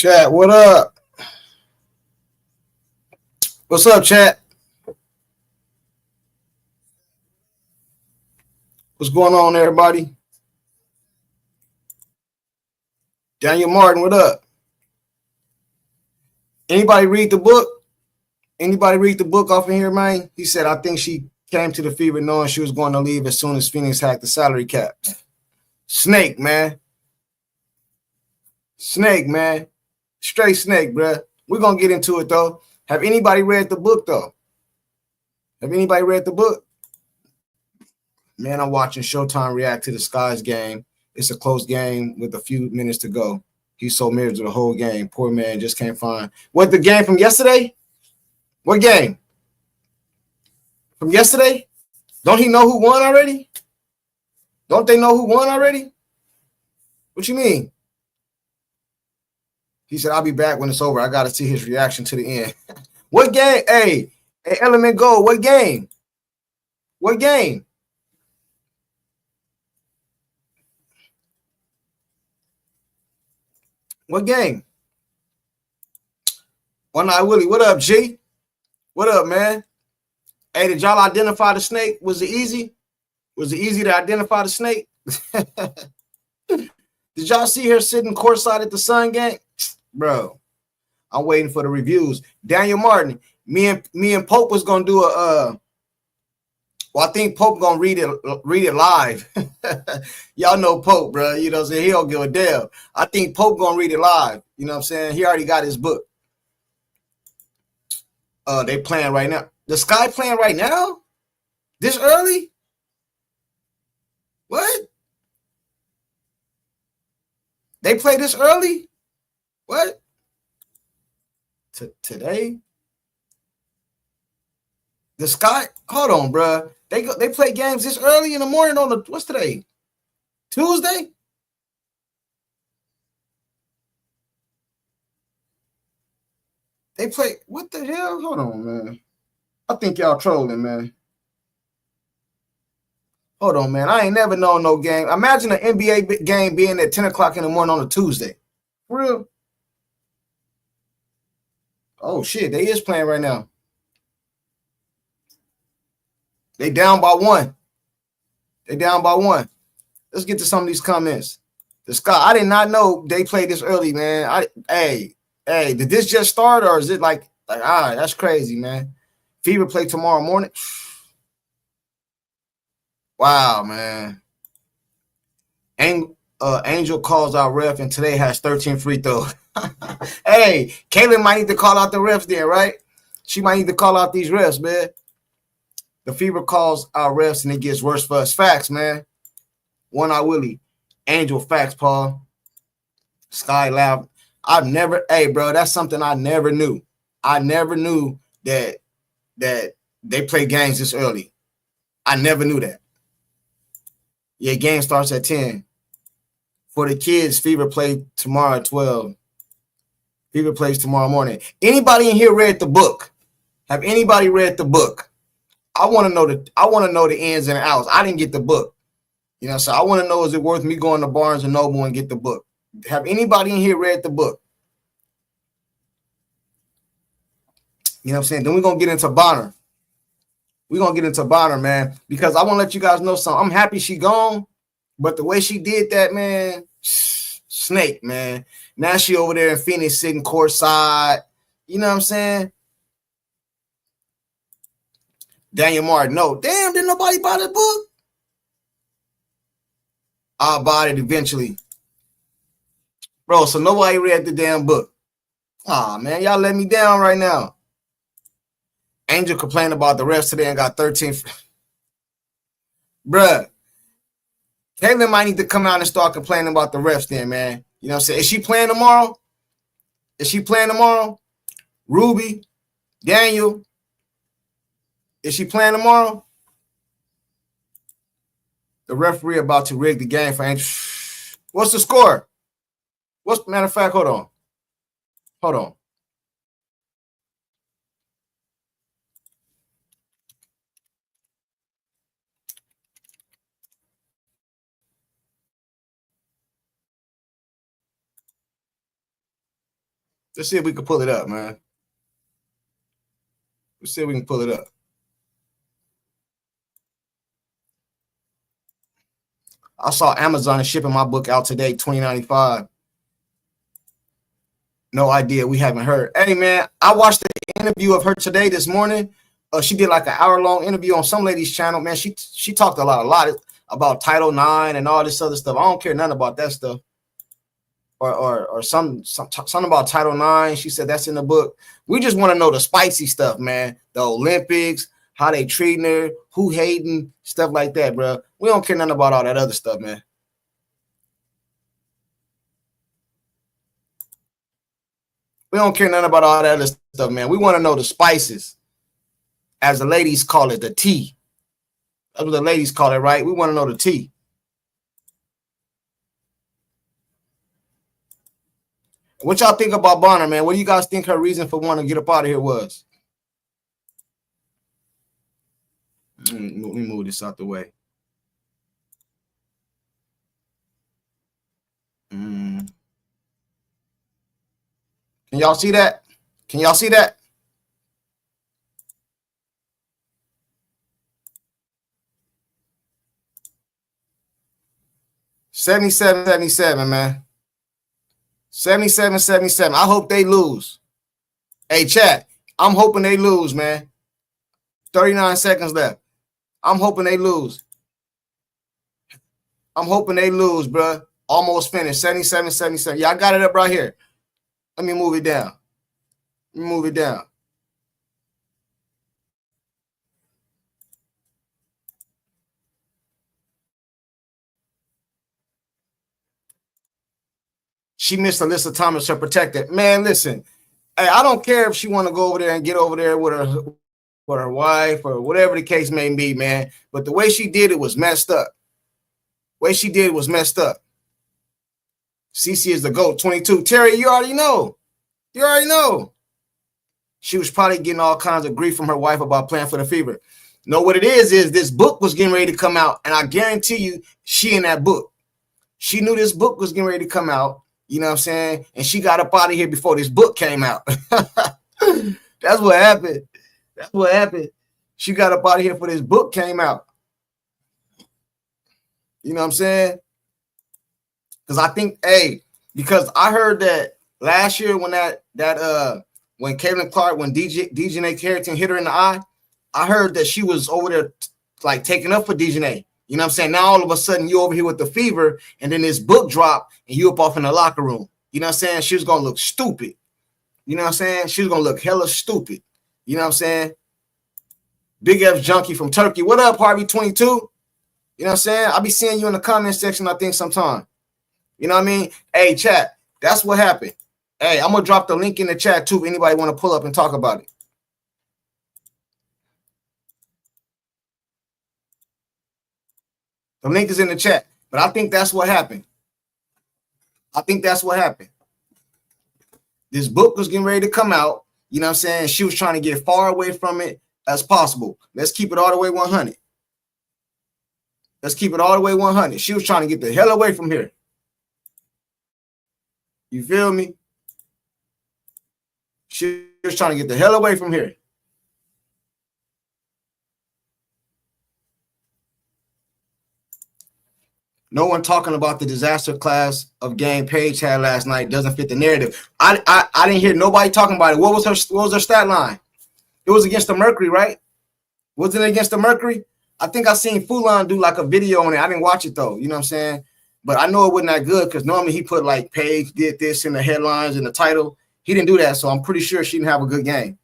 Chat, what up? What's up, chat? What's going on, everybody? Daniel Martin, what up? Anybody read the book? Anybody read the book off in here, man? He said, I think she came to the Fever knowing she was going to leave as soon as Phoenix hacked the salary cap. Snake, man. Snake, man. Straight snake, bruh. We're going to get into it, though. Have anybody read the book, though? Have anybody read the book? Man, I'm watching Showtime react to the Skies game. It's a close game with a few minutes to go. He's so married to the whole game. Poor man just can't find. What, the game from yesterday? What game? From yesterday? Don't he know who won already? Don't they know who won already? What you mean? He said, I'll be back when it's over. I got to see his reaction to the end. What game? Hey, Element Gold, what game? What game? What game? One Eye Willie, what up, G? What up, man? Hey, did y'all identify the snake? Was it easy? Was it easy to identify the snake? Did y'all see her sitting courtside at the Sun game? Bro, I'm waiting for the reviews. Daniel Martin, me and Pope was gonna do a well, I think Pope gonna read it live. Y'all know Pope, bro. You know what I'm saying? He don't give a damn. I think Pope gonna read it live. You know what I'm saying? He already got his book. They playing right now. The Sky playing right now? This early? What? They play this early? What? Today? The Sky? Hold on, bro. They play games this early in the morning on the what's today? Tuesday? They play what the hell? Hold on, man. I think y'all trolling, man. Hold on, man. I ain't never known no game. Imagine an NBA game being at 10 o'clock in the morning on a Tuesday. For real? Oh, shit. They is playing right now. They down by one. They down by one. Let's get to some of these comments. The Sky, I did not know they played this early, man. Hey, did this just start or is it like that's crazy, man. Fever play tomorrow morning. Wow, man. Angel calls out ref and today has 13 free throws. Hey, Kaylin might need to call out the refs there, right? She might need to call out these refs, man. The Fever calls out refs and it gets worse for us. Facts, man. One Eye Willie. Angel, facts, Paul. Sky Loud. Hey, bro, that's something I never knew. I never knew that they play games this early. I never knew that. Yeah, game starts at 10. For the kids, Fever play tomorrow at 12. Fever plays tomorrow morning. Anybody in here read the book? Have anybody read the book? I want to know the ins and outs. I didn't get the book. You know, so I want to know, is it worth me going to Barnes and Noble and get the book? Have anybody in here read the book? You know what I'm saying? Then we're going to get into Bonner. We're going to get into Bonner, man, because I want to let you guys know something. I'm happy she gone, but the way she did that, man, snake, man. Now she over there in Phoenix sitting courtside. You know what I'm saying? Daniel Martin, no. Damn, did nobody buy the book? I'll buy it eventually. Bro, so nobody read the damn book. Aw, man, y'all let me down right now. Angel complained about the refs today and got 13. Bruh, Caitlin might need to come out and start complaining about the refs then, man. You know what I'm saying? Is she playing tomorrow? Ruby, Daniel, is she playing tomorrow? The referee about to rig the game for Angel. What's the score? Matter of fact, hold on. Let's see if we can pull it up, man. Let's see if we can pull it up. I saw Amazon is shipping my book out today, $20.95. No idea. We haven't heard. Hey, man, I watched the interview of her today this morning. She did like an hour-long interview on some lady's channel. Man, she talked a lot about Title IX and all this other stuff. I don't care nothing about that stuff. Or something about Title IX. She said that's in the book. We just want to know the spicy stuff, man. The Olympics, how they treating her, who hating, stuff like that, bro. We don't care nothing about all that other stuff, man. We don't care nothing about all that other stuff, man. We want to know the spices, as the ladies call it, the tea. That's what the ladies call it, right? We want to know the tea. What y'all think about Bonner, man? What do you guys think her reason for wanting to get up out of here was? Let me move this out the way. Can y'all see that? Can y'all see that? $77.77, man. 77-77. I hope they lose. Hey, chat. I'm hoping they lose, man. 39 seconds left. I'm hoping they lose. I'm hoping they lose, bro. Almost finished. 77-77. Yeah, I got it up right here. Let me move it down. Let me move it down. She missed Alyssa Thomas, her protector. Man, listen. Hey, I don't care if she want to go over there and get over there with her wife or whatever the case may be, man. But the way she did it was messed up. The way she did it was messed up. CC is the GOAT, 22. Terry, you already know. You already know. She was probably getting all kinds of grief from her wife about playing for the Fever. No, what it is this book was getting ready to come out, and I guarantee you she in that book. She knew this book was getting ready to come out, you know what I'm saying? And she got up out of here before this book came out. That's what happened. That's what happened. She got up out of here before this book came out. You know what I'm saying? Because I think, because I heard that last year when when Caitlin Clark, when DeJounte Carrington hit her in the eye, I heard that she was over there like taking up for DeJounte. You know what I'm saying? Now all of a sudden you over here with the Fever, and then this book drop, and you up off in the locker room. You know what I'm saying? She was gonna look stupid. You know what I'm saying? She was gonna look hella stupid. You know what I'm saying? Big F Junkie from Turkey. What up, Harvey 22? You know what I'm saying? I'll be seeing you in the comment section, I think, sometime. You know what I mean? Hey, chat, that's what happened. Hey, I'm going to drop the link in the chat, too, if anybody want to pull up and talk about it. The link is in the chat. But I think that's what happened. I think that's what happened. This book was getting ready to come out. You know what I'm saying? She was trying to get far away from it as possible. Let's keep it all the way 100. Let's keep it all the way 100. She was trying to get the hell away from here. You feel me? She was trying to get the hell away from here. No one talking about the disaster class of game Paige had last night doesn't fit the narrative. I didn't hear nobody talking about it. What was her stat line? It was against the Mercury, right? Wasn't it against the Mercury? I think I seen Fulon do like a video on it. I didn't watch it though. You know what I'm saying? But I know it wasn't that good because normally he put like Paige did this in the headlines and the title. He didn't do that, so I'm pretty sure she didn't have a good game.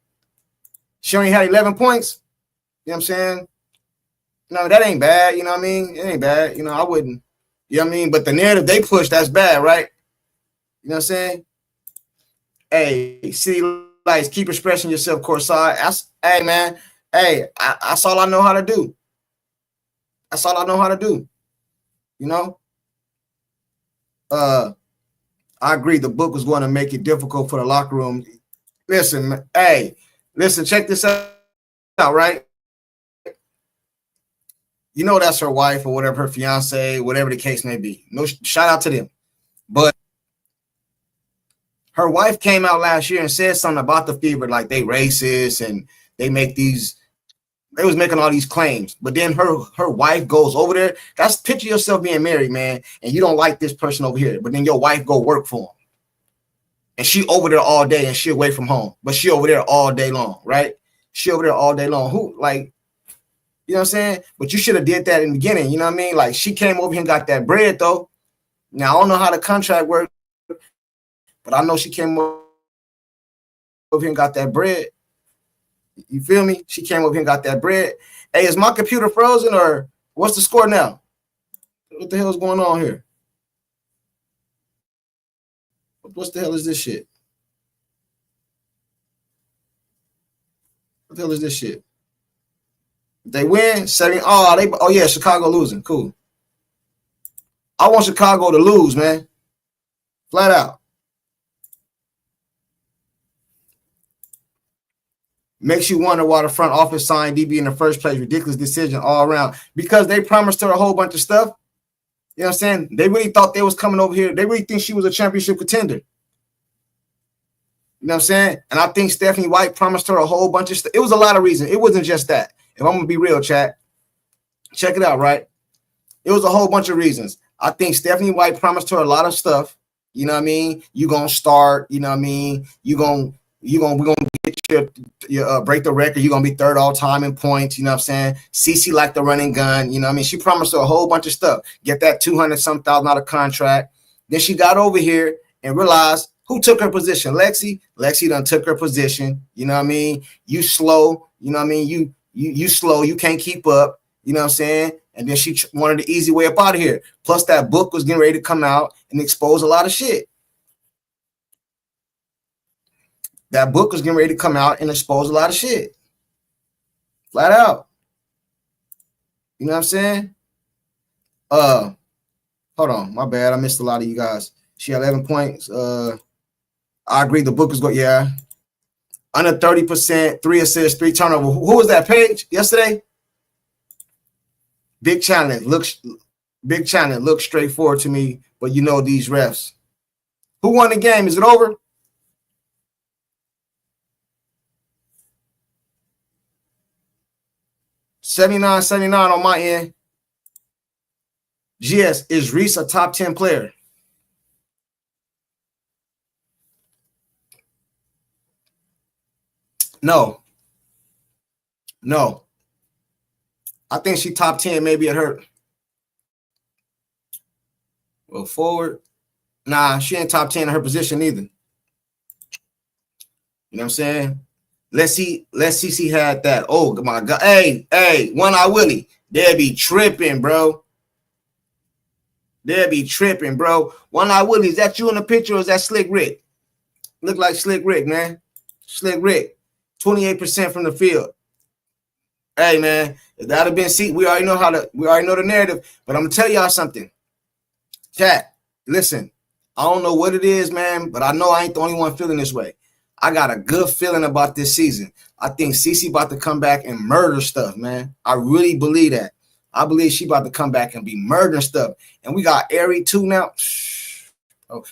She only had 11 points. You know what I'm saying? No, that ain't bad. You know what I mean? It ain't bad. You know, I wouldn't. You know what I mean? But the narrative they push, that's bad, right? You know what I'm saying? Hey, city lights, keep expressing yourself, courtside. Hey, man. Hey, that's all I know how to do. That's all I know how to do. You know? I agree. The book was going to make it difficult for the locker room. Listen, hey, listen, check this out, right? You know that's her wife or whatever, her fiance, whatever the case may be. No, shout out to them. But Her wife came out last year and said something about the Fever, like they racist and they was making all these claims. But then her wife goes over there. That's picture yourself being married, man, and you don't like this person over here, but then your wife go work for him. And she over there all day and she away from home, but she over there all day long, right? She over there all day long. Who, like, you know what I'm saying? But you should have did that in the beginning, you know what I mean? Like, she came over here and got that bread, though. Now, I don't know how the contract works, but I know she came over here and got that bread. You feel me? She came over here and got that bread. Hey, is my computer frozen or what's the score now? What the hell is going on here? What the hell is this shit? What the hell is this shit? They win 7. Oh yeah, Chicago losing. Cool. I want Chicago to lose, man. Flat out. Makes you wonder why the front office signed DB in the first place. Ridiculous decision all around. Because they promised her a whole bunch of stuff. You know what I'm saying? They really thought they was coming over here. They really think she was a championship contender. You know what I'm saying? And I think Stephanie White promised her a whole bunch of stuff. It was a lot of reasons. It wasn't just that. If I'm going to be real, chat, check it out, right? It was a whole bunch of reasons. I think Stephanie White promised her a lot of stuff. You know what I mean? You're going to start, you know what I mean? we're going to get your break the record. You're going to be third all time in points. You know what I'm saying? CeCe like the running gun. You know what I mean? She promised her a whole bunch of stuff. Get that $200,000 contract. Then she got over here and realized who took her position. Lexi done took her position. You know what I mean? You slow. You know what I mean? You slow. You can't keep up. You know what I'm saying? And then she wanted the easy way up out of here. Plus that book was getting ready to come out and expose a lot of shit. That book was getting ready to come out and expose a lot of shit. Flat out. You know what I'm saying? Hold on. My bad. I missed a lot of you guys. She had 11 points. I agree. The book is good. Yeah. Under 30%, 3 assists, 3 turnovers. Who was that page yesterday? Big challenge. Looks straightforward to me, but you know these refs. Who won the game? Is it over? $79.79 on my end. GS, is Reese a top 10 player? No. I think she top 10 maybe at her. Well, forward. Nah, she ain't top 10 in her position either. You know what I'm saying? Let's see CeCe had that. Oh, my God. Hey, One Eye Willie. They'll be tripping, bro. One Eye Willie, is that you in the picture or is that Slick Rick? Look like Slick Rick, man. Slick Rick. 28% from the field. Hey, man, if that had been see, we already know the narrative, but I'm gonna tell y'all something. Chat, listen, I don't know what it is, man, but I know I ain't the only one feeling this way. I got a good feeling about this season. I think CeCe about to come back and murder stuff, man. I really believe that. I believe she about to come back and be murdering stuff. And we got Ari too now.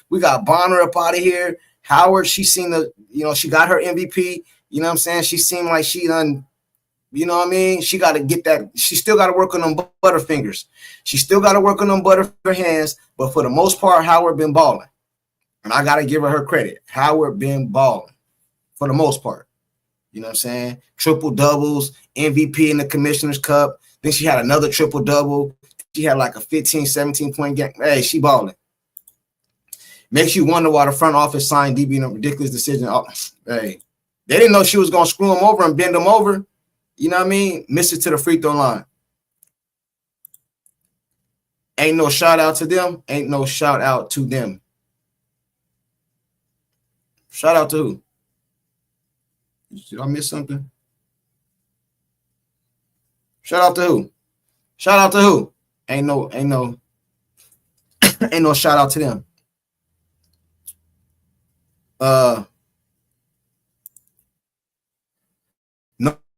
We got Bonner up out of here. Howard, she seemed to, she got her MVP. You know what I'm saying? She seemed like she done. You know what I mean? She got to get that. She still got to work on them butterfingers. She still got to work on them butterfinger hands. But for the most part, Howard been balling. And I got to give her credit. Howard been balling for the most part. You know what I'm saying? Triple doubles, MVP in the Commissioner's Cup. Then she had another triple double. She had like a 15, 17-point game. Hey, she balling. Makes you wonder why the front office signed DB in a ridiculous decision. Oh, hey, they didn't know she was going to screw him over and bend him over. You know what I mean? Missed it to the free throw line. Ain't no shout out to them. Ain't no shout out to them. Shout out to who? Did I miss something? Shout out to who? Shout out to who? Ain't no ain't no shout out to them.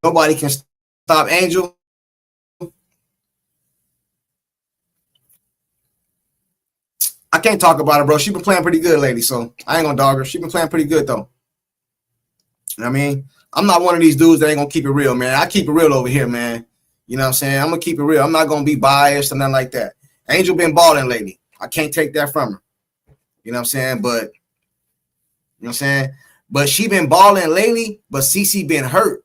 Nobody can stop Angel. I can't talk about her, bro. She been playing pretty good lately, so I ain't gonna dog her. She been playing pretty good though. You know what I mean? I'm not one of these dudes that ain't gonna keep it real, man. I keep it real over here, man. You know what I'm saying? I'm gonna keep it real. I'm not gonna be biased or nothing like that. Angel been balling lately. I can't take that from her. You know what I'm saying? But you know what I'm saying? But she been balling lately, but CC been hurt.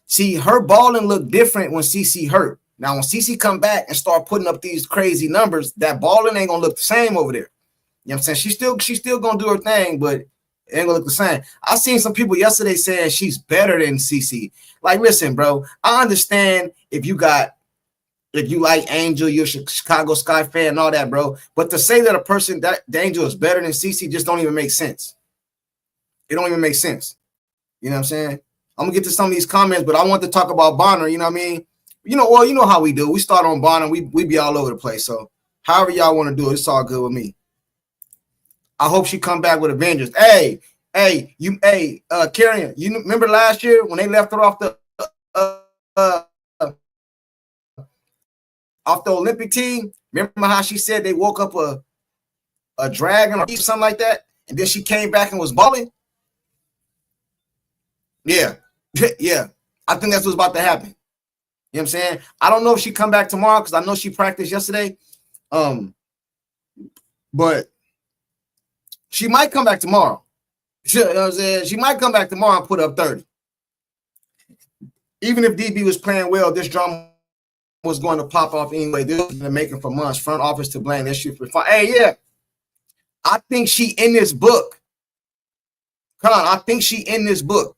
See, her balling look different when CC hurt. Now, when CC come back and start putting up these crazy numbers, that balling ain't gonna look the same over there. You know what I'm saying? She's still gonna do her thing, but it ain't gonna look the same. I seen some people yesterday saying she's better than CC. Like, listen, bro, I understand if you like Angel, you're a Chicago Sky fan and all that, bro. But to say that a person that Angel is better than CC just don't even make sense. It don't even make sense. You know what I'm saying? I'm gonna get to some of these comments, but I want to talk about Bonner. You know what I mean? You know how we do. We start on Bonner, we be all over the place. So however y'all want to do it, it's all good with me. I hope she come back with a vengeance. Hey, Carrion, you remember last year when they left her off the Olympic team? Remember how she said they woke up a dragon or something like that, and then she came back and was balling? Yeah. Yeah. I think that's what's about to happen. You know what I'm saying? I don't know if she come back tomorrow because I know she practiced yesterday. But she might come back tomorrow. You know what I'm saying? She might come back tomorrow and put up 30. Even if DB was playing well, this drama was going to pop off anyway. This has been making for months. Front office to blame. This shit for fun. Hey, yeah. I think she in this book. Come on, I think she in this book.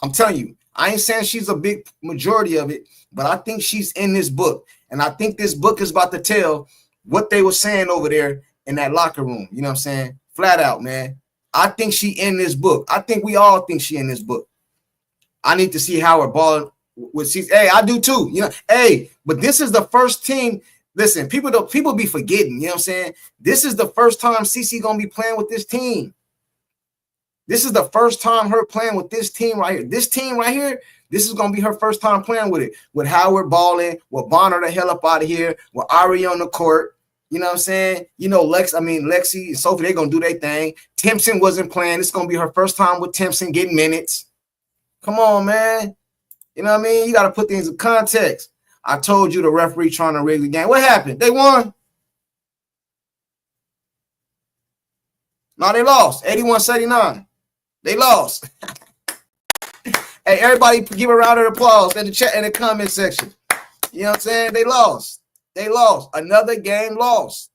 I'm telling you. I ain't saying she's a big majority of it, but I think she's in this book. And I think this book is about to tell what they were saying over there in that locker room. You know what I'm saying? Flat out, man. I think she in this book. I think we all think she in this book. I need to see how her ball with CC. Hey, I do too. You know, hey, but this is the first team. Listen, people be forgetting. You know what I'm saying? This is the first time CC gonna be playing with this team. This is the first time her playing with this team right here. This team right here, this is going to be her first time playing with it. With Howard balling, with Bonner the hell up out of here, with Ari on the court. You know what I'm saying? You know, Lexi and Sophie, they're going to do their thing. Timpson wasn't playing. It's going to be her first time with Timpson getting minutes. Come on, man. You know what I mean? You got to put things in context. I told you the referee trying to rig the game. What happened? They won. No, they lost. 81-79. They lost. Hey, everybody give a round of applause in the chat, in the comment section. You know what I'm saying? They lost. They lost. Another game lost.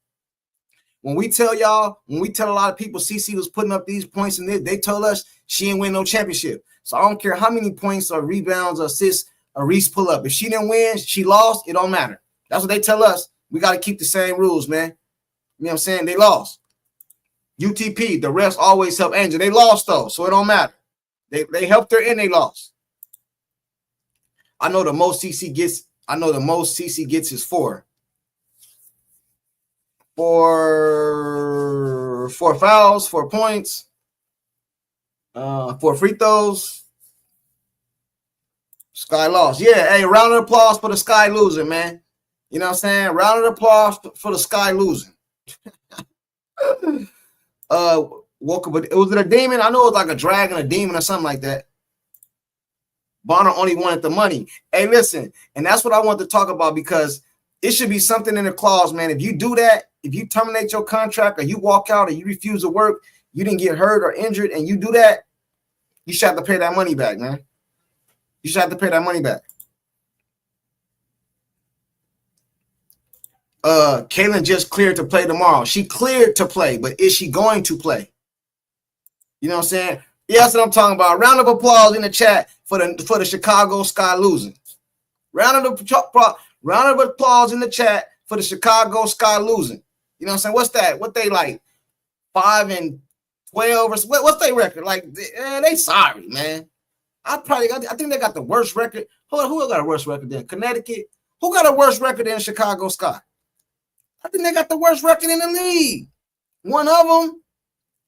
When we tell a lot of people CC was putting up these points and they told us she didn't win no championship. So I don't care how many points or rebounds or assists or Reese pull up. If she didn't win, she lost, it don't matter. That's what they tell us. We got to keep the same rules, man. You know what I'm saying? They lost. UTP, the refs always help Angel. They lost though, so it don't matter. They helped her and they lost. I know the most CC gets is 4. For 4 fouls, 4 points, 4 free throws. Sky lost. Yeah, hey, round of applause for the Sky losing, man. You know what I'm saying? Round of applause for the Sky losing. Was it a demon? I know it was like a dragon, a demon, or something like that. Bonner only wanted the money. Hey, listen, and that's what I want to talk about because it should be something in the clause, man. If you do that, if you terminate your contract or you walk out or you refuse to work, you didn't get hurt or injured, and you do that, you should have to pay that money back, man. You should have to pay that money back. Kaylin just cleared to play tomorrow. She cleared to play, but is she going to play? You know what I'm saying? Yeah, that's what I'm talking about. Round of applause in the chat for the Chicago Sky losing. Round of applause in the chat for the Chicago Sky losing. You know what I'm saying? What's that? What they like? 5-12 or what's their record? Like they sorry, man. I think they got the worst record. Who got a worse record than Connecticut? Who got a worse record than Chicago Sky? I think they got the worst record in the league. One of them.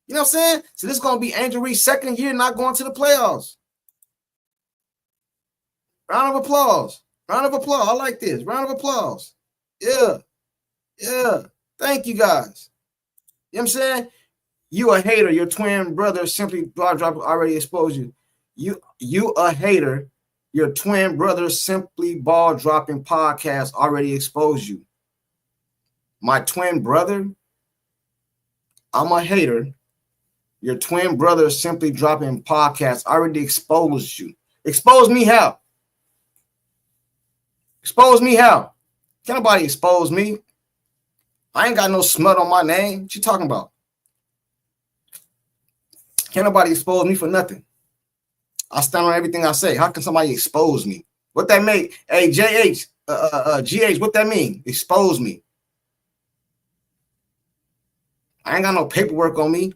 You know what I'm saying? So this is going to be Angel Reese's second year not going to the playoffs. Round of applause. Round of applause. I like this. Round of applause. Yeah. Yeah. Thank you, guys. You know what I'm saying? You a hater. Your twin brother simply drop already exposed you. You a hater. Your twin brother simply ball dropping podcast already exposed you. My twin brother, I'm a hater. Your twin brother simply dropping podcast already exposed you. Expose me how? Expose me how? Can't nobody expose me. I ain't got no smut on my name. What you talking about? Can't nobody expose me for nothing. I stand on everything I say. How can somebody expose me? What that mean? Hey, GH, what that mean? Expose me. I ain't got no paperwork on me.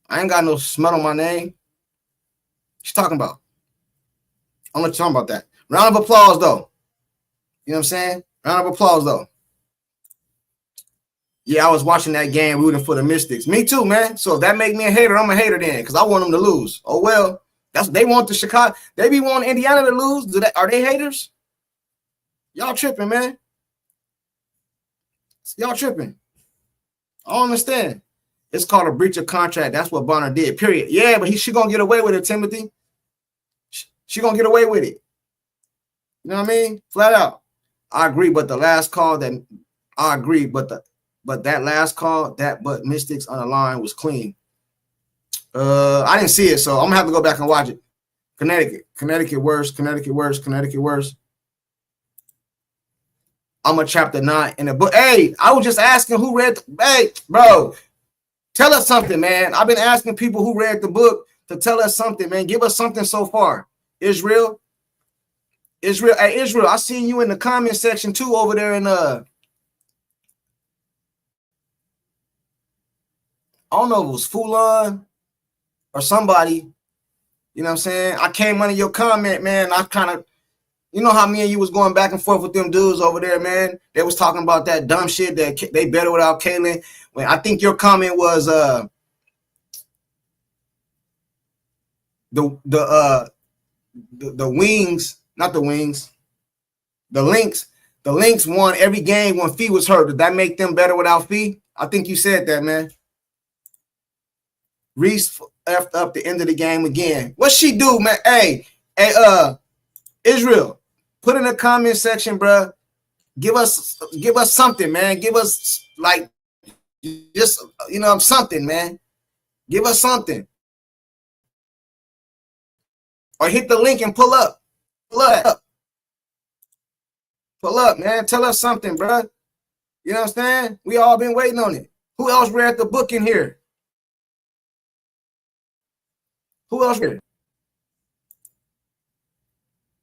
I ain't got no smut on my name. What you talking about? I'm not talking about that. Round of applause, though. You know what I'm saying? Round of applause, though. Yeah, I was watching that game rooting for the Mystics. Me too, man. So if that make me a hater, I'm a hater then, because I want them to lose. Oh, well. They want the Chicago. They be wanting Indiana to lose. Are they haters? Y'all tripping, man. Y'all tripping. I don't understand. It's called a breach of contract. That's what Bonner did, period. Yeah, but she going to get away with it, Timothy. She going to get away with it. You know what I mean? Flat out. I agree, but the last call that I agree, but that last call, but Mystics on the line was clean. I didn't see it, so I'm gonna have to go back and watch it. Connecticut worse. I'm a chapter 9 in the book. Hey, I was just asking who read. Hey, bro, tell us something, man. I've been asking people who read the book to tell us something, man. Give us something so far. Israel. Hey, Israel, I seen you in the comment section too over there in I don't know if it was Fulon or somebody, you know what I'm saying? I came under your comment, man. I kind of, you know how me and you was going back and forth with them dudes over there, man? They was talking about that dumb shit that they better without Kaylin. When I think your comment was the wings, not the wings, the Lynx. The Lynx won every game when Fee was hurt. Did that make them better without Fee? I think you said that, man. Reese effed up the end of the game again. What she do, man? Hey, Israel, put in the comment section, bro. Give us something, man. Give us like just something, man. Give us something. Or hit the link and pull up. Pull up, man. Tell us something, bro. You know what I'm saying? We all been waiting on it. Who else read the book in here? Who else here?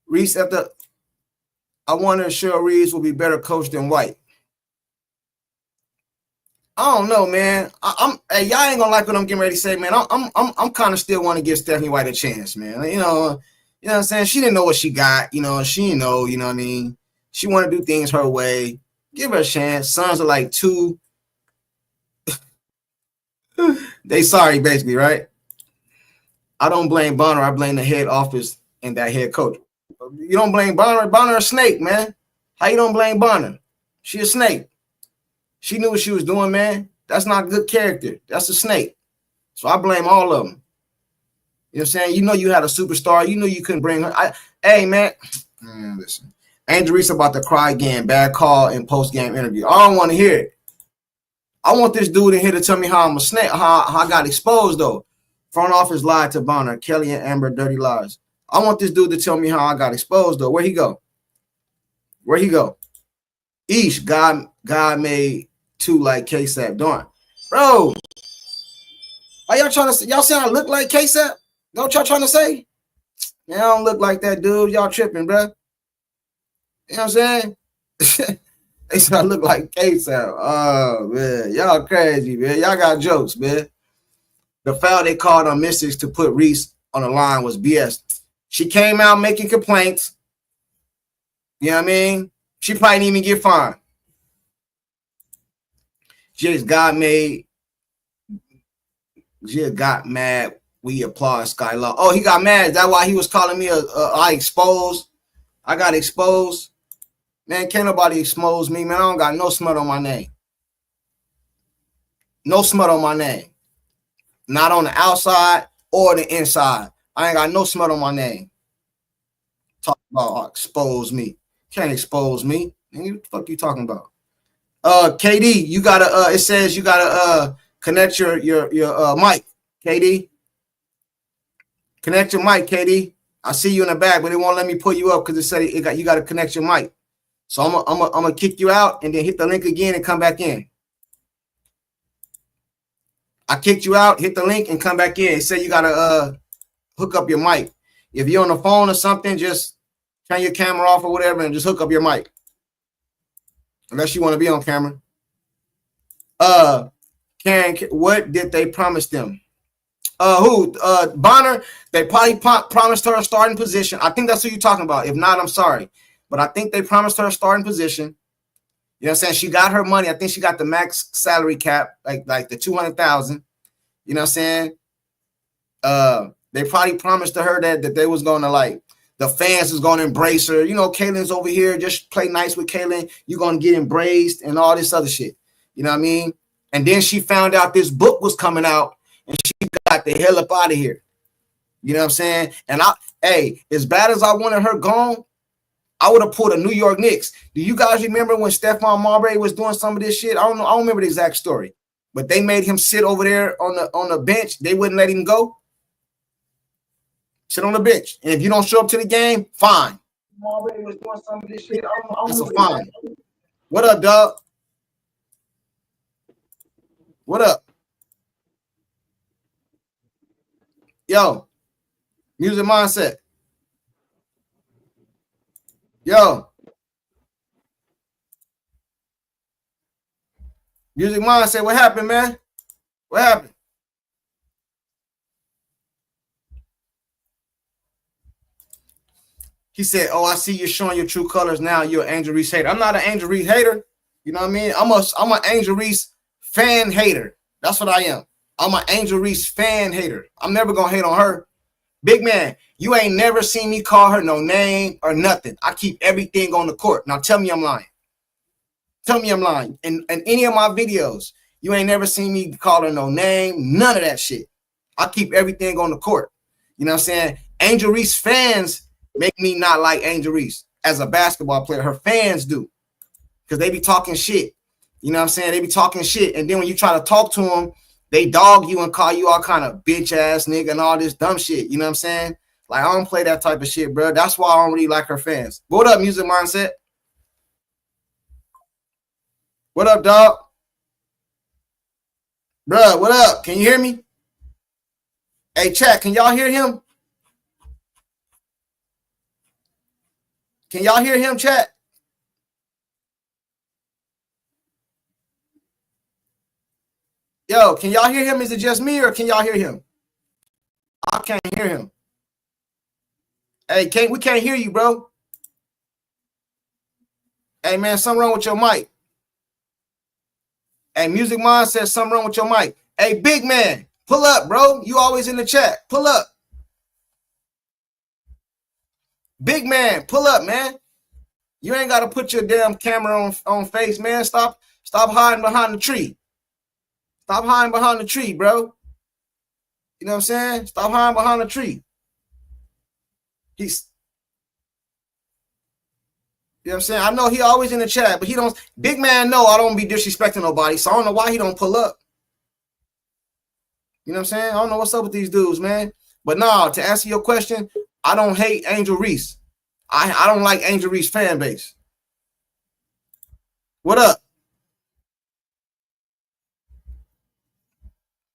Reese I wonder if Cheryl Reeves will be better coach than White. I don't know, man. Hey, y'all ain't gonna like what I'm getting ready to say, man. I'm kind of still want to give Stephanie White a chance, man. You know what I'm saying? She didn't know what she got. She didn't know. You know what I mean? She want to do things her way. Give her a chance. Sons are like 2. They sorry, basically, right? I don't blame Bonner. I blame the head office and that head coach. You don't blame Bonner. Bonner a snake, man. How you don't blame Bonner? She a snake. She knew what she was doing, man. That's not good character. That's a snake. So I blame all of them. You know what I'm saying? You know you had a superstar. You knew you couldn't bring her. Hey, man. Listen. Angel Reese about to cry again. Bad call in post-game interview. I don't want to hear it. I want this dude in here to tell me how I'm a snake, how I got exposed, though. Front office lied to Bonner. Kelly and Amber dirty lies. I want this dude to tell me how I got exposed, though. Where he go? Eesh, God made 2 like K-Sap. Darn. Bro, are y'all trying to say? Y'all saying I look like K-Sap? Know what y'all trying to say? Man, I don't look like that, dude. Y'all tripping, bro. You know what I'm saying? They said I look like K-Sap. Oh, man. Y'all crazy, man. Y'all got jokes, man. The foul they called on Mystics to put Reese on the line was BS. She came out making complaints. You know what I mean? She probably didn't even get fined. She just got mad. We applaud Skylar. Oh, he got mad. Is that why he was calling me I exposed? I got exposed. Man, can't nobody expose me, man. I don't got no smut on my name. No smut on my name. Not on the outside or the inside. I ain't got no smut on my name. Talk about expose me. Can't expose me. What the fuck you talking about? KD, you gotta it says you gotta connect your mic. KD. Connect your mic, KD. I see you in the back, but it won't let me pull you up because it said you got to connect your mic. So I'm gonna kick you out and then hit the link again and come back in. I kicked you out, hit the link and come back in. It said you gotta hook up your mic. If you're on the phone or something, just turn your camera off or whatever and just hook up your mic. Unless you want to be on camera. Karen, what did they promise them? Bonner, they probably promised her a starting position. I think that's who you're talking about. If not, I'm sorry. But I think they promised her a starting position. You know what I'm saying? She got her money. I think she got the max salary cap, like the 200,000. You know what I'm saying? They probably promised to her that they was going to, like, the fans is going to embrace her. You know, Kaylin's over here. Just play nice with Kaylin. You're going to get embraced and all this other shit. You know what I mean? And then she found out this book was coming out and she got the hell up out of here. You know what I'm saying? And as bad as I wanted her gone, I would have pulled a New York Knicks. Do you guys remember when Stephon Marbury was doing some of this shit? I don't know. I don't remember the exact story, but they made him sit over there on the bench. They wouldn't let him go. Sit on the bench. And if you don't show up to the game, fine. Marbury was doing some of this shit. That's a fine. What up, dog? What up? Yo, music mindset. Yo, music mindset. What happened, man? What happened? He said, "Oh, I see you're showing your true colors now. You're an Angel Reese hater." I'm not an Angel Reese hater. You know what I mean? I'm an Angel Reese fan hater. That's what I am. I'm an Angel Reese fan hater. I'm never gonna hate on her. Big man, you ain't never seen me call her no name or nothing. I keep everything on the court. Now tell me I'm lying. Tell me I'm lying. In any of my videos, you ain't never seen me call her no name. None of that shit. I keep everything on the court. You know what I'm saying? Angel Reese fans make me not like Angel Reese as a basketball player. Her fans do. Because they be talking shit. You know what I'm saying? They be talking shit. And then when you try to talk to them, they dog you and call you all kind of bitch ass nigga and all this dumb shit. You know what I'm saying? Like, I don't play that type of shit, bro. That's why I don't really like her fans. What up, music mindset? What up, dog? Bro, what up? Can you hear me? Hey, chat, can y'all hear him? Can y'all hear him, chat? Yo, can y'all hear him? Is it just me or can y'all hear him? I can't hear him. Hey, we can't hear you, bro. Hey, man, something wrong with your mic. Hey, Music Mind says something wrong with your mic. Hey, big man, pull up, bro. You always in the chat. Pull up. Big man, pull up, man. You ain't got to put your damn camera on face, man. Stop hiding behind the tree. Stop hiding behind the tree, bro. You know what I'm saying? Stop hiding behind the tree. You know what I'm saying? I know he always in the chat, but he don't. Big man, no, I don't be disrespecting nobody, so I don't know why he don't pull up. You know what I'm saying? I don't know what's up with these dudes, man. But no, to answer your question, I don't hate Angel Reese. I don't like Angel Reese fan base. What up?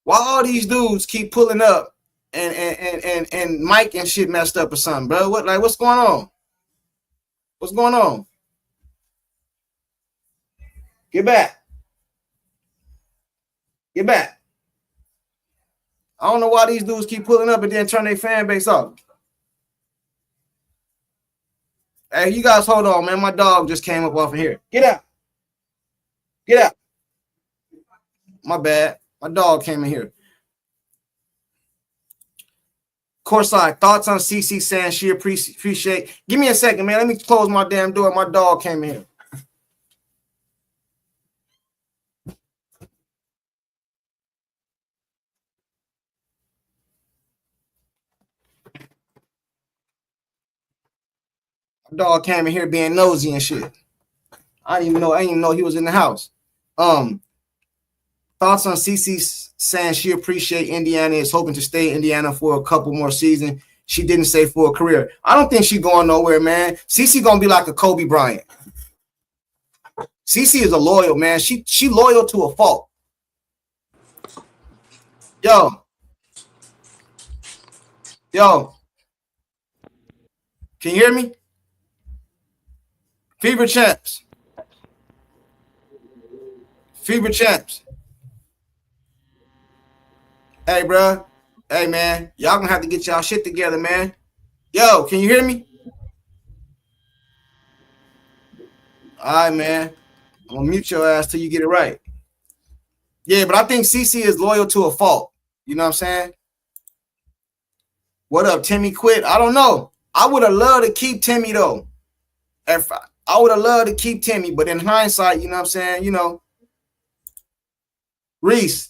Why all these dudes keep pulling up and Mike and shit messed up or something, bro? What's going on? What's going on? Get back. Get back. I don't know why these dudes keep pulling up and then turn their fan base off. Hey, you guys hold on, man. My dog just came up off of here. Get out. Get out. My bad. My dog came in here. Courtside, thoughts on CC saying she appreciate. Give me a second, man. Let me close my damn door. My dog came in here. Dog came in here being nosy and shit. I didn't even know he was in the house. Thoughts on Cece saying she appreciate Indiana, is hoping to stay in Indiana for a couple more seasons. She didn't say for a career. I don't think she's going nowhere, man. Cece gonna be like a Kobe Bryant. Cece is a loyal, man. She loyal to a fault. Yo. Can you hear me? Fever champs. Hey, bro. Hey, man. Y'all gonna have to get y'all shit together, man. Yo, can you hear me? All right, man. I'm gonna mute your ass till you get it right. Yeah, but I think CC is loyal to a fault. You know what I'm saying? What up, Timmy quit? I don't know. I would have loved to keep Timmy, though. I would have loved to keep Timmy, but in hindsight, you know what I'm saying? You know, Reese,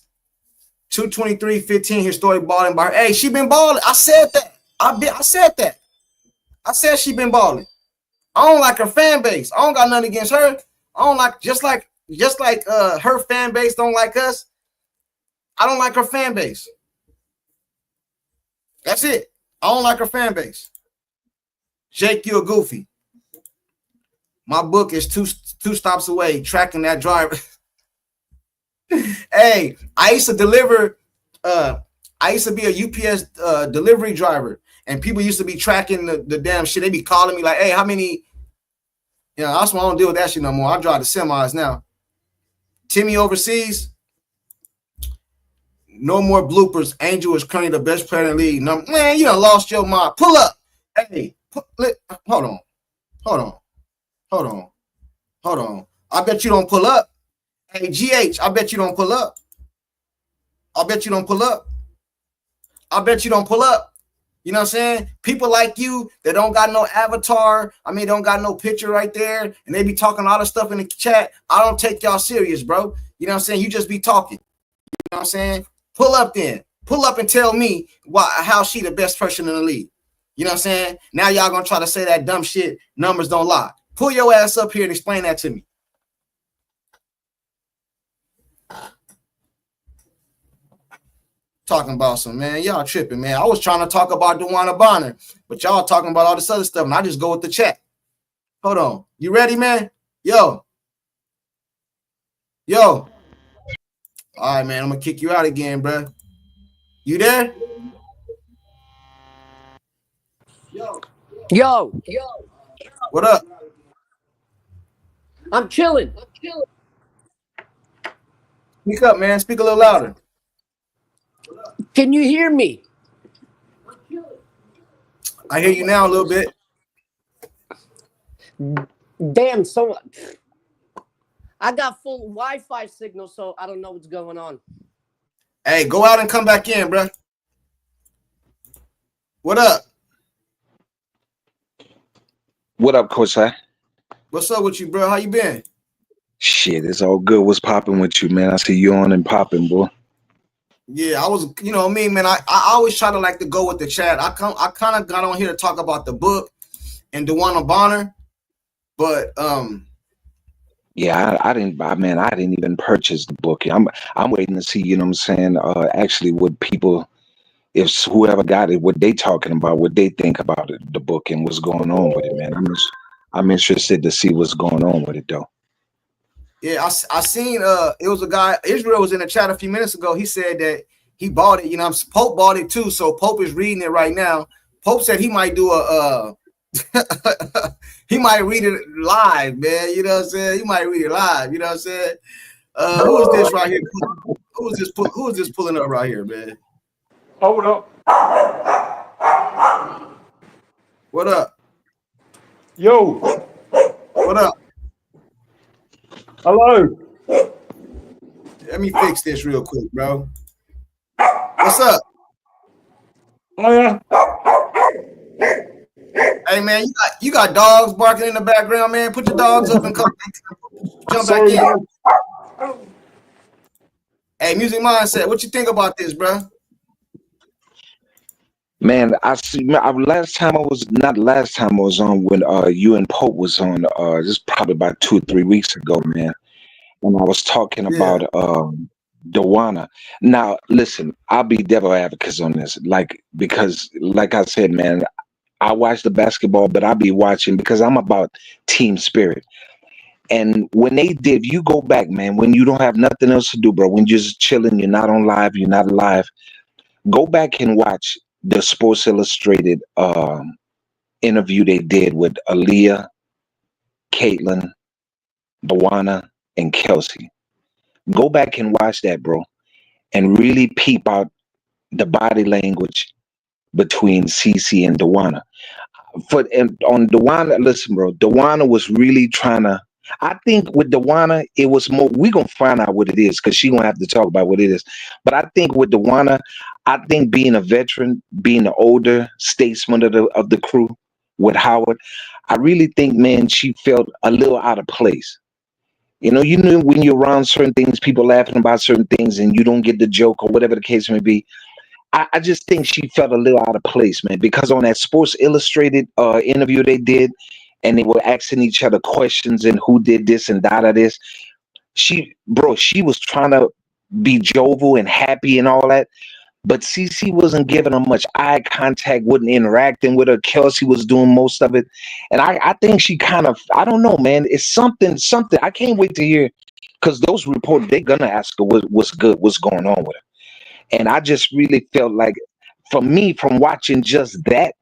223-15, historic balling by her. Hey, she been balling. I said that. I said that. I said she been balling. I don't like her fan base. I don't got nothing against her. I don't like just like her fan base don't like us. I don't like her fan base. That's it. I don't like her fan base. Jake, you a goofy. My book is two stops away, tracking that driver. Hey, I used to deliver. I used to be a UPS delivery driver, and people used to be tracking the damn shit. They be calling me like, "Hey, how many?" You know, that's why I don't deal with that shit no more. I drive the semis now. Timmy overseas. No more bloopers. Angel is currently the best player in the league. No, man, you done lost your mind. Pull up. Hey, hold on. I bet you don't pull up. Hey, GH, I bet you don't pull up. You know what I'm saying? People like you that don't got no avatar, don't got no picture right there, and they be talking a lot of stuff in the chat. I don't take y'all serious, bro. You know what I'm saying? You just be talking. You know what I'm saying? Pull up then. Pull up and tell me how she the best person in the league. You know what I'm saying? Now y'all gonna try to say that dumb shit, numbers don't lie. Pull your ass up here and explain that to me. Talking about some, man, y'all tripping, man. I was trying to talk about DeWanna Bonner, but y'all talking about all this other stuff, and I just go with the chat. Hold on. You ready, man? Yo. All right, man, I'm going to kick you out again, bro. You there? Yo. What up? I'm chilling. Speak up, man. Speak a little louder. Can you hear me? I hear you now a little bit. Damn, so I got full Wi-Fi signal, so I don't know what's going on. Hey, go out and come back in, bro. What up? What up, Coach? What's up with you, bro? How you been? Shit, it's all good. What's popping with you, man? I see you on and popping, boy. Yeah, I was, you know me, man. I always try to like to go with the chat. I kind of got on here to talk about the book and DeWanna Bonner, but yeah, I didn't even purchase the book. I'm waiting to see, you know what I'm saying, actually what people, if whoever got it, what they talking about, what they think about it, the book and what's going on with it, man. I'm interested to see what's going on with it, though. Yeah, I seen it was a guy, Israel was in the chat a few minutes ago. He said that he bought it, you know, Pope bought it too, so Pope is reading it right now. Pope said he might do he might read it live, man. You know what I'm saying? He might read it live, you know what I'm saying? Who is this right here? Who is this pulling up right here, man? Hold up. What up? Yo. What up? Hello. Let me fix this real quick, bro. What's up? Oh yeah. Hey man, you got dogs barking in the background, man. Put your dogs up and come jump back in. Hey, Music Mindset, what you think about this, bro? Man, I see. Last time I was not last time I was on when you and Pope was on. This is probably about 2 or 3 weeks ago, man. And I was talking Yeah. about DeWanna. Now, listen, I'll be devil advocates on this, like because, like I said, man, I watch the basketball, but I'll be watching because I'm about team spirit. And when they did, you go back, man, when you don't have nothing else to do, bro, when you're just chilling, you're not on live, you're not alive, go back and watch the Sports Illustrated interview they did with Aaliyah, Caitlin, DeWanna, and Kelsey. Go back and watch that, bro, and really peep out the body language between CC and DeWanna. And on DeWanna, listen, bro, DeWanna was really trying to. I think with DeWanna, it was more. We're gonna find out what it is because she's gonna have to talk about what it is. But I think with DeWanna, I think being a veteran, being the older statesman of the crew with Howard, I really think, man, she felt a little out of place. You know when you're around certain things, people laughing about certain things, and you don't get the joke or whatever the case may be. I just think she felt a little out of place, man, because on that Sports Illustrated interview they did, and they were asking each other questions and who did this and that this. She was trying to be jovial and happy and all that, but CC wasn't giving her much eye contact, wasn't interacting with her. Kelsey was doing most of it, and I think she kind of, I don't know, man. It's something. I can't wait to hear because those reporters they're gonna ask her what's good, what's going on with her. And I just really felt like, for me, from watching just that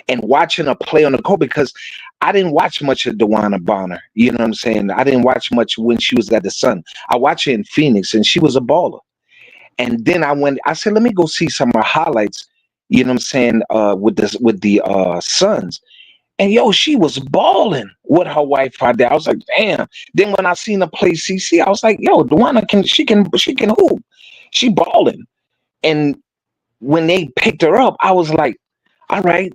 and watching her play on the court, because I didn't watch much of DeWanna Bonner. You know what I'm saying? I didn't watch much when she was at the Sun. I watched her in Phoenix, and she was a baller. And then I said, let me go see some of her highlights. You know what I'm saying? With the Suns. And yo, she was balling with her wife out there. I was like, damn. Then when I seen her play CC, I was like, yo, DeWanna can hoop. She balling. And when they picked her up, I was like, all right.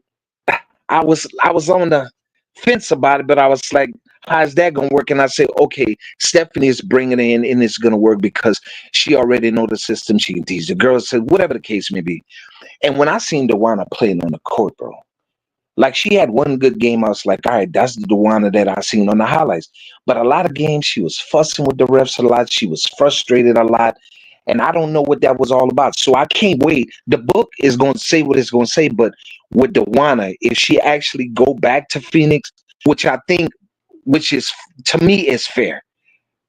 I was on the fence about it, but I was like, how's that gonna work? And I said, okay, Stephanie is bringing it in, and it's gonna work because she already know the system. She can teach the girls, said whatever the case may be. And when I seen DeWanna playing on the court, bro, like she had one good game, I was like, all right, that's the DeWanna that I seen on the highlights. But a lot of games, she was fussing with the refs a lot. She was frustrated a lot. And I don't know what that was all about. So I can't wait. The book is going to say what it's going to say. But with DeWanna, if she actually go back to Phoenix, which I think, which is, to me, is fair.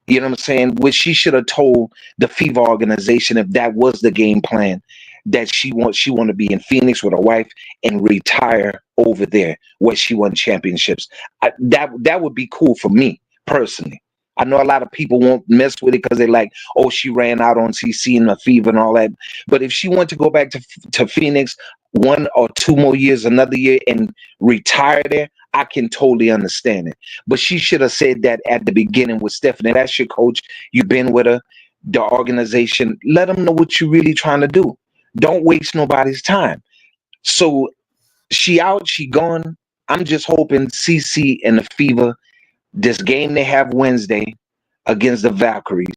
You know what I'm saying? Which she should have told the FIBA organization, if that was the game plan, that she want to be in Phoenix with her wife and retire over there where she won championships. That would be cool for me personally. I know a lot of people won't mess with it because they're like, oh, she ran out on CC and the FIBA and all that. But if she wanted to go back to Phoenix 1 or 2 more years, another year, and retire there, I can totally understand it. But she should have said that at the beginning with Stephanie. That's your coach. You've been with her, the organization. Let them know what you're really trying to do. Don't waste nobody's time. So she out, she gone. I'm just hoping CC and the FIBA, this game they have Wednesday against the Valkyries,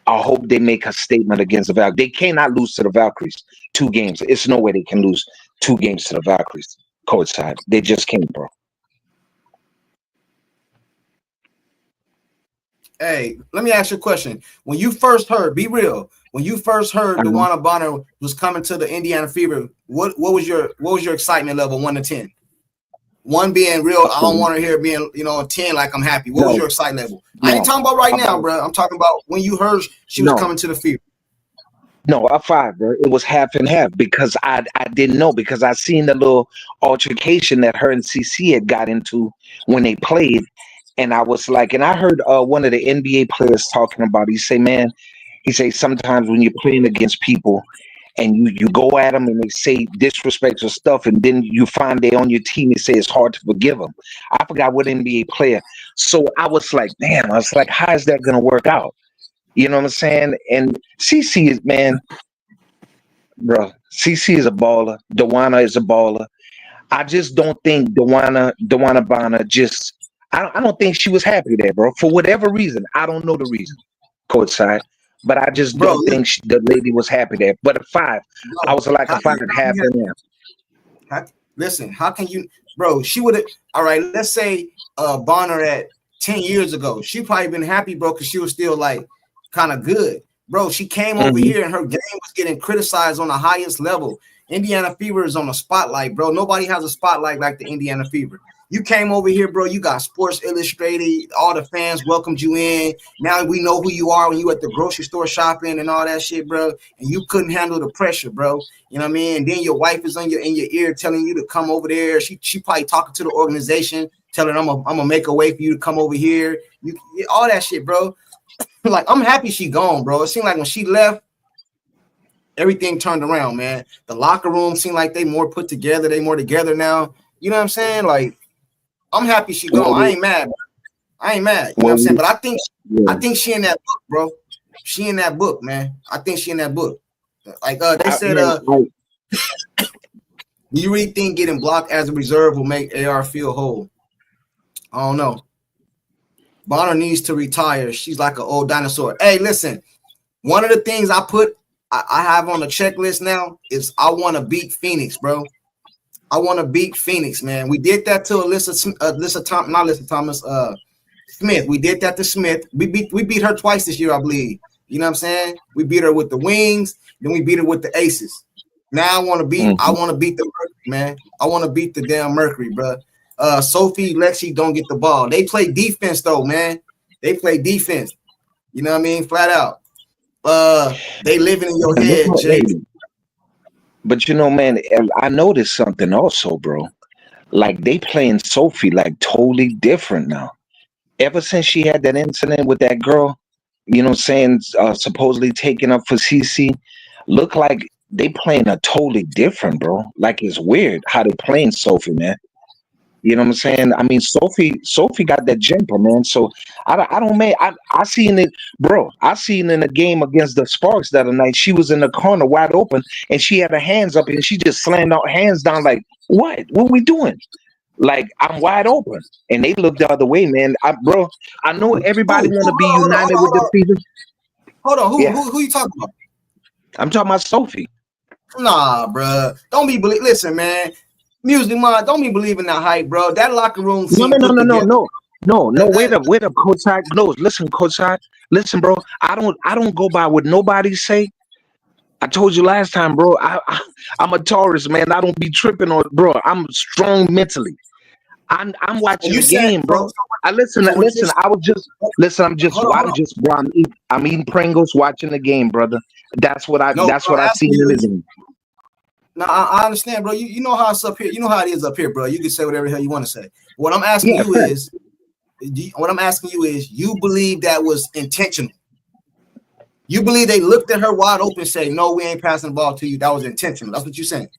I hope they make a statement against the Valkyries. They cannot lose to the Valkyries 2 games. It's no way they can lose 2 games to the Valkyries courtside. They just can't, bro. Hey, let me ask you a question. When you first heard, be real, when you first heard DeWanna Bonner was coming to the Indiana Fever, what was your excitement level 1 to 10? 1 being real, I don't want to hear being, 10 like I'm happy. What was your excitement level? I ain't talking about right now, bro. I'm talking about when you heard she was coming to the Fever. No, a 5, bro. It was half and half because I didn't know, because I seen the little altercation that her and CC had got into when they played. And I was like, and I heard one of the NBA players talking about, he say sometimes when you're playing against people and you go at them and they say disrespectful stuff, and then you find they're on your team, they say it's hard to forgive them. I forgot what NBA player. So I was like, damn, how is that going to work out? You know what I'm saying? And CC is, man, bro, CC is a baller. DeWanna is a baller. I just don't think DeWanna Bonner just, I don't think she was happy there, bro. For whatever reason. I don't know the reason, courtside. But I just don't think the lady was happy there. But a 5, I was like a 5 half and half. Listen, how can you, bro? She would have. All right, let's say Bonner at 10 years ago. She probably been happy, bro, because she was still like kind of good, bro. She came over here and her game was getting criticized on the highest level. Indiana Fever is on the spotlight, bro. Nobody has a spotlight like the Indiana Fever. You came over here, bro. You got Sports Illustrated. All the fans welcomed you in. Now we know who you are when you at the grocery store shopping and all that shit, bro. And you couldn't handle the pressure, bro. You know what I mean? And then your wife is in your ear telling you to come over there. She probably talking to the organization, telling them I'm gonna make a way for you to come over here. You all that shit, bro. Like, I'm happy she gone, bro. It seemed like when she left, everything turned around, man. The locker room seemed like they more put together. They more together now. You know what I'm saying? Like, I'm happy she gone. I ain't mad. I ain't mad. You know what I'm saying? But I think she in that book, bro. She in that book, man. I think she in that book. Like they said, do you really think getting blocked as a reserve will make AR feel whole? I don't know. Bonner needs to retire. She's like an old dinosaur. Hey, listen. One of the things I have on the checklist now is I want to beat Phoenix, bro. I want to beat Phoenix, man. We did that to Smith. We did that to Smith. We beat her twice this year, I believe. You know what I'm saying? We beat her with the Wings, then we beat her with the Aces. Now I want to beat the Mercury, man. I want to beat the damn Mercury, bro. Sophie, Lexi don't get the ball. They play defense though, man. They play defense. You know what I mean? Flat out. They living in your head, Jay. But you know, man, I noticed something also, bro. Like, they playing Sophie like totally different now. Ever since she had that incident with that girl, you know what I'm saying, supposedly taking up for CC, look like they playing a totally different, bro. Like, it's weird how they playing Sophie, man. You know what I'm saying? I mean, Sophie got that jumper, man. So I don't, man. I seen it, bro. I seen in a game against the Sparks the other night. She was in the corner wide open, and she had her hands up, and she just slammed out hands down. Like, what? What we doing? Like, I'm wide open, and they looked the other way, man. Bro, I know everybody want to be united with the Fever. Hold on, who you talking about? I'm talking about Sophie. Nah, bro. Don't be listen, man. Music man, don't be believing that hype, bro. That locker room. No. Wait up, Coach Side. No, listen, Coach Side. Listen, bro. I don't go by what nobody say. I told you last time, bro. I'm a Taurus, man. I don't be tripping on, bro. I'm strong mentally. I'm watching the game, bro. Listen. I'm eating Pringles, watching the game, brother. That's what I seen in the game. No, I understand, bro. You know how it's up here. You know how it is up here, bro. You can say whatever the hell you want to say. What I'm asking you is, you believe that was intentional? You believe they looked at her wide open and say, "No, we ain't passing the ball to you." That was intentional. That's what you're saying,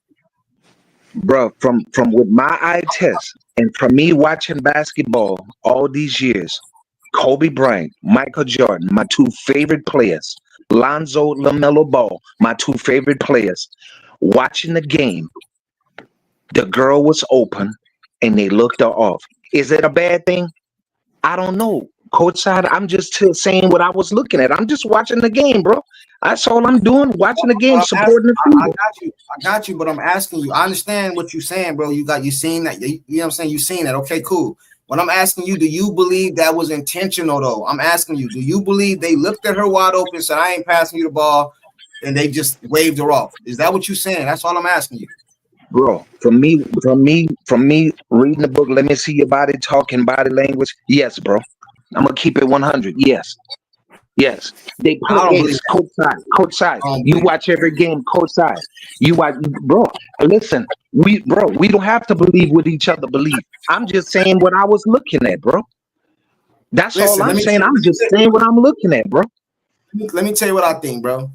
bro. From with my eye test and from me watching basketball all these years, Kobe Bryant, Michael Jordan, my two favorite players, Lonzo, LaMelo Ball, my two favorite players. Watching the game, the girl was open and they looked her off. Is it a bad thing? I don't know. Coach Side, I'm just saying what I was looking at. I'm just watching the game, bro. That's all I'm doing. Watching the game, supporting the people. I got you, but I'm asking you. I understand what you're saying, bro. You seen that. You know what I'm saying? You seen that. Okay, cool. What I'm asking you, do you believe that was intentional, though? I'm asking you, do you believe they looked at her wide open and said, "I ain't passing you the ball," and they just waved her off? Is that what you're saying? That's all I'm asking you. Bro, from me reading the book, let me see your body talking, body language. Yes, bro. I'm gonna keep it 100. Yes. They play Coach Side. You watch every game, Coach Side. You watch, bro. Listen, we don't have to believe what each other believe. I'm just saying what I was looking at, bro. That's all I'm saying. I'm just saying what I'm looking at, bro. Let me tell you what I think, bro.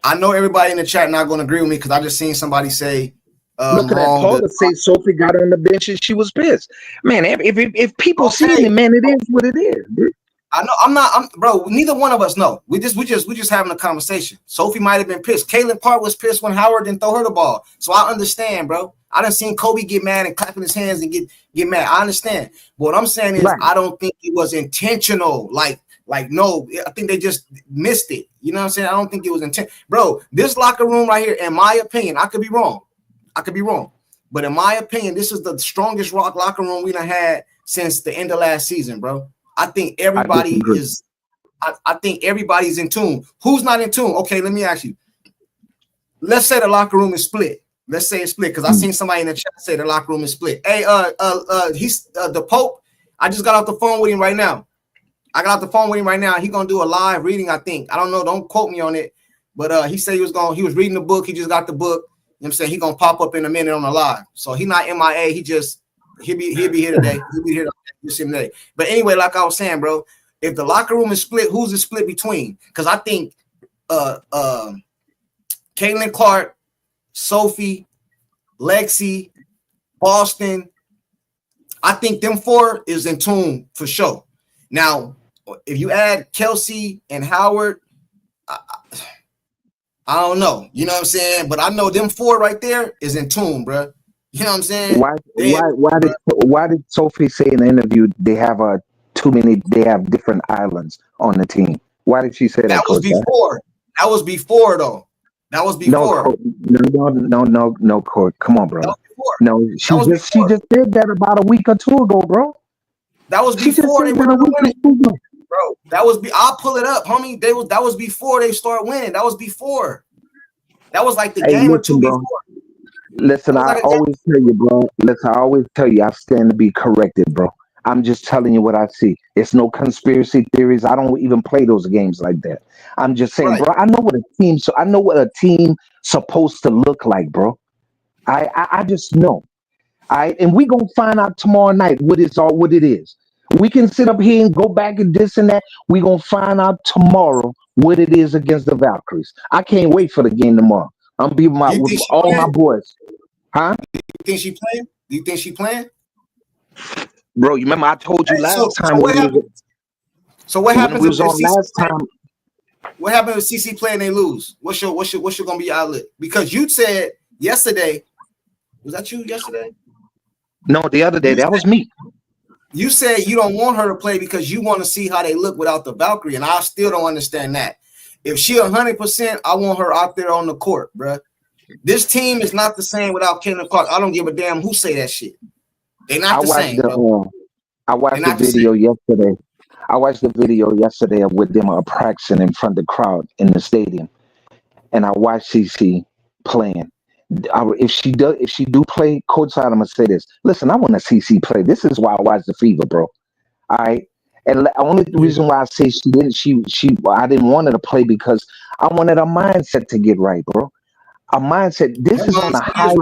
I know everybody in the chat not going to agree with me because I just seen somebody say. Look at that. Paula say Sophie got on the bench and she was pissed. Man, if people see it, man, it is what it is. Dude. I know. I'm bro. Neither one of us know. We just having a conversation. Sophie might have been pissed. Caitlin Park was pissed when Howard didn't throw her the ball. So I understand, bro. I done seen Kobe get mad and clapping his hands and get mad. I understand. But what I'm saying is, I don't think it was intentional. Like no, I think they just missed it. You know what I'm saying? I don't think it was intentional, bro. This locker room right here, in my opinion, I could be wrong. But in my opinion, this is the strongest locker room we done had since the end of last season, bro. I think everybody is. I think everybody's in tune. Who's not in tune? Okay, let me ask you. Let's say the locker room is split. Let's say it's split because I seen somebody in the chat say the locker room is split. Hey, he's the Pope. I just got off the phone with him right now. He gonna do a live reading. I think. I don't know. Don't quote me on it. But he said he was reading the book. He just got the book. You know what I'm saying? He gonna pop up in a minute on the live. So he not MIA. He'll be here today. He'll be here today. But anyway, like I was saying, bro. If the locker room is split, who's it split between? Because I think Caitlin Clark, Sophie, Lexi, Boston, I think them four is in tune for sure. Now, if you add Kelsey and Howard, I don't know. You know what I'm saying? But I know them four right there is in tune, bro. You know what I'm saying? Why did Sophie say in the interview they have they have different islands on the team? Why did she say that? That was before. That was before, though. That was before. No, Court. Come on, bro. No, she just did that about a week or two ago, bro. That was before they went on the winning. Bro, I'll pull it up, homie. That was before they start winning. That was before. That was like the game or two before. Listen, I always tell you, bro. Listen, I always tell you, I stand to be corrected, bro. I'm just telling you what I see. It's no conspiracy theories. I don't even play those games like that. I'm just saying, bro. I know what a team supposed to look like, bro. I just know. And we gonna find out tomorrow night what it is. We can sit up here and go back and this and that. We gonna find out tomorrow what it is against the Valkyries. I can't wait for the game tomorrow. I'm gonna be with all my boys. Huh? Do you think she playing? Bro, you remember I told you last time. So what happens if last time? What happened if CC play and they lose? What's your gonna be outlet? Because you said yesterday. Was that you yesterday? No, the other day. That was me. You said you don't want her to play because you want to see how they look without the Valkyrie, and I still don't understand that. If she 100%, I want her out there on the court, bro. This team is not the same without Caitlin Clark. I don't give a damn who say that shit. They're not the same. I watched the video yesterday. I watched the video yesterday of with them practicing in front of the crowd in the stadium, and I watched CC playing. If she do play courtside, I'm gonna say this. Listen, I want to see CC play. This is why I watch the Fever, bro. All right. And the only reason why I say I didn't want her to play because I wanted her mindset to get right, bro. A mindset. This is on the highest.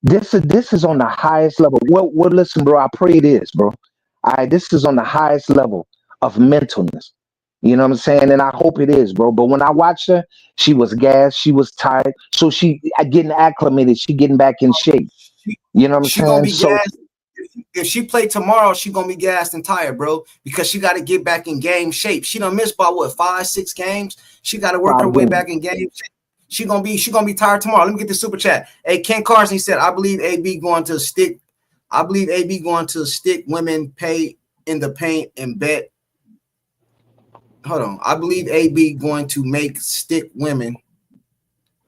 This is on the highest level. Well, listen, bro. I pray it is, bro. This is on the highest level of mentalness. You know what I'm saying? And I hope it is, bro. But when I watched her, she was gassed. She was tired. So she getting acclimated. She getting back in shape. You know what I'm saying? Gonna be gassed. If she play tomorrow, she gonna be gassed and tired, bro, because she got to get back in game shape. She done missed by what 5-6 games. She got to work her way back in game shape. She gonna be tired tomorrow. Let me get the super chat. Hey, Ken Carson, he said, I believe AB going to stick women pay in the paint and bet. Hold on. I believe AB going to make stick women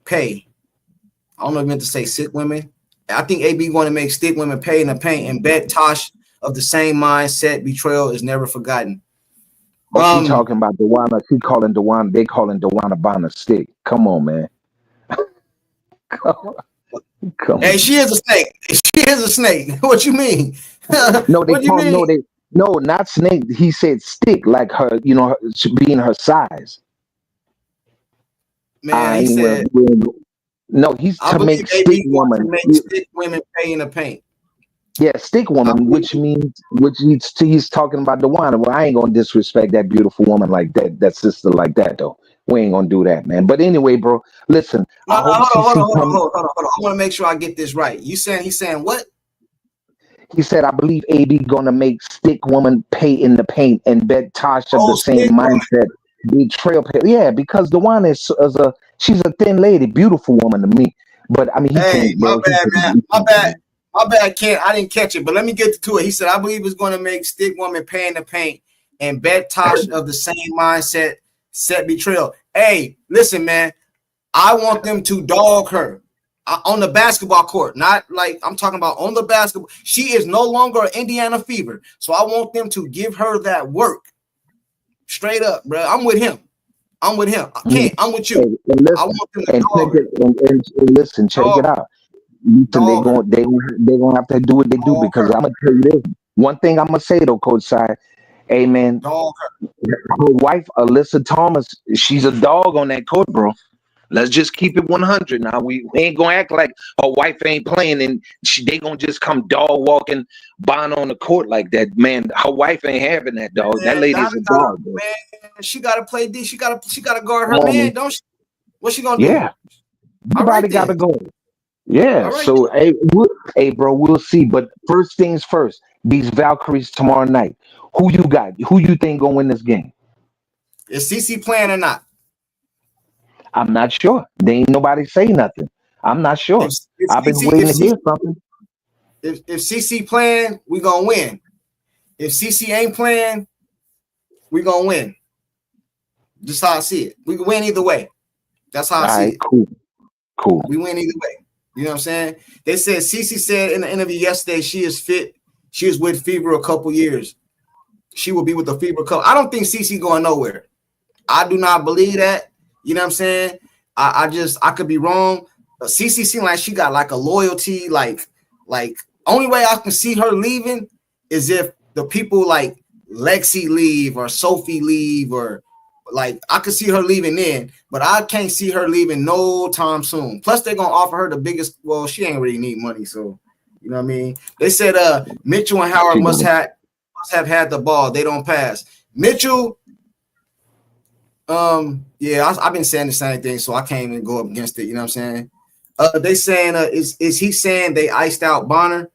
pay. I don't know if I meant to say sick women. I think AB going to make stick women pay in the paint and bet Tosh of the same mindset. Betrayal is never forgotten. She talking about DeWanna. She calling DeWanna. They calling DeWanna Bonner stick. Come on, man. Come hey, she is a snake. She is a snake. What you mean? No, not snake. He said stick, like her. You know, being her size. Man, he said. No, he's to make stick woman. Stick women pay in the paint. Yeah, stick woman, which he's talking about DeWanna. Well, I ain't gonna disrespect that beautiful woman like that sister like that though. We ain't gonna do that, man. But anyway, bro, listen. Hold on. I want to make sure I get this right. He's saying what? He said, I believe AB gonna make stick woman pay in the paint and bet Tasha the same mindset. Betrayal pay. Yeah, because DeWanna she's a thin lady, beautiful woman to me. But I mean, my bad, man. My bad, I didn't catch it. But let me get to it. He said, I believe it's going to make stick woman pay in the paint and bet Tosh of the same mindset, set betrayal. Hey, listen, man. I want them to dog her. On the basketball court, not like I'm talking about on the basketball. She is no longer an Indiana Fever, so I want them to give her that work. Straight up, bro. I'm with him. I'm with him. I can't. I'm with you. I want them to dog her. And listen, check it out. Listen, they gonna have to do what they do because I'm gonna tell you this. One thing I'm gonna say though, Coach Side, hey man, her wife Alyssa Thomas, she's a dog on that court, bro. Let's just keep it 100 now. We ain't gonna act like her wife ain't playing and they gonna just come dog walking Bonner on the court like that. Man, her wife ain't having that, dog. Man, that lady's a dog. Man, she gotta play D. She gotta guard her man, don't she? What's she gonna do? Yeah, everybody gotta go. Yeah. Right, so hey, bro, we'll see. But first things first, these Valkyries tomorrow night. Who you got? Who you think gonna win this game? Is CC playing or not? I'm not sure. They ain't nobody say nothing. I'm not sure. I've been waiting to hear something. If CC playing, we gonna win. If CC ain't playing, we gonna win. Just how I see it. We can win either way. That's how I see it. Cool. We win either way. You know what I'm saying? They said CC said in the interview yesterday she is fit. She is with Fever a couple years. She will be with the Fever couple. I don't think CC going nowhere. I do not believe that. You know what I'm saying? I could be wrong. CC seemed like she got like a loyalty, like only way I can see her leaving is if the people like Lexi leave or Sophie leave or like I could see her leaving then, but I can't see her leaving no time soon. Plus they're gonna offer her the biggest. Well, she ain't really need money, so you know what I mean. They said Mitchell and Howard must have had the ball. They don't pass. Mitchell. Yeah, I've been saying the same thing, so I can't even go up against it. You know what I'm saying? They saying is he saying they iced out Bonner?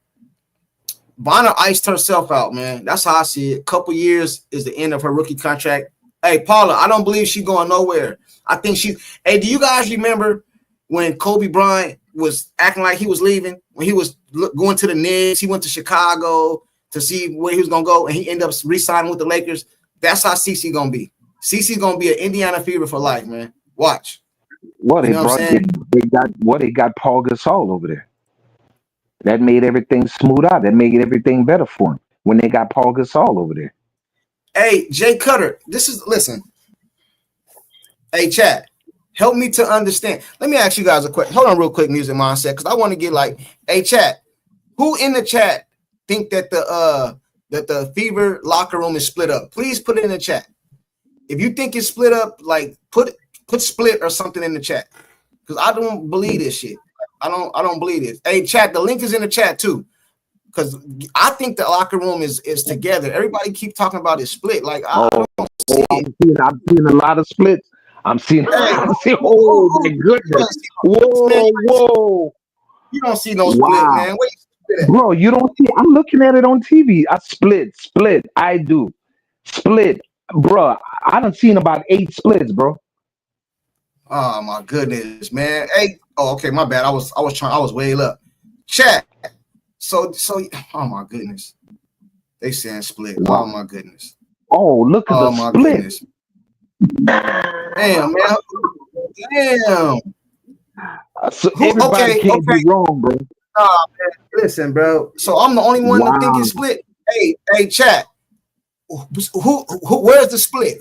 Bonner iced herself out, man. That's how I see it. Couple years is the end of her rookie contract. Hey, Paula, I don't believe she's going nowhere. I think she. Hey, do you guys remember when Kobe Bryant was acting like he was leaving? When he was going to the Knicks, he went to Chicago to see where he was gonna go, and he ended up re-signing with the Lakers. That's how CC gonna be. CC gonna be an Indiana Fever for life, man. Watch. Well, they got Paul Gasol over there. That made everything smooth out. That made everything better for him when they got Paul Gasol over there. Hey, Jay Cutter, listen. Hey, chat, help me to understand. Let me ask you guys a question. Hold on real quick, music mindset, because I want to get like, hey, chat, who in the chat think that the Fever locker room is split up? Please put it in the chat. If you think it's split up, like put split or something in the chat. Because I don't believe this shit. I don't believe this. Hey, chat, the link is in the chat too. Because I think the locker room is together. Everybody keep talking about it split. Like I don't see it. I'm seeing a lot of splits. I'm seeing. Oh my goodness! Whoa! You don't see no split, man. Wait, bro, you don't see. I'm looking at it on TV. I split. I do split, bro. I done seen about 8 splits, bro. Oh my goodness, man. Hey, okay, my bad. I was way up. Chat. So, oh my goodness, they saying split. Wow. Oh my goodness. Oh, look at the split. Goodness. Damn, man. Damn. So everybody can't be wrong, bro. Man. Listen, bro. So I'm the only one that think it's split. Hey, chat. Who? Where's the split?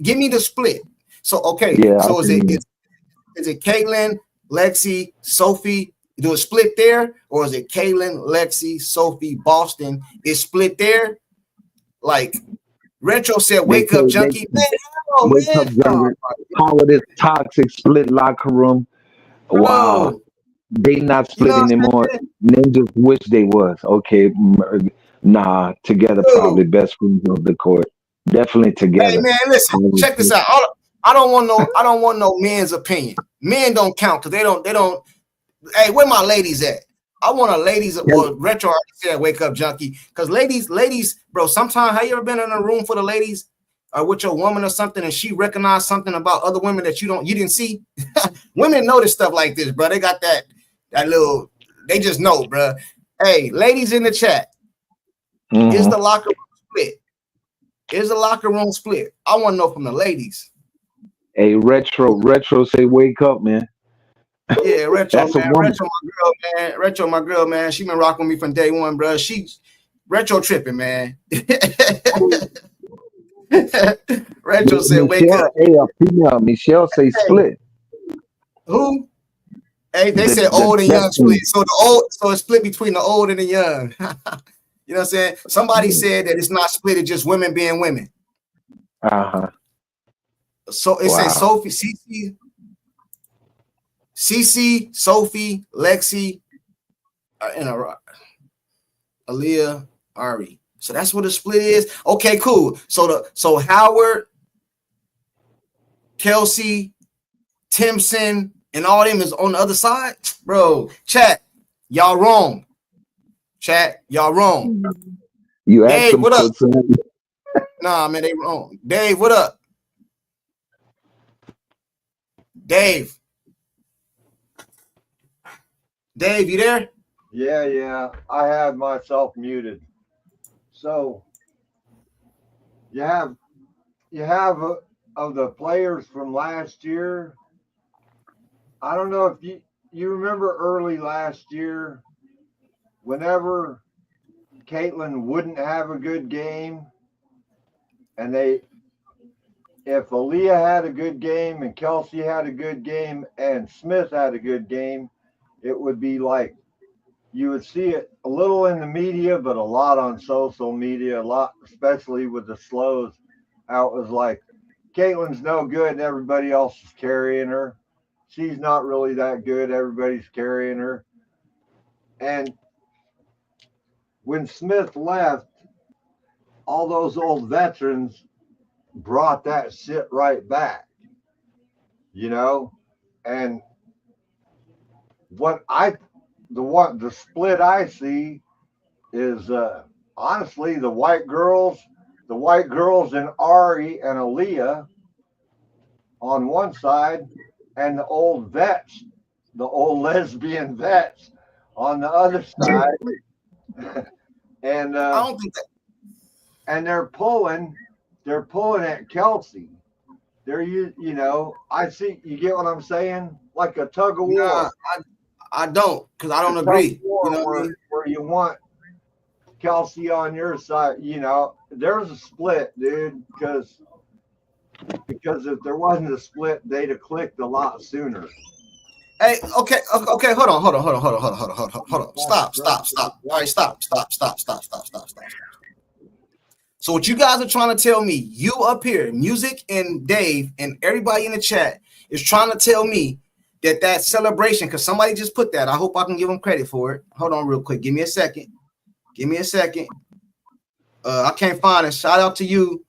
Give me the split. So okay. Yeah, so is it Caitlin, Lexi, Sophie? Do a split there, or is it Caitlin, Lexi, Sophie, Boston? Is split there? Like Retro said, wake up, junkie. Wake up, junkie. All of this toxic split locker room. Wow. They not split anymore. Ninjas wish they was. Okay. Nah, together probably best friends of the court. Definitely together. Hey man, listen, check this out. I don't want no men's opinion. Men don't count because they don't. Hey, where my ladies at? I want a ladies. Well, Retro already said, "Wake up, junkie." Because ladies, bro. Sometimes, have you ever been in a room full of ladies, or with your woman or something, and she recognized something about other women that you didn't see? Women notice stuff like this, bro. They got that little. They just know, bro. Hey, ladies in the chat, is the locker room split? Is the locker room split? I want to know from the ladies. Hey, Retro say, wake up, man. Yeah, Retro, That's a man. woman. Retro, my girl, man. Retro, my girl, man. She been rocking with me from day one, bro. She's Retro tripping, man. Retro said, "Wake up." Michelle, hey, a female. Michelle say Hey, split. who? Hey, they The said old and young split. Destiny. So it's split between the old and the young. You know what I'm saying? Somebody said that it's not split, it's just women being women. Uh-huh. So it says Wow. Sophie, Cece, Sophie, Lexi, and Aaliyah, Ari. So that's what the split is. Okay, cool. So Howard, Kelsey, Timpson, and all them is on the other side, bro. Chat, y'all wrong. Chat, y'all wrong. You asked Dave, them what up? for some. Nah, man, they wrong. Dave, what up? Dave, you there? Yeah, I had myself muted. So you have of the players from last year. I don't know if you remember early last year, whenever Caitlin wouldn't have a good game, and if Aaliyah had a good game and Kelsey had a good game and Smith had a good game, it would be like you would see it a little in the media, but a lot on social media, a lot, especially with the slows. How it was like, Caitlin's no good and everybody else is carrying her. She's not really that good. Everybody's carrying her. And when Smith left, all those old veterans brought that shit right back, you know? And the split I see is honestly the white girls and Ari and Aaliyah on one side, and the old vets, the old lesbian vets on the other side. and I don't think that. and they're pulling at Kelsey. I see, you get what I'm saying? Like a tug of war. Nah, I don't, because I don't A tug agree. of war You know what I mean? where you want Kelsey on your side. There's a split, dude, because if there wasn't a split, they'd have clicked a lot sooner. Hey, okay, hold on. Stop. All right, stop. So what you guys are trying to tell me, you up here, Music and Dave and everybody in the chat is trying to tell me that celebration, because somebody just put that. I hope I can give them credit for it. Hold on real quick. Give me a second. I can't find it. Shout out to you.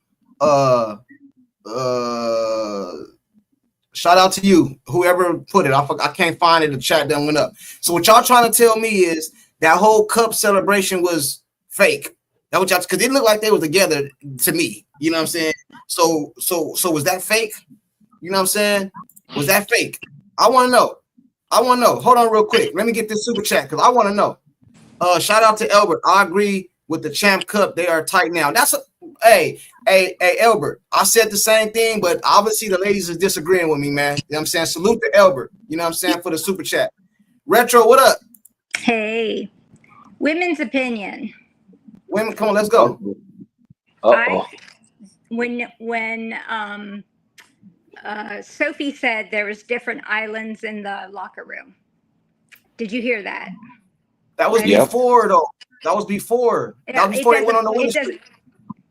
Shout out to you, whoever put it. I can't find it. The chat done went up. So what y'all trying to tell me is that whole cup celebration was fake. That what y'all, because it looked like they were together to me. You know what I'm saying? So was that fake? You know what I'm saying? Was that fake? I want to know. Hold on real quick. Let me get this super chat because I want to know. Shout out to Albert. I agree with the Champ Cup. They are tight now. Hey, Albert. I said the same thing, but obviously the ladies is disagreeing with me, man. You know what I'm saying? Salute to Albert. You know what I'm saying? For the super chat. Retro, what up? Hey, women's opinion. Women, come on, let's go. When Sophie said there was different islands in the locker room. Did you hear that? That was before, though. That was before. Yeah, that was before they went on the winning streak.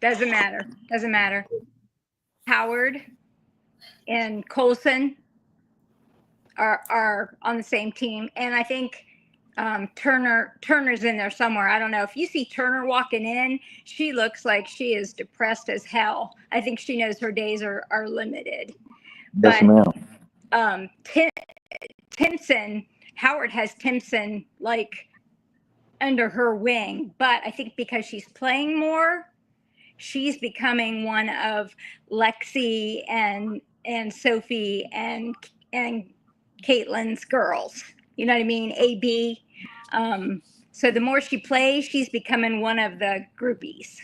Doesn't matter. Howard and Colson are on the same team, and I think Turner's in there somewhere. I don't know. If you see Turner walking in, she looks like she is depressed as hell. I think she knows her days are limited. Yes, ma'am. Timpson, Howard has Timpson like under her wing, but I think because she's playing more, she's becoming one of Lexi and Sophie and Caitlin's girls. You know what I mean? AB. So the more she plays, she's becoming one of the groupies.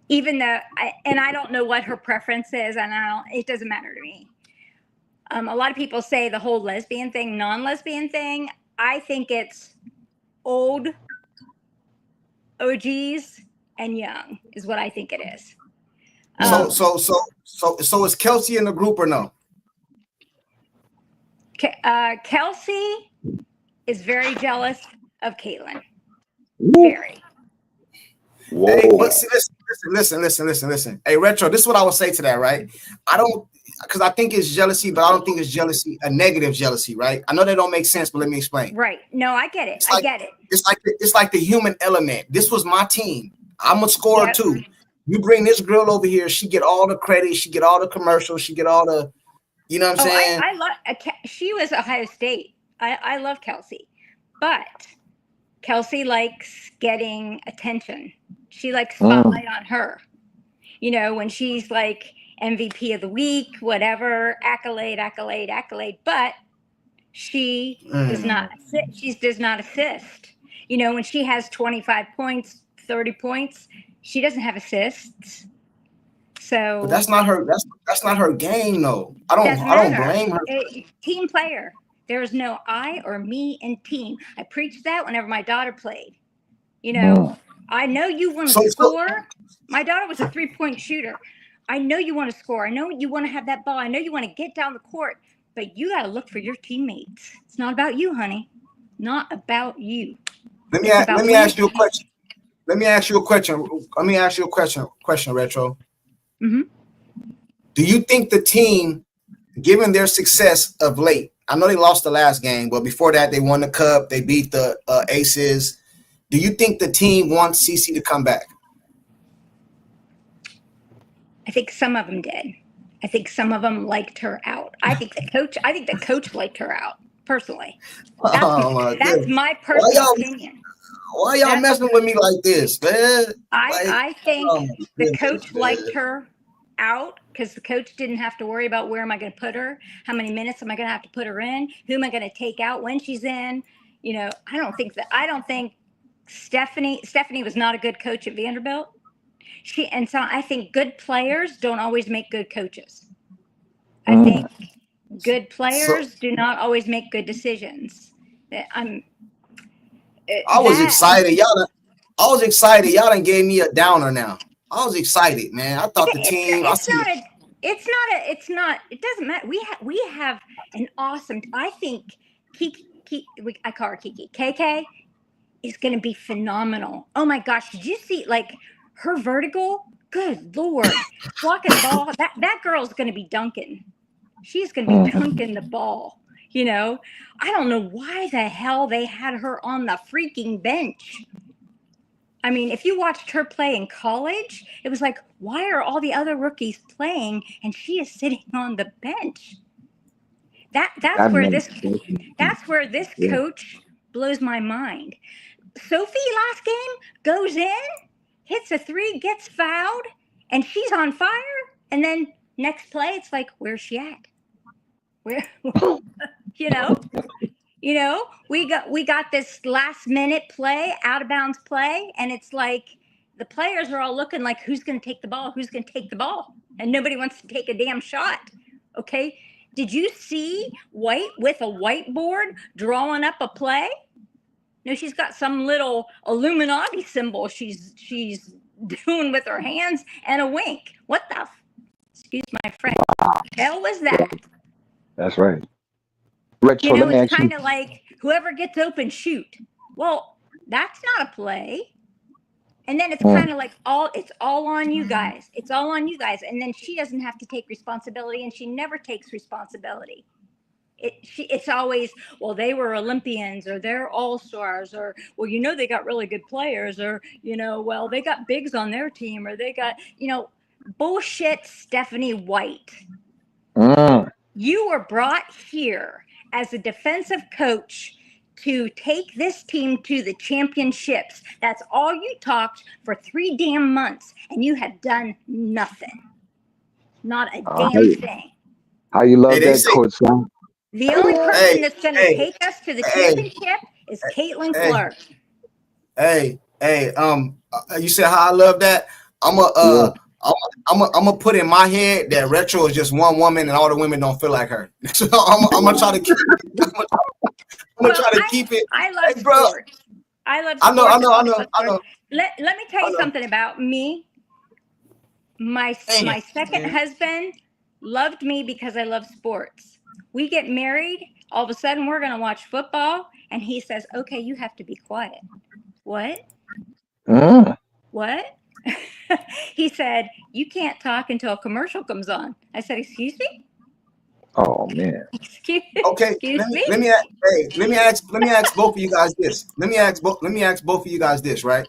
Even though, I don't know what her preference is, and it doesn't matter to me. A lot of people say the whole lesbian thing, non-lesbian thing. I think it's old OGs and young is what I think it is. So is Kelsey in the group or no? Kelsey is very jealous of Caitlin. Very. Whoa. Hey, but see, listen. Hey, Retro, this is what I would say to that, right? I don't, because I think it's jealousy, but I don't think it's jealousy, a negative jealousy, right? I know that don't make sense, but let me explain. Right. No, I get it. I get it. It's like the human element. This was my team. I'm a scorer too. You bring this girl over here, she get all the credit, she get all the commercials, she get all the, you know what I'm saying? I love. She was Ohio State. I love Kelsey, but Kelsey likes getting attention. She likes spotlight on her. You know, when she's like MVP of the week, whatever, accolade. But she does not. She does not assist. You know, when she has 25 points, 30 points, she doesn't have assists. So but that's not her. That's not her game, though. I don't blame her. Team player. There's no I or me in team. I preached that whenever my daughter played. You know, I know you want to score. My daughter was a 3-point shooter. I know you want to score. I know you want to have that ball. I know you want to get down the court, but you got to look for your teammates. It's not about you, honey. Not about you. Let me ask you a question. Let me ask you a question, Retro. Mm-hmm. Do you think the team, given their success of late, I know they lost the last game, but before that they won the cup, they beat the Aces. Do you think the team wants Cece to come back? I think some of them did. I think some of them liked her out. I think the coach liked her out, personally. That's my personal opinion. Why y'all messing with me like this, man? I think the coach liked her out because the coach didn't have to worry about where am I going to put her, how many minutes am I going to have to put her in, who am I going to take out when she's in. You know, I don't think Stephanie was not a good coach at Vanderbilt. So I think good players don't always make good coaches. I think good players do not always make good decisions. I was excited. Y'all done gave me a downer now. I was excited, man. I thought the team. It's not. It doesn't matter. We have an awesome. I think I call her Kiki. KK is going to be phenomenal. Oh my gosh! Did you see her vertical? Good Lord, blocking the ball. That girl's going to be dunking. She's going to be dunking the ball. You know, I don't know why the hell they had her on the freaking bench. I mean, if you watched her play in college, it was like, why are all the other rookies playing and she is sitting on the bench? That's where this coach blows my mind. Sophie last game goes in, hits a 3, gets fouled, and she's on fire. And then next play, it's like, where's she at? Where, you know, we got this last minute play, out of bounds play, and it's like the players are all looking like, who's going to take the ball? And nobody wants to take a damn shot. Okay. Did you see White with a whiteboard drawing up a play? No, she's got some little Illuminati symbol she's doing with her hands and a wink. What the excuse my French. Hell was that? That's right. Retro, you know, it's kind of like whoever gets open, shoot. Well, that's not a play. And then it's kind of like it's all on you guys. It's all on you guys. And then she doesn't have to take responsibility, and she never takes responsibility. It's always, well, they were Olympians, or they're all-stars, or, well, you know, they got really good players, or, you know, well, they got bigs on their team, or they got, you know, bullshit. Stephanie White. You were brought here as a defensive coach to take this team to the championships. That's all you talked for 3 damn months, and you have done nothing. Not a damn thing. How you love that, Coach Sam? The only person that's going to take us to the championship is Caitlin Clark. You said how I love that. I'm I'm gonna put in my head that Retro is just one woman and all the women don't feel like her. So I'm gonna try to keep it. I'm gonna try to keep it. I love Hey, bro. sports. I love I sports. know. Let me tell you something about me. My second husband loved me because I love sports. We get married, all of a sudden we're gonna watch football, and he says, "Okay, you have to be quiet." What? What? He said, "You can't talk until a commercial comes on." I said, "Excuse me?" Oh man. Excuse me? Let me ask both of you guys this. Let me ask both of you guys this, right?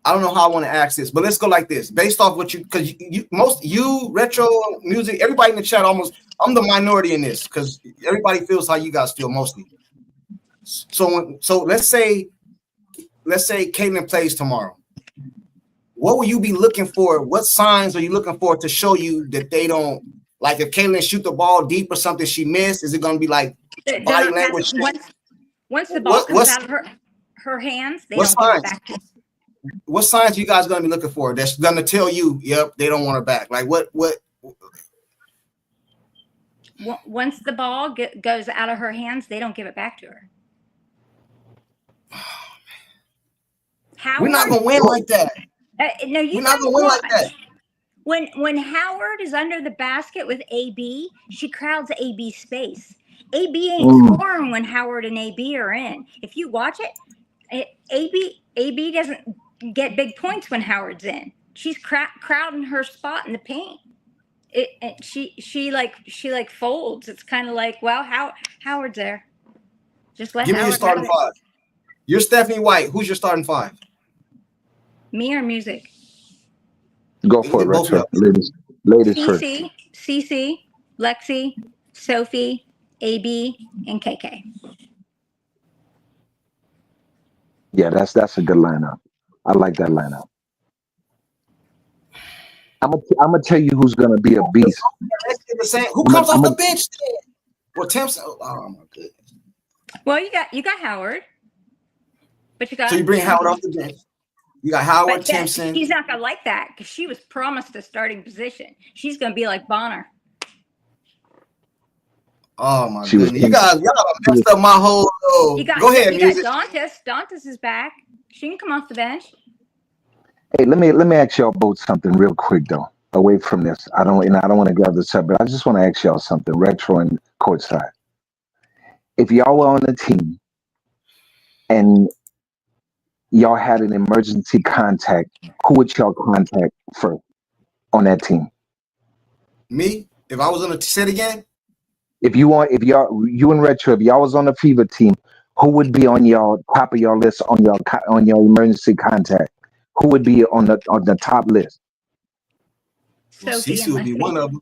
I don't know how I want to ask this, but let's go like this. Based off what you, because you retro music, everybody in the chat almost, I'm the minority in this because everybody feels how you guys feel mostly. So let's say Caitlin plays tomorrow. What will you be looking for? What signs are you looking for to show you that they don't, like if Caitlin shoot the ball deep or something she missed, is it going to be like body language? Once the ball comes out of her hands, they don't give it back to us. What signs you guys going to be looking for that's going to tell you, yep, they don't want her back? Like what? Once the ball goes out of her hands, they don't give it back to her. We're not going to win like that. No, we're not going to win like that. When Howard is under the basket with AB, she crowds AB's space. AB ain't scoring when Howard and AB are in. If you watch it, AB doesn't get big points when Howard's in. She's crowding her spot in the paint. She folds. It's kind of like, well, Howard's there. Just let. Give me your starting five. You're Stephanie White. Who's your starting five? Me or music? Go for it, Retro. Ladies first. CC, Lexi, Sophie, AB, and KK. Yeah, that's a good lineup. I like that lineup. I'm gonna tell you who's gonna be a beast. Who comes off the bench? Well, Timpson. Oh my goodness. Well, you got Howard, but you got. So you bring Howard off the bench. You got Howard, Timpson. He's not gonna like that because she was promised a starting position. She's gonna be like Bonner. Oh my goodness! Y'all messed up my whole. Go ahead, music. Dantas is back. She can come off the bench. Hey, let me ask y'all both something real quick though. Away from this, I don't want to grab this up, but I just want to ask y'all something. Retro and courtside. If y'all were on a team and y'all had an emergency contact, who would y'all contact first on that team? Me? If I was on a set again? You and Retro, if y'all was on the Fever team, who would be on y'all top of your list on your emergency contact? Who would be on the top list? Cece would be one of them.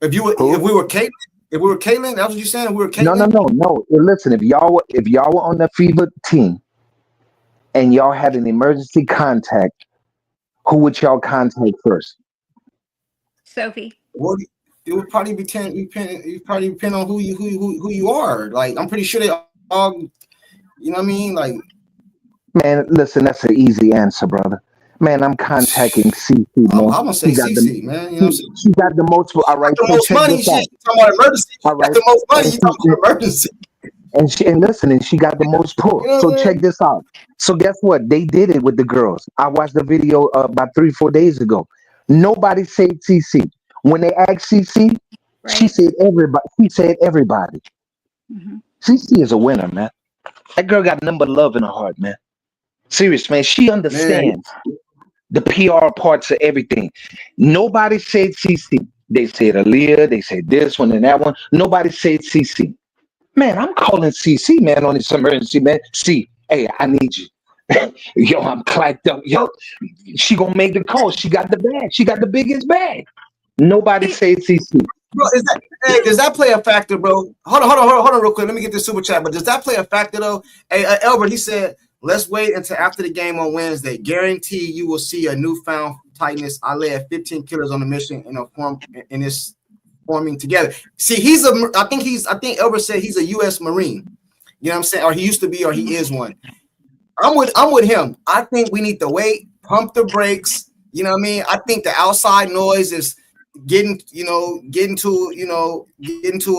If we were Caitlin, that's what you saying? If we were Caitlin? No. Listen, if y'all were on the Fever team and y'all had an emergency contact, who would y'all contact first? Sophie. Well, it would probably depend on who you are. Like, I'm pretty sure they all, you know what I mean? Like, man, listen, that's an easy answer, brother. Man, I'm contacting CC. I'm gonna say CC, man. You know what I'm saying? She got the most. All right, the most money. She talking about emergency. All right, got the most money. You talking about emergency? And she got the most pull. So check this out. So guess what? They did it with the girls. I watched the video about 3-4 days ago. Nobody said CC. When they asked CC, right, she said everybody. She said everybody. Mm-hmm. CC is a winner, man. That girl got nothing but love in her heart, man. Serious, man. She understands the PR parts of everything. Nobody said CC. They said Aaliyah. They said this one and that one. Nobody said CC. Man, I'm calling CC, man, on this emergency, man. C, hey, I need you. Yo, I'm clacked up. Yo, she gonna make the call. She got the bag. She got the biggest bag. Nobody said CC. Bro, does that play a factor, bro? Hold on real quick. Let me get this super chat. But does that play a factor, though? Hey, Albert, he said, let's wait until after the game on Wednesday. Guarantee you will see a newfound tightness. I led 15 killers on the mission in this forming together. See, I think Albert said he's a U.S. Marine. You know what I'm saying? Or he used to be, or he is one. I'm with him. I think we need to wait, pump the brakes. You know what I mean? I think the outside noise is getting to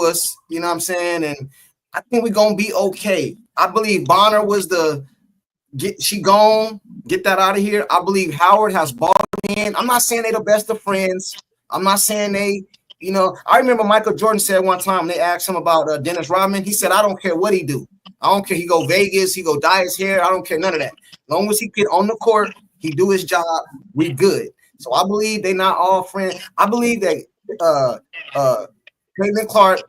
us, you know what I'm saying? And I think we're gonna be okay. I believe Bonner was get that out of here. I believe Howard has bought in. I'm not saying they're the best of friends. I'm not saying I remember Michael Jordan said one time they asked him about Dennis Rodman. He said, I don't care what he do. I don't care. He go Vegas, he go dye his hair. I don't care none of that. As long as he get on the court, he do his job, we good. So I believe they're not all friends. I believe that Caitlin Clark,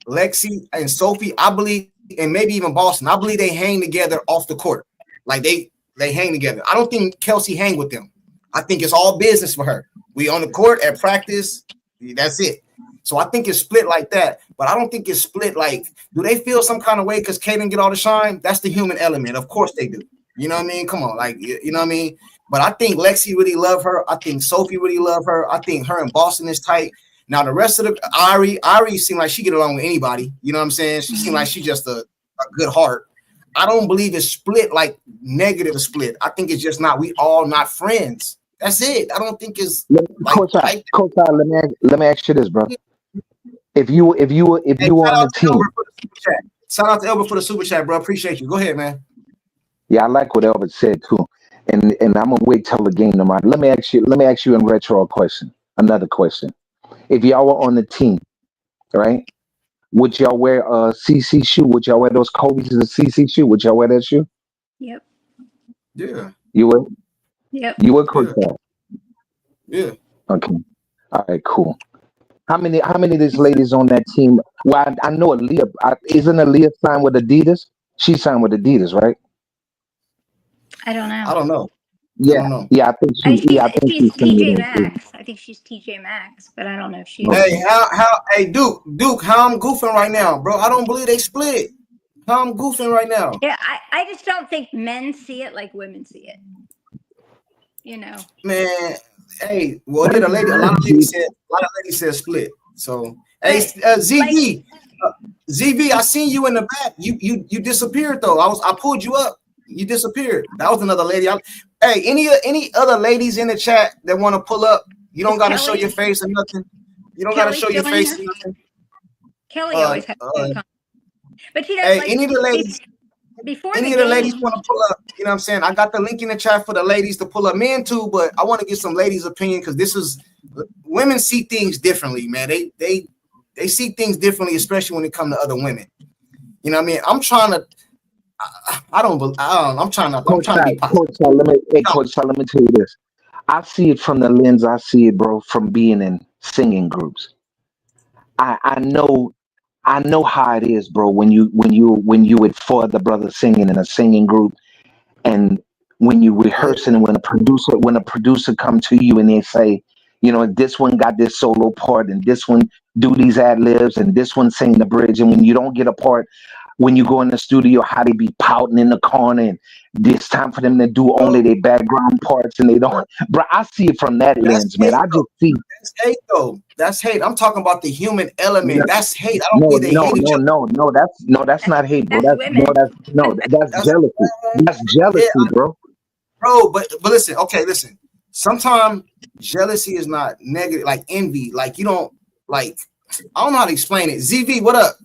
Lexi, and Sophie, I believe, and maybe even Boston, I believe they hang together off the court. Like they hang together. I don't think Kelsey hang with them. I think it's all business for her. We on the court at practice. That's it. So I think it's split like that. But I don't think it's split like, do they feel some kind of way because Caitlin get all the shine? That's the human element. Of course they do. You know what I mean? Come on. Like, you know what I mean? But I think Lexi really love her. I think Sophie really love her. I think her and Boston is tight. Now the rest of the Ari seem like she get along with anybody. You know what I'm saying? She seems like she's just a good heart. I don't believe it's split like negative split. I think it's just we all not friends. That's it. I don't think it's Coach, let me ask you this, bro. If you were on the team. Shout out to Elbert for the super chat, bro. Appreciate you. Go ahead, man. Yeah, I like what Elbert said too. And I'm gonna wait till the game tomorrow. Let me ask you in retro a question. Another question. If y'all were on the team, right? Would y'all wear a CC shoe? Would y'all wear those Kobe's as a CC shoe? Would y'all wear that shoe? Yep. Yeah. You would? Yep. You would, Coach? Yeah. Okay. All right, cool. How many of these ladies on that team? Well, I know Aaliyah. Isn't Aaliyah signed with Adidas? She signed with Adidas, right? I don't know. I don't know. Yeah, I don't know. yeah. I think She's she's signed with TJ Adidas. Maxx. I think she's TJ Maxx, but I don't know if she. Hey, Duke, how I'm goofing right now, bro? I don't believe they split. How I'm goofing right now? Yeah, I just don't think men see it like women see it. You know, man. Hey, well, a lot of ladies said split. So, hey, ZV, I seen you in the back. You disappeared though. I pulled you up. You disappeared. That was another lady. Hey, any other ladies in the chat that want to pull up? You don't got to show your face or nothing. You don't got to show your face or nothing. Kelly always has good comments. But you know, hey, any of the ladies. Before any of the ladies want to pull up, you know what I'm saying? I got the link in the chat for the ladies to pull up, men too, but I want to get some ladies' opinion because women see things differently, man. They see things differently, especially when it comes to other women. You know what I mean? I'm trying to be positive. Coach, let me tell you this. I see it from the lens I see it, bro, from being in singing groups. I know how it is, bro, when you with four other brothers singing in a singing group, and when you rehearsing, and when a producer come to you and they say, you know, this one got this solo part and this one do these ad libs and this one sing the bridge, and when you don't get a part, when you go in the studio, how they be pouting in the corner, and it's time for them to do only their background parts, and they don't. Bro, I see it from that lens, man. I just see. That's hate, though. That's hate. I'm talking about the human element. No, that's hate. I don't think they hate each other. That's not hate, bro. That's jealousy. That's jealousy, bro. Bro, but listen. Okay, listen. Sometimes jealousy is not negative, like envy. Like you don't like. I don't know how to explain it. ZV, what up?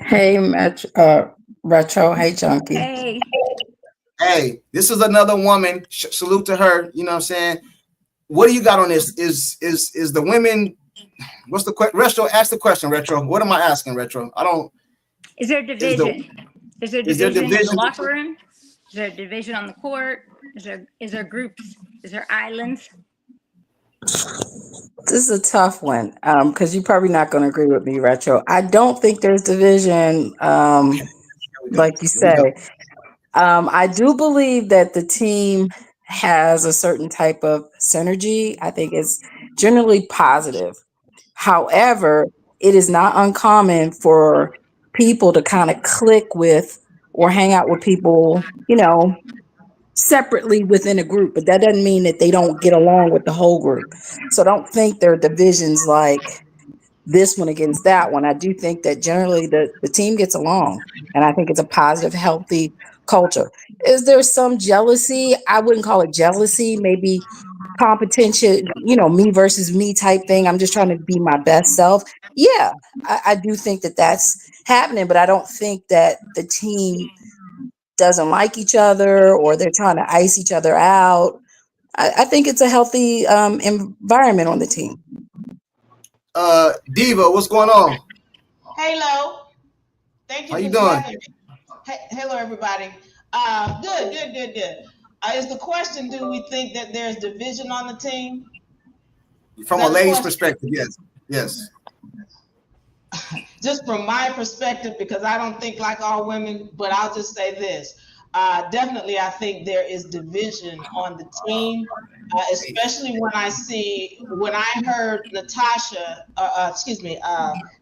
Hey, Retro. Hey, Junkie. Hey, this is another woman. Salute to her. You know what I'm saying? What do you got on this? Is the women? What's the question? Retro, ask the question. Retro, what am I asking? Retro, I don't. Is there division? Is there division in the locker room? Is there a division on the court? Is there groups? Is there islands? This is a tough one because you're probably not going to agree with me, Retro. I don't think there's division, like you say. I do believe that the team has a certain type of synergy. I think it's generally positive. However, it is not uncommon for people to kind of click with or hang out with people, you know, separately within a group, but that doesn't mean that they don't get along with the whole group. So don't think there are divisions like this one against that one. I do think that generally the team gets along, and I think it's a positive, healthy culture. Is there some jealousy? I wouldn't call it jealousy, maybe competition, me versus me type thing. I'm just trying to be my best self. Yeah, I do think that that's happening, but I don't think that the team doesn't like each other or they're trying to ice each other out. I think it's a healthy environment on the team. Diva, what's going on? Hello. Thank you. How you doing? Hello, everybody. Good. Is the question, do we think that there's division on the team? From a lady's perspective, yes. Just from my perspective, because I don't think like all women, but I'll just say this. Definitely, I think there is division on the team, especially when I heard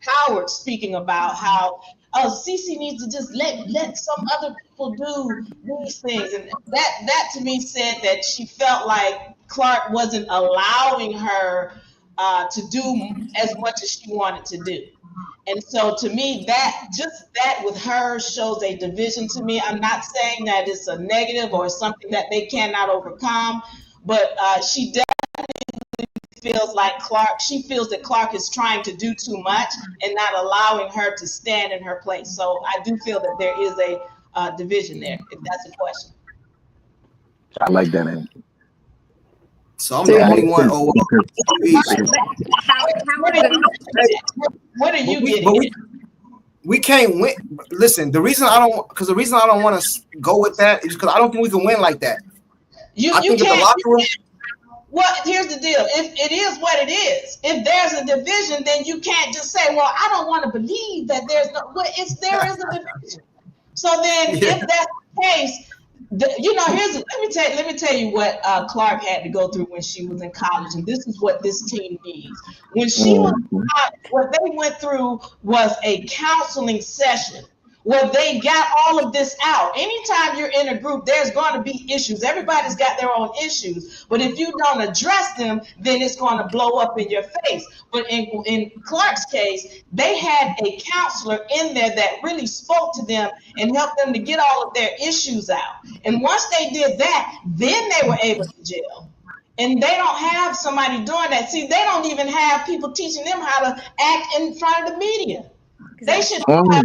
Howard speaking about how Cece needs to just let some other people do these things, and that to me said that she felt like Clark wasn't allowing her to do as much as she wanted to do. And so to me, that with her shows a division to me. I'm not saying that it's a negative or something that they cannot overcome, but she definitely feels like she feels that Clark is trying to do too much and not allowing her to stand in her place. So I do feel that there is a division there, if that's a question. I like that answer. So I'm the only one. What are you getting? We can't win. Listen, the reason I don't want to go with that is because I don't think we can win like that. You can't. Well, here's the deal. If it is what it is, if there's a division, then you can't just say, "Well, I don't want to believe that there's no." Well, there is a division. So then, if that's the case. Let me tell you what Clark had to go through when she was in college, and this is what this team needs. When she was in college, what they went through was a counseling session where they got all of this out. Anytime you're in a group, there's going to be issues. Everybody's got their own issues, but if you don't address them, then it's going to blow up in your face. But in Clark's case, they had a counselor in there that really spoke to them and helped them to get all of their issues out. And once they did that, then they were able to gel. And they don't have somebody doing that. See, they don't even have people teaching them how to act in front of the media. They should have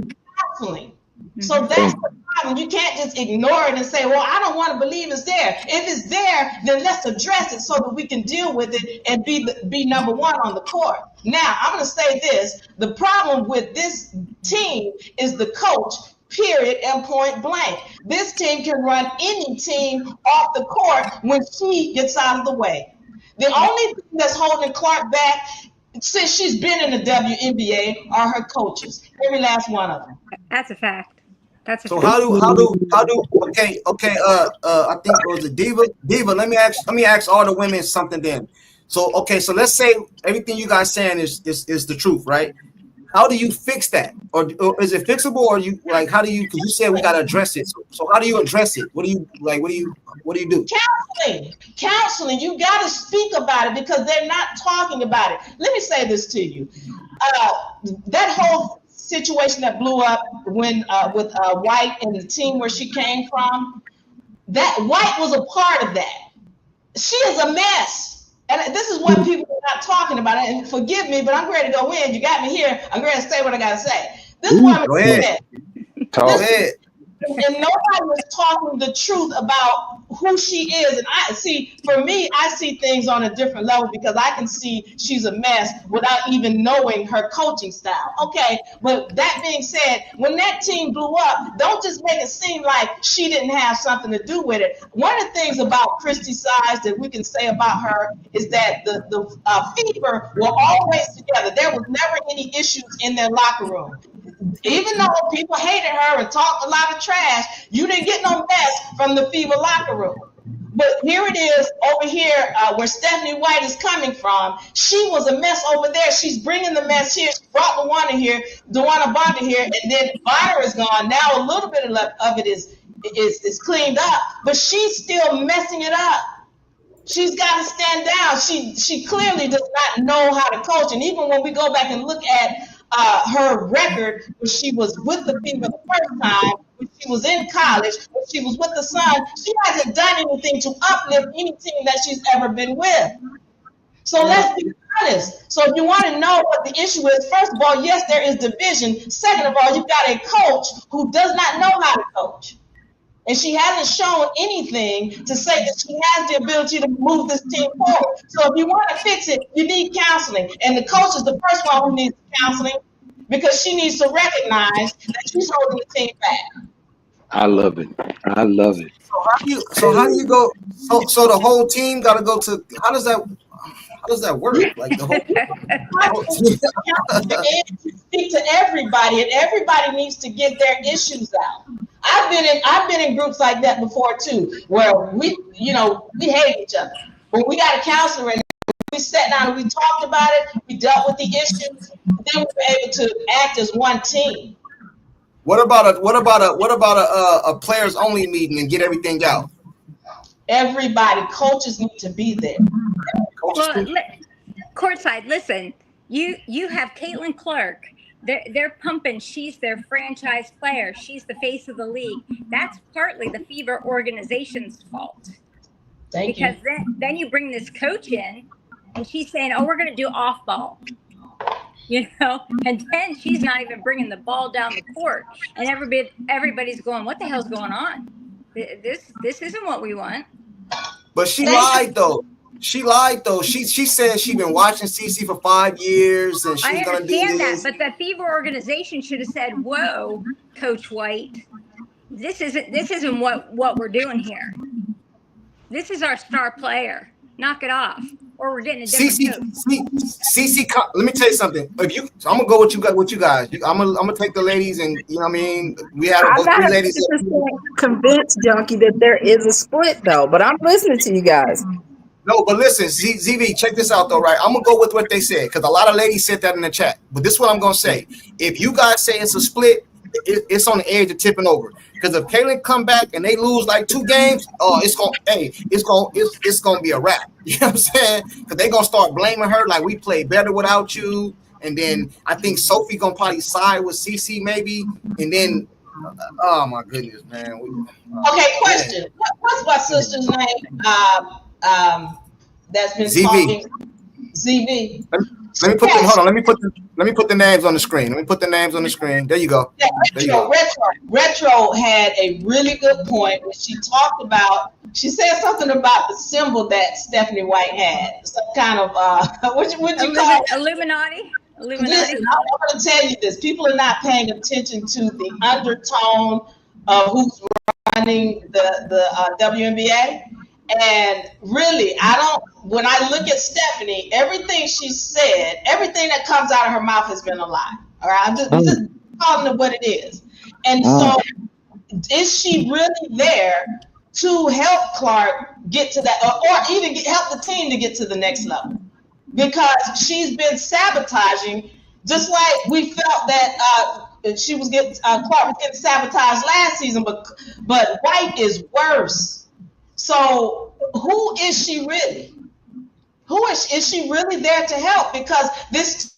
counseling. So that's the problem. You can't just ignore it and say, well, I don't want to believe it's there. If it's there, then let's address it so that we can deal with it and be number one on the court. Now, I'm going to say this. The problem with this team is the coach, period, and point blank. This team can run any team off the court when she gets out of the way. The only thing that's holding Clark back since she's been in the WNBA are her coaches. Every last one of them. That's a fact. So how do okay I think it was a Diva. Let me ask all the women something then. So let's say everything you guys saying is the truth, right? How do you fix that? Or is it fixable, or how do you, because you said we got to address it. So how do you address it? What do you do? Counseling. You got to speak about it because they're not talking about it. Let me say this to you. That whole situation that blew up when with White and the team where she came from, that White was a part of that. She is a mess. And this is what people are not talking about. And forgive me, but I'm ready to go in. You got me here. I'm ready to say what I got to say. This is what I'm going to say. Talk ahead. And nobody was talking the truth about who she is. And for me, I see things on a different level because I can see she's a mess without even knowing her coaching style. Okay, but that being said, when that team blew up, don't just make it seem like she didn't have something to do with it. One of the things about Christy Size that we can say about her is that the Fever were always together. There was never any issues in their locker room. Even though people hated her and talked a lot of trash, you didn't get no mess from the Fever locker room. But here it is over here where Stephanie White is coming from. She was a mess over there. She's bringing the mess here. She brought DeWanna Bonner here, and then Bonner is gone. Now a little bit of it is cleaned up, but she's still messing it up. She's got to stand down. She clearly does not know how to coach. And even when we go back and look at her record when she was with the Fever the first time, when she was in college, when she was with the Sun. She hasn't done anything to uplift any team that she's ever been with. So let's be honest. So if you want to know what the issue is, first of all, yes, there is division. Second of all, you've got a coach who does not know how to coach. And she hasn't shown anything to say that she has the ability to move this team forward. So if you want to fix it, you need counseling. And the coach is the first one who needs counseling because she needs to recognize that she's holding the team back. I love it. I love it. So how do you go? So the whole team got to go to. How does that work? Like the whole team. Speak to everybody, and everybody needs to get their issues out. I've been in groups like that before too, where we hate each other, but we got a counselor and we sat down and we talked about it. We dealt with the issues. Then we were able to act as one team. What about a players only meeting and get everything out? Everybody, coaches need to be there. Well, courtside, listen, you have Caitlin Clark. They're pumping. She's their franchise player. She's the face of the league. That's partly the Fever organization's fault. Because then you bring this coach in, and she's saying, "Oh, we're going to do off ball," and then she's not even bringing the ball down the court, and everybody's going, "What the hell's going on? This isn't what we want." But she lied though. She said she's been watching CC for 5 years and she's gonna do this. I understand that, but the Fever organization should have said, "Whoa, Coach White, this isn't what we're doing here. This is our star player. Knock it off, or we're getting a different coach." CC, let me tell you something. I'm gonna go with you guys. I'm gonna take the ladies, and you know what I mean. We had both three ladies. I'm not convinced, Junkie, that there is a split though. But I'm listening to you guys. No, but listen, ZV, check this out though, right? I'm gonna go with what they said because a lot of ladies said that in the chat. But this is what I'm gonna say: if you guys say it's a split, it's on the edge of tipping over. Because if Caitlin come back and they lose like 2 games, it's gonna be a wrap. You know what I'm saying? Because they're gonna start blaming her like we played better without you. And then I think Sophie gonna probably side with CC maybe, and then oh my goodness, man. Okay, question. What's my sister's name? That's been ZV. talking. ZV. Let me put them. Hold on. Let me put the names on the screen. There you go. Yeah, Retro had a really good point when she talked about. She said something about the symbol that Stephanie White had. Some kind of what you call it? Illuminati. Listen, I want to tell you this. People are not paying attention to the undertone of who's running the WNBA. And really, when I look at Stephanie, everything she said, everything that comes out of her mouth has been a lie. All right. I'm just calling it what it is. And so is she really there to help Clark get to that, or even help the team to get to the next level? Because she's been sabotaging, just like we felt that she was Clark was getting sabotaged last season, but White is worse. So who is she really? Is she really there to help? Because this.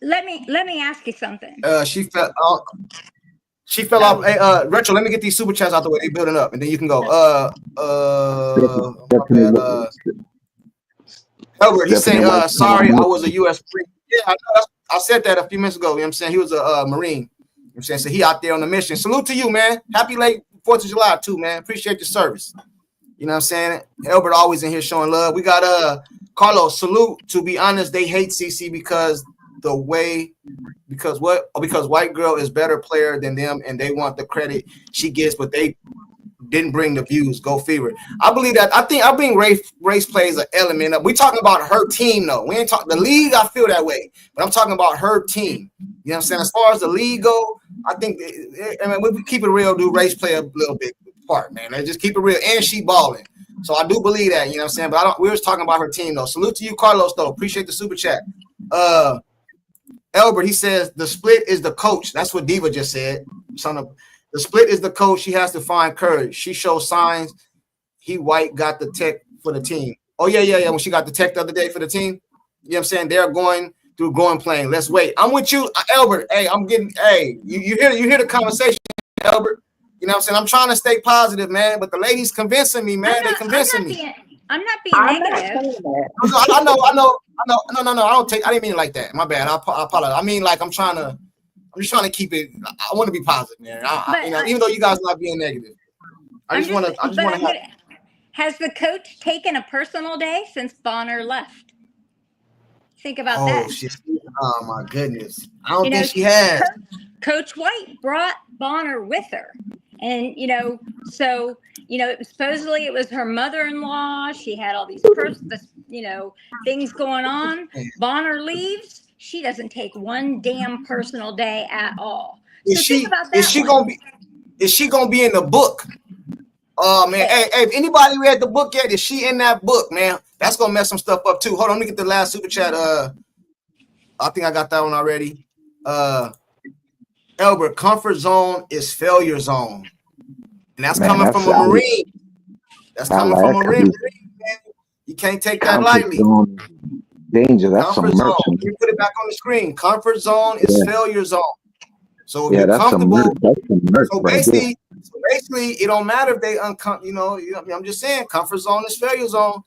Let me ask you something. She fell off. Hey, Retro, let me get these super chats out the way. They building up, and then you can go. Albert, he said, sorry, I was a U.S. Marine. Yeah, I said that a few minutes ago. You know what I'm saying? He was a Marine. You know what I'm saying? So he out there on the mission. Salute to you, man. Happy late 4th of July, too, man. Appreciate your service. You know what I'm saying? Albert always in here showing love. We got Carlos, salute. To be honest, they hate CC because white girl is better player than them and they want the credit she gets, but they didn't bring the views. Go Fever. I believe that. I think race plays an element of. We talking about her team though. We ain't talking the league. I feel that way, but I'm talking about her team. You know what I'm saying? As far as the league go, I think we keep it real. Do race play a little bit part, man? They just keep it real, and she balling. So I do believe that. You know what I'm saying? But we was talking about her team though. Salute to you, Carlos. Though appreciate the super chat. Albert, he says the split is the coach. That's what Diva just said. The split is the coach. She has to find courage. She shows signs. White got the tech for the team. Oh, yeah. When she got the tech the other day for the team, you know what I'm saying? They're going through growing pain. Let's wait. I'm with you, Albert. Hey, you hear the conversation, Albert. You know what I'm saying? I'm trying to stay positive, man, but the ladies convincing me, man. They convincing me. I'm not being negative. I know. No. I didn't mean it like that. My bad. I apologize. I mean, like I'm just trying to keep it. I want to be positive, man. Even though you guys are not being negative, I just want to. Has the coach taken a personal day since Bonner left? Think about that. Oh my goodness. I don't think she has. Coach White brought Bonner with her. And, supposedly it was her mother-in-law. She had all these things going on. Bonner leaves. She doesn't take one damn personal day at all. Is she gonna be in the book? Oh man, hey, if anybody read the book yet, is she in that book, man? That's gonna mess some stuff up too. Hold on, let me get the last super chat. I think I got that one already. Albert, comfort zone is failure zone. And that's coming from a Marine. That's coming from a Marine, man. You can't take that lightly. Danger, that's some Mercury. Let me put it back on the screen. Comfort zone is failure zone. So if you're comfortable, so basically, it don't matter if they I'm just saying, comfort zone is failure zone.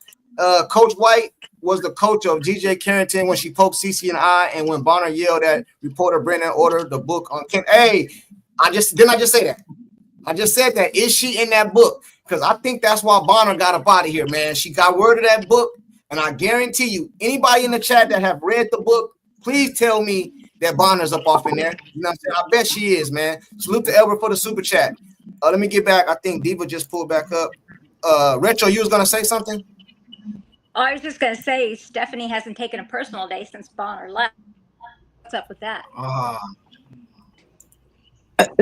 Coach White was the coach of GJ Carrington when she poked CeCe in the eye, and when Bonner yelled at reporter Brennan ordered the book on Ken. Hey, I just say that. I just said that. Is she in that book? Because I think that's why Bonner got up out of here, man. She got word of that book, and I guarantee you, anybody in the chat that have read the book, please tell me that Bonner's up off in there. You know what I'm saying? I bet she is, man. Salute to Albert for the super chat. Let me get back. I think Diva just pulled back up. Retro, you was gonna say something? Oh, I was just going to say Stephanie hasn't taken a personal day since Bonner left. What's up with that?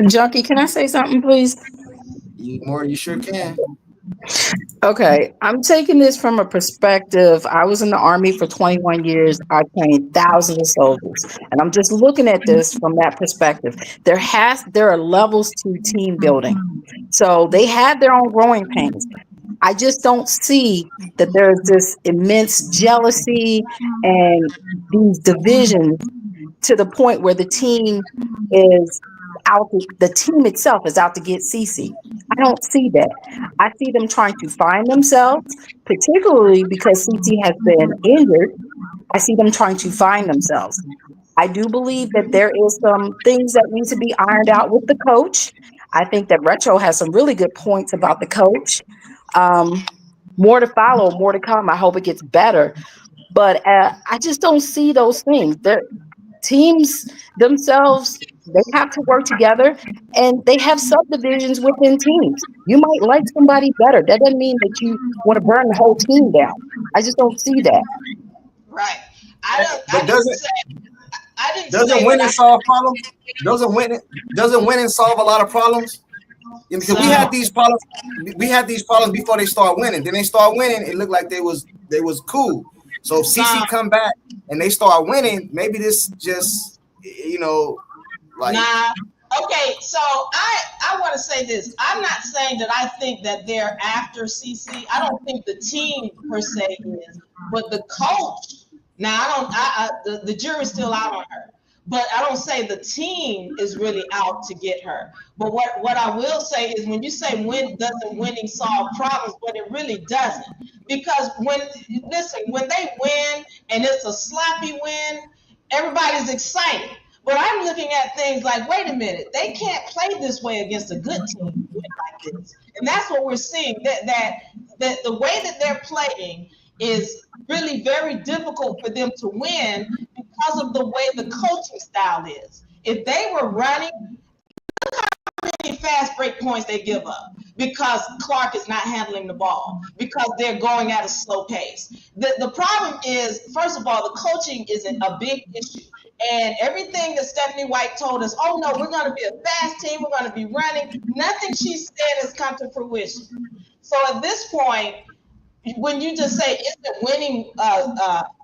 Junkie, can I say something, please? You sure can. Okay, I'm taking this from a perspective. I was in the Army for 21 years. I trained thousands of soldiers, and I'm just looking at this from that perspective. There are levels to team building, so they have their own growing pains. I just don't see that there's this immense jealousy and these divisions to the point where the team itself is out to get CeCe. I don't see that. I see them trying to find themselves, particularly because CeCe has been injured. I see them trying to find themselves. I do believe that there is some things that need to be ironed out with the coach. I think that Retro has some really good points about the coach. More to follow, more to come. I hope it gets better. But I just don't see those things. The teams themselves, they have to work together, and they have subdivisions within teams. You might like somebody better. That doesn't mean that you want to burn the whole team down. I just don't see that. Right. Doesn't winning solve problems? Doesn't winning solve a lot of problems? Because we had these problems before they start winning. Then they start winning, it looked like they was cool. So if CeCe come back and they start winning, maybe this just Okay, so I want to say this. I'm not saying that I think that they're after CeCe. I don't think the team per se is, but the coach. Now the jury's still out on her. But I don't say the team is really out to get her. But what I will say is, when you say doesn't winning solve problems, but it really doesn't. Because when they win and it's a sloppy win, everybody's excited. But I'm looking at things like, wait a minute, they can't play this way against a good team like this. And that's what we're seeing, that the way that they're playing is really very difficult for them to win because of the way the coaching style is. If they were running, look how many fast break points they give up because Clark is not handling the ball, because they're going at a slow pace. The problem is, first of all, the coaching is a big issue. And everything that Stephanie White told us, oh no, we're going to be a fast team, we're going to be running, nothing she said has come to fruition. So at this point, when you just say, isn't winning,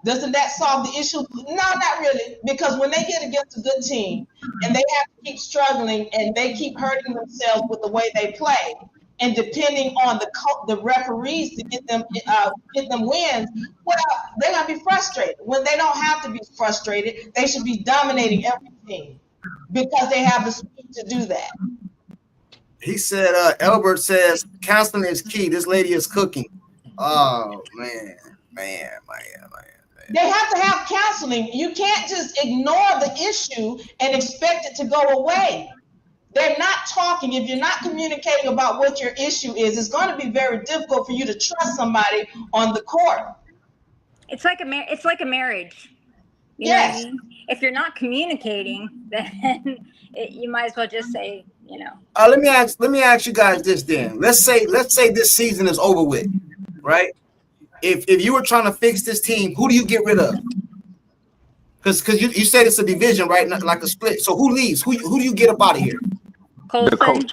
doesn't that solve the issue? No, not really. Because when they get against a good team and they have to keep struggling and they keep hurting themselves with the way they play, and depending on the referees to get them wins, well, they're gonna be frustrated. When they don't have to be frustrated, they should be dominating everything because they have the speed to do that. He said, Albert says, counseling is key. This lady is cooking. Oh, man. They have to have counseling. You can't just ignore the issue and expect it to go away. They're not talking. If you're not communicating about what your issue is, it's going to be very difficult for you to trust somebody on the court. It's like a marriage. You Yes. know what I mean? If you're not communicating, then you might as well just say, you know. Let me ask you guys this then. Let's say this season is over with, right? If you were trying to fix this team, who do you get rid of? Because you said it's a division, right? Not like a split. So who leaves? Who do you get up out of here? Colson,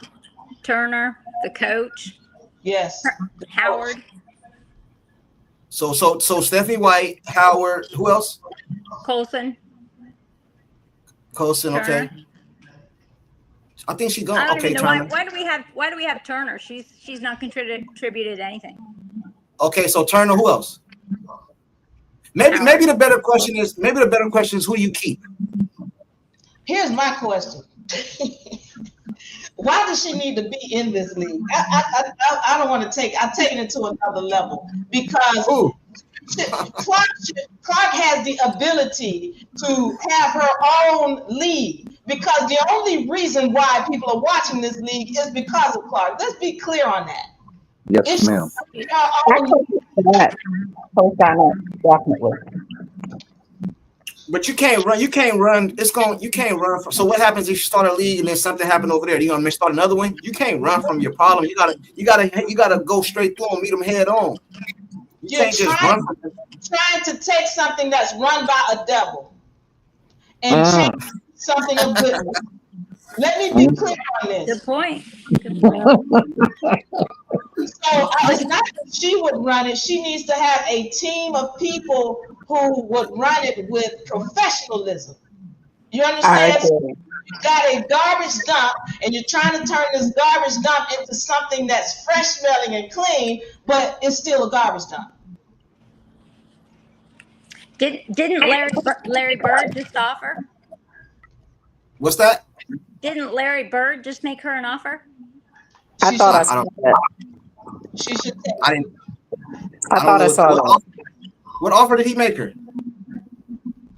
Turner, the coach. Yes. Howard. So Stephanie White, Howard, who else? Colson. Okay. Turner. I think she's gone. I don't Okay, even know Turner. why do we have Turner? She's not contributed anything. Okay, so Turner, who else? Maybe the better question is who do you keep? Here's my question. Why does she need to be in this league? I don't want to take it into another level because Clark has the ability to have her own league because the only reason why people are watching this league is because of Clark. Let's be clear on that. Yes, ma'am. But you can't run. You can't run. You can't run. So what happens if you start a league and then something happened over there? You gonna start another one? You can't run from your problem. You gotta go straight through and meet them head on. You can't just run. Trying to take something that's run by a devil and change something of goodness. Let me be clear on this. Good point. So it's not that she would run it. She needs to have a team of people who would run it with professionalism. You understand? You got a garbage dump and you're trying to turn this garbage dump into something that's fresh smelling and clean, but it's still a garbage dump. Didn't Larry Bird just offer? What's that? Didn't Larry Bird just make her an offer? I thought I saw that. She should take I didn't. I thought I saw that. What offer did he make her?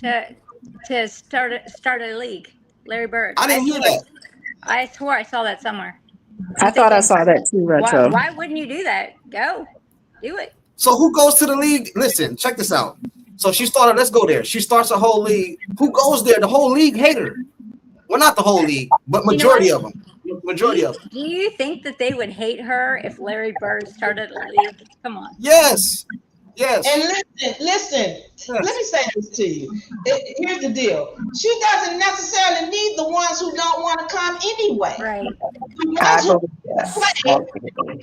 To start a league. Larry Bird. I didn't hear that. I swore I saw that somewhere. I thought I saw that too, Retro. Why wouldn't you do that? Go. Do it. So who goes to the league? Listen, check this out. So she started, let's go there. She starts a whole league. Who goes there? The whole league hate her. Well, not the whole league, but majority of them. Majority of them. Do you think that they would hate her if Larry Bird started a league? Come on. Yes. Yes. And listen. Let me say this to you. Here's the deal. She doesn't necessarily need the ones who don't want to come anyway. Right.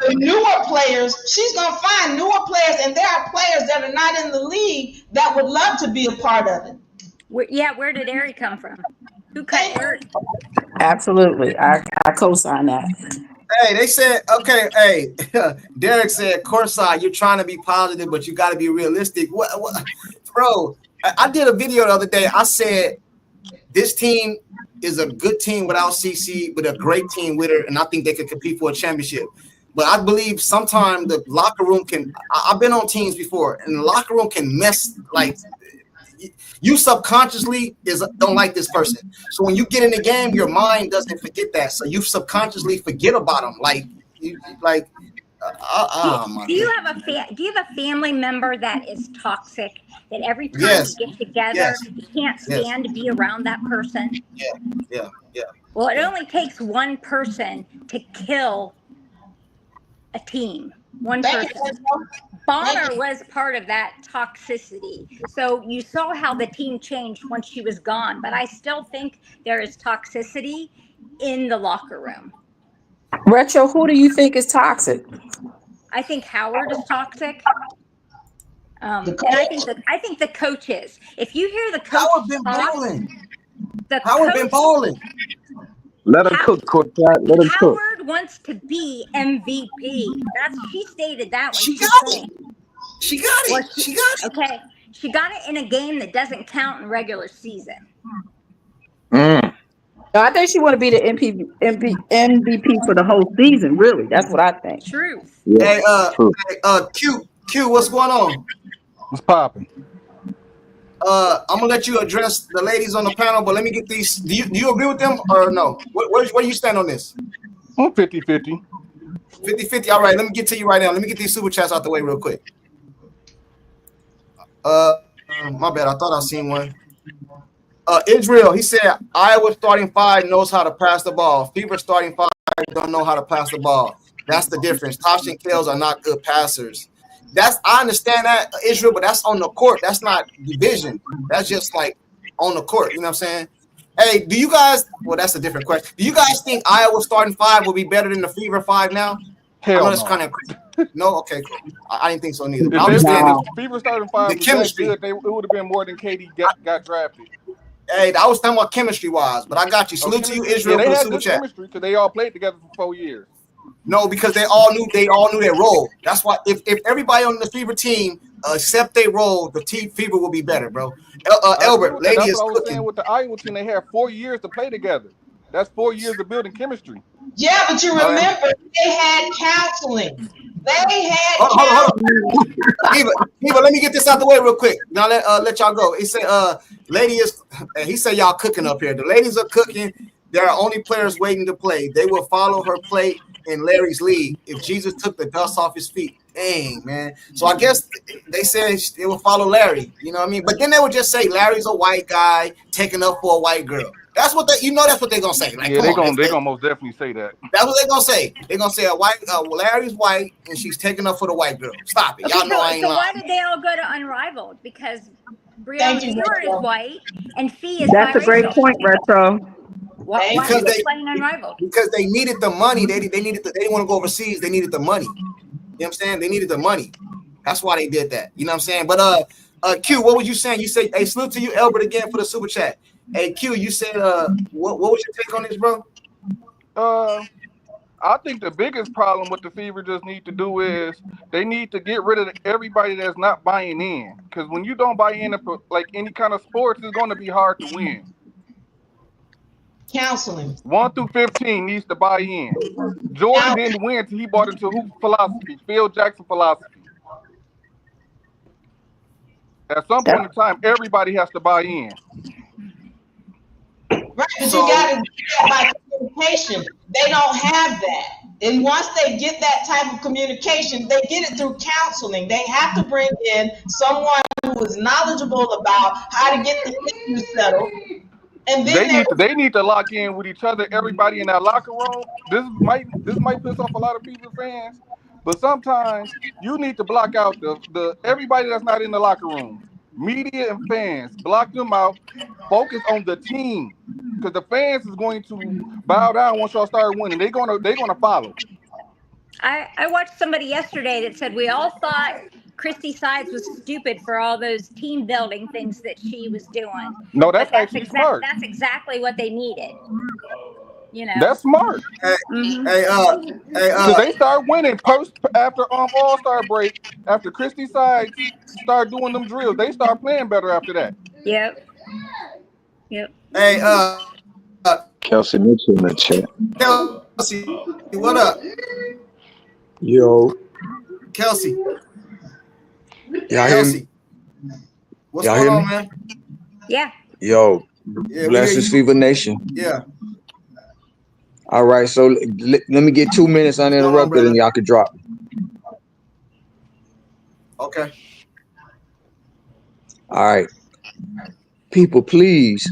The newer players, she's going to find newer players, and there are players that are not in the league that would love to be a part of it. Where did Ari come from? Who cut Ari? Absolutely. I co-sign that. Hey, they said, okay, hey, Derek said, courtside, you're trying to be positive, but you got to be realistic. What? Bro, I did a video the other day. I said, this team is a good team without CC, but a great team with her, and I think they could compete for a championship. But I believe sometimes the locker room can – I've been on teams before, and the locker room can mess – like – you subconsciously don't like this person. So when you get in the game, your mind doesn't forget that. So you subconsciously forget about them. Do you have a family member that is toxic? That every time Yes. you get together, Yes. you can't stand to be around that person? Yeah. Well, it only takes one person to kill a team. One person. Bonner was part of that toxicity. So you saw how the team changed once she was gone. But I still think there is toxicity in the locker room. Retro, who do you think is toxic? I think Howard is toxic. And I think the coach is. If you hear the coach Howard been talk, balling. Howard been balling. Let him cook, Court. Let him cook. Howard Howard wants to be MVP. She stated that when She she got played. it. She got it. Well, She got it. okay. She got it in a game that doesn't count in regular season. No, I think she want to be the MVP for the whole season. Really, that's what I think. Truth. Yeah, Hey, true. Q, what's going on? What's popping? I'm gonna let you address the ladies on the panel, but let me get these. Do you agree with them or no? Where do you stand on this? I'm 50-50. 50-50. All right, let me get to you right now. Let me get these super chats out the way real quick. My bad. I thought I seen one. Israel, he said Iowa starting five knows how to pass the ball. Fever starting five don't know how to pass the ball. That's the difference. Tosh and Kales are not good passers. I understand that, Israel, but that's on the court. That's not division. That's just like on the court. You know what I'm saying? Hey, do you guys? Well, that's a different question. Do you guys think Iowa starting five will be better than the Fever five now? Hell that's no. kind of no. Okay, cool. I didn't think so neither. If I understand if Fever starting five the was chemistry. that good, it would have been more than KD got drafted. Hey, I was talking about chemistry wise, but I got you. Salute to you, Israel, Yeah, for they the had super good chat. chemistry because they all played together for 4 years. No, because they all knew their role. That's why if everybody on the Fever team accept their role, the team Fever will be better, bro. Albert, lady That's is what I was saying cooking. with the Iowa team. They had 4 years to play together. That's 4 years of building chemistry. Yeah, but you remember they had counseling. They had Hold on. Eva, let me get this out the way real quick. Now let y'all go. He said, lady is. He said y'all cooking up here. The ladies are cooking. There are only players waiting to play. They will follow her plate in Larry's league. If Jesus took the dust off his feet, dang man. So I guess they said they will follow Larry. You know what I mean? But then they would just say Larry's a white guy taking up for a white girl. That's what that's what they're gonna say. Like, yeah, they're gonna most definitely say that. That's what they're gonna say. They're gonna say a white Larry's white and she's taking up for the white girl. Stop it. Y'all know I ain't lying. Why did they all go to Unrivaled? Because Brianna Stewart is white and Fee is That's biracial. a great point, Retro. Why because they playing Unrivaled? Because they needed the money. They didn't want to go overseas. They needed the money. You know what I'm saying? They needed the money. That's why they did that. You know what I'm saying? But Q, what was you saying? You say, hey, salute to you, Albert, again for the super chat. Hey Q, you said what was your take on this, bro? I think the biggest problem what the Fever just need to do is they need to get rid of everybody that's not buying in. Because when you don't buy in like any kind of sports, it's going to be hard to win. Counseling. 1 through 15 needs to buy in. Jordan didn't win until he bought into hoop philosophy, Phil Jackson philosophy. At some point in time, everybody has to buy in. Right, but you got to do that by communication. They don't have that. And once they get that type of communication, they get it through counseling. They have to bring in someone who is knowledgeable about how to get the issues settled. And then they need to lock in with each other, everybody in that locker room. This might piss off a lot of people fans, but sometimes you need to block out the everybody that's not in the locker room. Media and fans, block them out. Focus on the team, because the fans is going to bow down once y'all start winning. They're gonna follow. I watched somebody yesterday that said we all thought Christy Sides was stupid for all those team building things that she was doing. No, that's actually smart. That's exactly what they needed. You know, that's smart. Because they start winning after All-Star break. After Christy Sides start doing them drills, they start playing better after that. Yep. Hey, Kelsey Mitchell in the chat. Kelsey, what up? Yo. Kelsey. Y'all hear me? What's going on, man? Yeah. Yo. Blessings, Fever Nation. Yeah. All right, so let me get 2 minutes uninterrupted and y'all can drop me. Okay. All right. People, please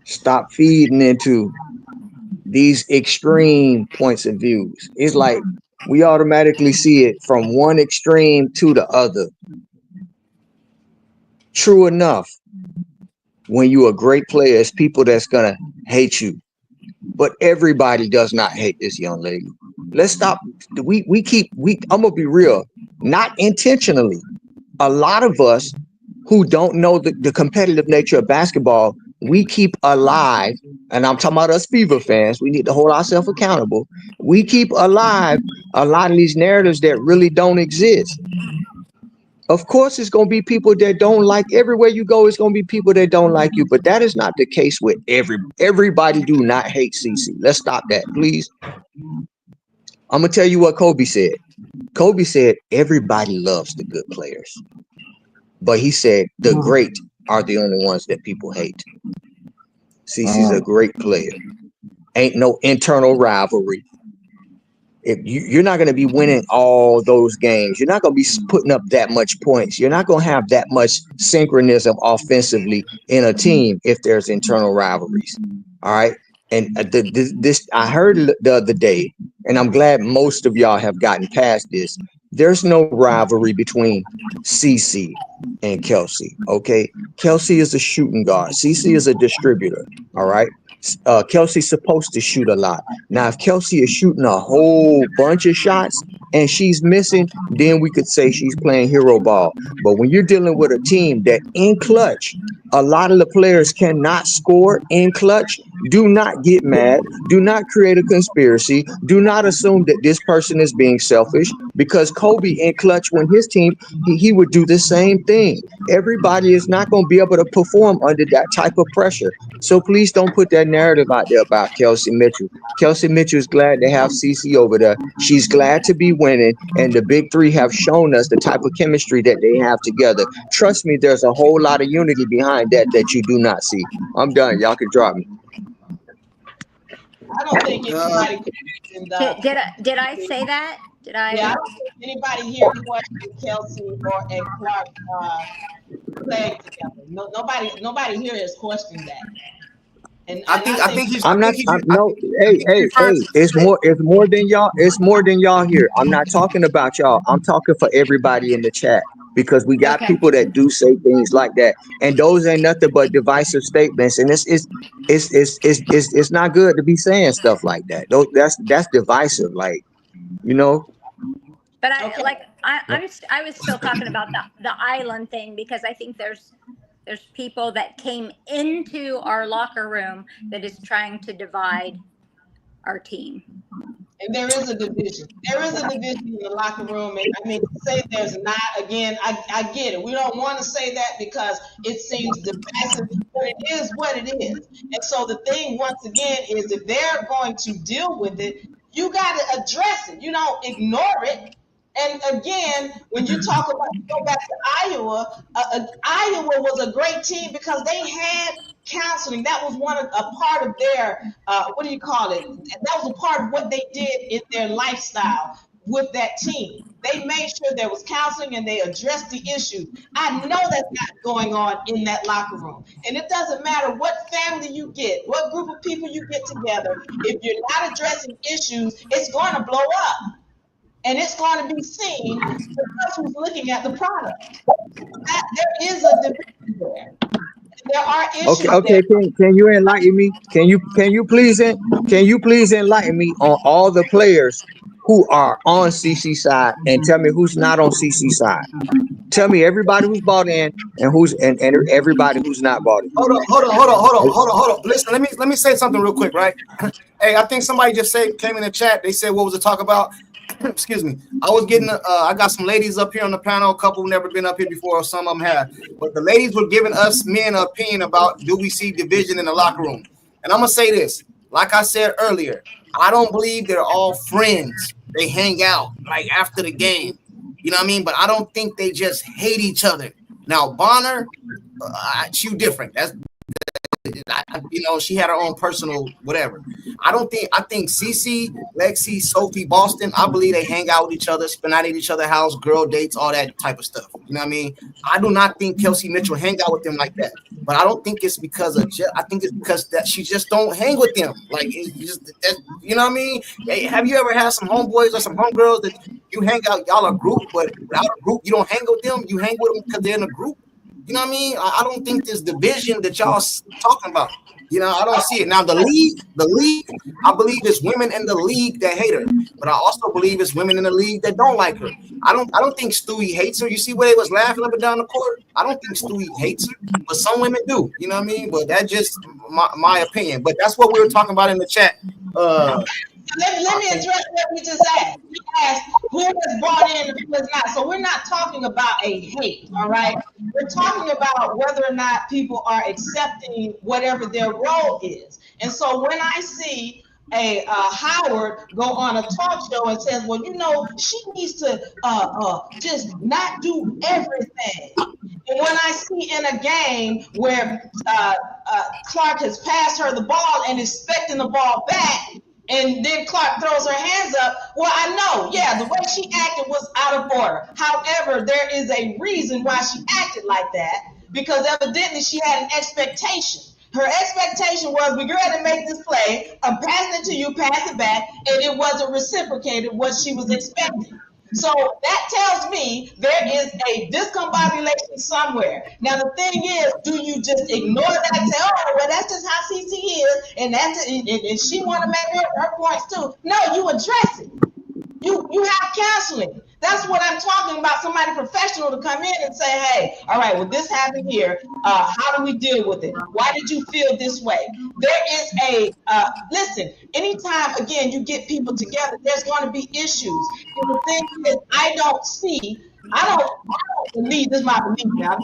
stop feeding into these extreme points of views. It's like we automatically see it from one extreme to the other. True enough, when you're a great player, it's people that's gonna hate you. But everybody does not hate this young lady. Let's stop. I'm gonna be real, not intentionally. A lot of us who don't know the competitive nature of basketball, we keep alive and I'm talking about us Fever fans, we need to hold ourselves accountable. We keep alive a lot of these narratives that really don't exist. Of course, it's going to be people that don't like. Everywhere you go, it's going to be people that don't like you. But that is not the case with everybody. Do not hate CC. Let's stop that, please. I'm gonna tell you what Kobe said. Kobe said everybody loves the good players, but he said the great are the only ones that people hate. CC's a great player. Ain't no internal rivalry. If you're not going to be winning all those games, you're not going to be putting up that much points. You're not going to have that much synchronism offensively in a team if there's internal rivalries. All right. And this I heard the other day, and I'm glad most of y'all have gotten past this. There's no rivalry between CC and Kelsey. Okay. Kelsey is a shooting guard. CC is a distributor. All right. Kelsey's supposed to shoot a lot. Now, if Kelsey is shooting a whole bunch of shots and she's missing, then we could say she's playing hero ball. But when you're dealing with a team that in clutch, a lot of the players cannot score in clutch, do not get mad. Do not create a conspiracy. Do not assume that this person is being selfish, because Kobe in clutch, when his team, he would do the same thing. Everybody is not going to be able to perform under that type of pressure. So please don't put that narrative out there about Kelsey Mitchell. Kelsey Mitchell is glad to have CC over there. She's glad to be winning, and the big three have shown us the type of chemistry that they have together. Trust me, there's a whole lot of unity behind that you do not see. I'm done. Y'all can drop me. I don't think anybody did I say that? Did I? Yeah, I don't think anybody here questioned Kelsey and Clark playing together. No, nobody here has questioned that. And I think he's. I'm not. No. Hey. It's more than y'all. It's more than y'all here. I'm not talking about y'all. I'm talking for everybody in the chat, because we got people that do say things like that, and those ain't nothing but divisive statements. And it's not good to be saying stuff like that. That's divisive. Like, you know. But I was still talking about the island thing, because I think there's people that came into our locker room that is trying to divide our team. And there is a division. There is a division in the locker room. And I mean, to say there's not, again, I get it. We don't want to say that because it seems divisive, but it is what it is. And so the thing, once again, is if they're going to deal with it, you got to address it. You don't ignore it. And again, when you talk about, go back to Iowa, Iowa was a great team because they had counseling. That was a part of their, what do you call it? That was a part of what they did in their lifestyle with that team. They made sure there was counseling and they addressed the issues. I know that's not going on in that locker room. And it doesn't matter what family you get, what group of people you get together. If you're not addressing issues, it's going to blow up. And it's going to be seen the person who's looking at the product. There is a division there. There are issues. Okay. Can you enlighten me? Can you please enlighten me on all the players who are on CC side, and tell me who's not on CC side? Tell me everybody who's bought in and everybody who's not bought in. Hold on. Listen, let me say something real quick, right? Hey, I think somebody just came in the chat. They said, what was the talk about? Excuse me. I got some ladies up here on the panel. A couple never been up here before, or some of them have. But the ladies were giving us men an opinion about, do we see division in the locker room? And I'm gonna say this, like I said earlier, I don't believe they're all friends. They hang out like after the game. You know what I mean? But I don't think they just hate each other. Now Bonner, she different. She had her own personal whatever. I think CC, Lexi, Sophie, Boston, I believe they hang out with each other, spend out at each other's house, girl dates, all that type of stuff. You know what I mean? I do not think Kelsey Mitchell hang out with them like that. But I don't think it's because of I think it's because that she just don't hang with them. Like, it's just you know what I mean? Hey, have you ever had some homeboys or some homegirls that you hang out, y'all a group, but without a group, you don't hang with them? You hang with them because they're in a group? You know what I mean? I don't think this division that y'all talking about. You know, I don't see it. Now the league, I believe it's women in the league that hate her, but I also believe it's women in the league that don't like her. I don't think Stewie hates her. You see where they was laughing up and down the court? I don't think Stewie hates her, but some women do. You know what I mean? But that's just my opinion. But that's what we were talking about in the chat. Let me address what we just asked. We asked who is bought in and who is not. So we're not talking about a hate, all right? We're talking about whether or not people are accepting whatever their role is. And so when I see a Howard go on a talk show and says, well, you know, she needs to just not do everything. And when I see in a game where Clark has passed her the ball and expecting the ball back, and then Clark throws her hands up, well, I know, yeah, the way she acted was out of order. However, there is a reason why she acted like that, because evidently she had an expectation. Her expectation was, we're going to make this play, I'm passing it to you, pass it back, and it wasn't reciprocated what she was expecting. So that tells me there is a discombobulation somewhere. Now the thing is, do you just ignore that and say, oh, well, that's just how CC is, and that's it, and she want to make her points too? No, you address it. You have counseling. That's what I'm talking about. Somebody professional to come in and say, hey, all right, well, this happened here. How do we deal with it? Why did you feel this way? There is a, listen, anytime, again, you get people together, there's going to be issues. And the thing is, I don't believe, this is my belief now,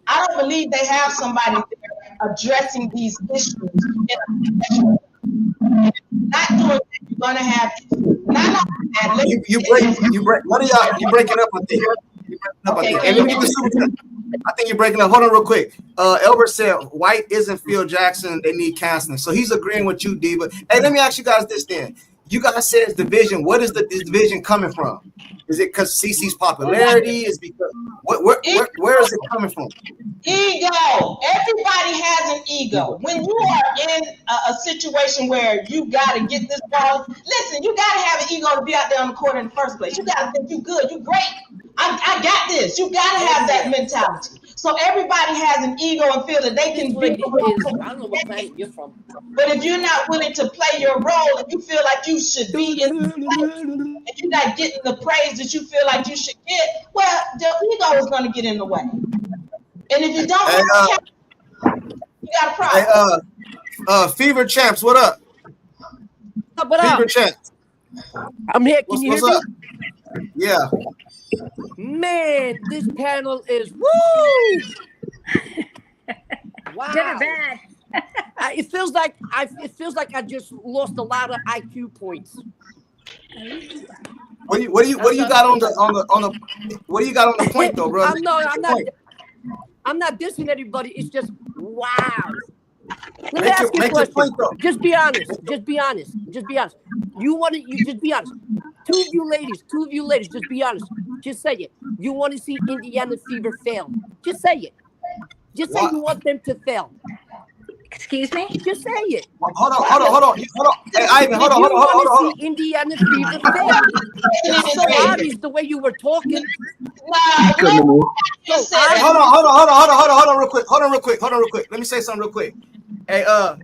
I don't believe they have somebody there addressing these issues in a professional way. Not doing that, you're going to have issues. Not that, you break. What are y'all? You breaking up? I think. And let me get the super chat. I think you're breaking up. Hold on, real quick. Elbert said White isn't Phil Jackson. They need counseling. So he's agreeing with you, Diva. Hey, let me ask you guys this then. You guys said it's division. What is this division coming from? Is it because CC's popularity? Is because where is it coming from? Ego. Everybody has an ego. When you are in a situation where you got to get this ball, listen, you got to have an ego to be out there on the court in the first place. You got to think you good, you great. I got this. You got to have that mentality. So everybody has an ego and feel that they can be. I don't know what planet you're from. But if you're not willing to play your role and you feel like you should be in the play, and you're not getting the praise that you feel like you should get, well, the ego is going to get in the way. And if you don't, you got a problem. Hey, Fever Champs, what up? What up? Fever Champs. I'm here. Can you hear me? Up? Yeah. Man, this panel is woo! Wow. Good or bad? It feels like I just lost a lot of IQ points. What do you got on the what do you got on the point though, bro? I'm not dissing anybody. It's just wow. Let me ask you a question. Just be honest. Just be honest. You just be honest. Two of you ladies, just be honest. Just say it. You want to see Indiana Fever fail. Just say it. Just say you want them to fail. Excuse me? Just say it. Hold on. Hey, Ivan, hold on. You want to see Indiana Fever fail. It's so obvious the way you were talking. Hold on, real quick. Let me say something real quick. Hey, I'm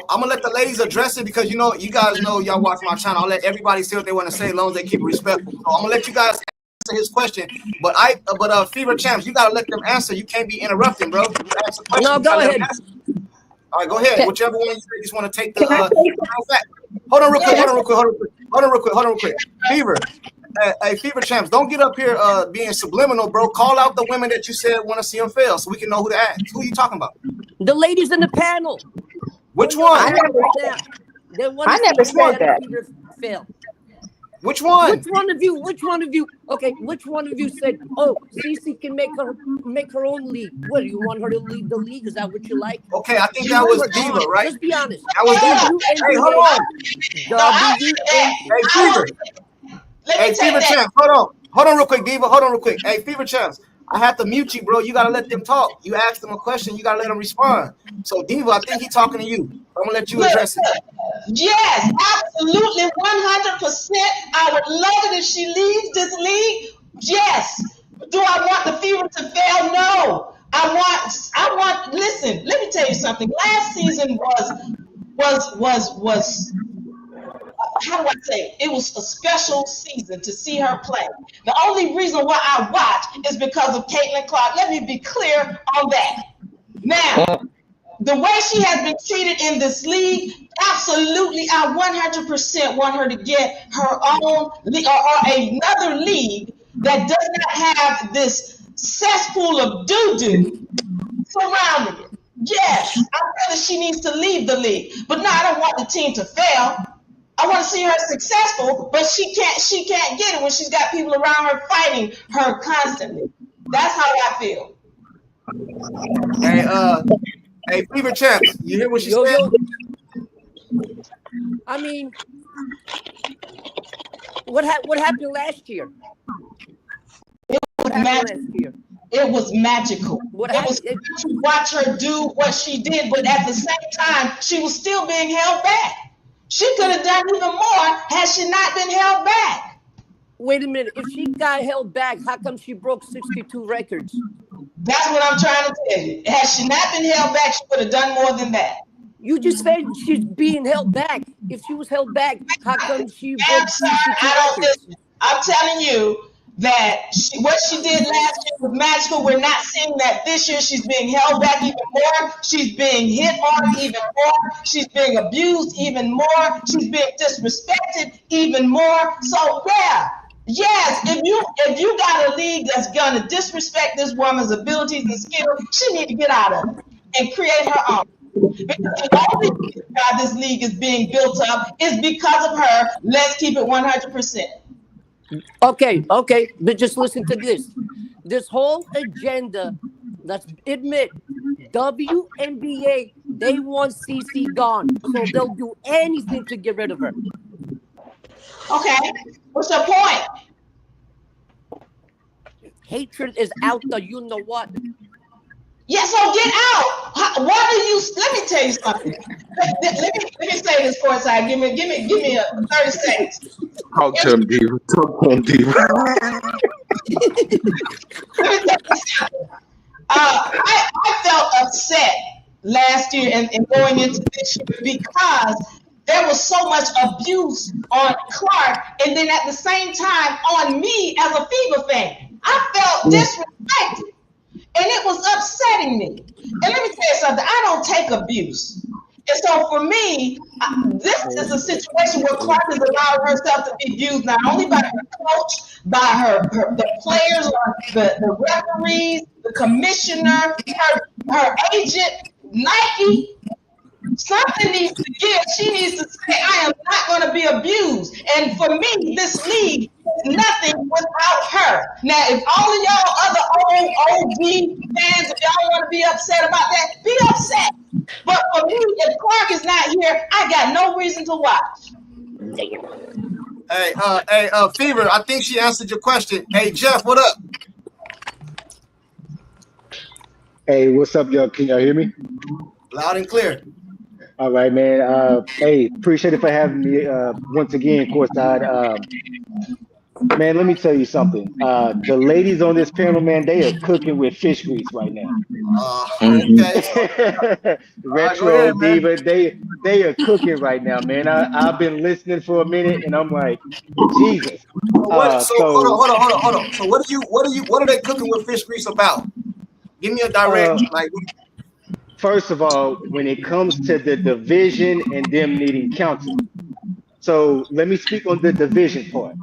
gonna let the ladies address it because you guys know y'all watch my channel. I'll let everybody say what they want to say as long as they keep it respectful. So I'm gonna let you guys answer his question. But Fever Champs, you gotta let them answer. You can't be interrupting, bro. No, go ahead. All right, go ahead. Whichever one you just want to take the. Hold on, real quick. Fever. Hey, Fever Champs, don't get up here being subliminal, bro. Call out the women that you said want to see them fail so we can know who to ask. Who are you talking about? The ladies in the panel. Which one? I never said that. Fail. Which one? Which one of you? Okay, which one of you said, "Oh, Cece can make her own league"? What do you want her to lead the league? Is that what you like? Okay, I think that was Diva, right? Let's be honest. That was Diva. Hey, hold on. Hey, Fever Champs, hold on real quick, Diva. Hold on real quick. Hey, Fever Champs, I have to mute you, bro. You gotta let them talk. You ask them a question, you gotta let them respond. So, Diva, I think he's talking to you. I'm gonna let you address it. Yes, absolutely, 100%. I would love it if she leaves this league. Yes. Do I want the Fever to fail? No. I want. Listen, let me tell you something. Last season was how do I say? It was a special season to see her play. The only reason why I watch is because of Caitlin Clark. Let me be clear on that. Now, the way she has been treated in this league, absolutely, I 100% want her to get her own league or another league that does not have this cesspool of doo-doo surrounding it. Yes, I feel that she needs to leave the league, but no, I don't want the team to fail. I want to see her successful, but she can't get it when she's got people around her fighting her constantly. That's how I feel. Hey, Fever Champs, you hear what she said? I mean, what happened last year? It was magical. It was fun to watch her do what she did, but at the same time, she was still being held back. She could have done even more had she not been held back. Wait a minute. If she got held back, how come she broke 62 records? That's what I'm trying to tell you. Had she not been held back, she would have done more than that. You just said she's being held back. If she was held back, how come she broke 62 records? I'm telling you that what she did last year was magical. We're not seeing that this year. She's being held back even more. She's being hit on even more. She's being abused even more. She's being disrespected even more. So yes, if you got a league that's gonna disrespect this woman's abilities and skills, she need to get out of it and create her own. Because the only reason why this league is being built up is because of her. Let's keep it 100%. Okay, but just listen to this. This whole agenda, let's admit, WNBA, they want CC gone, so they'll do anything to get rid of her. Okay, what's your point? Hatred is out there, you know what? Yeah, so get out. Let me tell you something. Let me say this for a second. Give me a 30 seconds. Talk to him, Diva. Talk to him, Diva. Let me tell you something. I felt upset last year and going into this year because there was so much abuse on Clark, and then at the same time on me as a Fever fan. I felt disrespected. And it was upsetting me. And let me tell you something, I don't take abuse. And so for me, this is a situation where Clark has allowed herself to be abused not only by her coach, by the players, the referees, the commissioner, her agent, Nike. Something needs to give. She needs to say, I am not going to be abused. And for me, this league is nothing without her. Now, if all of y'all other old OG fans, if y'all want to be upset about that, be upset. But for me, if Clark is not here, I got no reason to watch. Hey, Fever, I think she answered your question. Hey, Jeff, what up? Hey, what's up, y'all? Can y'all hear me? Loud and clear. All right, man. Hey, appreciate it for having me once again, courtside. Man, let me tell you something. The ladies on this panel, man, they are cooking with fish grease right now. Okay. Retro, Diva, they are cooking right now, man. I've been listening for a minute, and I'm like, Jesus. Hold on. So what are they cooking with fish grease about? Give me a direct First of all, when it comes to the division and them needing counseling. So let me speak on the division part.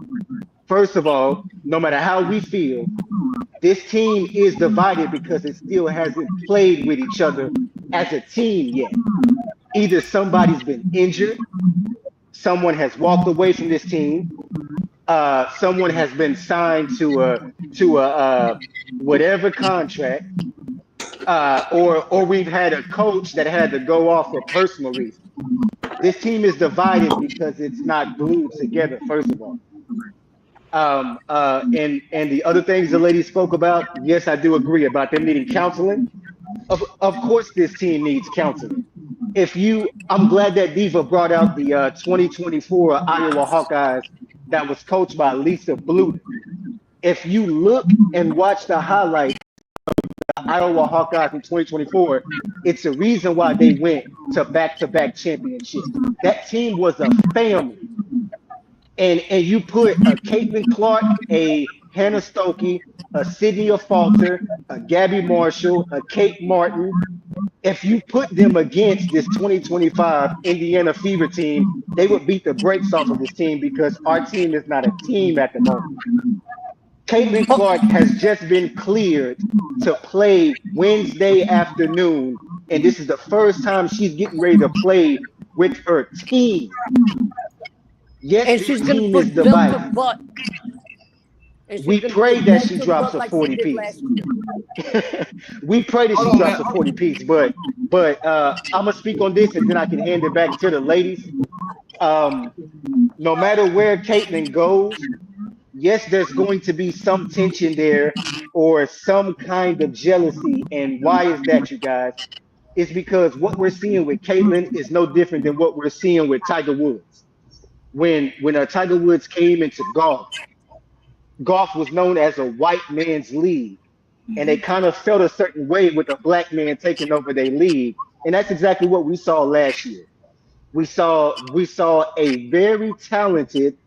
First of all, no matter how we feel, this team is divided because it still hasn't played with each other as a team yet. Either somebody's been injured, someone has walked away from this team, someone has been signed to a whatever contract, or we've had a coach that had to go off for personal reasons. This team is divided because it's not glued together, first of all. And the other things the lady spoke about, yes, I do agree about them needing counseling. Of course, this team needs counseling. I'm glad that Diva brought out the 2024 Iowa Hawkeyes that was coached by Lisa Bluter. If you look and watch the highlights of Iowa Hawkeyes in 2024, it's a reason why they went to back-to-back championships. That team was a family. And you put a Caitlin Clark, a Hannah Stokey, a Sydney Falter, a Gabby Marshall, a Kate Martin. If you put them against this 2025 Indiana Fever team, they would beat the brakes off of this team because our team is not a team at the moment. Caitlin Clark has just been cleared to play Wednesday afternoon, and this is the first time she's getting ready to play with her team. Yes, And this she's gonna team is put belt to divided. butt. And We she's gonna pray put that belt she to drops butt a like 40 she did piece. last year. We pray that Hold she on, drops man. a 40 piece, but I'm gonna speak on this and then I can hand it back to the ladies. No matter where Caitlin goes, yes, there's going to be some tension there or some kind of jealousy. And why is that, you guys? It's because what we're seeing with Caitlin is no different than what we're seeing with Tiger Woods. When Tiger Woods came into golf was known as a white man's league, and they kind of felt a certain way with a black man taking over their league, and that's exactly what we saw last year. We saw a very talented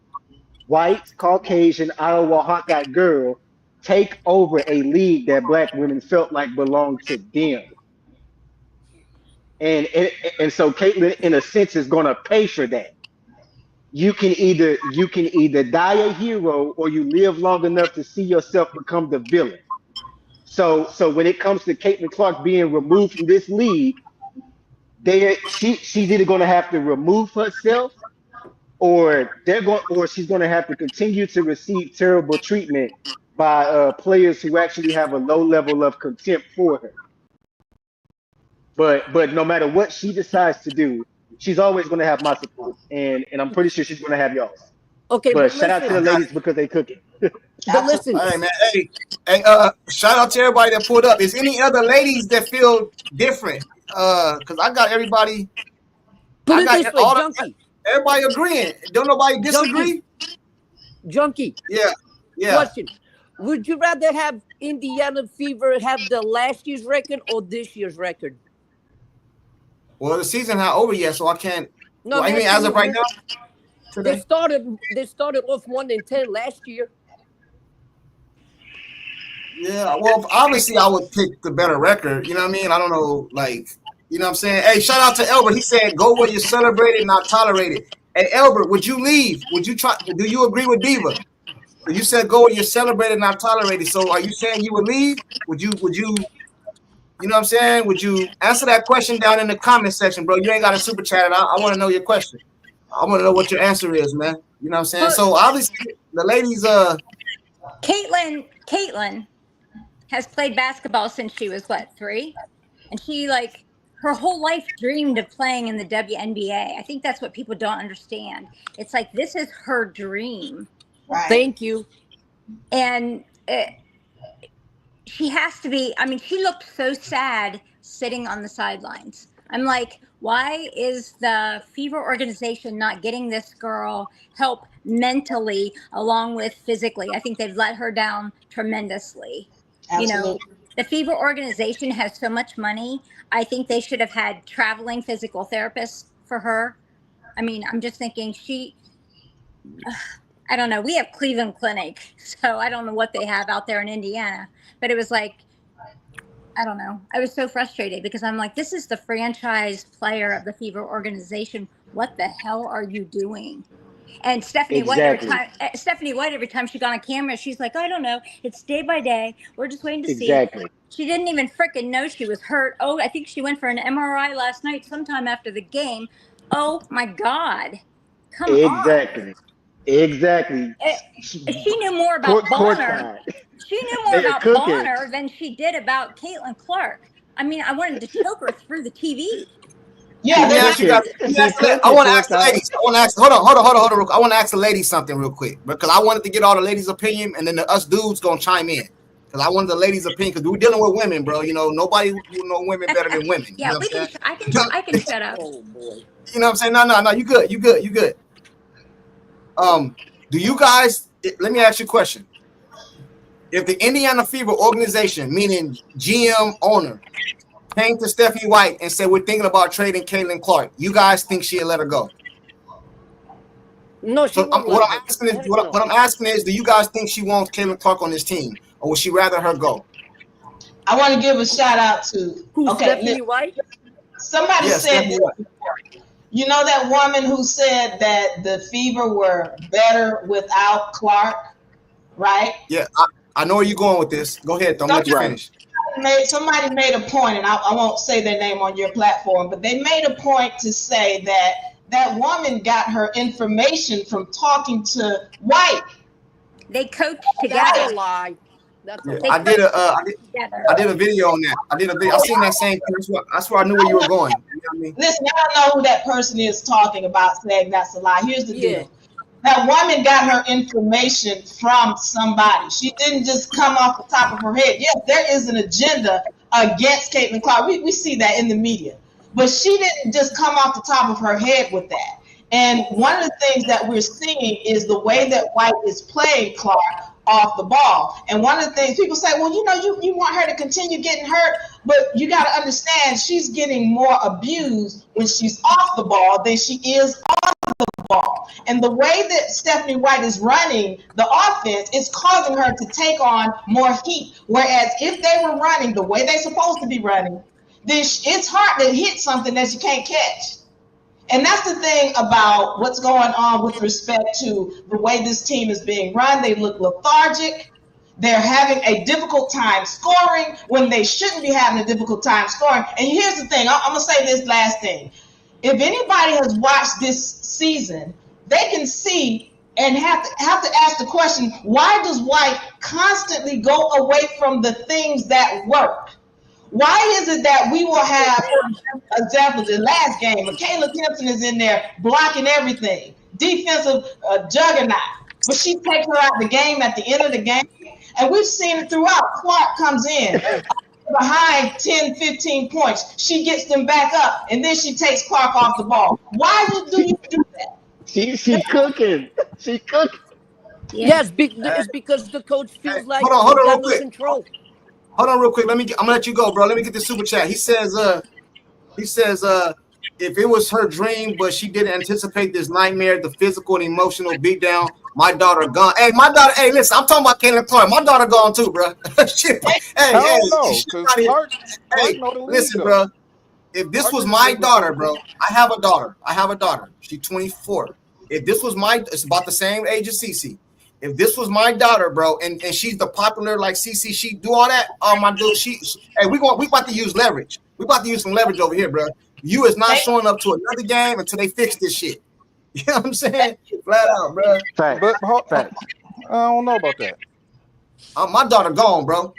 white Caucasian Iowa Hawkeye girl take over a league that black women felt like belonged to them, and so Caitlin, in a sense, is going to pay for that. You can either die a hero or you live long enough to see yourself become the villain. So when it comes to Caitlin Clark being removed from this league, she's either going to have to remove herself, or she's going to have to continue to receive terrible treatment by players who actually have a low level of contempt for her. But no matter what she decides to do, she's always going to have my support, and I'm pretty sure she's going to have y'all's. Okay, But but shout out to the listen, ladies because they cooking. but listen. Hey, man. Hey, shout out to everybody that pulled up. Is any other ladies that feel different? Because I got everybody. Put I it got this way, all Junkie. everybody agreeing. Don't nobody disagree? Junkie. Yeah. Question. Would you rather have Indiana Fever have the last year's record or this year's record? Well, the season not over yet, so I can't. No, I mean, as of right now, they today. started off 1-10 last year. Yeah, well, obviously I would pick the better record. You know what I mean? I don't know, you know what I'm saying? Hey, shout out to Elbert. He said, go where you're celebrated, not tolerated. Hey, Elbert, would you leave? Would you try? Do you agree with Diva? You said go where you're celebrated, not tolerated. So are you saying you would leave? Would you, you know what I'm saying? Would you answer that question down in the comment section, bro? You ain't got a super chat it. I want to know your question. I want to know what your answer is, man. You know what I'm saying? So obviously the ladies, Caitlin has played basketball since she was 3, and she her whole life dreamed of playing in the WNBA. I think that's what people don't understand. It's like this is her dream. Right. Thank you. And she has to be. I mean, she looked so sad sitting on the sidelines. I'm like, why is the Fever organization not getting this girl help mentally along with physically? I think they've let her down tremendously. Absolutely. You know, the Fever organization has so much money. I think they should have had traveling physical therapists for her. I mean, I'm just thinking I don't know. We have Cleveland Clinic, so I don't know what they have out there in Indiana. But it was like, I don't know. I was so frustrated because I'm like, this is the franchise player of the Fever organization. What the hell are you doing? And Stephanie White, every time she got on camera, she's like, I don't know. It's day by day. We're just waiting to see. Exactly. She didn't even frickin' know she was hurt. Oh, I think she went for an MRI last night, sometime after the game. Oh my God. Come on. Exactly. She knew more about Bonner. She knew more about Bonner than she did about Caitlin Clark. I mean, I wanted to choke her through the TV. Yeah, I want to ask the ladies. Hold on. Real quick. I want to ask the ladies something real quick because I wanted to get all the ladies' opinion, and then us dudes gonna chime in because I wanted the ladies' opinion because we're dealing with women, bro. You know, nobody know women better than women. Yeah, you know I can shut up. Oh boy. You know what I'm saying? No. You good. Do you guys? Let me ask you a question. if the Indiana Fever organization, meaning GM owner, came to Stephanie White and said, we're thinking about trading Caitlin Clark, you guys think she'll let her go? No, so what I'm asking is, do you guys think she wants Caitlin Clark on this team, or would she rather her go? I want to give a shout out to Stephanie White. Somebody said this before. You know that woman who said that the Fever were better without Clark, right? Yeah, I know where you're going with this. Go ahead, don't let you finish. Somebody made a point, and I won't say their name on your platform, but they made a point to say that that woman got her information from talking to White. They coached That's together. a lie. That's a I did a video on that. I did a video. I seen that same thing. That's where I knew where you were going. You know what I mean? Listen, I don't know who that person is talking about saying that's a lie. Here's the deal. That woman got her information from somebody. She didn't just come off the top of her head. Yes, there is an agenda against Caitlin Clark. We see that in the media. But she didn't just come off the top of her head with that. And one of the things that we're seeing is the way that White is playing Clark off the ball. And one of the things people say, well, you know, you want her to continue getting hurt, but you got to understand she's getting more abused when she's off the ball than she is on the ball. And the way that Stephanie White is running the offense is causing her to take on more heat. Whereas if they were running the way they're supposed to be running, then it's hard to hit something that you can't catch. And that's the thing about what's going on with respect to the way this team is being run. They look lethargic. They're having a difficult time scoring when they shouldn't be having a difficult time scoring. And here's the thing. I'm going to say this last thing. If anybody has watched this season, they can see and have to ask the question, why does White constantly go away from the things that work? Why is it that we will have, for example, the last game, Michaela Timpson is in there blocking everything, defensive juggernaut, but she takes her out the game at the end of the game, and we've seen it throughout. Clark comes in behind 10, 15 points. She gets them back up, and then she takes Clark off the ball. Why do you do that? She cooking. She cooking. Yes, it's because the coach feels like hold on, he's real got no control. Hold on real quick. I'm gonna let you go, bro. Let me get the super chat. He says, if it was her dream, but she didn't anticipate this nightmare, the physical and emotional beatdown, my daughter gone. Hey, listen, I'm talking about Caitlin Clark. My daughter gone too, bro. Listen, bro. If this was my daughter, bro, I have a daughter. She's 24. If this was it's about the same age as Cece. If this was my daughter, bro, and she's the popular like CC, she do all that. Oh my dude, we about to use leverage. We about to use some leverage over here, bro. You is not showing up to another game until they fix this shit. You know what I'm saying? Flat out, bro. Fact. I don't know about that. My daughter gone, bro.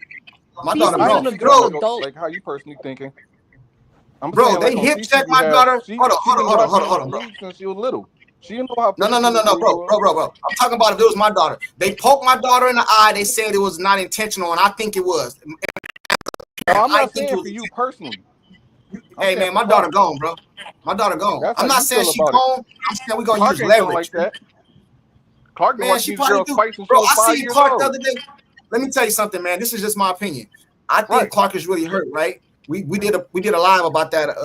My daughter gone, bro. Like how you personally thinking? Bro, they hip check my daughter. Hold on, bro. Since she was little. She didn't know how. No, bro. I'm talking about if it was my daughter. They poked my daughter in the eye. They said it was not intentional, and I think it was. No, I'm not saying for you personally. Hey, man, my daughter gone, bro. My daughter gone. I'm not saying she gone. I'm saying we're gonna use leverage. Like that. Clark, man, she probably do. Bro, I seen Clark the other day. Let me tell you something, man. This is just my opinion. I think Clark is really hurt, right? We did a live about that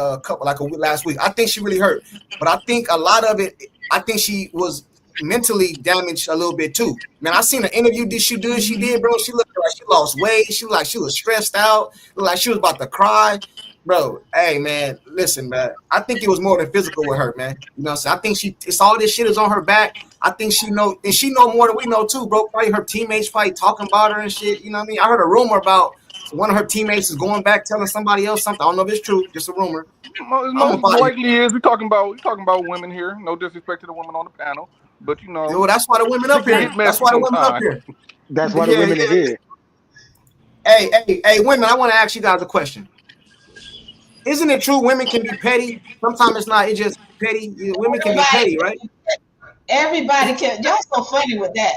last week. I think she really hurt, but I think a lot of it. I think she was mentally damaged a little bit too. Man, I seen an interview she did, bro. She looked like she lost weight. She looked like she was stressed out. Looked like she was about to cry. Bro, hey man, listen, man. I think it was more than physical with her, man. You know what I'm saying? I think it's all this shit is on her back. I think she know more than we know too, bro. Probably her teammates probably talking about her and shit. You know what I mean? I heard a rumor about one of her teammates is going back telling somebody else something. I don't know if it's true, just a rumor. Most likely is. We're talking about women here. No disrespect to the women on the panel, but you know. Yo, that's why the women up here. That's why the women up here. That's why the women are here. Hey, women! I want to ask you guys a question. Isn't it true women can be petty? Sometimes it's not. It's just petty. Women can be petty, right? Everybody can. Y'all so funny with that.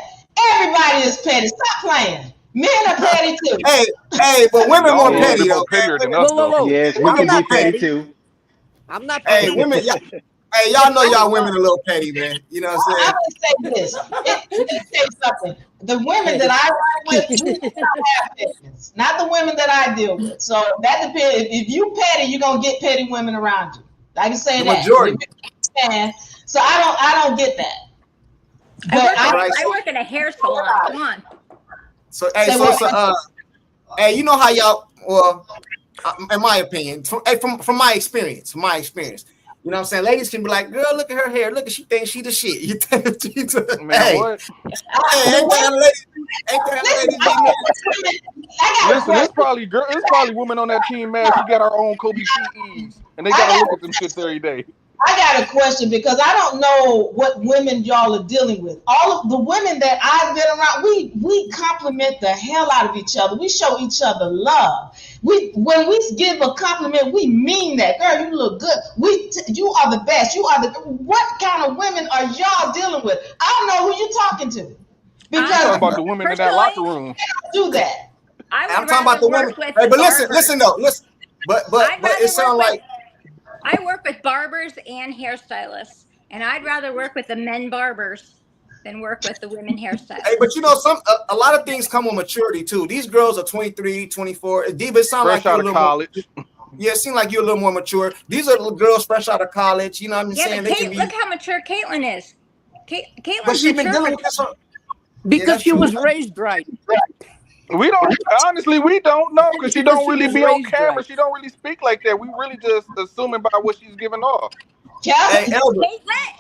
Everybody is petty. Stop playing. Men are petty too. Hey, but women more petty. Pettier than us, though. Yes, we can be petty too. I'm not petty. Hey, women, Hey, y'all know y'all women a little petty, man. You know what I'm saying? I'm gonna say this. Let me say something. The women that I work with, we don't have pettiness. Not the women that I deal with. So that depends. If you petty, you're gonna get petty women around you. I can say The that. majority. So I don't get that. But I work at a hair salon. Come on. So hey, hey, you know how y'all? Well, in my opinion, from my experience, you know what I'm saying? Ladies can be like, girl, look at her hair. Look at she thinks she the shit. You think she's Man, hey, what? Hey, ain't that ladies? Listen, it's probably women on that team, man. She got her own Kobe PEs, and they gotta look at them shit every day. I got a question because I don't know what women y'all are dealing with. All of the women that I've been around, we compliment the hell out of each other. We show each other love. When we give a compliment, we mean that. Girl, you look good. You are the best. What kind of women are y'all dealing with? I don't know who you're talking to. Because I'm talking about the women in that locker room. Do that. I'm talking about the women. Hey, but listen though. But it sounds like I work with barbers and hairstylists, and I'd rather work with the men barbers than work with the women hairstylists. Hey, but you know, a lot of things come with maturity too. These girls are 23, 24. Diva, it sounds like you're a little college. Yeah, it seems like you're a little more mature. These are little girls fresh out of college. You know what I'm saying? But look how mature Caitlin is. Caitlin's but she's been dealing with this because she was raised right. We don't know because she don't really be on camera. Right. She don't really speak like that. We really just assuming by what she's giving off. Hey,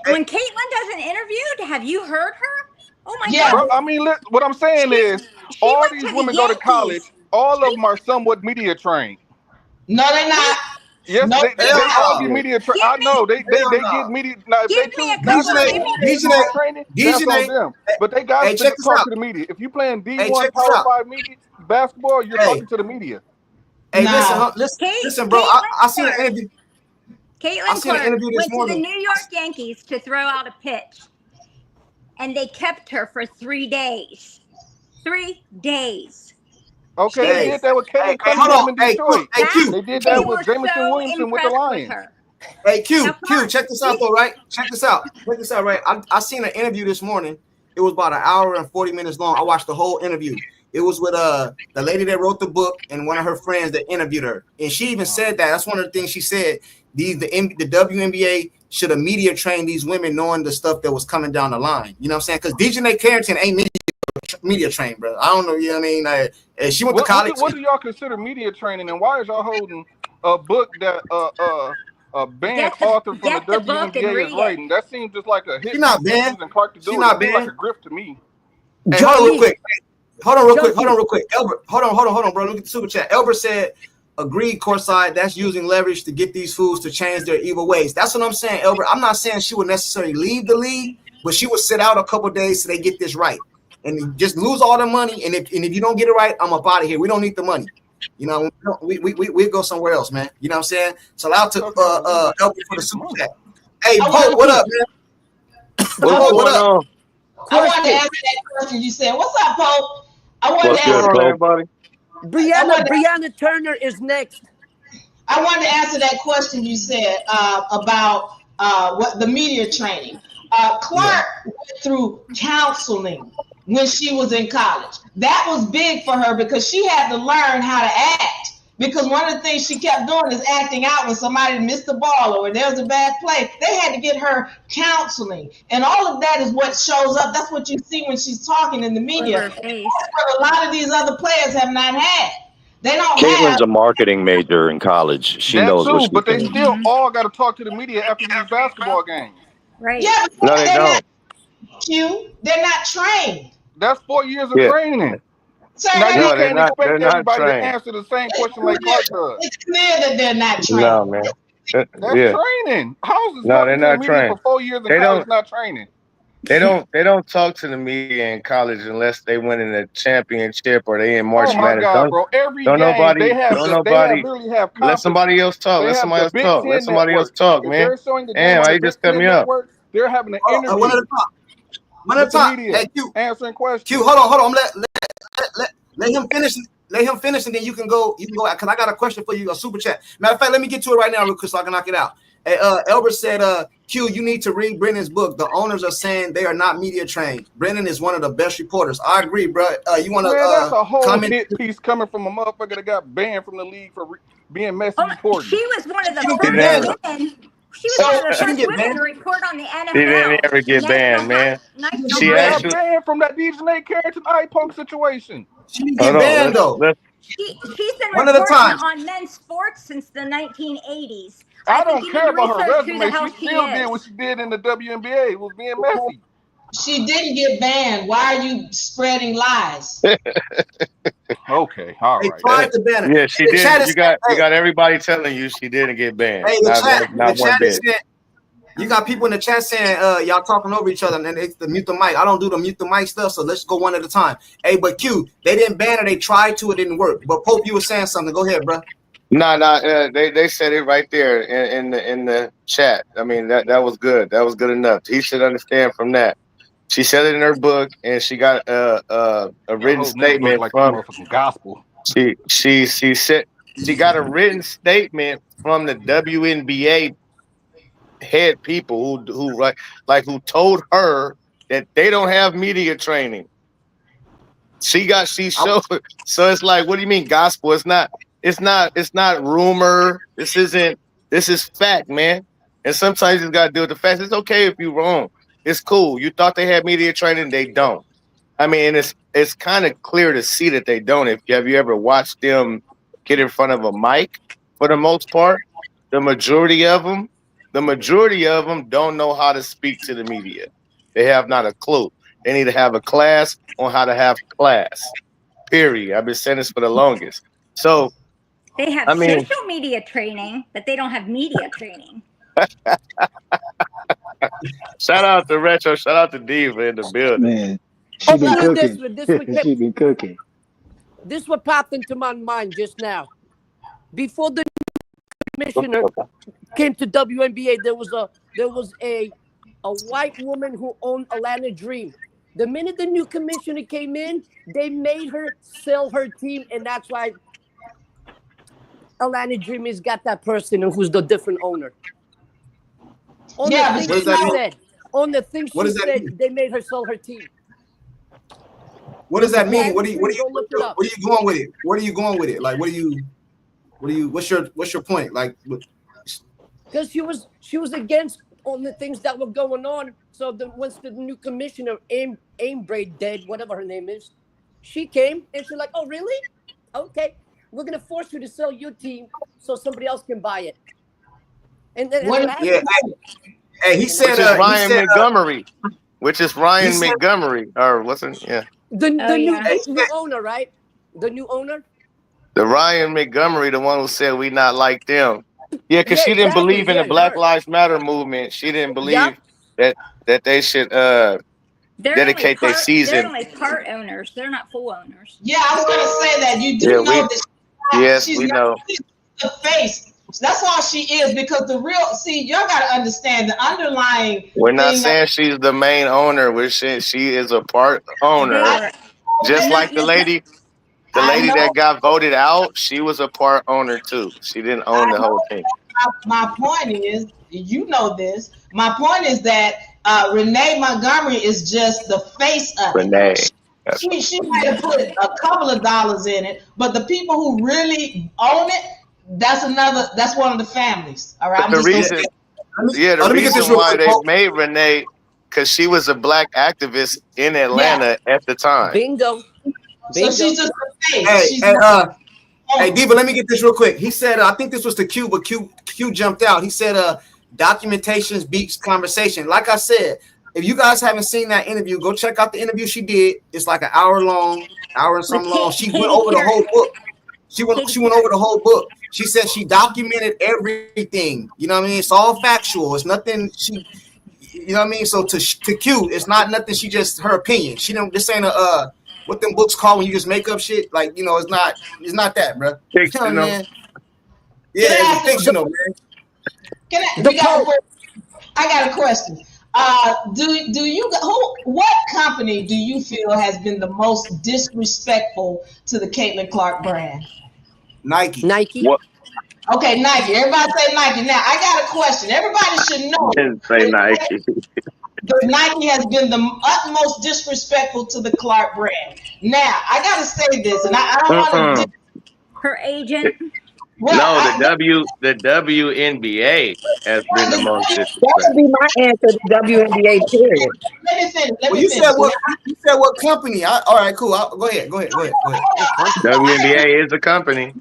when Caitlin does an interview, have you heard her? Oh my God! Bro, I mean, what I'm saying is, all these women go to college. All of them are somewhat media trained. No, they're not. Yes, no, they all get media training. I know they get media. Now, if they choose training, that's on them. But they got to talk to the media. If you playing D1 Power 5 media basketball, you're talking to the media. Hey, listen, bro. I seen an interview. Caitlin Clark went to the New York Yankees to throw out a pitch, and they kept her for 3 days. 3 days. Okay, they did that with Caitlin Cunningham in Detroit. They did that with Jamison Williamson with the Lions. Hey, Q, check this out though, right? Check this out, right? I seen an interview this morning. It was about an hour and 40 minutes long. I watched the whole interview. It was with the lady that wrote the book and one of her friends that interviewed her. And she even said that. That's one of the things she said. The WNBA should have media trained these women knowing the stuff that was coming down the line. You know what I'm saying? Because DeJounte Carrington ain't media trained, bro. I don't know. You know what I mean? She went to college. What do y'all consider media training, and why is y'all holding a book that a banned author from the WNBA is writing? That seems just like a hit. She's not banned. She's not banned. Like a grift to me. Hey, hold on real quick. Hold on real quick. Elbert, hold on, bro. Look at the super chat. Elbert said, agreed, courtside, that's using leverage to get these fools to change their evil ways. That's what I'm saying, Elbert. I'm not saying she would necessarily leave the league, but she would sit out a couple days so they get this right. And just lose all the money. And if you don't get it right, I'm up out of here. We don't need the money. You know, we go somewhere else, man. You know what I'm saying? So out to Elbert for the super chat. Hey, Pope, what up, man? What up? I wanted to answer that question you said. What's up, Pope? I wanted to answer everybody. Brianna Turner is next. I wanted to answer that question you said about what the media training. Clark went through counseling when she was in college. That was big for her because she had to learn how to act. Because one of the things she kept doing is acting out when somebody missed the ball or when there was a bad play. They had to get her counseling. And all of that is what shows up. That's what you see when she's talking in the media. That's what a lot of these other players have not had. They don't Caitlin's a marketing major in college. She knows what she's doing. But they doing. still all got to talk to the media after these basketball games. Right. Yeah, no, they don't. They're not trained. That's 4 years of training. So now you can't expect everybody to answer the same question like Clark does. It's clear that they're not trained. No, man. That's training. How is they're not trained. For 4 years in college not training? They don't talk to the media in college unless they win in a championship or they in March Madness. Oh my God, bro! Every game they literally have let somebody else talk. Let somebody else talk, man. Damn, why you just cut me up? They're having an interview. One at a time. Hey, Q. Answering questions. Q, hold on. Let him finish. Let him finish, and then you can go. Because I got a question for you, a super chat. Matter of fact, let me get to it right now, real quick, so I can knock it out. Hey, Elbert said, Q, you need to read Brennan's book. The owners are saying they are not media trained. Brennan is one of the best reporters. I agree, bro. You want to that's a whole comment? hit piece coming from a motherfucker that got banned from the league for being messy reporting. She was one of the She first didn't women. She was one of the She didn't first get women banned? to report on the NFL. She didn't ever get banned, man. She got banned from that DJ Carrington eye poke situation. She didn't get banned though. She's been One at a reporting time. on men's sports since the 1980s. I don't think care you need about her research who the resume. hell She still did what she did in the WNBA. It was being messy. She didn't get banned. Why are you spreading lies? Okay, all right. Tried to ban her. Yeah, she did. You got everybody telling you she didn't get banned. Hey, Not one bit. You got people in the chat saying y'all talking over each other and it's the mute the mic. I don't do the mute the mic stuff, so let's go one at a time. Hey, but Q, they didn't ban her. They tried to. It didn't work. But Pope, you were saying something. Go ahead, bro. They said it right there in the chat. I mean that was good. That was good enough. He should understand from that. She said it in her book, and she got a written statement from gospel. She said she got a written statement from the WNBA head people who told her that they don't have media training. She showed. So it's like, what do you mean gospel? It's not rumor. This is fact, man. And sometimes you gotta deal with the facts. It's okay if you're wrong. It's cool. You thought they had media training, they don't. I mean, it's kind of clear to see that they don't. Have you ever watched them get in front of a mic? For the most part, the majority of them don't know how to speak to the media. They have not a clue. They need to have a class on how to have class. Period. I've been saying this for the longest. So they have social media training, but they don't have media training. Shout out to Retro. Shout out to Diva in the building. Man, she been cooking. She been cooking. This what popped into my mind just now. Before the commissioner came to WNBA, there was a white woman who owned Atlanta Dream. The minute the new commissioner came in, they made her sell her team, and that's why Atlanta Dream has got that person who's the different owner. On the things she said, they made her sell her team. What does that mean? What are you going with it? Where are you going with it? Like, what's your point? Like, because she was against all the things that were going on. So once the new commissioner, Aimbraid, dead, whatever her name is, she came and she's like, oh, really? Okay. We're going to force you to sell your team so somebody else can buy it. And then hey, he said Ryan Montgomery, which is Ryan Montgomery, or what's it? Yeah. The new owner, right? The new owner? The Ryan Montgomery, the one who said we not like them. Yeah, because she didn't believe in the Black Lives Matter movement. She didn't believe that they should dedicate their season. They're only part owners. They're not full owners. Yeah, I was going to say that. You do know that. Yes, she's we know. The face. That's all she is, because y'all got to understand the underlying. We're not saying she's the main owner. We're saying she is a part owner. Just like the lady that got voted out, she was a part owner too. She didn't own the whole thing. My point is, you know this. My point is that Renee Montgomery is just the face of it. She might have put a couple of dollars in it, but the people who really own it, that's one of the families. All right. The reason why they made Renee, because she was a black activist in Atlanta at the time. Bingo. So she's just a face. Hey, Diva, let me get this real quick. He said, I think this was to Q, but Q jumped out. He said, documentation beats conversation. Like I said, if you guys haven't seen that interview, go check out the interview she did. It's like an hour and some long. She went over the whole book. She went over the whole book. She said she documented everything. You know what I mean? It's all factual. It's nothing you know what I mean? So to Q, it's not nothing. She just her opinion. She don't. This ain't what them books call when you just make up shit. Like, you know, it's not that, bro. Fictional. You know, man? Yeah, it's fictional, man. I got a question. What company do you feel has been the most disrespectful to the Caitlin Clark brand? Nike. Nike. What? Okay, Nike. Everybody say Nike. Now, I got a question. Everybody should know. Didn't say Nike. Nike has been the utmost disrespectful to the Clark brand. Now, I got to say this, and I don't want to. Her agent. Well, the WNBA has been the most disrespectful. That would be my answer to WNBA, period. Let me finish. Well, you said what company? All right, cool. Go ahead. WNBA is a company.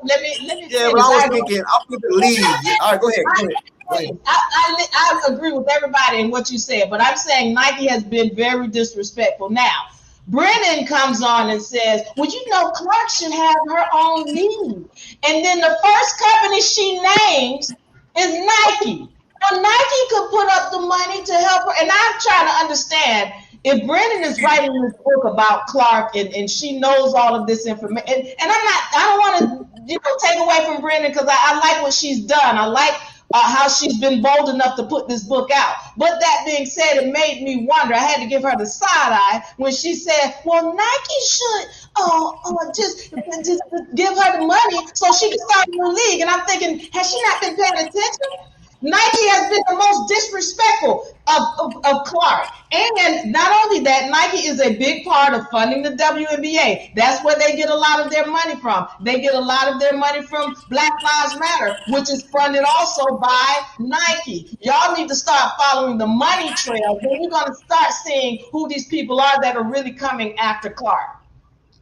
Let me yeah, but I was thinking league. All right, go ahead. I agree with everybody in what you said, but I'm saying Nike has been very disrespectful. Now, Brennan comes on and says, well, you know, Clark should have her own league. And then the first company she names is Nike. Now, Nike could put up the money to help her. And I'm trying to understand, if Brennan is writing this book about Clark and she knows all of this information, and I don't want to take away from Brennan because I like what she's done. I like how she's been bold enough to put this book out. But that being said, it made me wonder. I had to give her the side eye when she said, well, Nike should just give her the money so she can start a new league. And I'm thinking, has she not been paying attention? Nike has been the most disrespectful of Clark. And not only that, Nike is a big part of funding the WNBA. That's where they get a lot of their money from. They get a lot of their money from Black Lives Matter, which is funded also by Nike. Y'all need to start following the money trail. Then you're going to start seeing who these people are that are really coming after Clark.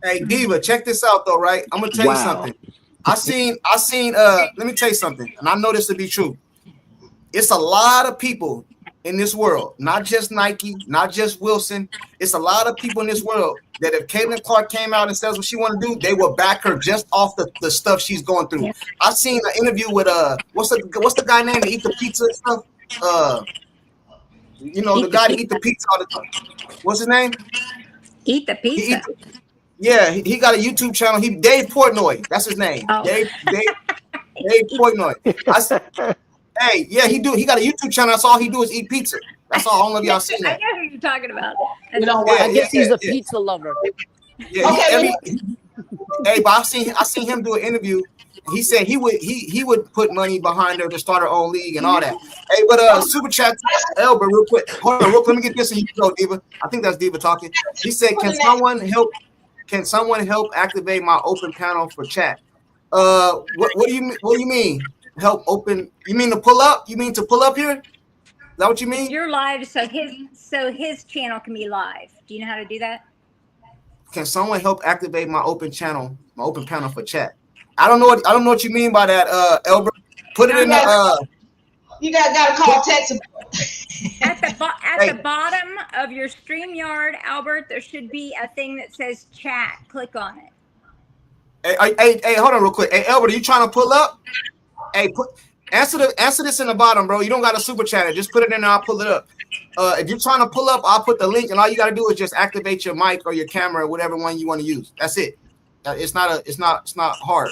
Hey, Diva, check this out, though, right? I'm going to tell you something. I seen, let me tell you something, and I know this to be true. It's a lot of people in this world, not just Nike, not just Wilson. It's a lot of people in this world that if Caitlin Clark came out and says what she want to do, they will back her just off the stuff she's going through. I've seen an interview with what's the guy named to eat the pizza and stuff? The guy to eat the pizza all the time. What's his name? Eat the pizza. He got a YouTube channel. Dave Portnoy. That's his name. Oh. Dave Portnoy. Hey, yeah, he got a YouTube channel. That's all he do is eat pizza. That's all of y'all seen that. I know who you're talking about. I guess he's a pizza lover. Yeah, okay. But I seen him do an interview. He said he would put money behind her to start her own league and all that. Hey, but super chat Elber real quick. Hold on, let me get this and you go, Diva. I think that's Diva talking. He said, Can someone help activate my open panel for chat? What do you mean? Help open? You mean to pull up? You mean to pull up here? Is that what you mean? You're live, so his channel can be live. Do you know how to do that? Can someone help activate my open panel for chat? I don't know what you mean by that, Elbert. Put it in the. You got to call tech support. At the bottom of your StreamYard, Albert, there should be a thing that says chat. Click on it. Hey, hold on real quick. Hey, Albert, are you trying to pull up? Hey, answer this in the bottom, bro. You don't got to super chat it. Just put it in there. I'll pull it up. If you're trying to pull up, I'll put the link, and all you got to do is just activate your mic or your camera, or whatever one you want to use. That's it. It's not hard.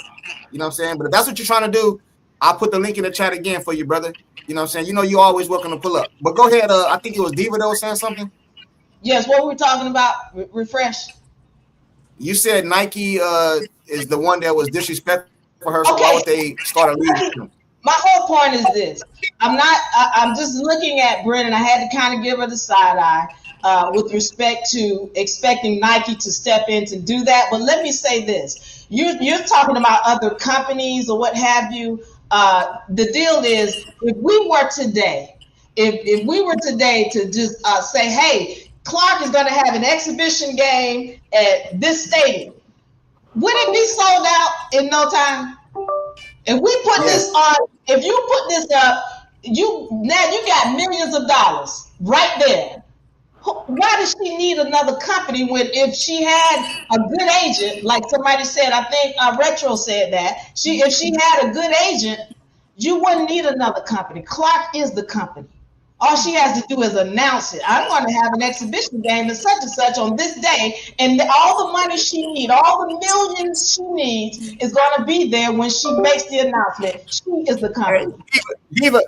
You know what I'm saying? But if that's what you're trying to do, I'll put the link in the chat again for you, brother. You know what I'm saying? You're always welcome to pull up. But go ahead. I think it was Diva that was saying something. Yes. What were we talking about? Refresh. You said Nike is the one that was disrespectful for her, so why would they start a league? My whole point is this. I'm just looking at Brennan. I had to kind of give her the side eye with respect to expecting Nike to step in to do that. But let me say this. You're talking about other companies or what have you. The deal is, if we were today to just say, hey, Clark is going to have an exhibition game at this stadium, would it be sold out in no time? If we put this on, if you put this up, you got millions of dollars right there. Why does she need another company when if she had a good agent, like somebody said, I think Retro said that, if she had a good agent, you wouldn't need another company. Clark is the company. All she has to do is announce it. I'm going to have an exhibition game and such on this day, and all the money she needs, all the millions she needs is going to be there when she makes the announcement. She is the company.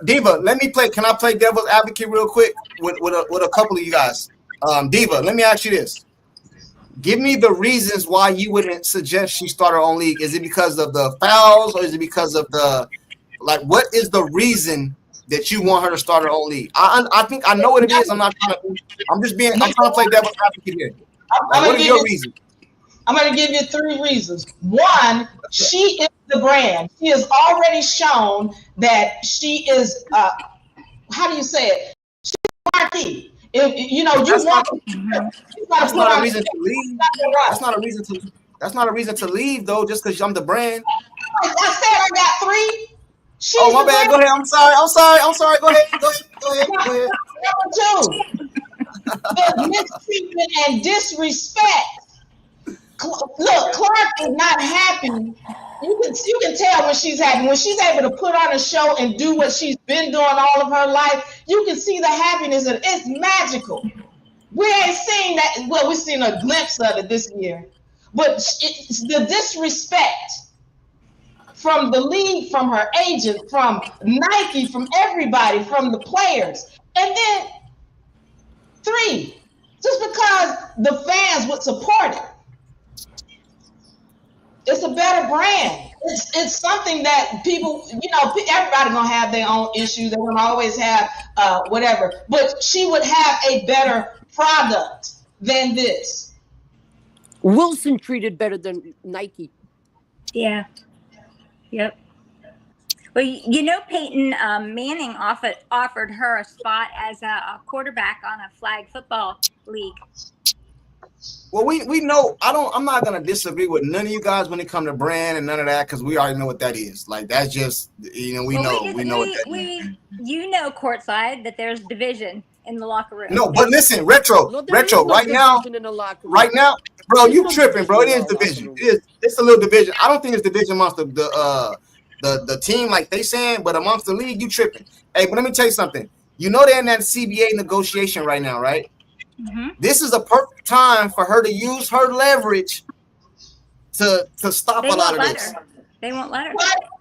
Diva, let me play. Can I play devil's advocate real quick with a couple of you guys? Diva, let me ask you this. Give me the reasons why you wouldn't suggest she start her own league. Is it because of the fouls, or is it because of the what is the reason that you want her to start her own league? I think I know what it is. I'm trying to play devil's advocate here. What are your reasons? I'm going to give you 3 reasons. One, she is the brand. She has already shown that she is. How do you say it? She's marquee. That's not a reason to leave. That's not a reason to leave though, just because I'm the brand. I said I got 3. Oh, my bad. Go ahead. I'm sorry. Go ahead. Number 2, the mistreatment and disrespect. Look, Clark is not happy. You can tell when she's happy. When she's able to put on a show and do what she's been doing all of her life, you can see the happiness, and it's magical. We ain't seen that. Well, we've seen a glimpse of it this year, but it's the disrespect from the league, from her agent, from Nike, from everybody, from the players. And then 3, just because the fans would support it. It's a better brand. It's something that people, everybody gonna have their own issues. They're gonna always have whatever. But she would have a better product than this. Wilson treated better than Nike. Yeah. Yep. Well, Peyton Manning offered her a spot as a quarterback on a flag football league. Well, we know. I'm not gonna disagree with none of you guys when it comes to brand and none of that, because we already know what that is. Like, that's just we know what that is. Courtside, that there's division in the locker room. No, but listen, retro. Right now, bro, you tripping, bro. It is division. It's a little division. I don't think it's division amongst the team like they saying, but amongst the league, you tripping. Hey, but let me tell you something. They're in that CBA negotiation right now, right? Mm-hmm. This is a perfect time for her to use her leverage to stop a lot of this. They won't let her.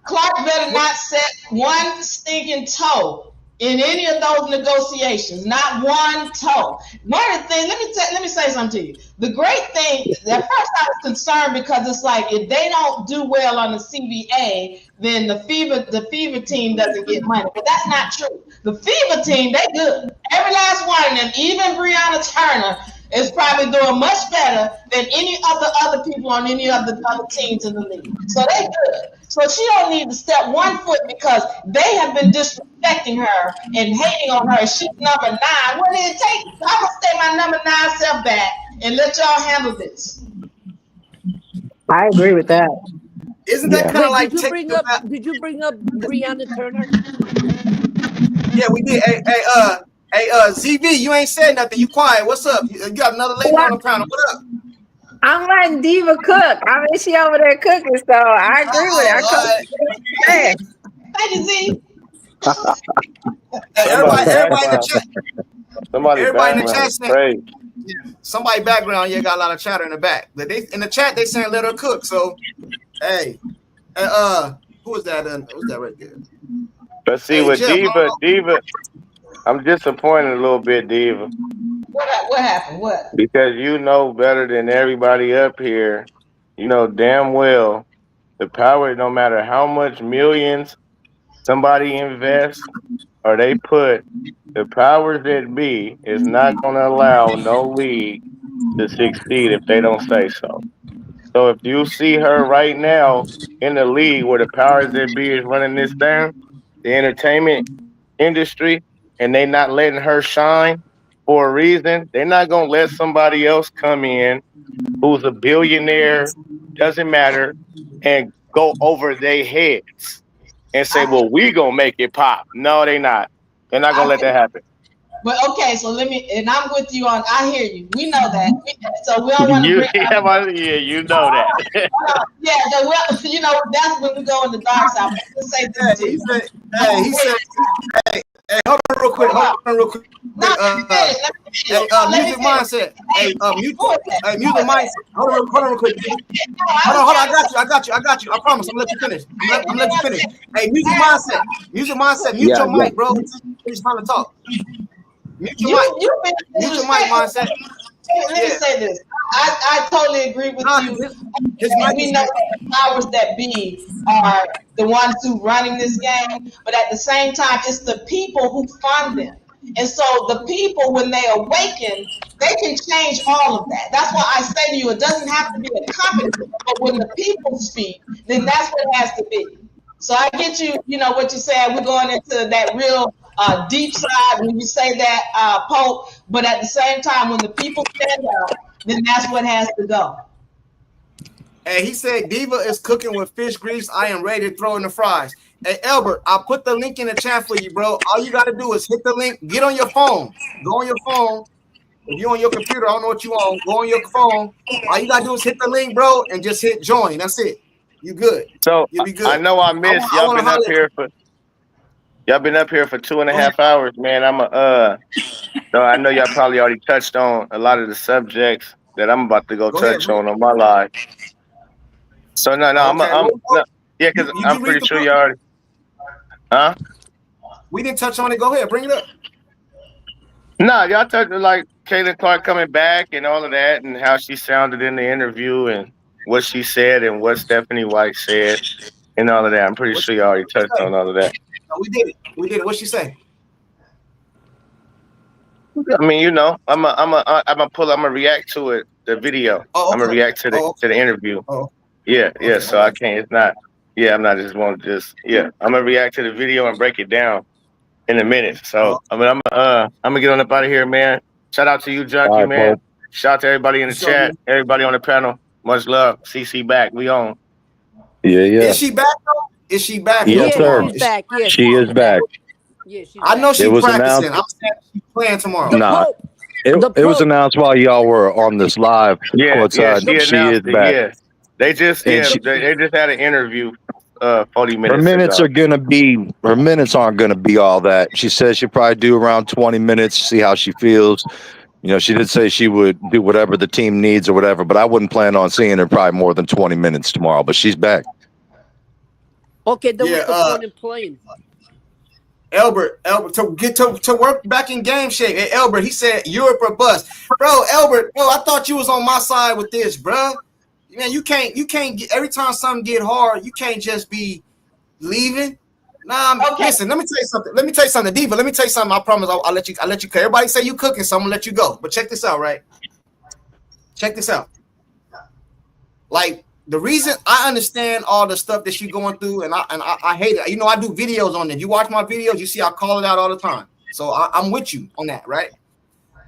Clark better not set one stinking toe in any of those negotiations. Not one toe. One of the things, let me say something to you. The great thing, at first I was concerned because it's like if they don't do well on the CBA, then the FIBA team doesn't get money. But that's not true. The FIBA team, they good. Every last one of them, even Breonna Turner, is probably doing much better than any of the other people on any of the other teams in the league. So they good. So she don't need to step 1 foot because they have been disrespecting her and hating on her. She's number 9. What did it take? I'm gonna stay my number 9 self back and let y'all handle this. I agree with that. Isn't that kind of like? Did you bring up Breonna Turner? Yeah, we did. Hey, ZV, you ain't said nothing. You quiet. What's up? You got another lady on the panel. What up? I'm letting Diva cook. I mean, she over there cooking, so I agree with her. Thank you, Z. Everybody in the chat. Everybody in the chat saying, somebody background got a lot of chatter in the back. But in the chat they saying let her cook. So, hey, who was that? Who's that right there? But see, with Diva, I'm disappointed a little bit, Diva. What happened? What? Because you know better than everybody up here. You know damn well the power, no matter how much millions somebody invests or they put, the powers that be is not going to allow no league to succeed if they don't say so. So if you see her right now in the league where the powers that be is running this down, the entertainment industry, and they not letting her shine for a reason, they're not going to let somebody else come in who's a billionaire, doesn't matter, and go over their heads and say, well, we going to make it pop. No, they not. They're not going to let that happen. But okay, so and I'm with you on, I hear you. We know that. So we don't want to you know that. That's when we go in the dark side. Let's say this. He said, hey, hold on real quick. Music mindset. Music mindset. Hold on real quick. Hold on. I got you. I promise. I'm gonna let you finish. I'm gonna let you finish. Hey, music mindset. Mute your mic, bro. It's time to talk. Mute your mic. Mute your mic mindset. let me say this. I totally agree with you. And we know that the powers that be are the ones who running this game, but at the same time, it's the people who fund them. And so the people, when they awaken, they can change all of that. That's why I say to you, it doesn't have to be a company, but when the people speak, then that's what it has to be. So I get you, you know, what you said. We're going into that real deep side when you say that, Pope, but at the same time, when the people stand up, then that's what has to go. Hey, he said Diva is cooking with fish grease. I am ready to throw in the fries. Hey, Albert, I'll put the link in the chat for you, bro. All you got to do is hit the link. Get on your phone. Go on your phone. If you're on your computer, I don't know what you on. Go on your phone. All you got to do is hit the link, bro, and just hit join. That's it. You good. So You'll be good. I know I missed. Y'all been up here for 2.5 hours, man. So I know y'all probably already touched on a lot of the subjects that I'm about to go touch on my live. So no, yeah, because I'm pretty sure you already. Huh? We didn't touch on it. Go ahead, bring it up. No, y'all touched like Caitlin Clark coming back and all of that, and how she sounded in the interview, and what she said, and what Stephanie White said, and all of that. I'm pretty sure you already touched on all of that. No, we did it. We did it. What'd she say? I mean, you know, I'm gonna react to it, the video. Oh, okay. I'm gonna react to the interview. Oh. Yeah. So I can't. It's not. Yeah, I'm not just want to just. Yeah, I'm gonna react to the video and break it down in a minute. So I'm gonna get on up out of here, man. Shout out to you, Junkie, right, man. Bro. Shout out to everybody in the chat, everybody on the panel. Much love. CC back. We on. Yeah. Is she back though? Is she back? Yes, sir. She's back. Yes, she is back. Yeah, she's I know she's practicing. Announced. I'm saying she's playing tomorrow. Nah, it was announced while y'all were on this live. Yeah, she is back. Yeah. They just they just had an interview 40 minutes. Her minutes aren't gonna be all that. She says she'll probably do around 20 minutes, see how she feels. You know, she did say she would do whatever the team needs or whatever, but I wouldn't plan on seeing her probably more than 20 minutes tomorrow. But she's back. Okay, then what's the point in playing? Albert, to get to work back in game shape. Hey, Albert, he said Europe or bust. Bro, Albert, I thought you was on my side with this, bro. Man, you can't get, every time something get hard, you can't just be leaving. Nah, listen, let me tell you something. Diva, let me tell you something. I promise I'll let you cook. Everybody say you cooking, so I'm gonna let you go. But check this out, right? Check this out. Like, the reason I understand all the stuff that she's going through, and I hate it. You know, I do videos on it. You watch my videos, you see I call it out all the time. So I'm with you on that, right?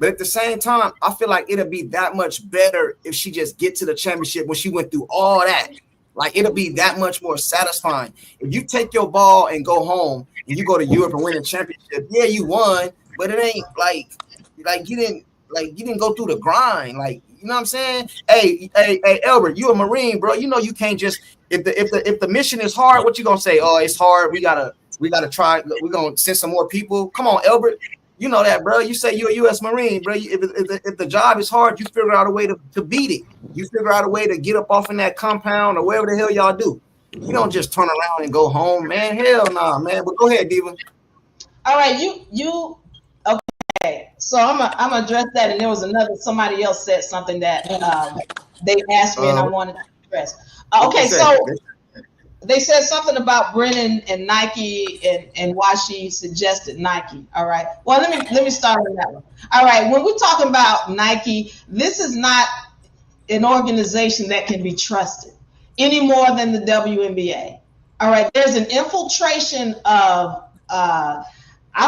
But at the same time, I feel like it'll be that much better if she just get to the championship when she went through all that. Like, it'll be that much more satisfying. If you take your ball and go home and you go to Europe and win a championship, yeah, you won, but it ain't like you didn't go through the grind. Like, you know what I'm saying? Hey, Albert, you a Marine, bro. You know you can't just if the mission is hard, what you gonna say? Oh, it's hard. We gotta try. We're gonna send some more people. Come on, Albert. You know that, bro. You say you're a U.S. Marine, bro. If the job is hard, you figure out a way to beat it. You figure out a way to get up off in that compound or wherever the hell y'all do. You don't just turn around and go home, man. Hell nah, man. But go ahead, Diva. All right, you okay. So I'm gonna address that, and there was somebody else said something that they asked me, and I wanted to address. Okay, so they said something about Brennan and Nike and why she suggested Nike. All right. Well, let me start with that one. All right. When we're talking about Nike, this is not an organization that can be trusted any more than the WNBA. All right. There's an infiltration of I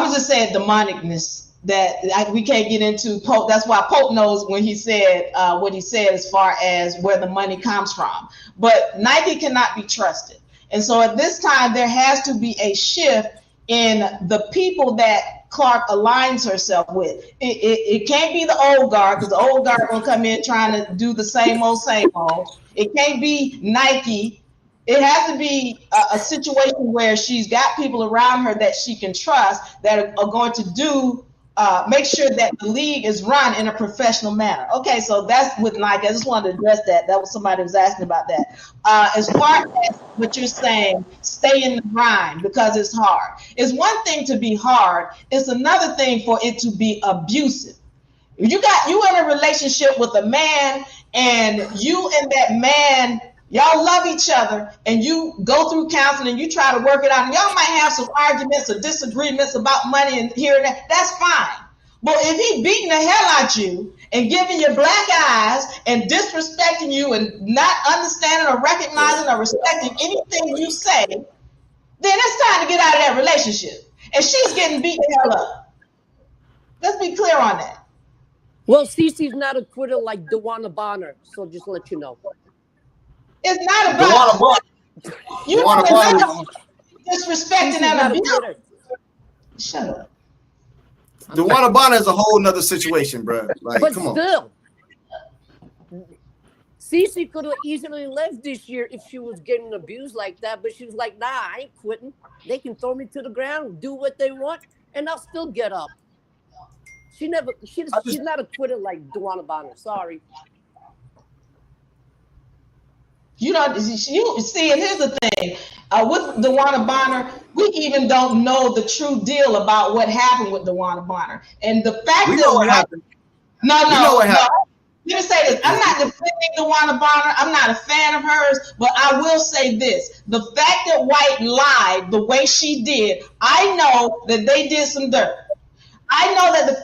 was just saying demonicness that we can't get into. Pope. That's why Pope knows when he said what he said as far as where the money comes from. But Nike cannot be trusted. And so at this time, there has to be a shift in the people that Clark aligns herself with. It can't be the old guard, because the old guard will come in trying to do the same old. It can't be Nike. It has to be a situation where she's got people around her that she can trust that are going to do make sure that the league is run in a professional manner. Okay, so that's with Nike. I just wanted to address that. That was somebody who was asking about that. As far as what you're saying, stay in the grind because it's hard. It's one thing to be hard. It's another thing for it to be abusive. You in a relationship with a man, and you and that man, y'all love each other, and you go through counseling, you try to work it out, and y'all might have some arguments or disagreements about money and here and that. That's fine. But if he beating the hell out you and giving you black eyes and disrespecting you and not understanding or recognizing or respecting anything you say, then it's time to get out of that relationship. And she's getting beat the hell up. Let's be clear on that. Well, Cece's not a quitter like DeWanna Bonner, so just let you know. It's not about you know disrespecting and abusing. Shut up. DeWanna Bonner is a whole nother situation, bro. Like, but come on. Still, Cece could have easily left this year if she was getting abused like that, but she was like, nah, I ain't quitting. They can throw me to the ground, do what they want, and I'll still get up. She's not a quitter like DeWanna Bonner. Sorry. You see, and here's the thing. With DeWanna Bonner, we even don't know the true deal about what happened with DeWanna Bonner. And the fact we know what happened. No. Happened. Let me say this. I'm not defending DeWanna Bonner. I'm not a fan of hers, but I will say this. The fact that White lied the way she did, I know that they did some dirt. I know that the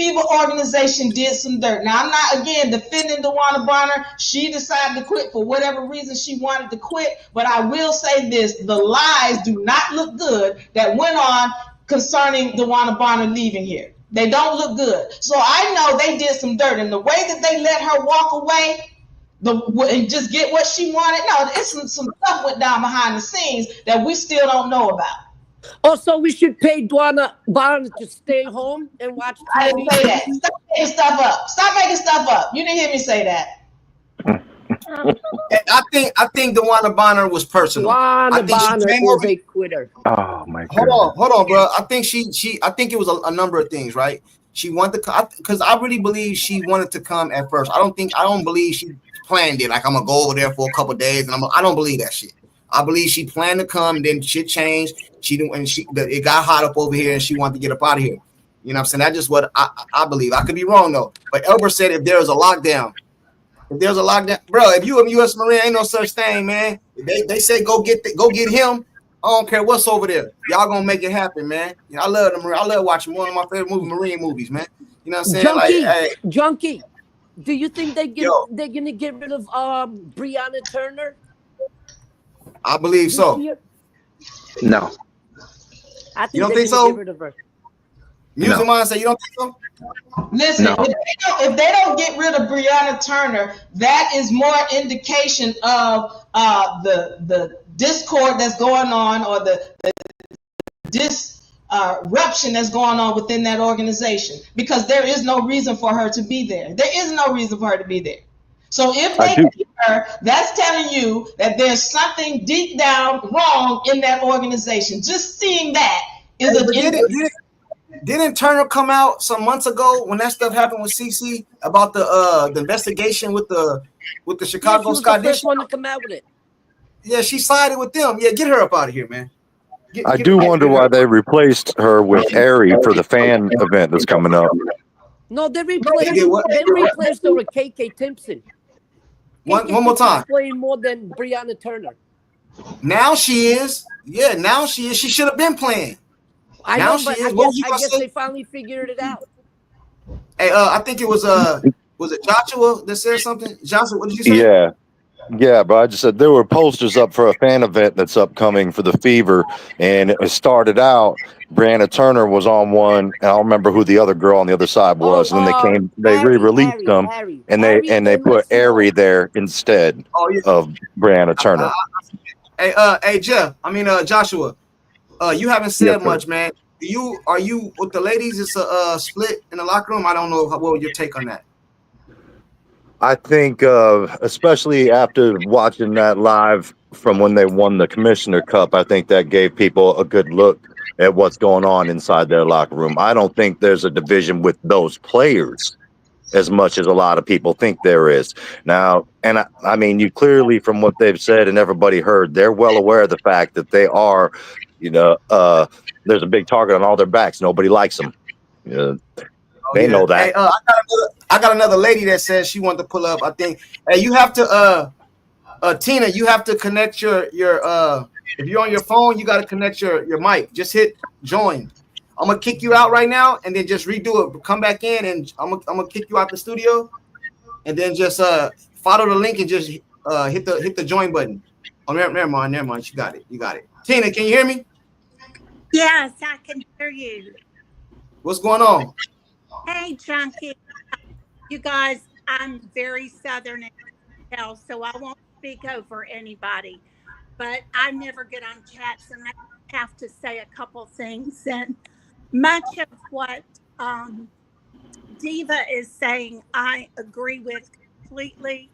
FIBA organization did some dirt. Now, I'm not, again, defending DeWanna Bonner. She decided to quit for whatever reason she wanted to quit. But I will say this. The lies do not look good that went on concerning DeWanna Bonner leaving here. They don't look good. So I know they did some dirt. And the way that they let her walk away and just get what she wanted, no, it's some stuff went down behind the scenes that we still don't know about. Also, we should pay DeWanna Bonner to stay home and watch TV. I didn't say that. Stop making stuff up. Stop making stuff up. You didn't hear me say that. I think DeWanna Bonner was personal. DeWanna Bonner is a quitter. Oh my God. Hold on, bro. I think I think it was a number of things, right? She wanted to, because I really believe she wanted to come at first. I don't believe she planned it. Like, I'm gonna go over there for a couple of days, and I don't believe that shit. I believe she planned to come, and then shit changed. It got hot up over here, and she wanted to get up out of here. You know what I'm saying? That's just what I believe. I could be wrong though. But Elbert said if there's a lockdown, bro, if you a U.S. Marine, ain't no such thing, man. They say go get him. I don't care what's over there. Y'all gonna make it happen, man. You know, I love the Marine. I love watching one of my favorite Marine movies, man. You know what I'm saying? Junkie, do you think they're gonna get rid of Breonna Turner? I believe so. No. I think you don't think so? Get rid of her. Music Mind say you don't think so? Listen, no. if they don't get rid of Breonna Turner, that is more indication of the discord that's going on, or the disruption that's going on within that organization, because there is no reason for her to be there. There is no reason for her to be there. So if they keep her, that's telling you that there's something deep down wrong in that organization. Just seeing that is Didn't Turner come out some months ago when that stuff happened with CC about the investigation with the Chicago Sky Dish? One to come out with it. Yeah, she sided with them. Yeah, get her up out of here, man. I do wonder why they replaced her with Ari for the fan event that's coming up. No, they replaced her with KK Timpson. One more time. Playing more than Breonna Turner. Now she is. Yeah, now she is. She should have been playing. I know, but I guess they finally figured it out. Hey, I think it was it Joshua that said something? Joshua, what did you say? Yeah, but I just said there were posters up for a fan event that's upcoming for the Fever, and it started out. Breonna Turner was on one, and I don't remember who the other girl on the other side was. And then they re-released them, and they put Ari there instead of Breonna Turner. Hey, Jeff. Joshua. You haven't said much, man. Are you with the ladies? It's a split in the locker room. I don't know what was your take on that. I think, especially after watching that live from when they won the Commissioner Cup, I think that gave people a good look at what's going on inside their locker room. I don't think there's a division with those players as much as a lot of people think there is. Now, and I mean, you clearly, from what they've said and everybody heard, they're well aware of the fact that they are, there's a big target on all their backs. Nobody likes them. They know that. Hey, I got another lady that says she wanted to pull up. I think. Hey, you have to Tina, you have to connect your if you're on your phone, you got to connect your mic. Just hit join. I'm gonna kick you out right now, and then just redo it. Come back in, and I'm gonna kick you out the studio, and then just follow the link and just hit the join button. Oh, never mind. You got it. Tina, can you hear me? Yes, I can hear you. What's going on? Hey, Junkie. You guys, I'm very Southern, so I won't speak over anybody. But I never get on chats, and I have to say a couple things. And much of what Diva is saying, I agree with completely.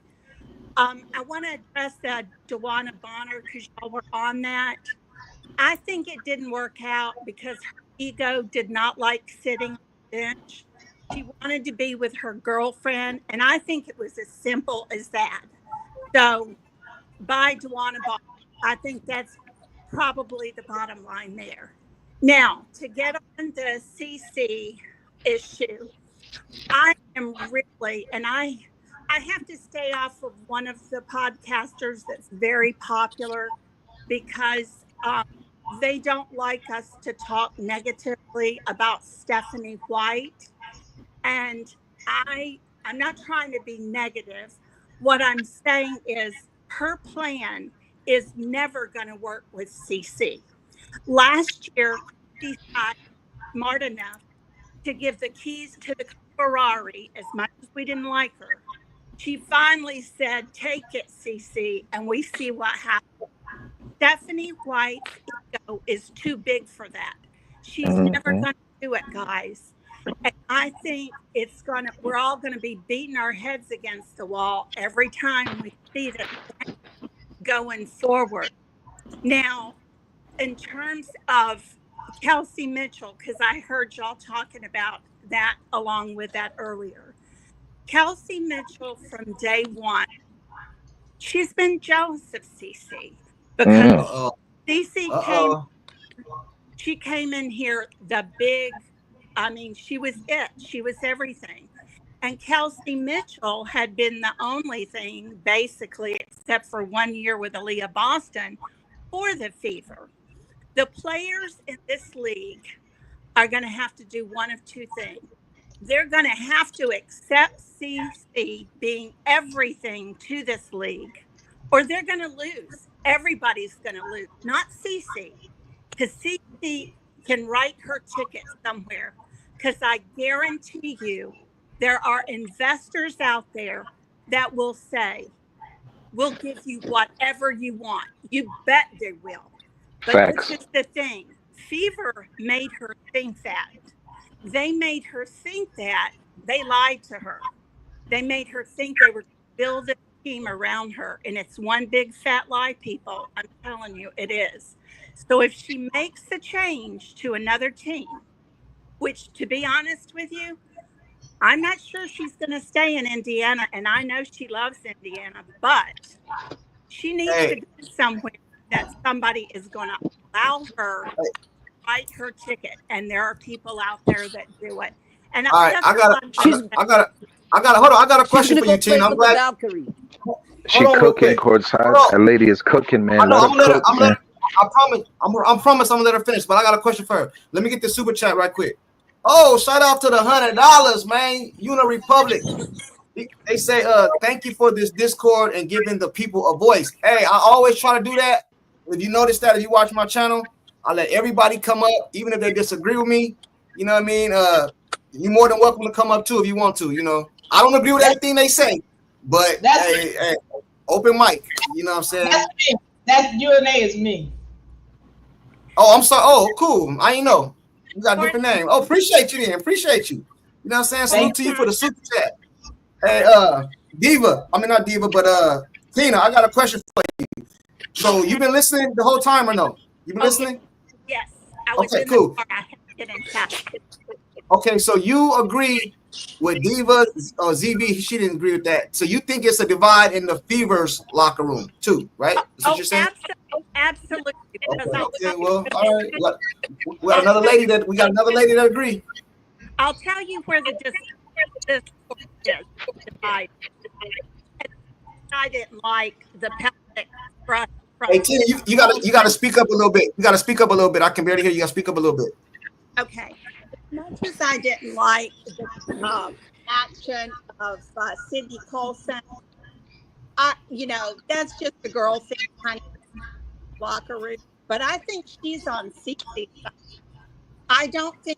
I want to address that DeWanna Bonner because y'all were on that. I think it didn't work out because her ego did not like sitting on the bench. She wanted to be with her girlfriend, and I think it was as simple as that. So, by DeWanna Bonner, I think that's probably the bottom line there. Now, to get on the CC issue, I am really, and I have to stay off of one of the podcasters that's very popular because they don't like us to talk negatively about Stephanie White. And I'm not trying to be negative. What I'm saying is her plan is never going to work with CC. Last year, she got smart enough to give the keys to the Ferrari as much as we didn't like her. She finally said, take it, CC, and we see what happens. Stephanie White's ego is too big for that. She's never going to do it, guys. And I think we're all going to be beating our heads against the wall every time we see this going forward. Now, in terms of Kelsey Mitchell, because I heard y'all talking about that along with that earlier. Kelsey Mitchell from day one, she's been jealous of CC because CC came in here she was it. She was everything. And Kelsey Mitchell had been the only thing, basically, except for 1 year with Aaliyah Boston, for the Fever. The players in this league are going to have to do one of two things. They're going to have to accept CC being everything to this league, or they're going to lose. Everybody's going to lose, not CC, because CC can write her ticket somewhere. Because I guarantee you, there are investors out there that will say, we'll give you whatever you want. You bet they will. But this is the thing. Fever made her think that. They made her think that. They lied to her. They made her think they were building a team around her. And it's one big fat lie, people. I'm telling you, it is. So if she makes a change to another team, which, to be honest with you, I'm not sure she's going to stay in Indiana. And I know she loves Indiana, but she needs to go somewhere that somebody is going to allow her to write her ticket. And there are people out there that do it. And all right, I got a question for you, Tina. I'm glad. She cooking courtside. That lady is cooking, man. I promise I'm gonna let her finish, but I got a question for her. Let me get the super chat right quick. Oh, shout out to the $100, man. Uni Republic. They say, thank you for this Discord and giving the people a voice. Hey, I always try to do that. If you notice that, if you watch my channel, I let everybody come up, even if they disagree with me. You know what I mean? You're more than welcome to come up too if you want to. You know, I don't agree with everything they say, but hey, open mic. You know what I'm saying? That's me. That's UNA is me. Oh, I'm sorry. Oh, cool. I ain't know. You got a different name. Oh, appreciate you then. Appreciate you. You know what I'm saying? Salute to you for the super chat. Hey, Diva. I mean, not Diva, but Tina, I got a question for you. So you've been listening the whole time or no? You've been listening? Yes. I was okay, cool. Okay, so you agree with Diva or ZB? She didn't agree with that. So you think it's a divide in the Fever's locker room too, right? That's what you're saying? Absolutely. Okay, well, all right. We got another lady that agree. I'll tell you where the discourse is divided. I didn't like the pelvic thrust. Hey, Tina, you gotta speak up a little bit. You gotta speak up a little bit. I can barely hear you. You gotta speak up a little bit. Okay. As much as I didn't like the action of Sydney Colson, that's just a girl thing, kind of locker room. But I think she's on CC's side. I don't think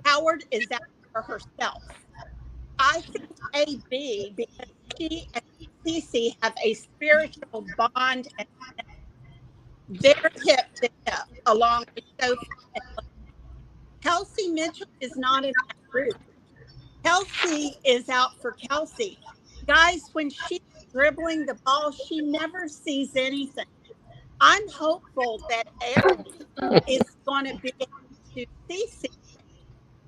Howard is out for herself. I think AB, because she and CC have a spiritual bond, and they're hip to hip, along with Sophie. Kelsey Mitchell is not in that group. Kelsey is out for Kelsey. Guys, when she's dribbling the ball, she never sees anything. I'm hopeful that Aaron is going to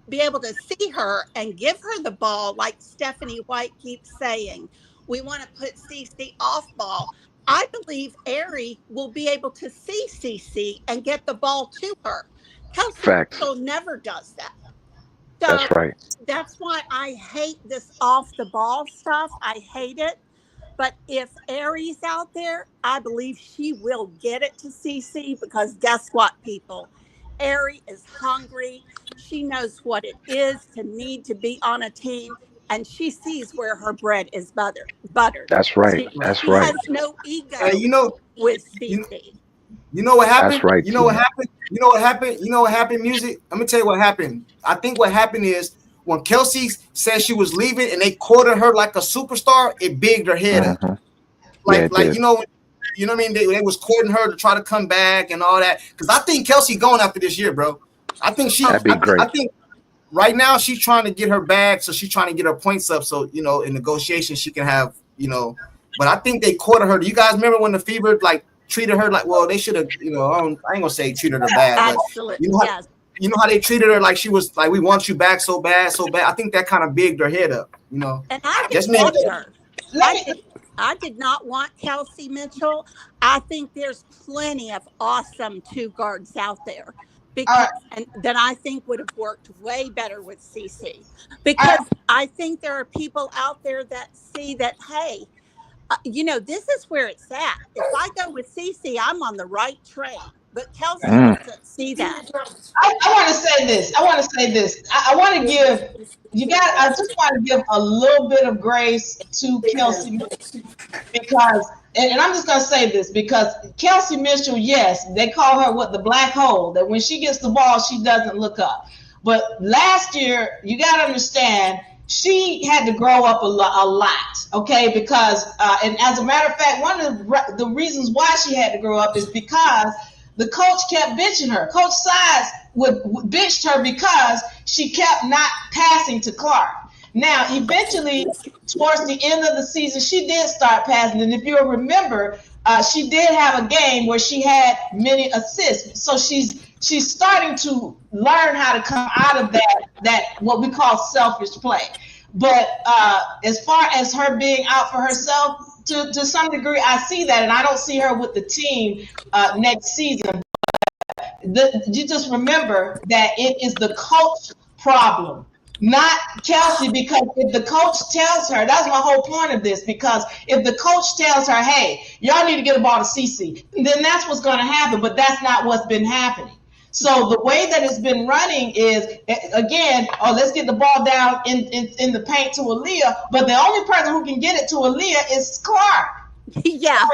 be able to see her and give her the ball, like Stephanie White keeps saying. We want to put CC off ball. I believe Ari will be able to see CC and get the ball to her. Kelsey Mitchell never does that. So that's right. That's why I hate this off the ball stuff. I hate it. But if Ari's out there, I believe she will get it to CC, because guess what, people? Ari is hungry. She knows what it is to need to be on a team, and she sees where her bread is buttered. That's right. That's right. She has no ego with CC. You know what happened? That's right. You know what happened? You know what happened? You know what happened, Music? I'm gonna tell you what happened. I think what happened is when Kelsey said she was leaving and they quoted her like a superstar, it bigged her head up. Like you know what I mean? They was courting her to try to come back and all that. Because I think Kelsey going after this year, bro. I think that'd be great. I think right now she's trying to get her bag, so she's trying to get her points up. So in negotiations she can have But I think they courted her. Do you guys remember when the Fever treated her like? Well, they should have. I ain't gonna say treated her bad, but you know how they treated her like she was like, we want you back so bad, so bad. I think that kind of bigged her head up. And I didn't want her. I did not want Kelsey Mitchell. I think there's plenty of awesome two guards out there and that I think would have worked way better with CC. Because I think there are people out there that see that, hey, this is where it's at. If I go with CC, I'm on the right train. But Kelsey doesn't see that. I want to say this. I want to give I just want to give a little bit of grace to Kelsey, because, and I'm just going to say this, because Kelsey Mitchell, yes, they call her the black hole, that when she gets the ball, she doesn't look up. But last year, you got to understand, she had to grow up a lot, okay? Because, and as a matter of fact, one of the reasons why she had to grow up is because the coach kept bitching her. Coach Sides would bitch her because she kept not passing to Clark. Now, eventually, towards the end of the season, she did start passing. And if you'll remember, she did have a game where she had many assists. So she's starting to learn how to come out of that what we call selfish play. But as far as her being out for herself, to some degree, I see that, and I don't see her with the team next season. You just remember that it is the coach problem, not Kelsey, because if the coach tells her, that's my whole point of this, because if the coach tells her, hey, y'all need to get a ball to CC, then that's what's going to happen, but that's not what's been happening. So the way that it's been running is, again, let's get the ball down in the paint to Aaliyah, but the only person who can get it to Aaliyah is Clark. Yeah.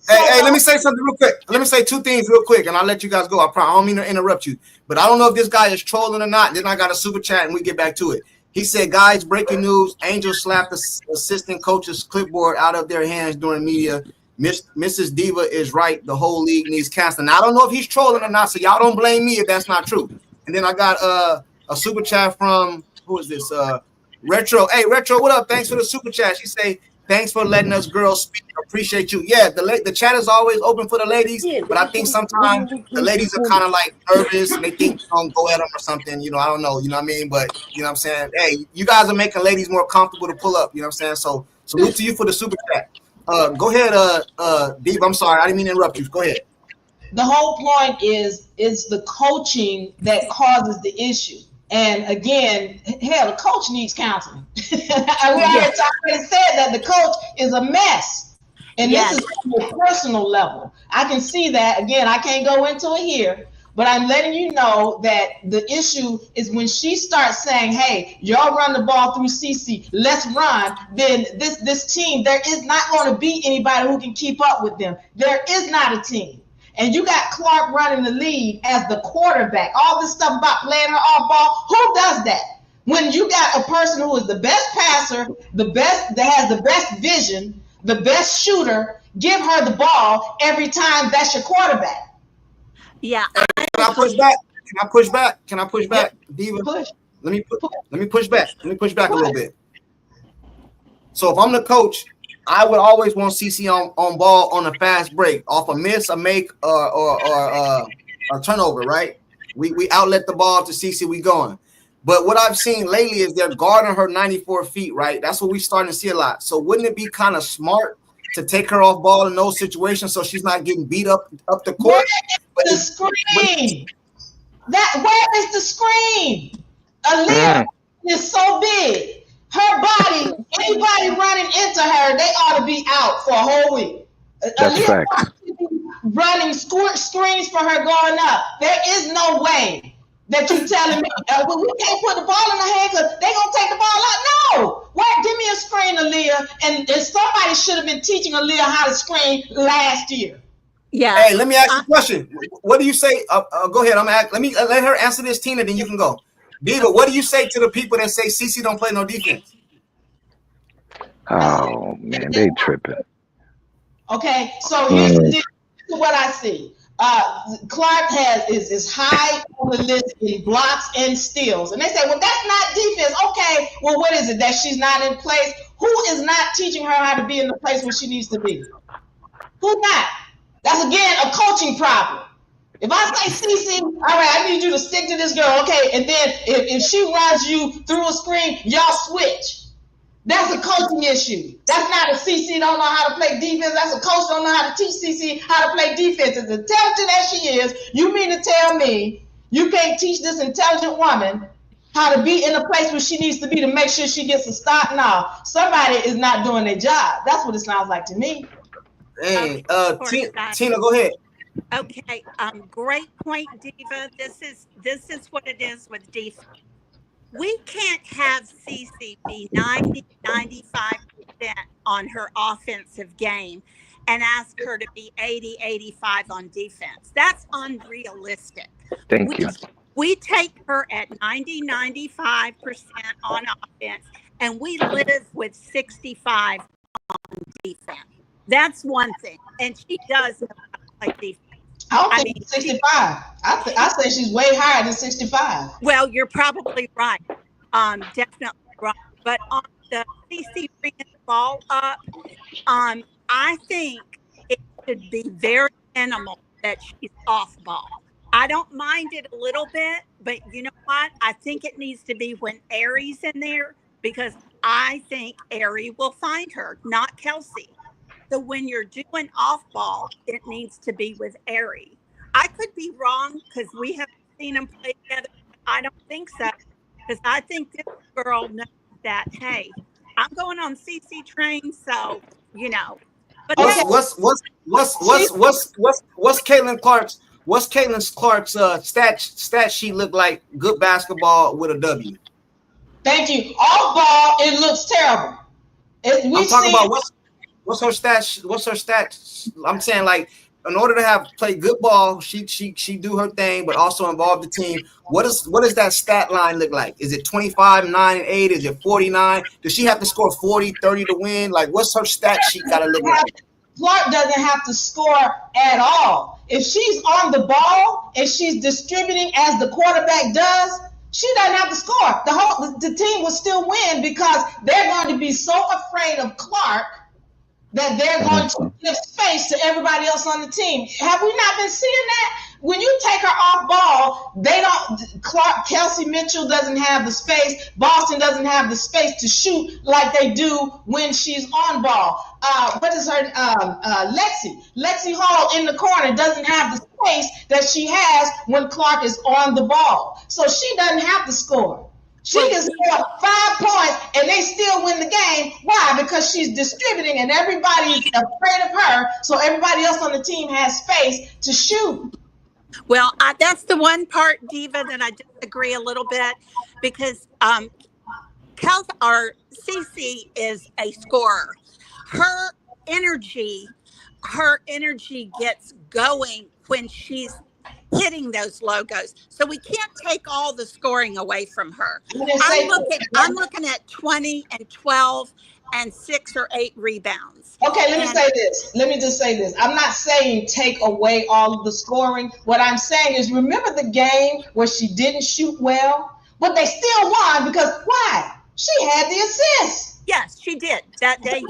Hey, let me say something real quick. Let me say two things real quick, and I'll let you guys go. I don't mean to interrupt you, but I don't know if this guy is trolling or not. Then I got a super chat, and we get back to it. He said, guys, breaking news, Angel slapped the assistant coach's clipboard out of their hands during media. Mrs. Diva is right. The whole league needs casting. Now, I don't know if he's trolling or not, so y'all don't blame me if that's not true. And then I got a super chat from, who is this? Retro. Hey, Retro, what up? Thanks for the super chat. She say, thanks for letting us girls speak. Appreciate you. Yeah, the chat is always open for the ladies, but I think sometimes the ladies are kind of like nervous and they think you're going to go at them or something. I don't know. You know what I mean? But, you know what I'm saying? Hey, you guys are making ladies more comfortable to pull up. You know what I'm saying? So salute to you for the super chat. Go ahead, Dave. I'm sorry. I didn't mean to interrupt you. Go ahead. The whole point is the coaching that causes the issue. And again, hell, the coach needs counseling. We already said that the coach is a mess. And this is on a personal level. I can see that. Again, I can't go into it here, but I'm letting you know that the issue is when she starts saying, hey, y'all run the ball through CC, let's run, then this team, there is not going to be anybody who can keep up with them. There is not a team. And you got Clark running the lead as the quarterback. All this stuff about playing her off ball, who does that? When you got a person who is the best passer, that has the best vision, the best shooter, give her the ball every time. That's your quarterback. Yeah. Can I push back? Diva. Push. Let me push back. Let me push back a little bit. So if I'm the coach, I would always want CC on ball on a fast break, off a miss, a make, or a turnover, right? We outlet the ball to CC, we going. But what I've seen lately is they're guarding her 94 feet, right? That's what we're starting to see a lot. So wouldn't it be kind of smart to take her off ball in those situations so she's not getting beat up the court? Where is the screen? Where is the screen? Aaliyah is so big. Her body, anybody running into her, they ought to be out for a whole week. That's fact. Running screens for her going up. There is no way that you're telling me we can't put the ball in her hand because they're going to take the ball out. No. Give me a screen, Aaliyah. And somebody should have been teaching Aaliyah how to screen last year. Yeah. Hey, let me ask you a question. What do you say? Go ahead. Let her answer this, Tina, then you can go. Diva, what do you say to the people that say CC don't play no defense? Oh man, they tripping. Okay, so here's what I see. Clark is high on the list in blocks and steals, and they say, well, that's not defense. Okay, well, what is it that she's not in place? Who is not teaching her how to be in the place where she needs to be? Who not? That's again a coaching problem. If I say, CC, all right, I need you to stick to this girl, okay, and then if she runs you through a screen, y'all switch. That's a coaching issue. That's not a CC don't know how to play defense. That's a coach don't know how to teach CC how to play defense. As intelligent as she is, you mean to tell me you can't teach this intelligent woman how to be in a place where she needs to be to make sure she gets a start? No, somebody is not doing their job. That's what it sounds like to me. Hey, Tina, go ahead. Okay, great point, Diva. This is what it is with defense. We can't have CC be 90-95% on her offensive game and ask her to be 80-85 on defense. That's unrealistic. Thank you. We take her at 90-95% on offense, and we live with 65 on defense. That's one thing, and she does know how to play defense. I don't think 65. I say she's way higher than 65. Well, you're probably right. Definitely right. But on the CC bringing the ball up, I think it should be very minimal that she's off ball. I don't mind it a little bit, but you know what? I think it needs to be when Aries in there, because I think Aries will find her, not Kelsey. So when you're doing off ball, it needs to be with Aries. I could be wrong because we haven't seen them play together. I don't think so, because I think this girl knows that, hey, I'm going on CC train, so you know. But what's Caitlin Clark's stat sheet look like? Good basketball with a W. Thank you. Off ball, it looks terrible. I'm talking about what's her stats? What's her stats? I'm saying, like, in order to play good ball, she do her thing, but also involve the team. What does that stat line look like? Is it 25, 9, and 8? Is it 49? Does she have to score 40, 30 to win? Like, what's her stat sheet gotta look like? Clark doesn't have to score at all. If she's on the ball and she's distributing as the quarterback does, she doesn't have to score. The team will still win because they're going to be so afraid of Clark that they're going to give space to everybody else on the team. Have we not been seeing that? When you take her off ball, Kelsey Mitchell doesn't have the space. Boston doesn't have the space to shoot like they do when she's on ball. What is her Lexi Hall in the corner doesn't have the pace that she has when Clark is on the ball. So she doesn't have to score. She can score 5 points and they still win the game. Why? Because she's distributing and everybody's afraid of her. So everybody else on the team has space to shoot. Well, that's the one part, Diva, that I disagree a little bit because Cece is a scorer. Her energy gets going when she's hitting those logos. So we can't take all the scoring away from her. I'm looking at 20 and 12 and 6 or 8 rebounds. Okay, let me just say this. I'm not saying take away all of the scoring. What I'm saying is remember the game where she didn't shoot well, but they still won because why? She had the assist. Yes, she did that day.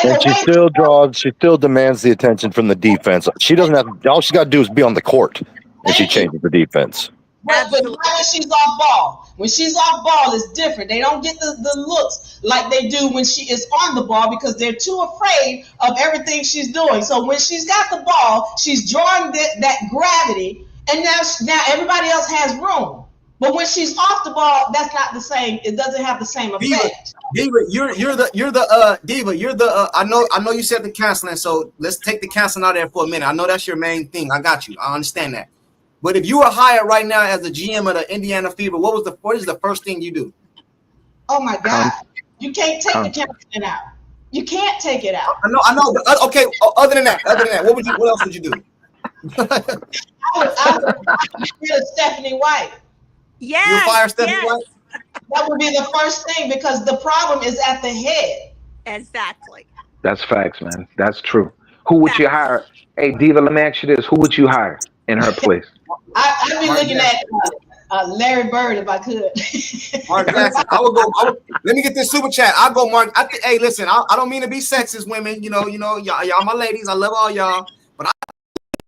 And she still demands the attention from the defense. She doesn't have, all she's got to do is be on the court, and she changes the defense. But not when she's off ball. When she's off ball, it's different. They don't get the looks like they do when she is on the ball because they're too afraid of everything she's doing. So when she's got the ball, she's drawing that gravity, and now everybody else has room. But when she's off the ball, that's not the same. It doesn't have the same effect. Diva, you're the Diva. You're the I know you said the canceling. So let's take the canceling out there for a minute. I know that's your main thing. I got you. I understand that. But if you were hired right now as the GM of the Indiana Fever, what is the first thing you do? Oh my God, you can't take the canceling out. You can't take it out. I know. Okay. Other than that, what else would you do? I would get Stephanie White. Yes, you fire Stephanie White? That would be the first thing because the problem is at the head. Exactly. That's facts, man. That's true. Who would you hire? Hey, Diva, let me ask you this. Who would you hire in her place? I'd be looking at Larry Bird if I could. Mark Jackson. I would go. Let me get this super chat. I'll go Mark. Hey, listen, I don't mean to be sexist, women. You know, y'all my ladies. I love all y'all. But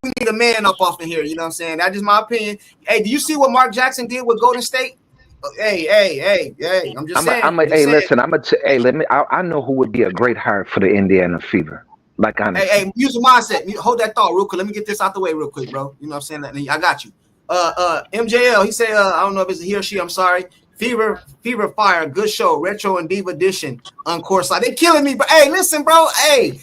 we need a man up off in here. You know what I'm saying? That's just my opinion. Hey, do you see what Mark Jackson did with Golden State? Hey. I'm just saying. Listen. I know who would be a great hire for the Indiana Fever. Like honestly. Hey, use a mindset. Hold that thought real quick. Let me get this out the way real quick, bro. You know what I'm saying? I got you. MJL, he said, I don't know if it's he or she, I'm sorry. Fever Fire, good show, retro and diva edition on course side. They killing me, but hey, listen, bro. Hey,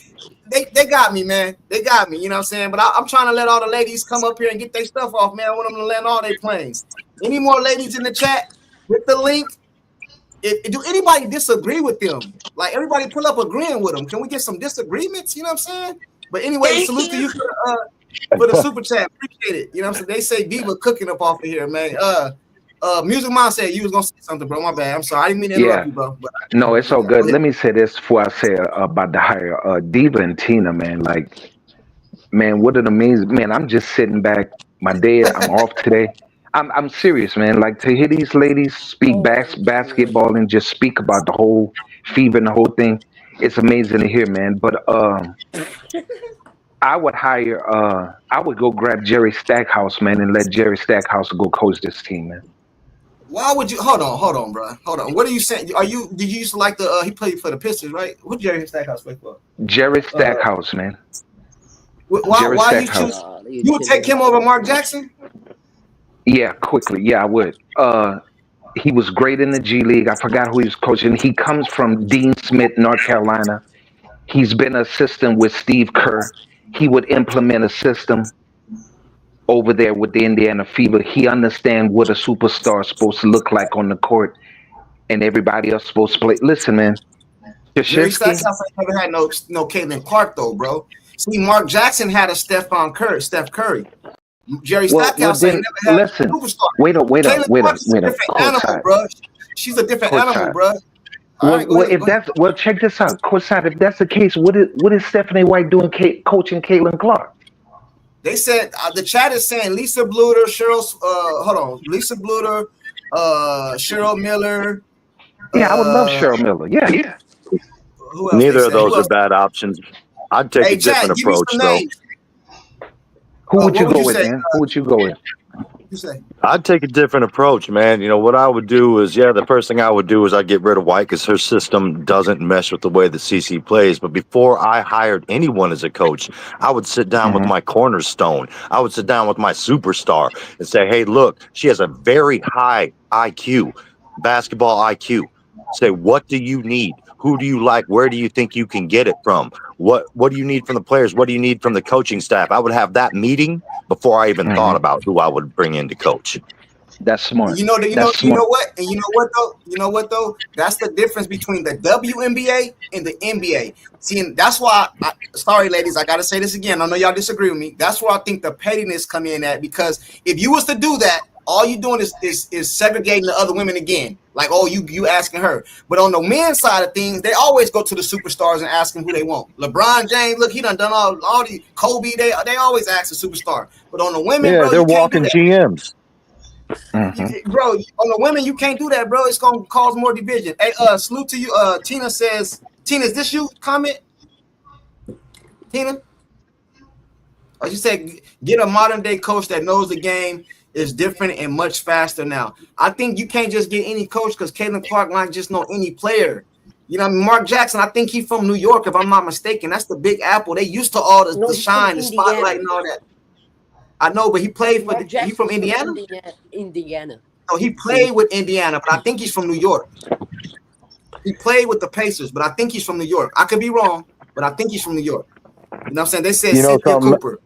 they got me, man. They got me, you know what I'm saying? But I'm trying to let all the ladies come up here and get their stuff off, man. I want them to land all their planes. Any more ladies in the chat with the link? Do anybody disagree with them? Like everybody pull up agreeing with them. Can we get some disagreements? You know what I'm saying? But anyway, salute to you for the super chat. Appreciate it. You know what I'm saying? They say Diva cooking up off of here, man. Music Mom said you was gonna say something, bro. My bad. I'm sorry. I didn't mean to interrupt you, bro. No, it's all good. Let me say this before I say about the hire. Diva and Tina, man. Like, man, what an amazing man. I'm just sitting back. My day, I'm off today. I'm serious, man. Like to hear these ladies speak basketball and just speak about the whole Fever and the whole thing. It's amazing to hear, man. But I would hire. I would go grab Jerry Stackhouse, man, and let Jerry Stackhouse go coach this team, man. Why would you? Hold on, bro. Hold on. What are you saying? Did you used to like the? He played for the Pistons, right? What Jerry Stackhouse play for? Jerry Stackhouse, man. Why you choose? You would take him over Mark Jackson? Yeah, quickly. Yeah, I would. He was great in the G League. I forgot who he was coaching. He comes from Dean Smith, North Carolina. He's been an assistant with Steve Kerr. He would implement a system over there with the Indiana Fever. He understands what a superstar is supposed to look like on the court, and everybody else is supposed to play. Listen, man. Jerry Stackhouse never had no Caitlin Clark though, bro. See, Mark Jackson had a Steph Curry. Jerry Stackhouse never had a superstar. Wait up. Animal, bro. She's a different animal, bro. Check this out, courtside. If that's the case, what is Stephanie White doing coaching Caitlin Clark? They said the chat is saying Lisa Bluter, Lisa Bluter, Cheryl Miller. Yeah, I would love Cheryl Miller. Yeah. Neither of those are bad options. I'd take a different approach, though. Who would you go with, man? Who would you go with? You say? I'd take a different approach, man. You know, what I would do is, the first thing I would do is I'd get rid of White because her system doesn't mesh with the way that CC plays. But before I hired anyone as a coach, I would sit down with my cornerstone. I would sit down with my superstar and say, hey, look, she has a very high IQ, basketball IQ. Say, what do you need? Who do you like? Where do you think you can get it from? What do you need from the players? What do you need from the coaching staff? I would have that meeting before I even thought about who I would bring in to coach. That's smart. You know what? And you know what though? That's the difference between the WNBA and the NBA. See, and that's why. Sorry, ladies, I gotta say this again. I know y'all disagree with me. That's where I think the pettiness come in at, because if you was to do that, all you doing is segregating the other women again. Like, oh, you asking her. But on the men's side of things, they always go to the superstars and ask them who they want. LeBron James, look, he done all these. Kobe, they always ask the superstar. But on the women, bro, they're walking GMs. Bro, on the women, you can't do that, bro. It's gonna cause more division. Hey, salute to you. Tina says, Tina, is this you? Comment, Tina. Oh, she said, get a modern day coach that knows the game is different and much faster now. I think you can't just get any coach because Caitlin Clark might just know any player. You know, Mark Jackson, I think he's from New York, if I'm not mistaken. That's the Big Apple. They used to all the shine, the spotlight, and all that. I know, but he played for he's from Indiana? Indiana. No, he played with Indiana, but I think he's from New York. He played with the Pacers, but I think he's from New York. I could be wrong, but I think he's from New York. You know what I'm saying? They said Cynthia Cooper.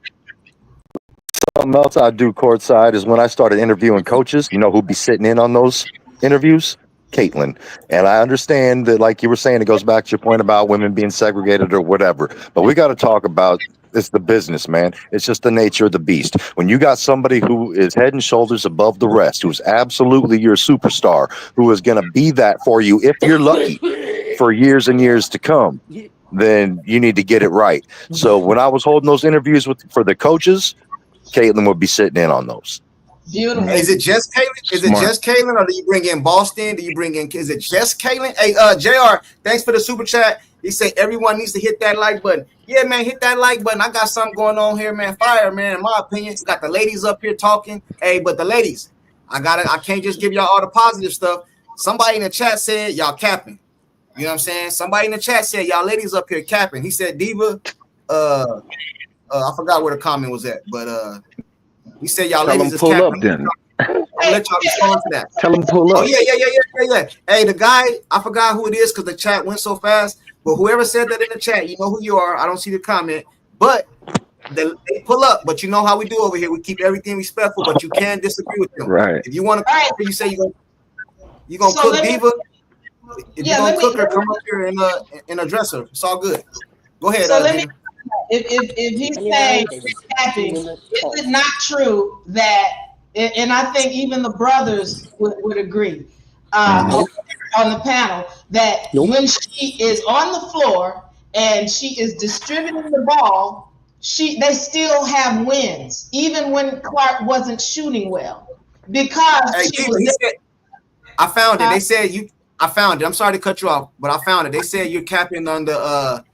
Something else I do courtside is when I started interviewing coaches, you know who'd be sitting in on those interviews? Caitlin. And I understand that, like you were saying, it goes back to your point about women being segregated or whatever. But we got to talk about it's the business, man. It's just the nature of the beast. When you got somebody who is head and shoulders above the rest, who's absolutely your superstar, who is going to be that for you, if you're lucky, for years and years to come, then you need to get it right. So when I was holding those interviews for the coaches, Caitlin would be sitting in on those. Beautiful. Is it just Caitlin? Is it just Caitlin, or do you bring in Boston? Do you bring in? Is it just Caitlin? Hey, JR, thanks for the super chat. He said everyone needs to hit that like button. Yeah, man, hit that like button. I got something going on here, man. Fire, man. In my opinion, it's got the ladies up here talking. Hey, but the ladies, I can't just give y'all all the positive stuff. Somebody in the chat said y'all capping. You know what I'm saying? Somebody in the chat said y'all ladies up here capping. He said Diva. I forgot where the comment was at, but he said y'all ladies is capping. Pull up then. I'll let y'all respond to that. Tell them pull up. Oh yeah. Hey, the guy, I forgot who it is because the chat went so fast. But whoever said that in the chat, you know who you are. I don't see the comment, but they pull up. But you know how we do over here. We keep everything respectful, but you can disagree with them. Right. If you want to, you say you gonna cook Diva. If you gonna cook her, come up here and address her. It's all good. Go ahead. So if he's saying capping, is it not true that? And I think even the brothers would agree on the panel that when she is on the floor and she is distributing the ball, they still have wins, even when Clark wasn't shooting well, because I found it. They said I found it. I'm sorry to cut you off, but I found it. They said you're capping on the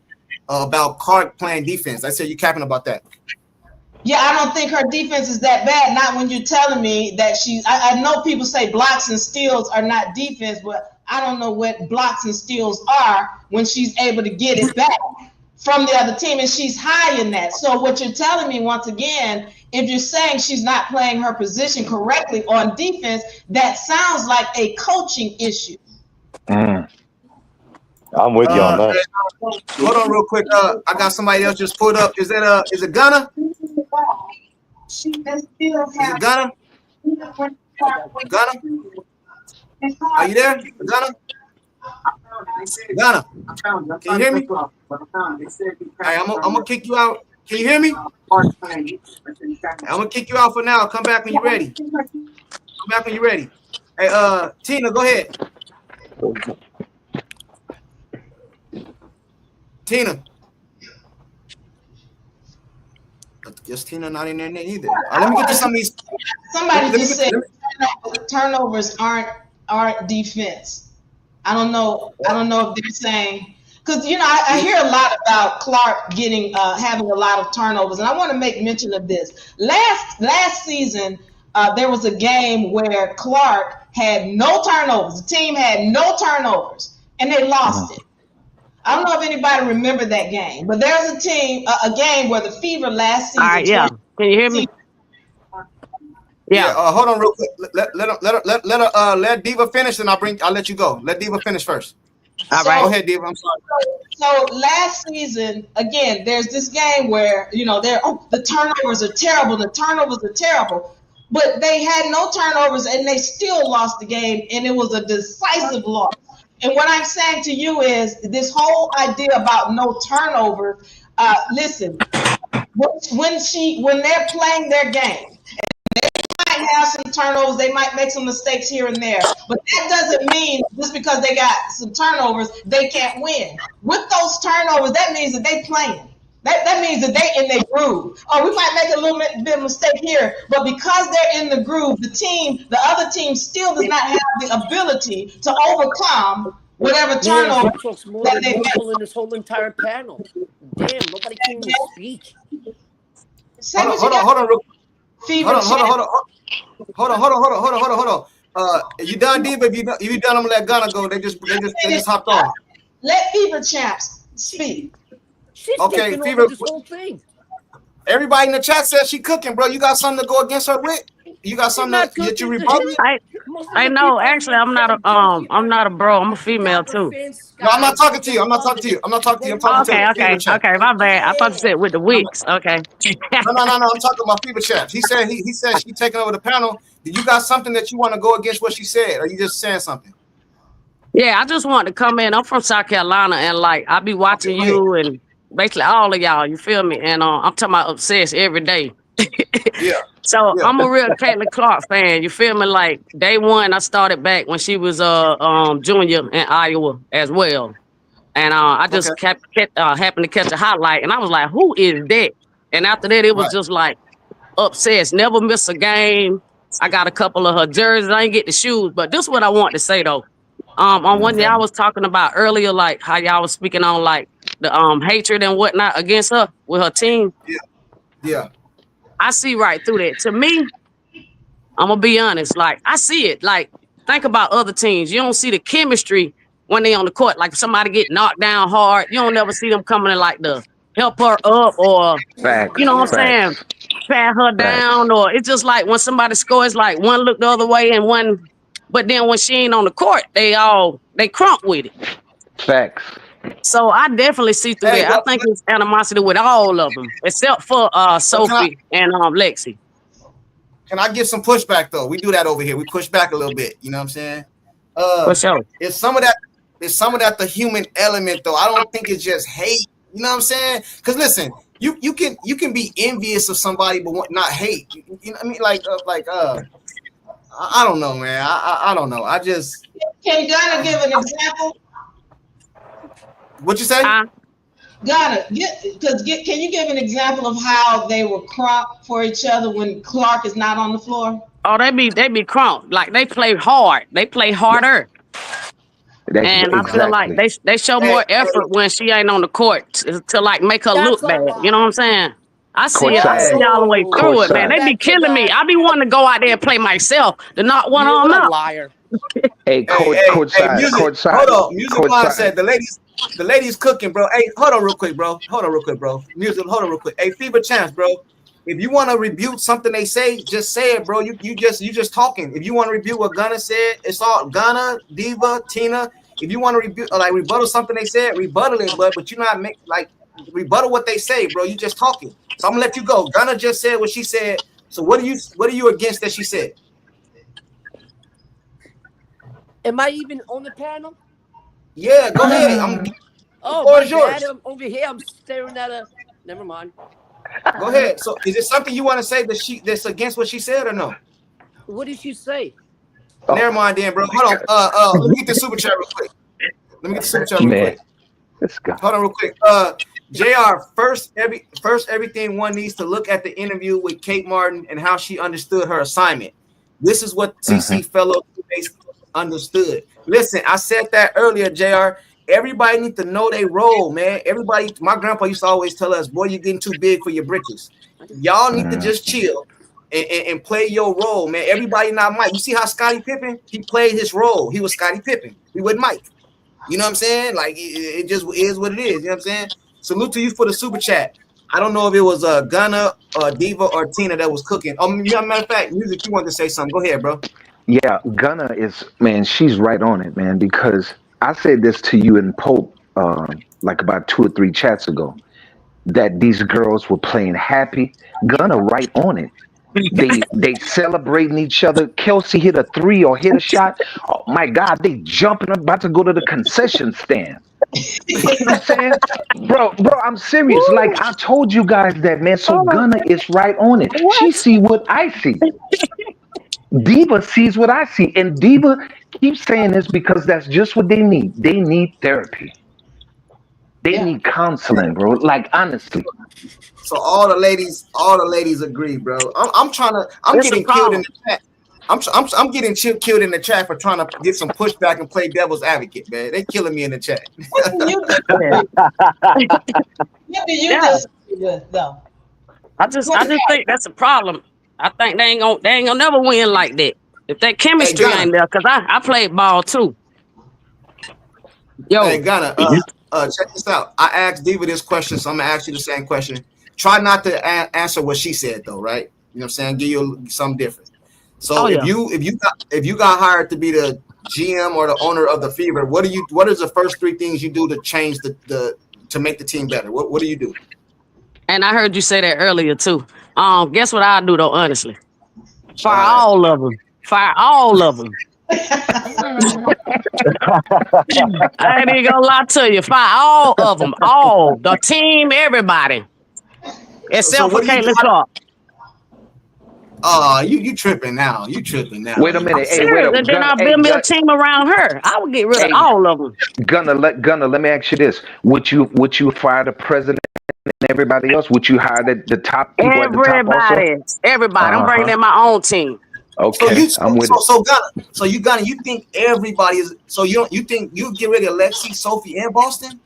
about Clark playing defense. I said you're capping about that. Yeah, I don't think her defense is that bad. Not when you're telling me that I know people say blocks and steals are not defense, but I don't know what blocks and steals are when she's able to get it back from the other team, and she's high in that. So what you're telling me, once again, if you're saying she's not playing her position correctly on defense, that sounds like a coaching issue. I'm with you on that. Hold on real quick. I got somebody else just pulled up. Is it Gunner? Is it Gunner? Gunner? Are you there? Gunner? Gunner? Can you hear me? Hey, I'm gonna kick you out. Can you hear me? I'm gonna kick you out for now. Come back when you're ready. Come back when you're ready. Hey, Tina, go ahead. Tina. Just Tina not in there either. Let me get to some of these. Somebody just said turnovers aren't defense. I don't know if they're saying, because I hear a lot about Clark having a lot of turnovers, and I want to make mention of this. Last season, there was a game where Clark had no turnovers. The team had no turnovers, and they lost it. I don't know if anybody remember that game, but there's a game where the Fever last season. All right, yeah. Can you hear me? Yeah. Hold on real quick. Let Diva finish, and I'll let you go. Let Diva finish first. All right. Go ahead, Diva. I'm sorry. So last season, again, there's this game where the turnovers are terrible. The turnovers are terrible, but they had no turnovers and they still lost the game, and it was a decisive loss. And what I'm saying to you is this whole idea about no turnover. Listen, when they're playing their game, they might have some turnovers, they might make some mistakes here and there, but that doesn't mean just because they got some turnovers they can't win. With those turnovers, that means that they playing. That means that they in their groove. Oh, we might make a little bit of mistake here, but because they're in the groove, the other team still does not have the ability to overcome whatever turnover that they make. In this whole entire panel. Damn, nobody can even speak. Hold on. You done, Diva? If you done, I'm gonna let Gunna go. They just hopped on. Let Fever Champs speak. She's okay, Fever. This whole thing. Everybody in the chat says she cooking, bro. You got something to go against her with? You got something that you rebuttal? I know. Actually, I'm not a bro. I'm a female too. No, I'm not talking to you. I'm talking to you. I'm talking to Okay. My bad. I thought you said with the weeks. Okay. No. I'm talking about Fever Champs. He said she taking over the panel. Did you got something that you want to go against what she said? Or are you just saying something? Yeah, I just want to come in. I'm from South Carolina, and I be watching you and basically all of y'all. You feel me? And I'm talking about obsessed every day. Yeah. So I'm a real Caitlin Clark fan. You feel me? Day one, I started back when she was junior in Iowa as well, and I just happened to catch a highlight, and I was like, "Who is that?" And after that, it was just obsessed. Never miss a game. I got a couple of her jerseys. I ain't get the shoes, but this is what I want to say though. On one y'all was talking about earlier, how y'all was speaking on the hatred and whatnot against her with her team. Yeah. I see right through that. To me, I'm gonna be honest. I see it. Think about other teams. You don't see the chemistry when they on the court. If somebody get knocked down hard, you don't never see them coming in to help her up or you know what I'm saying, pat her down. Or it's just when somebody scores, one look the other way and one. But then when she ain't on the court, they crump with it. Facts. So I definitely see through that. I think it's animosity with all of them, except for Sophie and Lexi. Can I give some pushback though? We do that over here. We push back a little bit. You know what I'm saying? For sure. It's some of that the human element though. I don't think it's just hate. You know what I'm saying? Because listen, you can be envious of somebody but not hate. You know what I mean? I don't know, man. I don't know. I just can Gunna give an example? What you say? Gunna, can you give an example of how they were crunk for each other when Clark is not on the floor? Oh, they be crunk. They play hard. They play harder. And I feel like they show more effort when she ain't on the court to make her look bad. You know what I'm saying? I see it. I see all the way through it, man. They be killing me. I be wanting to go out there and play myself to knock one of them out. Liar. Hey, courtside. Hold on. Music Line said the ladies cooking, bro. Hey, hold on real quick, bro. Music, hold on real quick. Hey, Fever Champs, bro. If you want to rebuke something they say, just say it, bro. You just talking. If you want to rebuke what Gunna said, it's all Gunna, Diva, Tina. If you want to rebuke rebuttal something they said, rebuttal it, but you not rebuttal what they say, bro. You just talking. So I'm gonna let you go. Gunna just said what she said. So what are you against that she said? Am I even on the panel? Yeah, go ahead. I'm over here. I'm staring at a. Never mind. Go ahead. So is it something you want to say that's against what she said or no? What did she say? Never mind, then, bro. Hold on. Let me get the super chat real quick. Let's go. Hold on real quick. JR, first everything one needs to look at the interview with Kate Martin and how she understood her assignment. This is what CC fellow understood. Listen, I said that earlier, JR. Everybody needs to know their role, man. My grandpa used to always tell us, boy, you're getting too big for your britches. Y'all need to just chill and play your role, man. Everybody not Mike. You see how Scottie Pippen, he played his role. He was Scottie Pippen. He wasn't Mike. You know what I'm saying? Like it just is what it is. You know what I'm saying? Salute to you for the super chat. I don't know if it was Gunna, Diva, or Tina that was cooking. Matter of fact, Music, you wanted to say something. Go ahead, bro. Yeah, Gunna is, man, she's right on it, man, because I said this to you and Pope like about 2 or 3 chats ago, that these girls were playing happy. Gunna right on it. They celebrating each other. Kelsey hit a 3 or hit a shot. Oh my God, they jumping about to go to the concession stand. You know what I'm saying? Bro, I'm serious. Woo. Like I told you guys that, man. So Hold on. Gunna is right on it. What? She see what I see. Diva sees what I see. And Diva keeps saying this because that's just what they need. They need therapy. They need counseling, bro. Like honestly. So all the ladies agree, bro. I'm getting killed in the chat. I'm getting killed in the chat for trying to get some pushback and play devil's advocate, man. They killing me in the chat. What do you disagree with, though? I just think that's a problem. I think they ain't gonna never win like that if that chemistry ain't there. Cause I played ball too. Yo, hey Gunna, check this out. I asked Diva this question, so I'm gonna ask you the same question. Try not to answer what she said, though, right? You know what I'm saying? Give you something different. So if you got hired to be the GM or the owner of the Fever, what is the first 3 things you do to change to make the team better? What do you do? and I heard you say that earlier too. Guess what I do though? Honestly, fire all of them. Fire all of them. I ain't even gonna lie to you. Fire all of them. All the team, everybody, except for Caitlin Clark. You tripping now. You tripping now. Wait a minute. Hey, wait a minute. Then I'll build me a team around her. I would get rid of all of them. Gunna, let me ask you this. Would you fire the president and everybody else? Would you hire the top people at the top also? Everybody. I'm bringing in my own team. Okay, I'm with it. Gunna, you think everybody is, so you think you get rid of Lexi, Sophie, and Boston?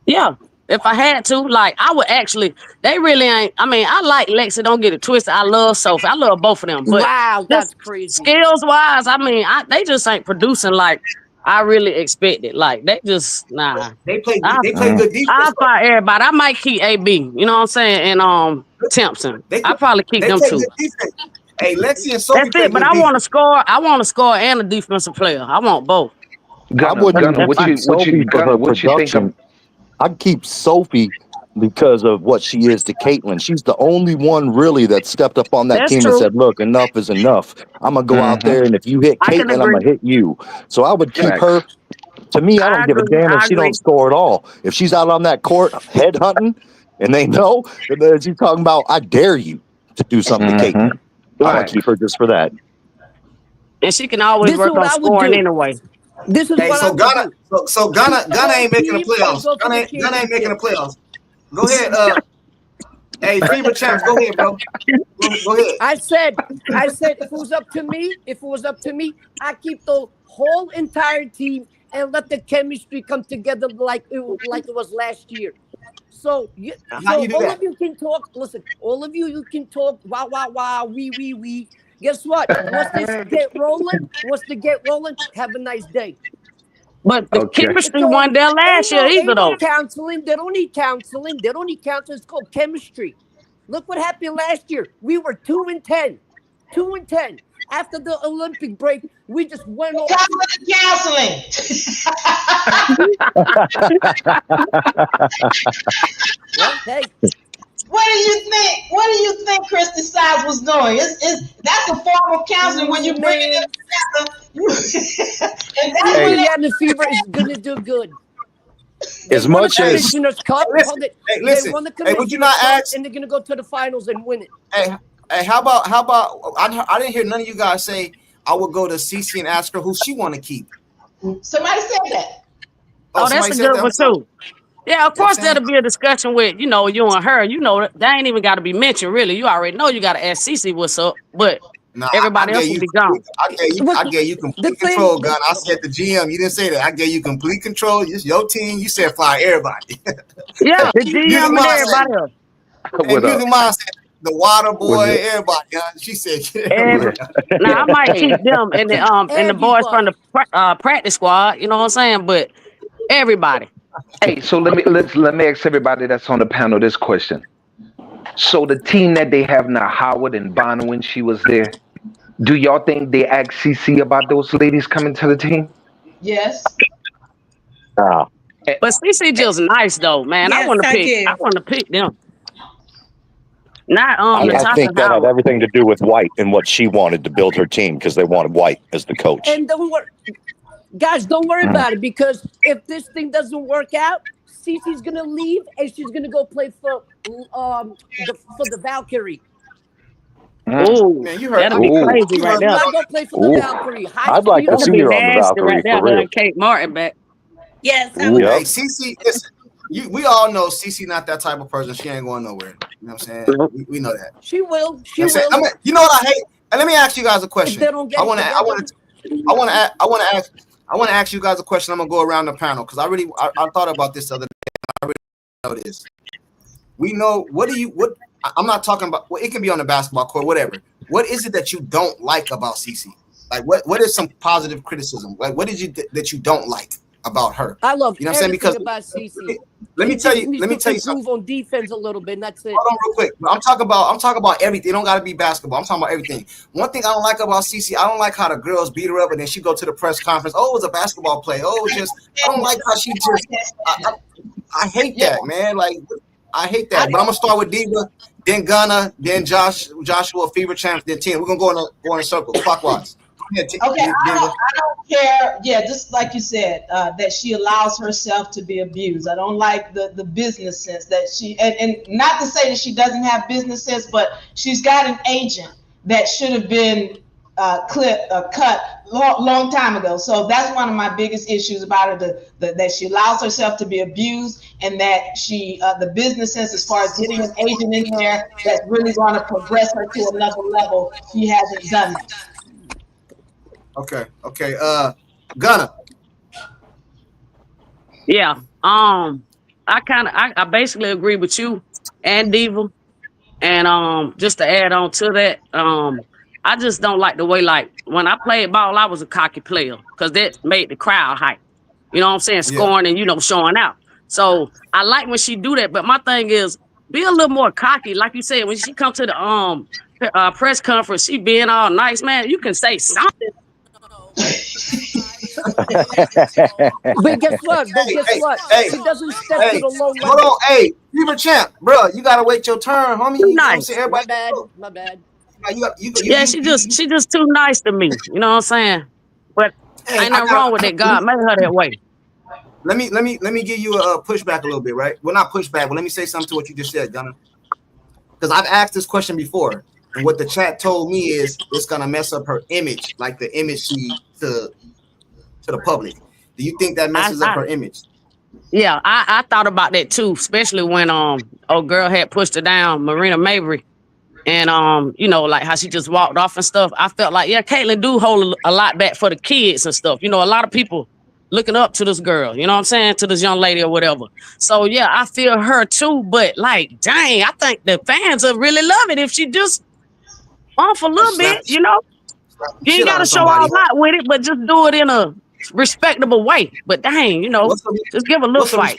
Yeah. If I had to, like, I would actually, they really ain't, I mean, I like Lexi, don't get it twisted. I love Sophie. I love both of them. But wow, that's crazy. Skills-wise, I mean, they just ain't producing like I really expected. Like, they just, nah. They play good defense. I'll fire everybody. I might keep AB, you know what I'm saying, and Timpson. I probably keep them too. Hey, Lexi and Sophie. That's it, but I want to score. I want to score and a defensive player. I want both. Gunna, what you think? I'd keep Sophie because of what she is to Caitlin. She's the only one really that stepped up on that team and said, look, enough is enough. I'm going to go out there, and if you hit Caitlin, I'm going to hit you. So I would keep her. To me, I don't give a damn if she don't score at all. If she's out on that court head hunting, and they know, and then she's talking about, I dare you to do something to Caitlin. So I keep her just for that. And she can always work on scoring anyway. This is what Gunna ain't making the playoffs. Gunna ain't making the playoffs. Go ahead. Hey, Fever Champs, go ahead, bro. Go ahead. I said, if it was up to me, I keep the whole entire team and let the chemistry come together like it was last year. So, all of you can talk. Listen, all of you can talk. Wow, we. Guess what? Once they get rolling, have a nice day. But the chemistry one there last year either though. They don't need counseling. It's called chemistry. Look what happened last year. We were 2-10. 2-10. After the Olympic break, we just went on. Counseling. Well, hey. What do you think Christy Sides was doing? That's a form of counseling when you bring it together. And that's when the Fever is gonna do good. As much as would you not ask? And they're gonna go to the finals and win it. Hey, how about? I didn't hear none of you guys say I would go to Cece and ask her who she want to keep. Somebody said that. Oh, that's a good one too. Yeah, of course there'll be a discussion with, you and her. That ain't even got to be mentioned, really. You already know you got to ask Cece what's up, but everybody else will be gone. I gave you complete control, Gunna. I said the GM. You didn't say that. I gave you complete control. It's your team. You said fire everybody. Yeah, the GM and everybody else. the water boy, everybody. She said, now I might keep them and the boys from the practice squad. You know what I'm saying? But everybody. Hey, so let me ask everybody that's on the panel this question. So the team that they have now, Howard and Bonner, when she was there, do y'all think they asked CC about those ladies coming to the team? Yes. Oh. But CC just nice though, man. Yes, I want to pick them. Not I think that had everything to do with White and what she wanted to build her team because they wanted White as the coach. And don't worry, guys, don't worry about it, because if this thing doesn't work out, Cece's gonna leave and she's gonna go play for the Valkyrie. Oh, man, you heard that'll be crazy right there. Go play for the Valkyrie. I'd like to see her on the Valkyrie right there. for real. Kate Martin back. Yes. Hey, Cece, listen. We all know Cece not that type of person. She ain't going nowhere. You know what I'm saying? We know that. She will. She you know will. you know what I hate? And let me ask you guys a question. If they don't get I want to ask you guys a question. I'm gonna go around the panel because I thought about this the other day. I really know this. We know what I'm not talking about. Well, it can be on the basketball court, whatever. What is it that you don't like about Cece? Like, what is some positive criticism? Like, what is that you don't like about her? I love you know what I'm saying because about Cece. Let me tell you something. Move on defense a little bit. And that's it. Hold on, real quick. I'm talking about everything. It don't got to be basketball. I'm talking about everything. One thing I don't like about Cece, I don't like how the girls beat her up and then she go to the press conference. Oh, it was a basketball play. Oh, it's just I don't like how she just. I hate that, man. Like I hate that. But I'm gonna start with Diva, then Gunna, then Joshua, Fever Champs, then 10. We're gonna go in a circle, clockwise. Okay, I don't care. Yeah, just like you said, that she allows herself to be abused. I don't like the business sense that she, and not to say that she doesn't have business sense, but she's got an agent that should have been cut long time ago. So that's one of my biggest issues about her, that she allows herself to be abused, and that she the business sense as far as getting an agent in there that's really going to progress her to another level, she hasn't done it. Okay. Gunna. Yeah. I basically agree with you and Diva. And just to add on to that, I just don't like the way, like, when I played ball, I was a cocky player because that made the crowd hype. You know what I'm saying? Scoring and, showing out. So I like when she do that. But my thing is, be a little more cocky. Like you said, when she come to the press conference, she being all nice, man. You can say something. But guess what? Hey, she doesn't step to the low level. Hold on, hey, Fever Champ, bro, you gotta wait your turn, homie. You nice. Know what I'm saying? My bad. She just too nice to me. You know what I'm saying? But ain't nothing wrong with that. God made her that way. Let me give you a pushback a little bit, right? Well, not pushback, but let me say something to what you just said, Gunna. Because I've asked this question before, and what the chat told me is it's gonna mess up her image, like the image to the public. Do you think that messes up her image? Yeah, I thought about that too, especially when old girl had pushed her down, Marina Mabry, and like how she just walked off and stuff. I felt like, yeah, Caitlyn do hold a lot back for the kids and stuff. A lot of people looking up to this girl, you know what I'm saying, to this young lady or whatever. So yeah, I feel her too, but like, dang, I think the fans will really love it if she just off a little bit, You ain't gotta show all out with it, but just do it in a respectable way. But dang, just give a little fight.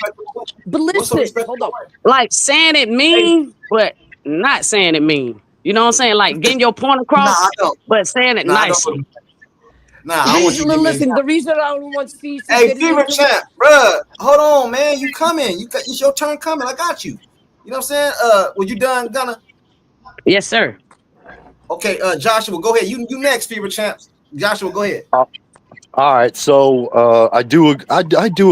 But listen, hold on. Like saying it mean, but not saying it mean. You know what I'm saying? Like getting your point across, but saying it nicely. I want you to listen. The reason I don't want to see. Hey, Fever Champ, bro, hold on, man. You coming? It's your turn coming. I got you. You know what I'm saying? Were you done, Gunna? Yes, sir. Okay, Joshua, go ahead. You next, Fever Champs. Joshua, go ahead. All right, so I do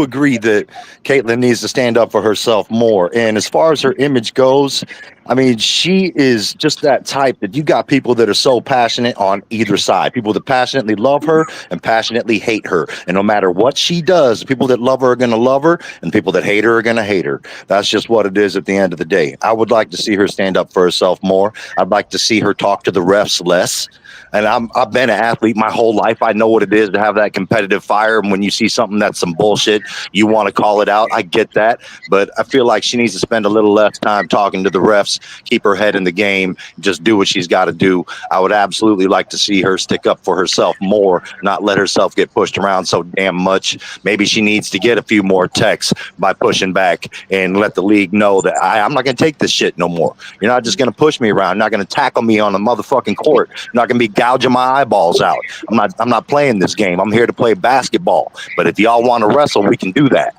agree that Caitlyn needs to stand up for herself more. And as far as her image goes, I mean, she is just that type that you got people that are so passionate on either side. People that passionately love her and passionately hate her. And no matter what she does, people that love her are going to love her, and people that hate her are going to hate her. That's just what it is at the end of the day. I would like to see her stand up for herself more. I'd like to see her talk to the refs less. And I've been an athlete my whole life. I know what it is to have that competitive fire. And when you see something that's some bullshit, you want to call it out. I get that. But I feel like she needs to spend a little less time talking to the refs refs, keep her head in the game, just do what she's got to do. I would absolutely like to see her stick up for herself more, not let herself get pushed around so damn much. Maybe she needs to get a few more texts by pushing back and let the league know that I'm not going to take this shit no more. You're not just going to push me around. You're not going to tackle me on the motherfucking court. You're not going to be gouging my eyeballs out. I'm not playing this game. I'm here to play basketball. But if y'all want to wrestle, we can do that.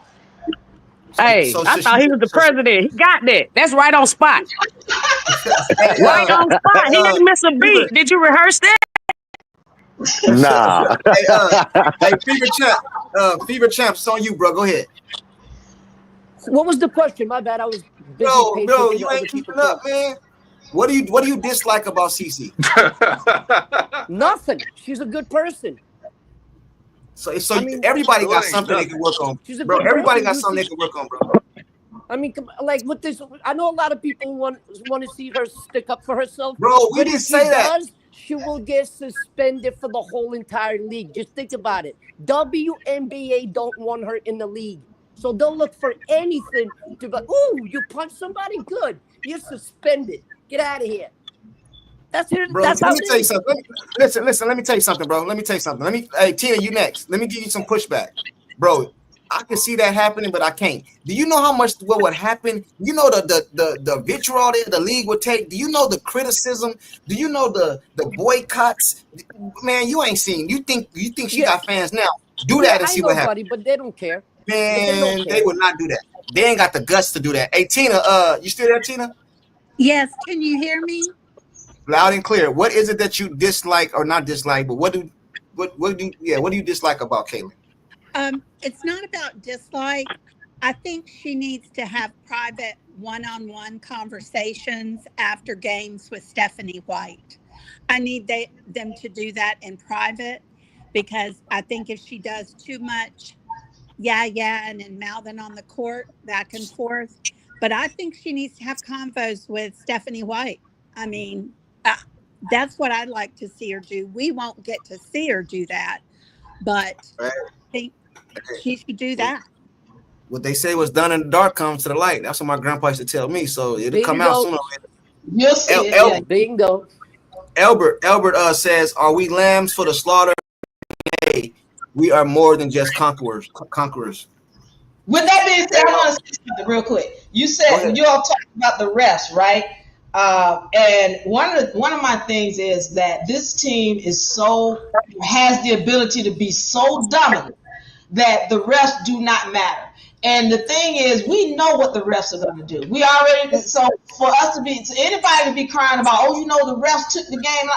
Hey, I thought he was the president. He got that. That's right on spot. Right on spot. He didn't miss a beat. Did you rehearse that? Nah. Hey, Fever Champ, it's on you, bro. Go ahead. What was the question? My bad. I was busy. Bro, you ain't keeping up, man. What do you dislike about CC? Nothing. She's a good person. So I mean, everybody got something they can work on, bro. Everybody got something they can work on, bro. I mean, like with this, I know a lot of people want to see her stick up for herself. Bro, we didn't say that. She will get suspended for the whole entire league. Just think about it. WNBA don't want her in the league, so they'll look for anything to be like, "Ooh, you punched somebody? Good. You're suspended. Get out of here." That's here. Bro, that's let how me tell you something. Listen. Let me tell you something, bro. Hey, Tina, you next. Let me give you some pushback, bro. I can see that happening, but I can't. Do you know how much what would happen? You know the vitriol that the league would take. Do you know the criticism? Do you know the boycotts? Man, you ain't seen. You think she got fans now? Do that and see what happens. But they don't care. Man, they would not do that. They ain't got the guts to do that. Hey, Tina, you still there, Tina? Yes. Can you hear me? Loud and clear. What is it that you dislike or not dislike? But what do you dislike about Caitlin? It's not about dislike. I think she needs to have private one-on-one conversations after games with Stephanie White. I need them to do that in private, because I think if she does too much and then mouthing on the court back and forth, but I think she needs to have convos with Stephanie White. I mean, that's what I'd like to see her do. We won't get to see her do that, but I think she should do that. What they say was done in the dark comes to the light. That's what my grandpa used to tell me. So it'll come out sooner or later. You'll see Bingo. Albert says, "Are we lambs for the slaughter? Hey, we are more than just conquerors." With that being said, I want to say something real quick. You said you all talked about the refs, right? And one of my things is that this team has the ability to be so dominant that the refs do not matter. And the thing is, we know what the refs are going to do. We already, so for anybody to be crying about, the refs took the game,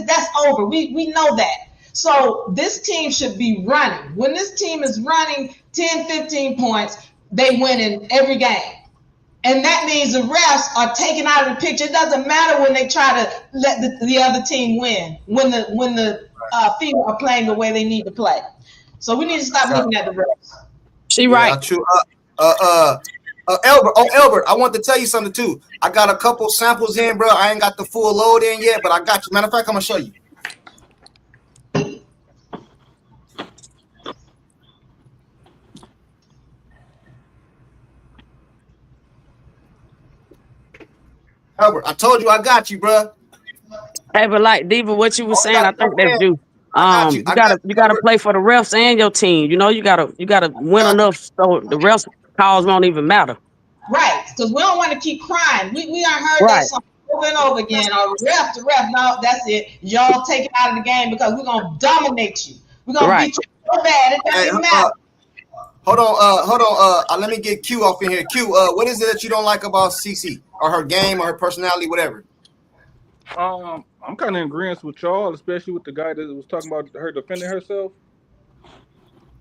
that's over. We know that. So this team should be running. When this team is running 10, 15 points, they win in every game. And that means the refs are taken out of the picture. It doesn't matter when they try to let the other team win, when the female are playing the way they need to play. So we need to stop looking at the refs. She right. True. Albert, I want to tell you something too. I got a couple samples in, bro. I ain't got the full load in yet, but I got you. Matter of fact, I'm gonna show you. Albert, I told you I got you, bro. Hey, but like Diva, what you were saying, I think that's due. You gotta play for the refs and your team. You gotta win enough so the refs calls won't even matter. Right, because we don't want to keep crying. We aren't heard that song over and over again. Or the ref. No, that's it. Y'all take it out of the game because we're gonna dominate you. We're gonna beat you so bad it doesn't matter. Hold on. Let me get Q off in here. Q, what is it that you don't like about CC or her game or her personality, whatever? I'm kind of in agreement with y'all, especially with the guy that was talking about her defending herself.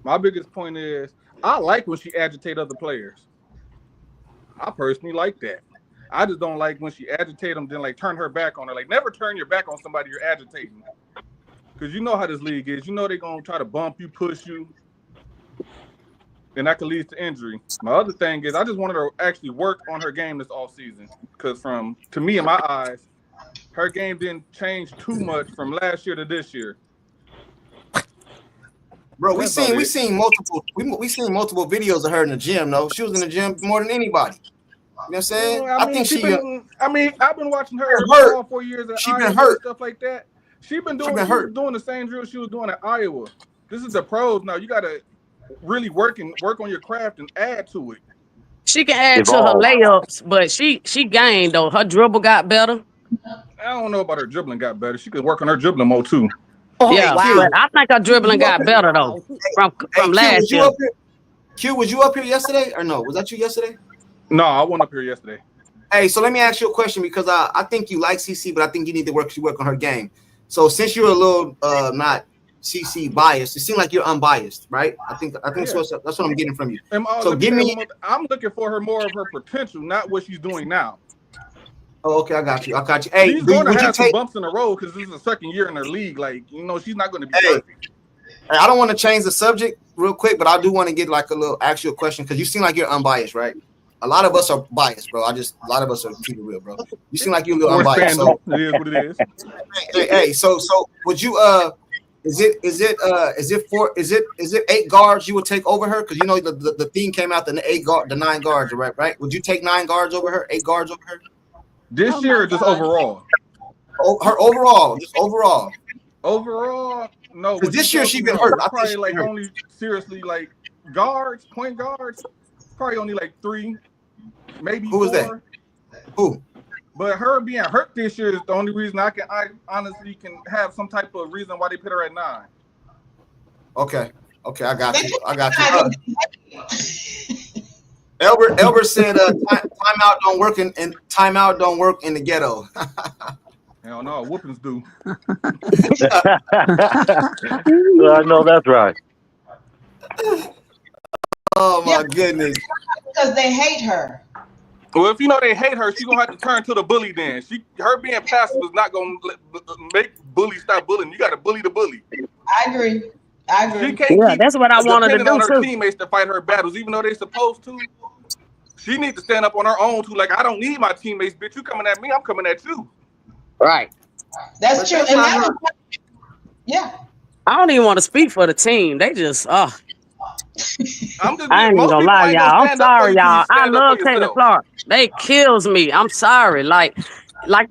My biggest point is I like when she agitates other players. I personally like that. I just don't like when she agitates them, then like turn her back on her. Like never turn your back on somebody you're agitating, because you know how this league is. You know they're gonna try to bump you, push you, and that could lead to injury. My other thing is I just wanted her to actually work on her game this off season, because to me in my eyes, her game didn't change too much from last year to this year. Bro, we seen multiple videos of her in the gym. Though she was in the gym more than anybody. You know what I'm saying? Well, I think I mean, I've been watching her all 4 years at Iowa and stuff like that. She was doing the same drill she was doing at Iowa. This is the pros now. You gotta really work on your craft and add to it. She can add to her layups, but she gained though. Her dribble got better. I don't know about her dribbling got better. She could work on her dribbling more too. Oh, yeah, wow. But I think her dribbling got better though from last year. Q, was you up here yesterday or no? Was that you yesterday? No, I wasn't up here yesterday. Hey, so let me ask you a question because I think you like CC, but I think you need to work on her game. So since you're a little not CC biased, it seems like you're unbiased, right? I think that's what I'm getting from you. So give me. I'm looking for her more of her potential, not what she's doing now. Oh, okay, I got you. Hey, she's going to have some bumps in the road because this is the second year in her league. Like, she's not going to be perfect. I don't want to change the subject real quick, but I do want to get like a little actual question because you seem like you're unbiased, right? A lot of us are biased, bro. A lot of us are keep it real, bro. You seem like you're a little unbiased. So. It is what it is. Hey, so would you is it 8 guards you would take over her? Because the theme came out the 9 guards, right? Would you take 9 guards over her, 8 guards over her? This year or just overall? Her overall, just overall. Overall, no. Because this year she's been hurt. Probably like only seriously like guards, point guards. Probably only like 3, maybe 4. Who was that? Who? But her being hurt this year is the only reason I honestly can have some type of reason why they put her at 9. Okay, I got you. Elbert said timeout don't work and timeout don't work in the ghetto. Hell no, whoopings do. I know that's right. Oh my goodness. Because they hate her. Well, if they hate her, she's gonna have to turn to the bully then. Her being passive is not gonna make bullies stop bullying. You gotta bully the bully. I agree. She can't that's what I wanted to do on her too. Teammates to fight her battles, even though they're supposed to. She needs to stand up on her own too. Like, I don't need my teammates, bitch. You coming at me, I'm coming at you. Right. That's true. Yeah. I don't even want to speak for the team. They just I ain't even gonna lie, y'all. I'm sorry, y'all. I love Taylor Clark. They kills me. I'm sorry. Like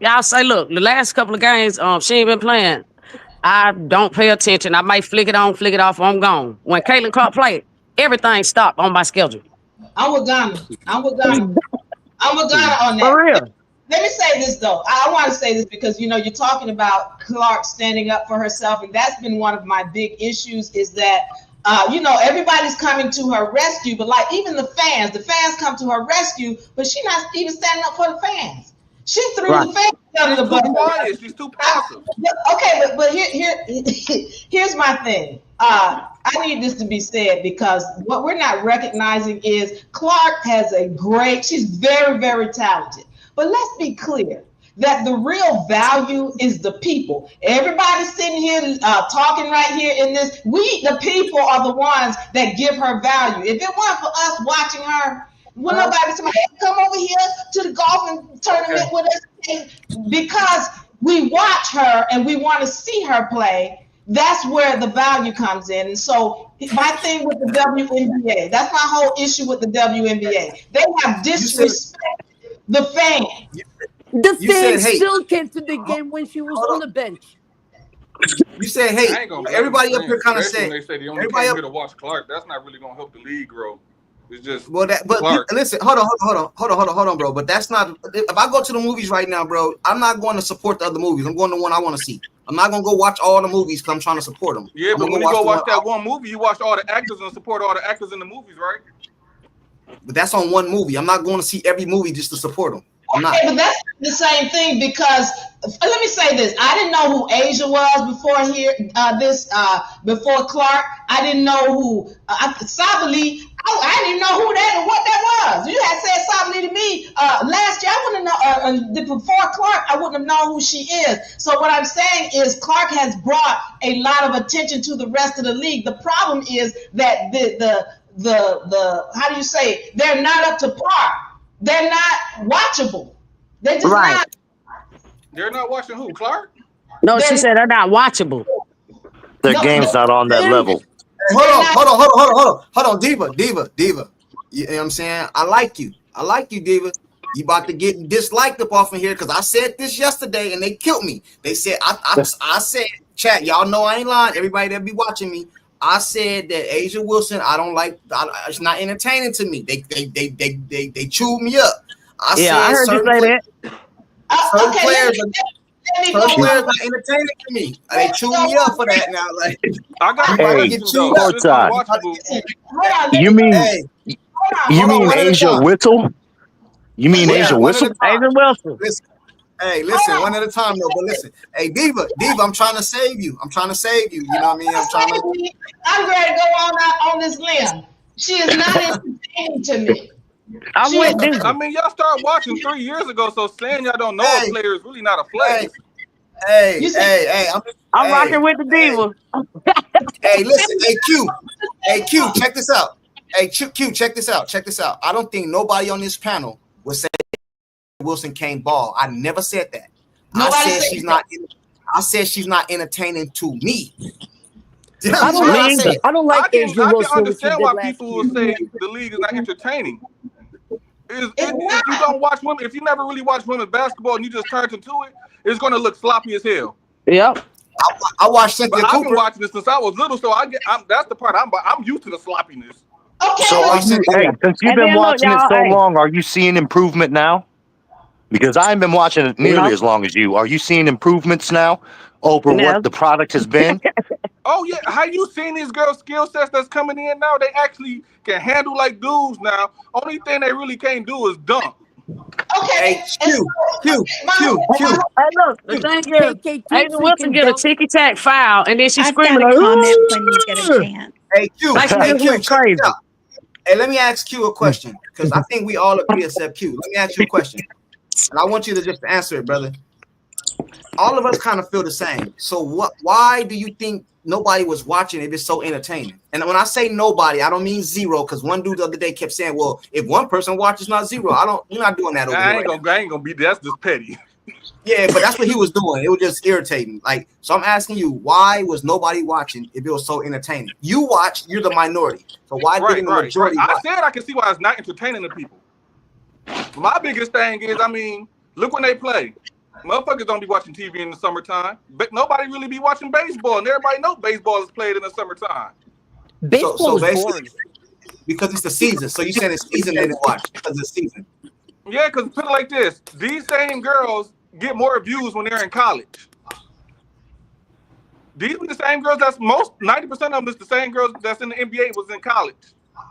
y'all say, look, the last couple of games, she ain't been playing. I don't pay attention. I might flick it on, flick it off, I'm gone. When Caitlin Clark played, everything stopped on my schedule. I'm with Ghana on that. For real. Let me say this though. I want to say this because you're talking about Clark standing up for herself, and that's been one of my big issues. Is that everybody's coming to her rescue, but like even the fans come to her rescue, but she's not even standing up for the fans. She threw the fans under the bus. She's too passive. Okay, but here's my thing. I need this to be said because what we're not recognizing is Clark has she's very, very talented. But let's be clear that the real value is the people. Everybody's sitting here talking right here in this. We, the people, are the ones that give her value. If it weren't for us watching her, would nobody say, hey, come over here to the golfing tournament with us? Because we watch her and we want to see her play. That's where the value comes in. And so my thing with the WNBA, that's my whole issue with the WNBA. They have disrespected the fans. The fans still came to the game when she was on the bench. You said, hey, everybody up here kind of said. They say they only came here to watch Clark. That's not really going to help the league grow. It's just listen, hold on, bro. But that's not. If I go to the movies right now, bro, I'm not going to support the other movies. I'm going to the one I want to see. I'm not going to go watch all the movies because I'm trying to support them. Yeah, but when you go watch that one movie, you watch all the actors and support all the actors in the movies, right? But that's on one movie. I'm not going to see every movie just to support them. I'm not. But that's the same thing because let me say this: I didn't know who Asia was before Clark. I didn't know who Sabali. I didn't know what that was. You had said Sabali to me last year. I wouldn't know. Before Clark, I wouldn't have known who she is. So what I'm saying is Clark has brought a lot of attention to the rest of the league. The problem is that the how do you say, they're not up to par. They're not watchable. They're just not. They're not watching who? Clark? No, she said they're not watchable. Their game's not on that level. Hold on, Diva. You know what I'm saying? I like you, Diva. You about to get disliked up off in here because I said this yesterday and they killed me. They said I said, chat, y'all know I ain't lying. Everybody that be watching me, I said that Asia Wilson, I don't like. It's not entertaining to me. They chewed me up. I heard you say that. Certain players are not entertaining to me. They chew me up for that now. Like I got Hey, get chewed up. You mean Asia Whittle? You mean Asia Whittle? Asia Wilson. Listen, one at a time though. But listen, hey Diva, I'm trying to save you. You know what I mean? I'm ready to go on this limb. She is not entertaining to me. I mean, y'all started watching 3 years ago, so saying y'all don't know a player is really not a player. I'm rocking with the Diva. Hey, listen, Q, check this out. Hey, Q, check this out. I don't think nobody on this panel would say Wilson can't ball. I never said that. I said she's not entertaining to me. I don't like Asia Wilson. I can understand why people will say the league is not entertaining. If you don't watch women, if you never really watch women's basketball and you just turn into it, it's going to look sloppy as hell. Yep. I watched Cynthia Cooper. I've been watching this since I was little, so that's the part I'm used to the sloppiness. Okay. So since you've been watching it so long, are you seeing improvement now? Because I haven't been watching it nearly as long as you. Are you seeing improvements now over what the product has been? Oh yeah, have you seen these girls' skill sets that's coming in now? They actually can handle like dudes now. Only thing they really can't do is dunk. Okay. Hey, Q. Hey, look, the thing is, Asia Wilson get a ticky-tack foul, and then she's screaming like, comment when you get a chance. Hey, Q. Like she just went crazy. Hey, let me ask Q a question, because I think we all agree except Q. Let me ask you a question, and I want you to just answer it, brother. All of us kind of feel the same. So why do you think nobody was watching if it's so entertaining? And when I say nobody, I don't mean zero, because one dude the other day kept saying, well, if one person watches, not zero. You're not doing that over here. I ain't gonna be, that's just petty. Yeah, but that's what he was doing. It was just irritating. Like, so I'm asking you, why was nobody watching if it was so entertaining? You watch, you're the minority. So why didn't the majority watch? I said I can see why it's not entertaining to people. My biggest thing is, I mean, look when they play. Motherfuckers don't be watching TV in the summertime. But nobody really be watching baseball, and everybody knows baseball is played in the summertime. Baseball is boring. Because it's the season. So you said it's season they didn't watch because it's season. Yeah, because put it like this. These same girls get more views when they're in college. These are the same girls 90% of them is the same girls that's in the NBA was in college.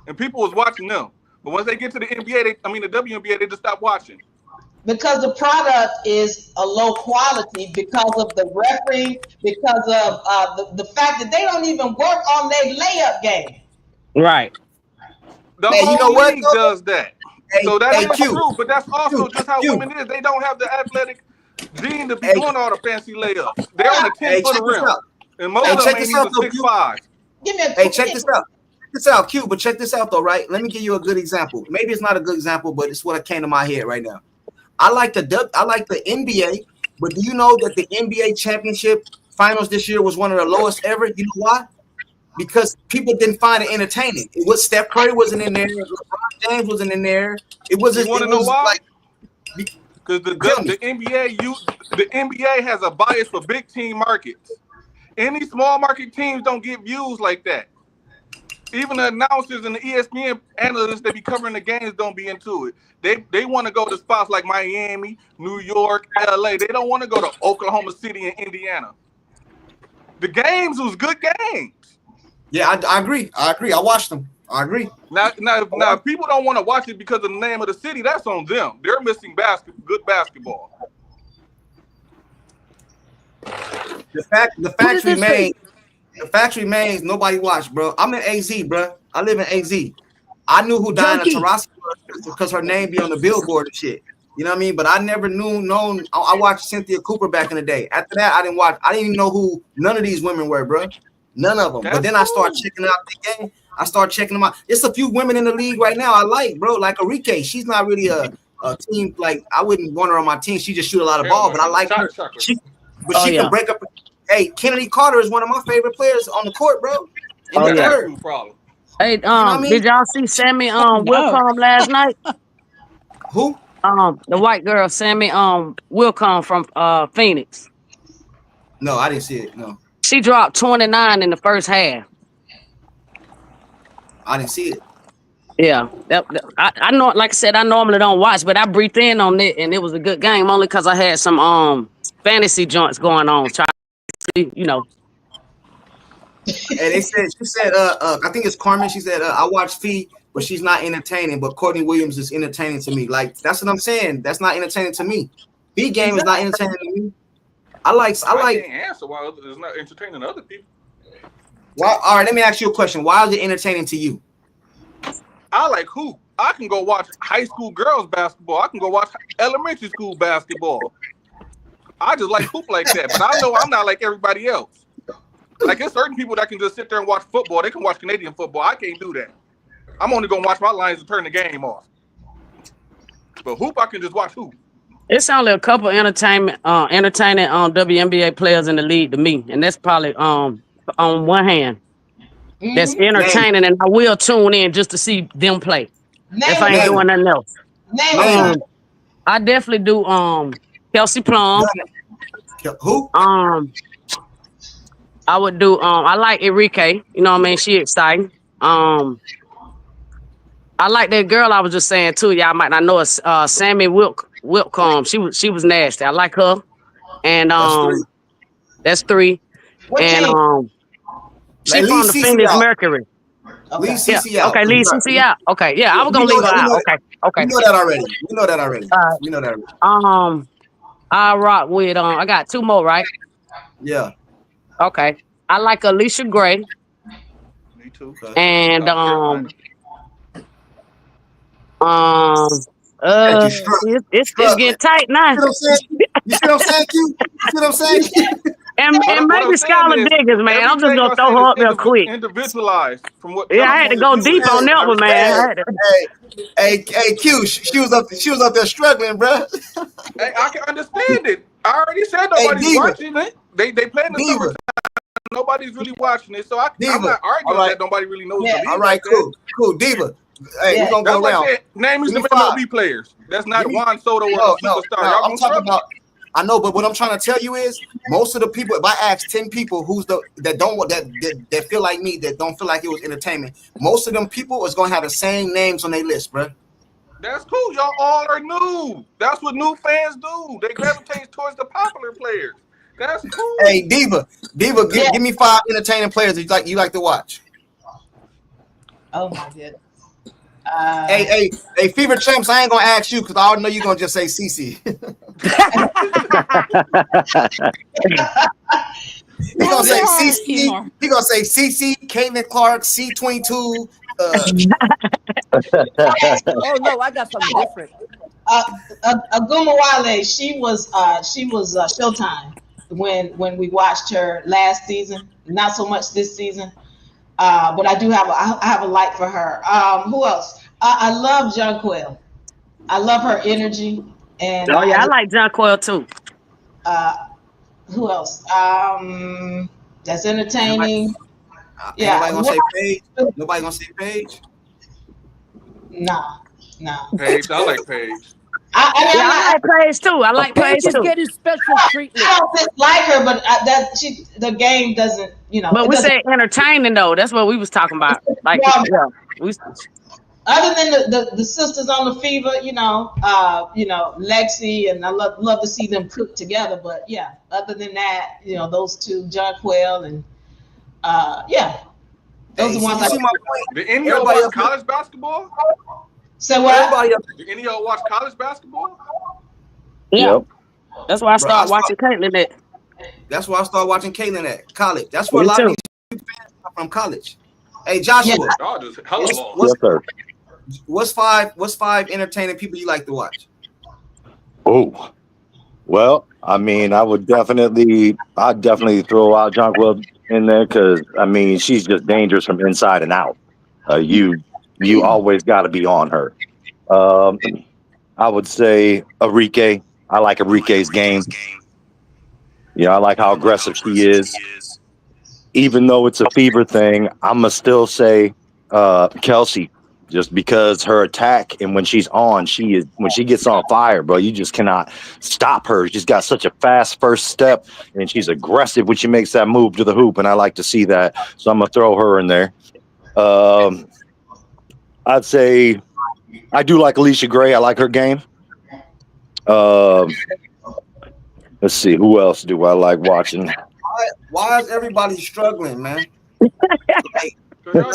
And people was watching them. But once they get to the NBA, the WNBA, they just stop watching. Because the product is a low quality, because of the referee, because of the fact that they don't even work on their layup game. Right. The whole league does that. So that is true, but that's also just how women is. They don't have the athletic gene to be doing all the fancy layups. They're on a 10-foot rim. And most of them ain't even 6'5". Hey, check this out. Check this out, Q, but check this out though, right? Let me give you a good example. Maybe it's not a good example, but it's what came to my head right now. I like the NBA, but do you know that the NBA championship finals this year was one of the lowest ever? You know why? Because people didn't find it entertaining. It was Steph Curry wasn't in there. LeBron James wasn't in there. It wasn't. You want to know why? Because the NBA has a bias for big team markets. Any small market teams don't get views like that. Even the announcers and the ESPN analysts that be covering the games don't be into it. They want to go to spots like Miami, New York, LA. They don't want to go to Oklahoma City and Indiana. The games was good games. Yeah, I agree. I watched them. I agree. Now, if people don't want to watch it because of the name of the city, that's on them. They're missing good basketball. The fact remains, nobody watched, bro. I'm in AZ, bro. I live in AZ. I knew who Diana Taurasi was because her name be on the billboard and shit. You know what I mean? But I never known. I watched Cynthia Cooper back in the day. After that, I didn't watch. I didn't even know who none of these women were, bro. None of them. But then I started checking out the game. I started checking them out. There's a few women in the league right now I like, bro. Like Arike. She's not really a team. Like, I wouldn't want her on my team. She just shoot a lot of ball, but I like her. She can break up. Hey, Kennedy Carter is one of my favorite players on the court, bro. Hey, did y'all see Sammy Wilcom last night? Who? The white girl, Sammy, will come from Phoenix. No, I didn't see it. No, She dropped 29 in the first half. I didn't see it. Yeah, I know. Like I said, I normally don't watch, but I breathed in on it, and it was a good game only because I had some fantasy joints going on. Trying to see, And they said she said I think it's Carmen. She said I watch Fee, but she's not entertaining. But Courtney Williams is entertaining to me. Like that's what I'm saying. That's not entertaining to me. Fee game is not entertaining to me. I can't answer why it's not entertaining to other people. Why? All right, let me ask you a question. Why is it entertaining to you? I like hoop. I can go watch high school girls basketball. I can go watch elementary school basketball. I just like hoop like that. But I know I'm not like everybody else. Like there's certain people that can just sit there and watch football. They can watch Canadian football. I can't do that. I'm only gonna watch my lines and turn the game off. But hoop, I can just watch hoop. It's only a couple entertaining WNBA players in the league to me, and that's probably on one hand. That's entertaining, and I will tune in just to see them play. If I ain't doing nothing else. I definitely do Kelsey Plum. Who? I would do I like Enrique, you know what I mean? She exciting. I like that girl I was just saying too. Y'all might not know it's Sammy Wilcombe. She was nasty. I like her. And that's three. And she from the Phoenix Mercury. Leave CC out. Okay, leave CC out. Okay, yeah, I was gonna leave her out. Okay. We know that already. We know that already. I rock with I got two more, right? Yeah. Okay. I like Alicia Gray. Me too. And it's getting tight now. You see what I'm saying? You see what I'm saying? And maybe Skylar Diggins, man. I'm just gonna throw her up real quick. Individualized from what? Yeah, I had to go deep on that one, man. Hey, Q, she was up there struggling, bro. Hey, I can understand it. I already said nobody's watching it. They playing the summertime. Nobody's really watching it, so I'm not arguing that nobody really knows. Yeah. All right, cool, Diva. Hey, we're gonna go around. Name me some MLB players. That's not Juan Soto or a superstar. No, I'm talking about. I know, but what I'm trying to tell you is most of the people. If I ask 10 people that feel like me, that don't feel like it was entertainment, most of them people is gonna have the same names on their list, bro. That's cool. Y'all all are new. That's what new fans do. They gravitate towards the popular players. That's cool. Hey, Diva, give me 5 entertaining players that you like to watch. Oh my goodness. Hey, Fever Champs, I ain't gonna ask you because I already know you're gonna just say CC. He's gonna say CC. He's gonna say CC, Caitlin Clark, C22. Oh no, I got something different. Aguma Wale, she was Showtime when we watched her last season. Not so much this season. But I do have a like for her. Who else? I love Jonquel. I love her energy. And I like Jonquel too. Who else? That's entertaining. Nobody gonna say Paige. Nobody gonna say Paige. Nah. Paige, I like Paige. I like Paige too. I like Paige too. Getting special treatment. I don't like her, but the game doesn't, But we say entertaining though. That's what we was talking about. Like, other than the sisters on the Fever, Lexi, and I love to see them cook together. But yeah, other than that, those two, Jonquel and those are ones. Did any of y'all watch college basketball? So what? Did any of y'all watch college basketball? Yeah. Yep. That's why I started watching Caitlin at. That's why I started watching Caitlin at college. That's where a lot of these fans are from college. Hey, Joshua. Yes, sir. What's five entertaining people you like to watch? Oh, well, I mean, I'd definitely throw out Jonquel in there because she's just dangerous from inside and out. You always got to be on her. I would say Enrique. I like Enrique's game. I like how aggressive she is. Even though it's a Fever thing, I'm going to still say Kelsey just because her attack and when she's on, when she gets on fire, bro, you just cannot stop her. She's got such a fast first step, and she's aggressive when she makes that move to the hoop, and I like to see that. So I'm gonna throw her in there. I'd say I do like Alicia Gray. I like her game. Let's see, who else do I like watching? Why is everybody struggling, man? Everybody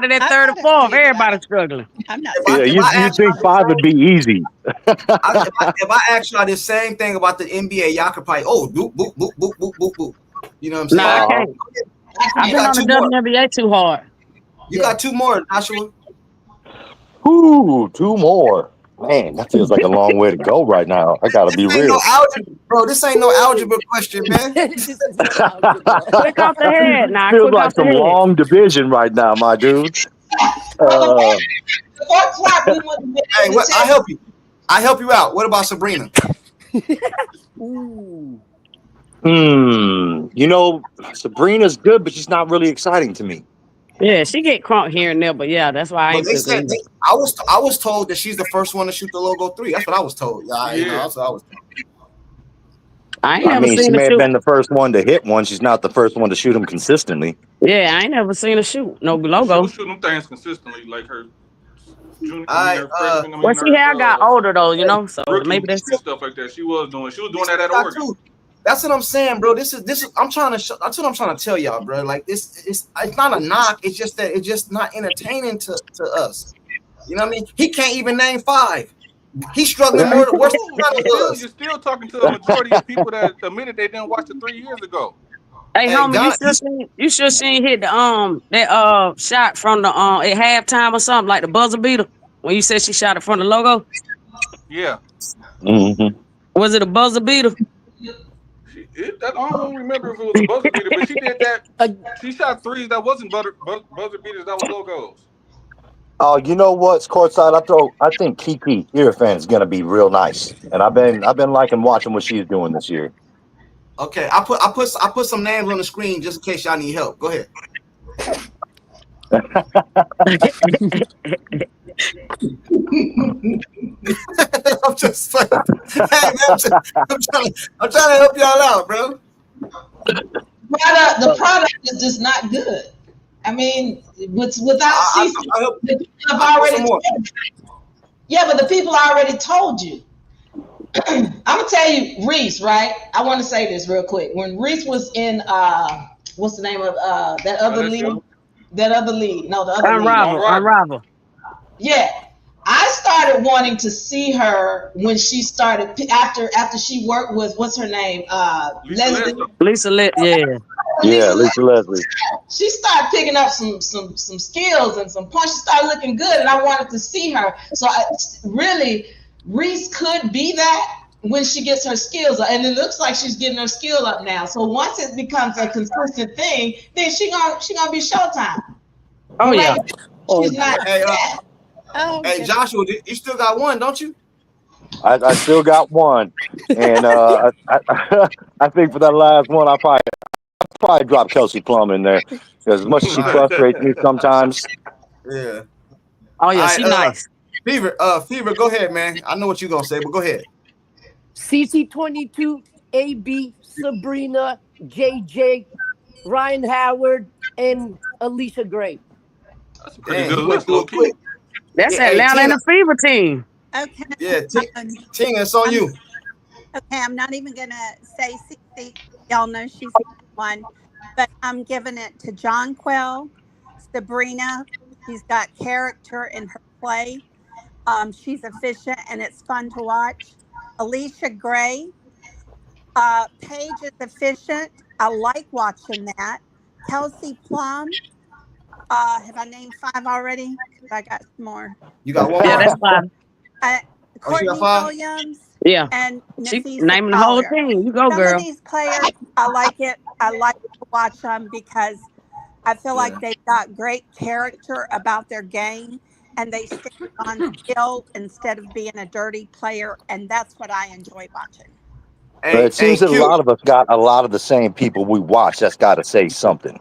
that third or fourth, everybody's struggling. I'm not. Yeah, you think 5 would be easy? If I ask y'all the same thing about the NBA, y'all could probably boop boop boop boop boop boop boop. You know what I'm saying? Nah, I can't. I've been on the WNBA too hard. You got 2 more, Joshua. Ooh, 2 more. Man, that feels like a long way to go right now. I gotta be real. No algebra, bro. This ain't no algebra question, man. Quick off the head, now. Feels like some long division right now, my dude. Hey, I help you. I help you out. What about Sabrina? Ooh. You know, Sabrina's good, but she's not really exciting to me. Yeah, she get crunk here and there, but yeah, that's why I ain't said I was told that she's the first one to shoot the logo 3. That's what I was told. Yeah, you know, that's what I was told. I mean, she may have been the first one to hit one. She's not the first one to shoot them consistently. Yeah, I ain't never seen her shoot no logo. She shoot them things consistently, like her junior, freshman. Well, she had got older though, you know, so maybe that's stuff like that. She was doing that at Oregon. That's what I'm saying, bro. This is I'm trying to that's what I'm trying to tell y'all, bro. Like it's not a knock. It's just that it's just not entertaining to us. You know what I mean? He can't even name 5. He's struggling more worse than You're still talking to a majority of people that admitted they didn't watch it 3 years ago. Hey, homie, you should see hit the that shot from the at halftime or something, like the buzzer beater when you said she shot it from the logo. Yeah. Mm-hmm. Was it a buzzer beater? I don't remember if it was a buzzer beater, but she did that. She shot 3s that wasn't buzzer beaters, that was logos. Oh, you know what's courtside? I think Kiki Irfan is gonna be real nice, and I've been liking watching what she's doing this year. Okay, I put some names on the screen just in case y'all need help. Go ahead. I'm just saying. Hey, man, I'm trying to help y'all out, bro. The product is just not good. I mean, without but the people already told you. I'm gonna tell you, Reese, right? I want to say this real quick. When Reese was in what's the name of that other league? That other league. No, the other league. Unravel. Yeah. I started wanting to see her when she started after she worked with what's her name? Lisa Leslie. Yeah, Lisa Leslie. She started picking up some skills and some punch. She started looking good, and I wanted to see her. So really, Reese could be that when she gets her skills up, and it looks like she's getting her skill up now. So once it becomes a consistent thing, then she gonna be Showtime. Oh yeah. She's not. Hey, Joshua, you still got one, don't you? I still got one, and I think for that last one, I probably drop Kelsey Plum in there, because as much as she frustrates me sometimes. Yeah. Oh yeah, she's nice. Fever, go ahead, man. I know what you're gonna say, but go ahead. CC22, AB, Sabrina, JJ, Ryan Howard, and Alicia Gray. That's a pretty good list, low key. That's Atlanta and the Fever team. Okay. Yeah, Tina, it's on you. Okay, I'm not even gonna say CC. Y'all know she's one, but I'm giving it to Jonquel, Sabrina. She's got character in her play. She's efficient and it's fun to watch. Alicia Gray. Paige is efficient. I like watching that. Kelsey Plum. Have I named 5 already? I got some more. You got one more? Yeah, that's 5. Courtney Williams. Yeah. And she naming the whole team. You go, girl. Some of these players, I like it. I like to watch them because I feel like they've got great character about their game and they stick on skill instead of being a dirty player. And that's what I enjoy watching. But it seems that a lot of us got a lot of the same people we watch. That's got to say something.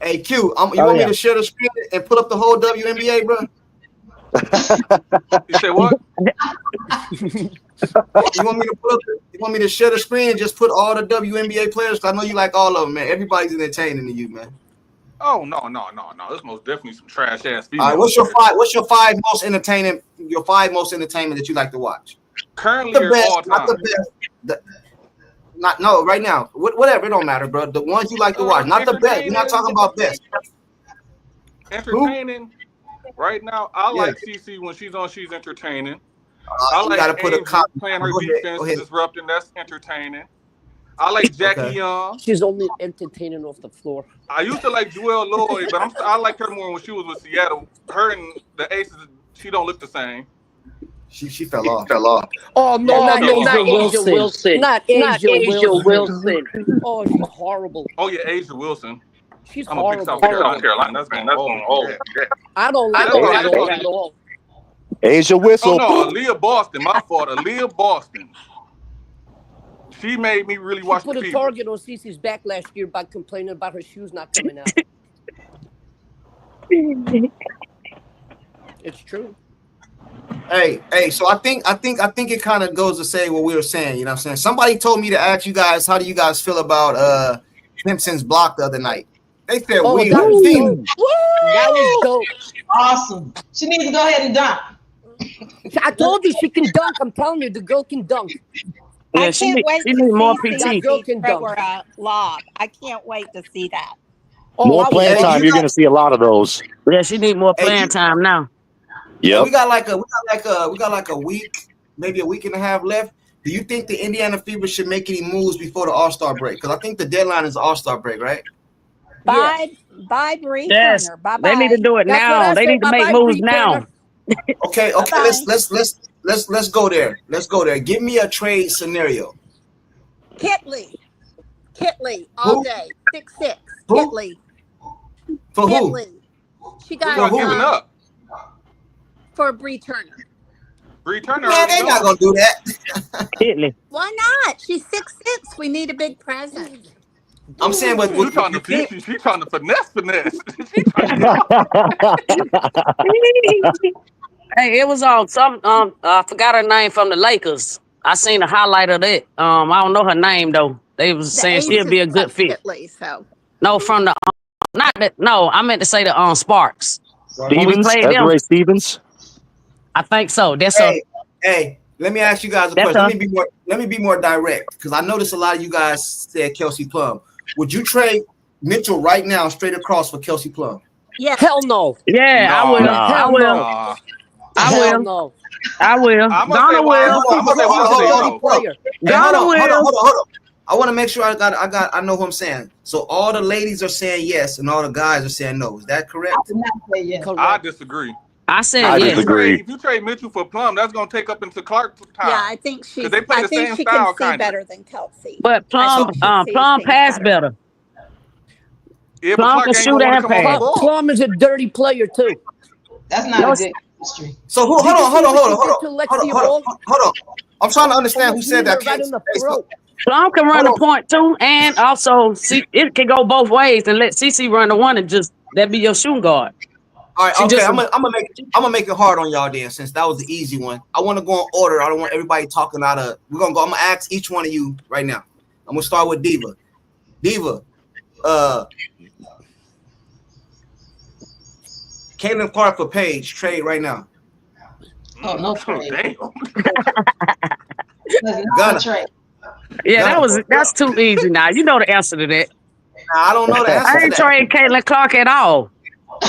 Hey, Q, you want me to share the screen and put up the whole WNBA, bro? You say what? You want me to put up? You want me to share the screen and just put all the WNBA players? I know you like all of them, man. Everybody's entertaining to you, man. Oh no. There's most definitely some trash ass females. All right, what's your five most entertaining? Your five most entertainment that you like to watch? Currently, The best, all time. not the best. No, right now. Whatever, it don't matter, bro. The ones you like to watch, not the best. You're not talking about best. Entertaining. Right now, I like CC when she's on. She's entertaining. I like gotta put a playing her defense, disrupting. That's entertaining. I like Jackie Young. She's only entertaining off the floor. I used to like Joelle Lloyd, but I like her more when she was with Seattle. Her and the Aces, she don't look the same. She fell off. Oh no, not Asia Wilson. Not Asia Wilson. Oh, she's horrible. Oh yeah, Asia Wilson. She's I'm horrible. a big South Carolina. That's going old. I don't like her at all. Asia Whistle. Oh no, Aaliyah Boston. My fault. Aaliyah Boston. She made me really watch the She put a target on Cece's back last year by complaining about her shoes not coming out. It's true. Hey, so I think it kind of goes to say what we were saying. You know what I'm saying? Somebody told me to ask you guys, how do you guys feel about Simpson's block the other night? They said we. That was dope. Awesome. She needs to go ahead and dunk. I told you she can dunk. I'm telling you, the girl can dunk. Yeah, I can't wait she to need more see PT. Cece throw her a lob. I can't wait to see that. More playing time. You're going to see a lot of those. Yeah, she need more playing time now. Yeah. We got like a week, maybe a week and a half left. Do you think the Indiana Fever should make any moves before the All-Star break? Because I think the deadline is the All-Star break, right? Bye, Bree Yes. Turner. Bye. They need to do it now. They need to make moves now. Okay. Let's go there. Let's go there. Give me a trade scenario. Kitley all day. 6'6". Kitley. For who? Kitley. She got giving up for Bree Turner. Bree Turner. Man, they not gonna do that. Why not? She's 6'6". We need a big present. I'm saying, but she's trying to finesse. Hey, it was on some I forgot her name from the Lakers. I seen a highlight of that. I don't know her name though. They was saying she'll be a good fit. So. No, from the not that. No, I meant to say the Sparks. Stevens, Desiree Stevens. I think so. That's Hey, let me ask you guys a question. Let me be more direct because I noticed a lot of you guys said Kelsey Plum. Would you trade Mitchell right now straight across for Kelsey Plum? Yeah. Hell no. Yeah, I will. I will. Hell no. I will. Donna will. Donna will. Hold on. I want to make sure I know who I'm saying. So all the ladies are saying yes and all the guys are saying no. Is that correct? I did not say yes. I disagree. I said I yes. disagree. If you trade Mitchell for Plum, that's going to take up into Clark's time. Yeah, I think she they play the same she style, can see kinda. better than Kelsey. But Plum pass better. Yeah, Plum can shoot and pass. Plum is a dirty player too. That's not a good history. So hold on. I'm trying to understand who said that. Plum can run the point too, and also see it can go both ways and let CC run the one and just that be your shooting guard. All right, okay. I'm gonna make it hard on y'all then, since that was the easy one. I want to go in order. I don't want everybody talking out of. I'm gonna ask each one of you right now. I'm gonna start with Diva. Caitlin Clark for Paige trade right now. Oh no trade. Gunna. Trade. Yeah, that's too easy now. You know the answer to that. Nah, I don't know the answer. I ain't trade Caitlin Clark at all.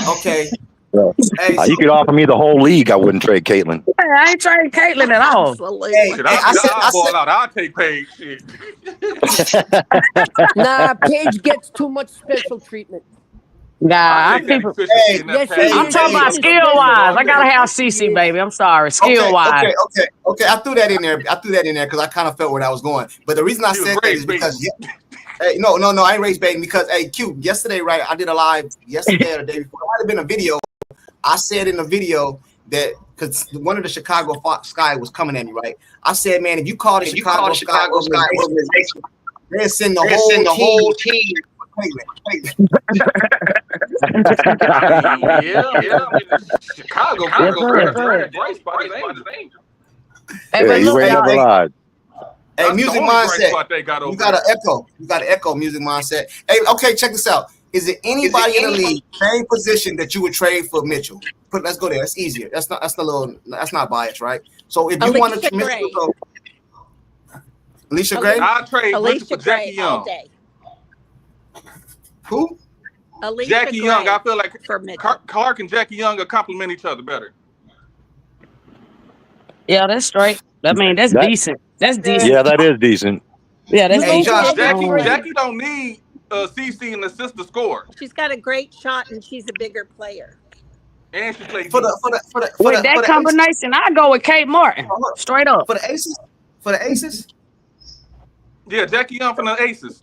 Okay. Hey, you could offer me the whole league. I wouldn't trade Caitlin. I ain't trading Caitlin at all. I'll take Paige. Nah, Paige gets too much special treatment. Nah, I'm talking about skill wise. I gotta have CC, baby. I'm sorry, skill wise. Okay. I threw that in there because I kind of felt where that was going. But the reason I said that is because hey, no, I ain't race baiting because Q, yesterday, right? I did a live yesterday or the day before. It might have been a video. I said in the video that because one of the Chicago Sky was coming at me, right? I said, man, if you call the Chicago Sky organization, they'll send the whole team Chicago Yes, sir. bright spot is Angel. Hey, but you look, ain't never y'all. lied. Hey, That's music the only bright mindset. spot they got over You got there. to echo. You got to echo music mindset. Hey, okay, check this out. Is it anybody in the league, same position that you would trade for Mitchell? Let's go there. That's easier. That's not biased, right? So if you want to Mitchell, Alicia Gray, I'll trade Mitchell for Gray Jackie all Young. day. Who? Alicia Jackie Gray Young. I feel like for Mitchell. Clark and Jackie Young will complement each other better. Yeah, that's straight. I mean, that's decent. That's decent. Yeah, that is decent. Yeah, that's Hey, decent. Josh, Jackie don't need CC and assist to score. She's got a great shot and she's a bigger player. And she plays With that combination, I go with Kate Martin. Straight up. For the Aces? For the Aces? Yeah, Jackie Young from the Aces.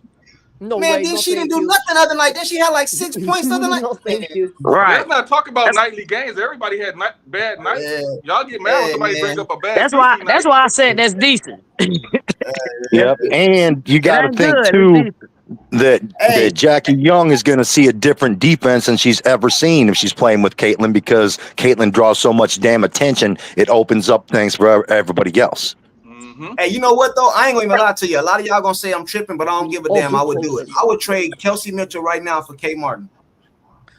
No man, way, then no she didn't thank do you. nothing other night. Then she had like 6 points other night. No, thank you. Right. Let's not talk about nightly games. Everybody had bad nights. Yeah. Y'all get mad when somebody bring up a bad. That's why I said that's decent. Yep. And you got to ain't think good. too that Jackie Young is going to see a different defense than she's ever seen if she's playing with Caitlin, because Caitlin draws so much damn attention. It opens up things for everybody else. Hey, you know what though? I ain't gonna even lie to you. A lot of y'all gonna say I'm tripping, but I don't give a damn. I would do it. I would trade Kelsey Mitchell right now for Kate Martin.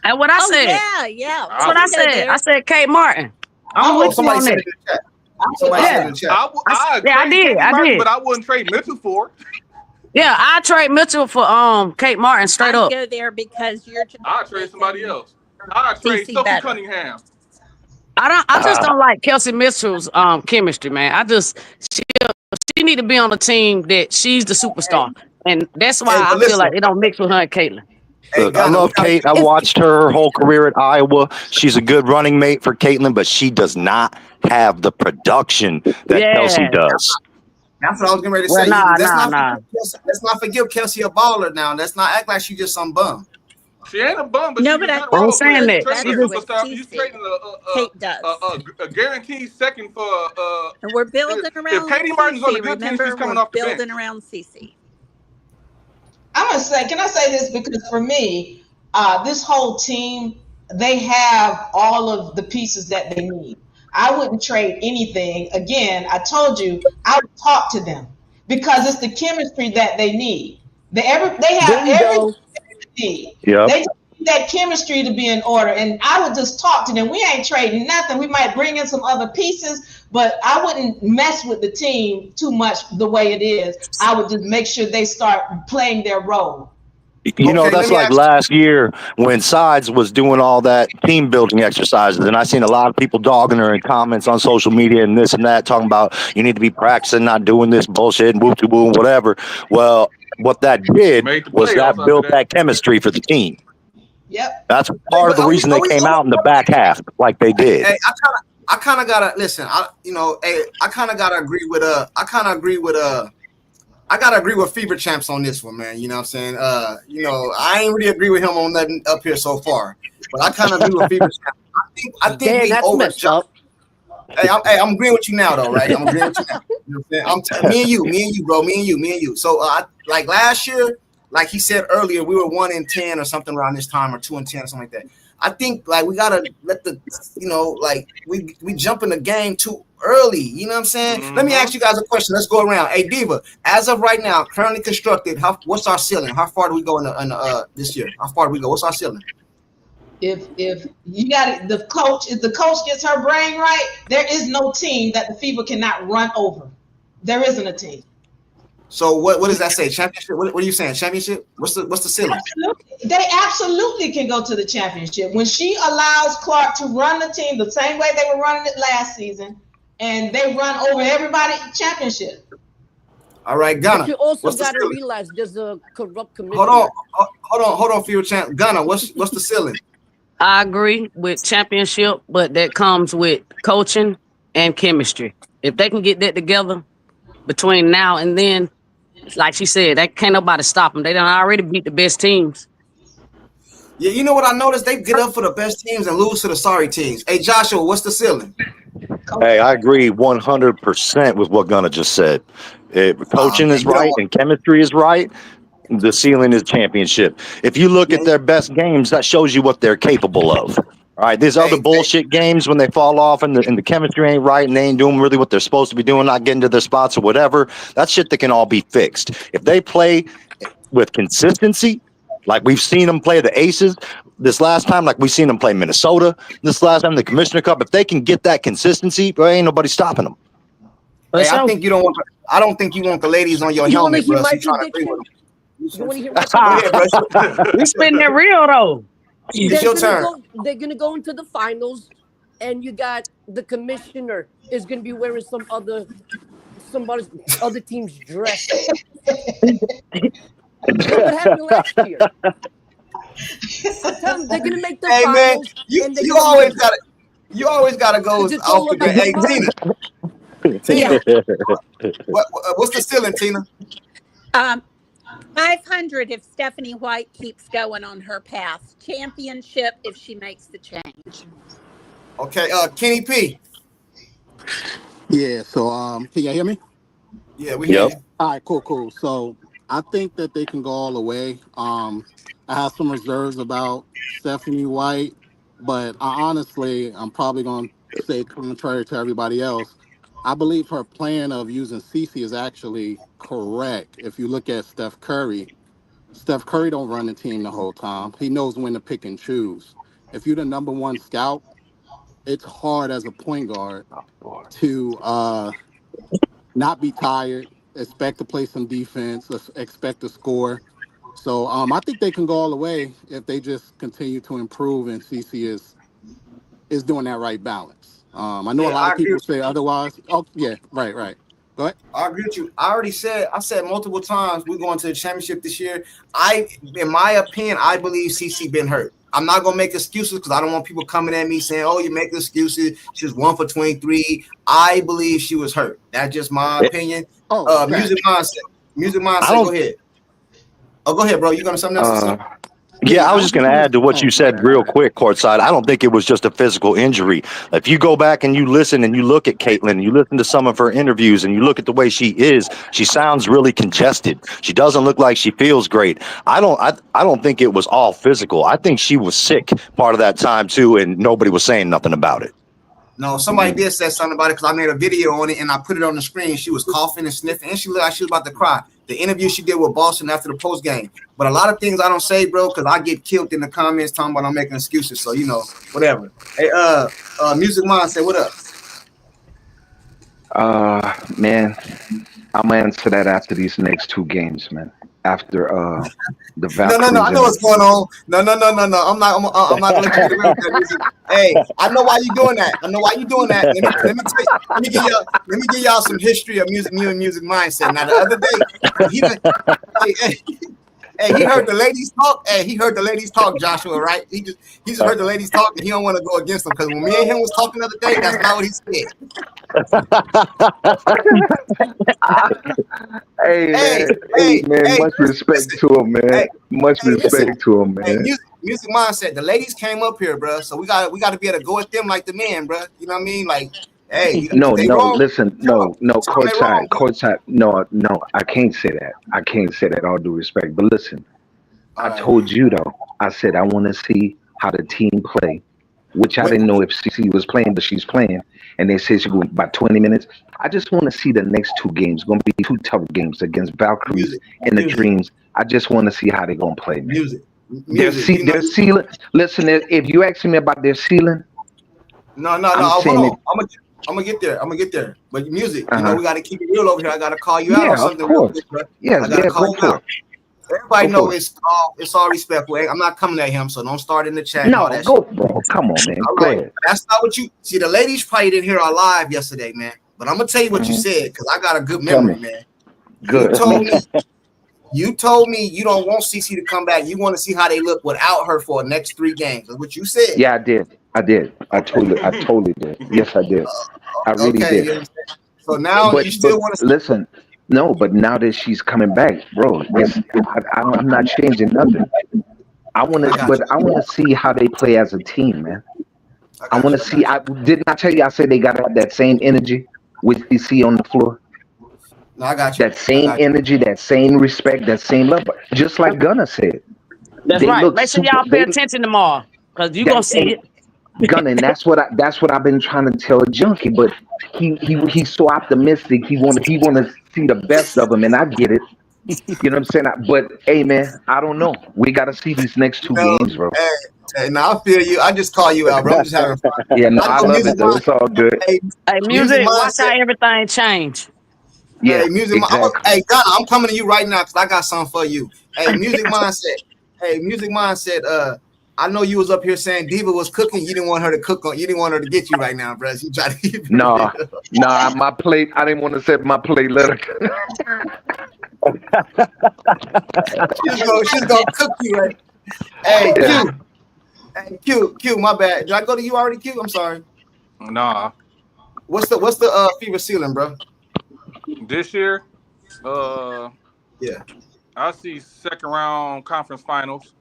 And what I said. Yeah. That's what I said. I said Kate Martin. I'm with you on that. Somebody said in the chat. I did. But I wouldn't trade Mitchell for it. Yeah, I trade Mitchell for Kate Martin straight up. Go there because you're. I'll trade somebody else. I'll trade Sophie Cunningham. I just don't like Kelsey Mitchell's chemistry, man. She need to be on a team that she's the superstar, and that's why I feel like it don't mix with her and Caitlin. Look, I love Kate. I watched her whole career at Iowa. She's a good running mate for Caitlin, but she does not have the production that Kelsey does. That's what I was getting ready to say. Let's not forgive Kelsey a baller now. Let's not act like she just some bum. She ain't a bum, but No, she's but a good I'm role saying player. that. You trading Kate does. a guaranteed second for and we're building around. If Katie Martin's on the good team, she's coming off the bench. Building around Cece. I'm gonna say, can I say this? Because for me, this whole team, they have all of the pieces that they need. I wouldn't trade anything. Again, I told you I would talk to them because it's the chemistry that they need. They have everything they need. Yep. They just need that chemistry to be in order. And I would just talk to them. We ain't trading nothing. We might bring in some other pieces, but I wouldn't mess with the team too much the way it is. I would just make sure they start playing their role. You know, that's like last year when Sides was doing all that team building exercises, and I seen a lot of people dogging her in comments on social media and this and that, talking about you need to be practicing, not doing this bullshit and whoop whoop whatever. Well, what that did was that built that chemistry for the team. Yep. That's part of the reason they came out in the back half like they did. Hey, I kind of gotta listen. I kind of gotta agree with I gotta agree with Fever Champs on this one, man. You know what I'm saying? I ain't really agree with him on nothing up here so far, but I kind of agree with Fever Champs. I think we overjumped. Hey, I'm agreeing with you now, though, right? I'm agreeing with you now. You know what I'm saying? Me and you, bro. Me and you. So, like last year, like he said earlier, we were 1-10 or something around this time, or 2-10 or something like that. I think like we gotta let we jump in the game too early. You know what I'm saying? Mm-hmm. Let me ask you guys a question. Let's go around. Hey, Diva, as of right now, currently constructed, what's our ceiling? How far do we go in this year? How far do we go? What's our ceiling? If you got it, if the coach gets her brain right, there is no team that the Fever cannot run over. There isn't a team. So what does that say? Championship? What are you saying? Championship? What's the ceiling? They absolutely can go to the championship when she allows Clark to run the team the same way they were running it last season, and they run over everybody. Championship. All right, Gunna. But you also got to realize there's a corrupt commission. Hold on, Fever Champ. Gunna, what's the ceiling? I agree with championship, but that comes with coaching and chemistry. If they can get that together between now and then, like she said, that can't nobody stop them. They done already beat the best teams. Yeah, you know what I noticed? They get up for the best teams and lose to the sorry teams. Hey, Joshua, what's the ceiling? Hey, I agree 100% with what Gunna just said. Coaching is right and chemistry is right. The ceiling is championship. If you look at their best games, that shows you what they're capable of. All right, these other bullshit games when they fall off and the chemistry ain't right and they ain't doing really what they're supposed to be doing, not getting to their spots or whatever, that's shit that can all be fixed. If they play with consistency, like we've seen them play the Aces this last time, like we've seen them play Minnesota this last time, the Commissioner Cup, if they can get that consistency, there ain't nobody stopping them. Hey, I think you don't want. I don't think you want the ladies on your helmet, bro. So you trying to agree with them. You want to hear my prediction? Go ahead, bro. We spin that real though. It's your turn. They're gonna go into the finals, and you got the commissioner is gonna be wearing some other team's dress. Look what happened last year. I'm telling you, they're gonna make the finals. Man, you always gotta go off with the. Hey, Tina. What's the ceiling, Tina? 500 if Stephanie White keeps going on her path. Championship if she makes the change. Okay, Kenny P. Yeah, so can you hear me? Yeah, we hear you. All right, cool. So I think that they can go all the way. I have some reserves about Stephanie White, but I'm probably going to say contrary to everybody else. I believe her plan of using Cece is actually correct. If you look at Steph Curry don't run the team the whole time. He knows when to pick and choose. If you're the number one scout, it's hard as a point guard to not be tired, expect to play some defense, expect to score. So I think they can go all the way if they just continue to improve and CC is doing that right balance. I know a lot of people say otherwise. Oh, yeah, right. Go ahead. I agree with you. I said multiple times we're going to the championship this year. In my opinion, I believe CC been hurt. I'm not gonna make excuses because I don't want people coming at me saying, "Oh, you make excuses." She was 1 for 23. I believe she was hurt. That's just my opinion. Music mindset. Go ahead. Oh, go ahead, bro. You got something else to say? Yeah, I was just going to add to what you said real quick, courtside. I don't think it was just a physical injury. If you go back and you listen and you look at Caitlin, and you listen to some of her interviews and you look at the way she is, she sounds really congested. She doesn't look like she feels great. I don't think it was all physical. I think she was sick part of that time too, and nobody was saying nothing about it. No, somebody did say something about it because I made a video on it and I put it on the screen. She was coughing and sniffing and she looked like she was about to cry. The interview she did with Boston after the post game. But a lot of things I don't say, bro, because I get killed in the comments talking about I'm making excuses. So, whatever. Hey, Music Mindset, what up? Man, I'm gonna answer that after these next two games, man. After the Valkyries. No, I know what's going on. No. I'm not gonna let you get away with that music. Hey, I know why you're doing that. Let me give y'all some history of music mindset. Now the other day, he heard the ladies talk. Hey, he heard the ladies talk, Joshua, right? He just heard the ladies talk and he don't want to go against them because when me and him was talking the other day, that's not what he said. Hey, man, much respect to him, man. Much respect to him, man. Music mindset. The ladies came up here, bro. So we got to be able to go at them like the men, bro. You know what I mean? Like, hey, listen, courtside. No, I can't say that. All due respect, but listen, I told you though. I said I want to see how the team play, which I didn't know if CC was playing, but she's playing. And they say she's going about 20 minutes. I just want to see the next two games. Going to be two tough games against Valkyries and the Dreams. I just want to see how they're going to play. Their ceiling. Listen, if you ask me about their ceiling. No. I'm gonna get there. But music, we got to keep it real over here. I got to call you out on something real quick, bro. Yes, I got to call you out. Everybody know it's all respectful. I'm not coming at him, so don't start in the chat. No, bro. Come on, man. All right. That's not what you see. The ladies probably didn't hear our live yesterday, man. But I'm gonna tell you what you said because I got a good memory, man. Good. You told me you don't want CC to come back. You want to see how they look without her for the next 3 games. That's what you said. Yeah, I did. I totally did. Yes, I did. I really did. So now you still want to listen. No, but now that she's coming back, bro, I'm not changing nothing. I want to see how they play as a team, man. I want to see. I didn't I tell you? I said they got to have that same energy with CC on the floor. No, I got you. That same energy, that same respect, that same love. Just like Gunner said. That's They right. look Make sure super. y'all pay attention tomorrow, because you're gonna see it. Gunner, and that's what I've been trying to tell Junkie, but he's so optimistic. He want to see the best of him, and I get it. You know what I'm saying? But hey, man, I don't know. We got to see these next two games, bro. Hey, now I feel you. I just call you out, bro. I'm just having fun. Yeah, no, I love it though. It's all good. Hey, music, watch mindset. how everything change. Yeah, hey, music. exactly. Hey, God, I'm coming to you right now because I got something for you. Hey, music mindset. Hey, music mindset. I know you was up here saying Diva was cooking. You didn't want her to cook on. You didn't want her to get you right now, bro. You try to keep No, my plate. I didn't want to set my plate. Let her. she's gonna cook you right. Hey, Q, my bad. Did I go to you already, Q? I'm sorry. Nah. What's the fever ceiling, bro? This year, yeah, I see second round conference finals.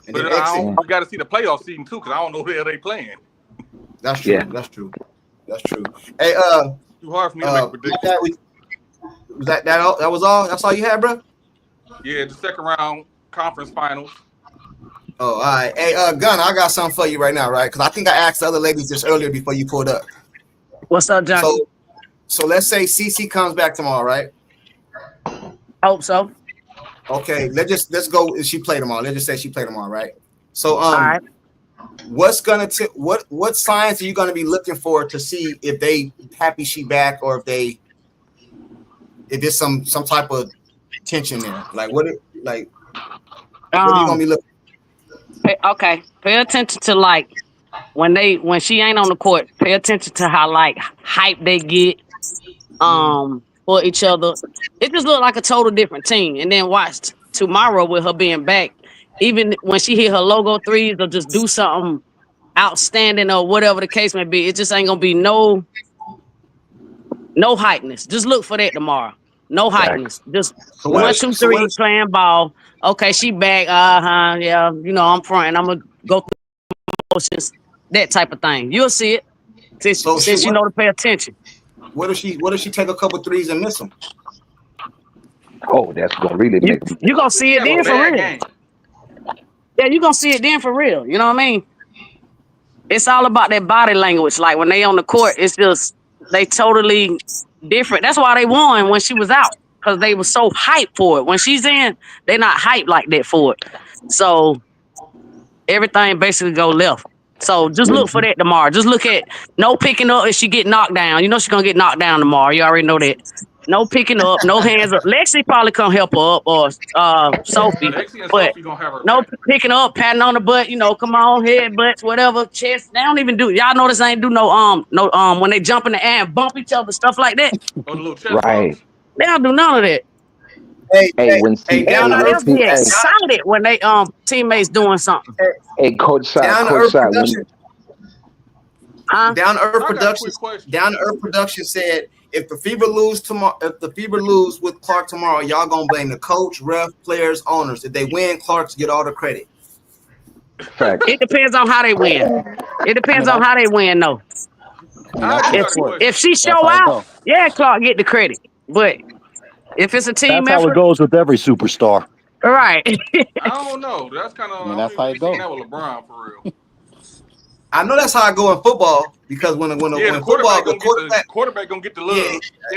And but we got to see the playoff season too, because I don't know who they playing. That's true. Yeah. That's true. Hey, too hard for me to make a prediction. That was all? That's all you had, bro? Yeah, the second round conference finals. Oh, all right. Hey, Gunner, I got something for you right now, right? Because I think I asked the other ladies this earlier before you pulled up. What's up, John? So let's say CC comes back tomorrow, right? Hope so. Okay, let's go. If she played tomorrow, let's just say she played tomorrow, right? So, all right. What's gonna what signs are you gonna be looking for to see if they happy she back or if there's some type of tension there? Like what are you gonna be looking? Pay attention to like when she ain't on the court. Pay attention to how like hype they get for each other. It just look like a total different team. And then watch tomorrow with her being back. Even when she hit her logo threes or just do something outstanding or whatever the case may be, it just ain't gonna be no hypeness. Just look for that tomorrow. No hypeness. Just 1, 2, 3 playing ball. Okay, she back. Yeah. You know, I'm fronting. I'm gonna go through motions. That type of thing. You'll see it since you know to pay attention. What if she take a couple threes and miss them? Oh, that's gonna really make them. You gonna see it then for real. Yeah, you gonna see it then for real. You know what I mean? It's all about that body language. Like when they on the court, it's just they totally different. That's why they won when she was out, because they were so hyped for it. When she's in, they're not hyped like that for it. So everything basically go left. So just look for that tomorrow. Just look at no picking up if she get knocked down. You know she's gonna get knocked down tomorrow. You already know that. No picking up, no hands up. Lexi probably come help her up, or Sophie. But no picking up, patting on the butt. You know, come on, head butts, whatever, chest. They don't even do. Y'all notice they ain't do no when they jump in the air and bump each other, stuff like that. Oh, the little chest right. They don't do none of that. Everybody else be excited when they teammates doing something. Hey, Coach Side. Down to Earth Production said if the Fever lose with Clark tomorrow, y'all gonna blame the coach, ref, players, owners. If they win, Clark's get all the credit. Fact. It depends on how they win. It depends on how they win, though. If she show out, yeah, Clark get the credit. But if it's a team that's effort, how it goes with every superstar. Right. I don't know. That's kind of. that's how it goes. That with LeBron for real. I know that's how I go in football because when the quarterback gonna get the love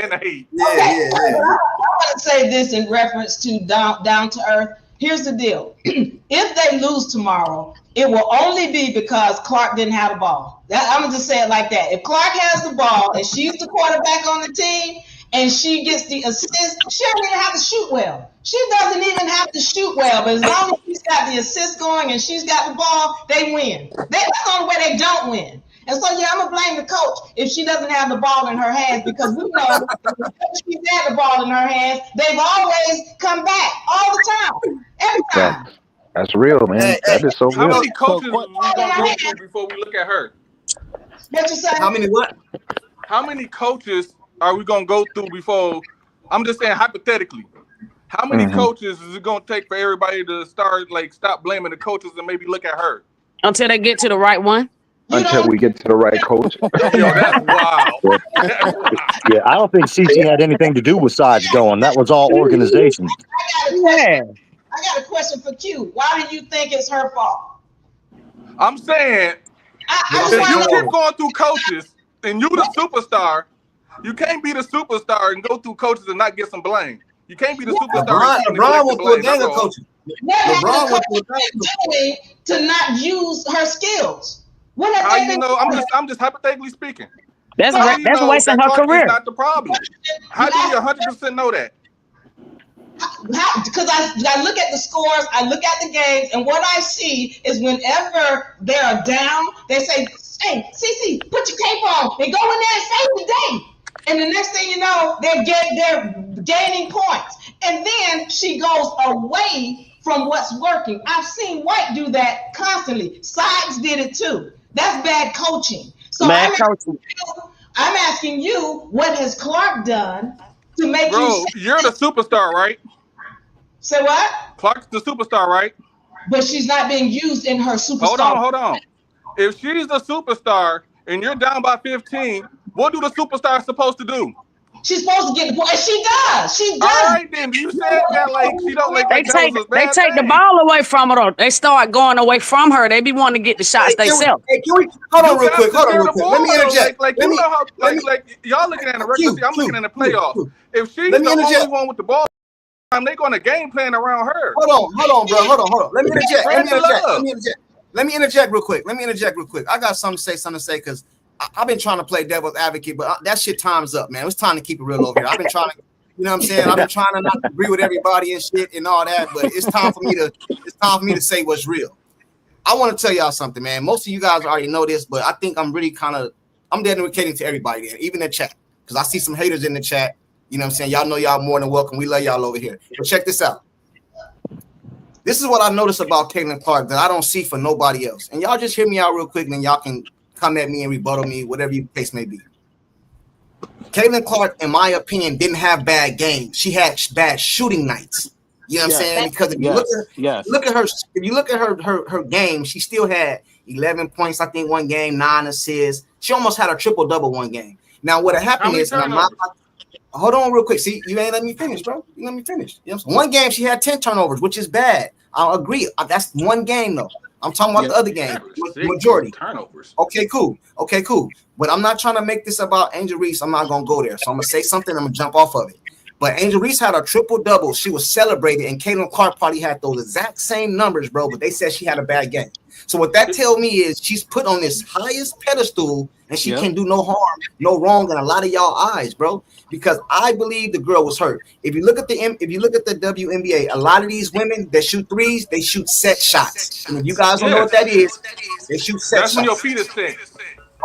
and the hate. I want to say this in reference to down to earth. Here's the deal: if they lose tomorrow, it will only be because Clark didn't have the ball. I'm gonna just say it like that. If Clark has the ball and she's the quarterback on the team and she gets the assist, she don't even have to shoot well. She doesn't even have to shoot well, but as long as she's got the assist going and she's got the ball, they win. That's the only way they don't win. And so, yeah, I'm going to blame the coach if she doesn't have the ball in her hands, because we know if she's had the ball in her hands, they've always come back all the time, every time. That's real, man. That is so real. How many coaches are we going to go through before we look at her? What you say? How many what? How many coaches are we going to go through before? I'm just saying hypothetically. How many coaches is it going to take for everybody to stop blaming the coaches and maybe look at her? Until they get to the right one. until we get to the right coach. Yo, that's wild. That's wild. Yeah, I don't think Cece had anything to do with sides going. That was all organization. I got a question for Q. Why do you think it's her fault? I'm saying, if you keep going through coaches and you the superstar, you can't be the superstar and go through coaches and not get some blame. You can't be the superstar. LeBron went through a gang of coaches. LeBron went through a gang doing to not use her skills. How you know? I'm just hypothetically speaking. That's wasting her career. Not the problem. How do you 100% know that? Because I look at the scores, I look at the games, and what I see is whenever they're down, they say, "Hey, Cece, put your cape on and go in there and save the day." And the next thing you know, they're gaining points. And then she goes away from what's working. I've seen White do that constantly. Sides did it too. That's bad coaching. So I'm asking you, what has Clark done to make Bro, you're the superstar, right? Say what? Clark's the superstar, right? But she's not being used in her superstar. Hold on. If she's the superstar and you're down by 15, what do the superstars supposed to do? She's supposed to get the point, and she does. She does. All right, then. You said that like she don't like. They take the ball away from her. Though. They start going away from her. They be wanting to get the shots themselves. Hey, hold on real quick. Let me interject. Like you know how y'all looking at the regular season, I'm looking at the playoffs. If she's the only one with the ball, they're going to game plan around her. Hold on, bro. Hold on. Let me interject real quick. I got something to say because I've been trying to play devil's advocate, but that shit time's up, man. It's time to keep it real over here. I've been trying to, you know what I'm saying? I've been trying to not agree with everybody and shit and all that, but it's time for me to say what's real. I want to tell y'all something, man. Most of you guys already know this, but I think I'm really I'm dedicating to everybody there, even the chat, because I see some haters in the chat. You know what I'm saying? Y'all know y'all more than welcome. We love y'all over here. But check this out. This is what I noticed about Caitlin Clark that I don't see for nobody else. And y'all just hear me out real quick, and then y'all can come at me and rebuttal me, whatever your case may be. Caitlin Clark, in my opinion, didn't have bad games. She had bad shooting nights. You know what I'm saying? Because if you look at her game, she still had 11 points, I think, one game, 9 assists. She almost had a triple-double one game. Now, what happened is, hold on real quick. See, you ain't let me finish, bro. You let me finish. You know what I'm saying? One game, she had 10 turnovers, which is bad. I'll agree. That's one game, though. I'm talking about the other game, majority. Turnovers. Okay, cool. But I'm not trying to make this about Angel Reese. I'm not going to go there. So I'm going to say something. I'm going to jump off of it. But Angel Reese had a triple-double. She was celebrated, and Caitlin Clark probably had those exact same numbers, bro, but they said she had a bad game. So what that tells me is she's put on this highest pedestal, and she can do no harm, no wrong in a lot of y'all eyes, bro, because I believe the girl was hurt. If you look at the WNBA, a lot of these women that shoot threes, they shoot set shots. And if you guys don't know what that is, they shoot set shots. That's when your feet is thick.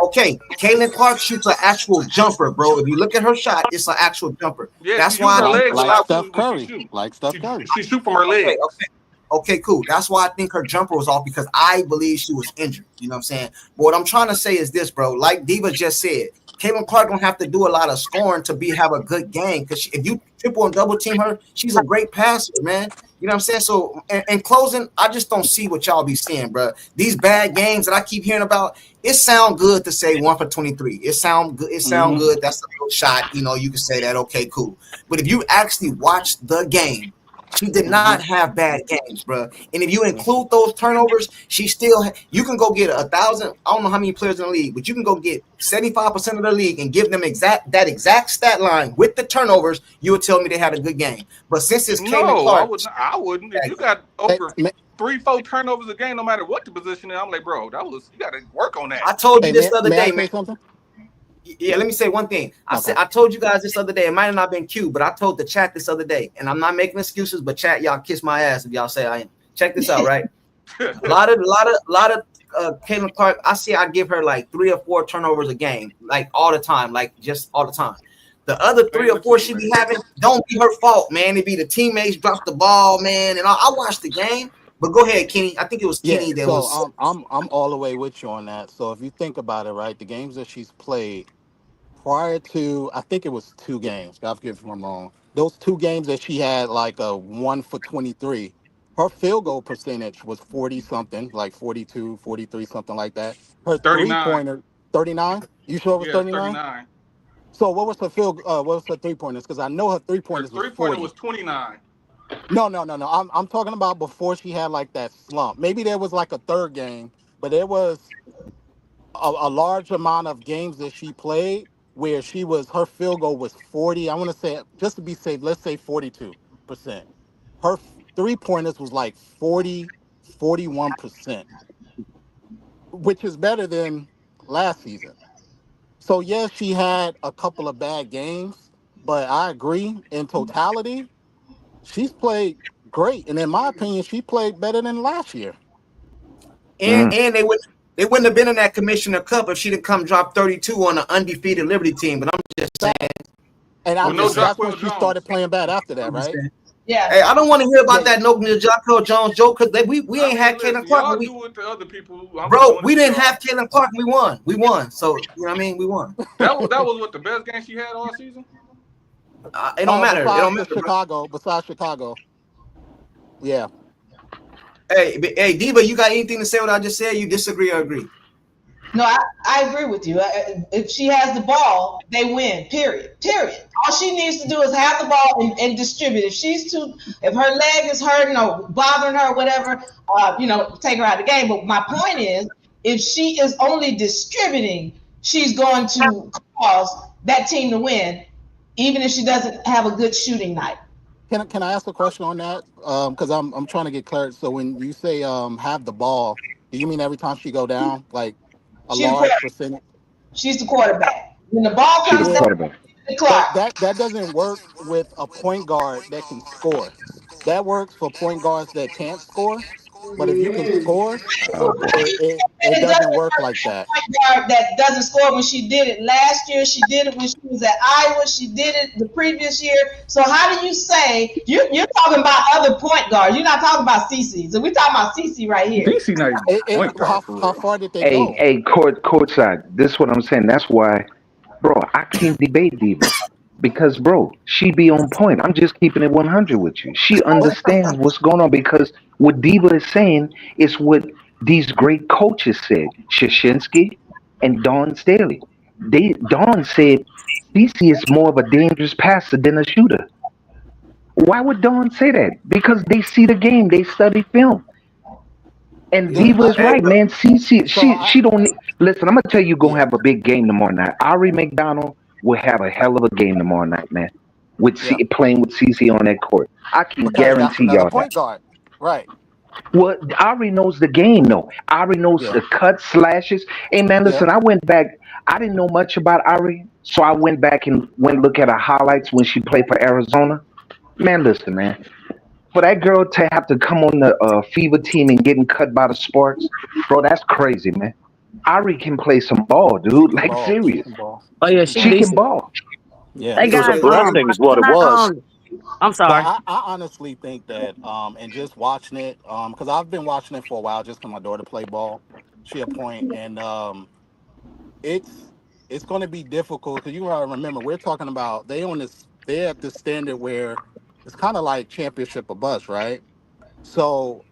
Okay, Caitlin Clark shoots an actual jumper, bro. If you look at her shot, it's an actual jumper. Yeah, that's why like Steph Curry. Like Steph Curry. She shoot from her leg. Okay, cool. That's why I think her jumper was off, because I believe she was injured. You know what I'm saying? But what I'm trying to say is this, bro. Like Diva just said, Caitlin Clark don't have to do a lot of scoring to have a good game, because if you triple and double team her, she's a great passer, man. You know what I'm saying? So in closing, I just don't see what y'all be seeing, bro. These bad games that I keep hearing about, it sound good to say 1 for 23. It sound good. Good. That's a real shot. You know, you can say that. Okay, cool. But if you actually watch the game, she did not have bad games, bro. And if you include those turnovers, you can go get 1,000. I don't know how many players in the league, but you can go get 75% of the league and give them that exact stat line with the turnovers. You would tell me they had a good game. But since it's Caitlin Clark, I wouldn't. If you got over 3-4 turnovers a game, no matter what the position is, I'm like, bro, you got to work on that. I told you this the other day, man. Yeah, let me say one thing. I told you guys this other day. It might have not been cute, but I told the chat this other day, and I'm not making excuses. But chat, y'all kiss my ass if y'all say I am. Check this out, right? a lot of Caitlin Clark. I give her like 3 or 4 turnovers a game, like all the time, like just all the time. The other 3 or 4 she be having don't be her fault, man. It be the teammates drop the ball, man. And I watched the game. But go ahead, Kenny. I think it was Kenny that was. I'm all the way with you on that. So if you think about it, right, the games that she's played prior to, I think it was 2 games. God forgive me if I'm wrong. Those 2 games that she had like a 1 for 23, her field goal percentage was 40 something, like 42, 43, something like that. Her 39. 3-pointer, 39. You sure it was Yes, 39? 39. So what was her what was her 3-pointers? Because I know her three Her pointers was 3-pointer 40. was 29. No. I'm talking about before she had like that slump. Maybe there was like a third game, but there was a large amount of games that she played where her field goal was 40. I want to say, just to be safe, let's say 42%. Her 3-pointers was like 40, 41%, which is better than last season. So yes, she had a couple of bad games, but I agree in totality, she's played great. And in my opinion, she played better than last year. And they wouldn't have been in that Commissioner Cup if she didn't come drop 32 on an undefeated Liberty team. But I'm just saying. And With no that's when Jacquel she Jones. started playing bad after that, right? Yeah. Hey, I don't want to hear about Yeah. that no Jacquel Jones joke because we ain't had Listen, Caitlin Clark. y'all do it to other people. I'm Bro, doing we it to didn't y'all. have Caitlin Clark. We won. We won. So, you know what I mean? We won. That was what the best game she had all season? It don't matter. It don't Besides matter, Chicago. Besides Chicago. Yeah. Hey, Diva, you got anything to say what I just said? You disagree or agree? No, I agree with you. If she has the ball, they win. Period. All she needs to do is have the ball and distribute. If her leg is hurting or bothering her, or whatever, take her out of the game. But my point is, if she is only distributing, she's going to cause that team to win, even if she doesn't have a good shooting night. Can I ask a question on that? Because I'm trying to get clarity. So when you say have the ball, do you mean every time she go down, like a She's large percentage? She's the quarterback. When the ball comes down, the But clock. that doesn't work with a point guard that can score. That works for point guards that can't score. But if you can score, it It doesn't doesn't work work like for a that. point guard that doesn't score. When she did it last year, she did it when she was at Iowa, she did it the previous year. So how do you say you're talking about other point guards? You're not talking about CC. So we're talking about CC right here. DC not even point guard for How real. far did they go? Hey, courtside. This is what I'm saying. That's why, bro, I can't debate Diva. Because, bro, she be on point. I'm just keeping it 100 with you. She understands what's going on because what Diva is saying is what these great coaches said. Shashinsky and Don Staley. Don said CC is more of a dangerous passer than a shooter. Why would Don say that? Because they see the game, they study film. And Yeah, Diva is right, man. She don't listen. I'm gonna tell you, gonna have a big game tomorrow night. Ari McDonald will have a hell of a game tomorrow night, man. With yeah. playing with CC on that court, I can Because that's guarantee another y'all that. point guard. Right. Well, Ari knows the game, though. Ari knows Yeah. the cuts, slashes. Hey, man, Yeah. listen. I went back. I didn't know much about Ari, so I went back and went look at her highlights when she played for Arizona. Man, listen, man. For that girl to have to come on the Fever team and getting cut by the Sparks, bro, that's crazy, man. Ari can play some ball, She dude. can Like ball. She serious, can ball. Oh She yeah, can she she ball. can decent. ball. Yeah. Hey It was a guys, blessing, is what it can was. I'm But sorry. I honestly think that and just watching it, because I've been watching it for a while just because my daughter play ball. She a point, and it's it's going to be difficult because you gotta remember we're talking about they at this standard where it's kind of like championship or bust, right? So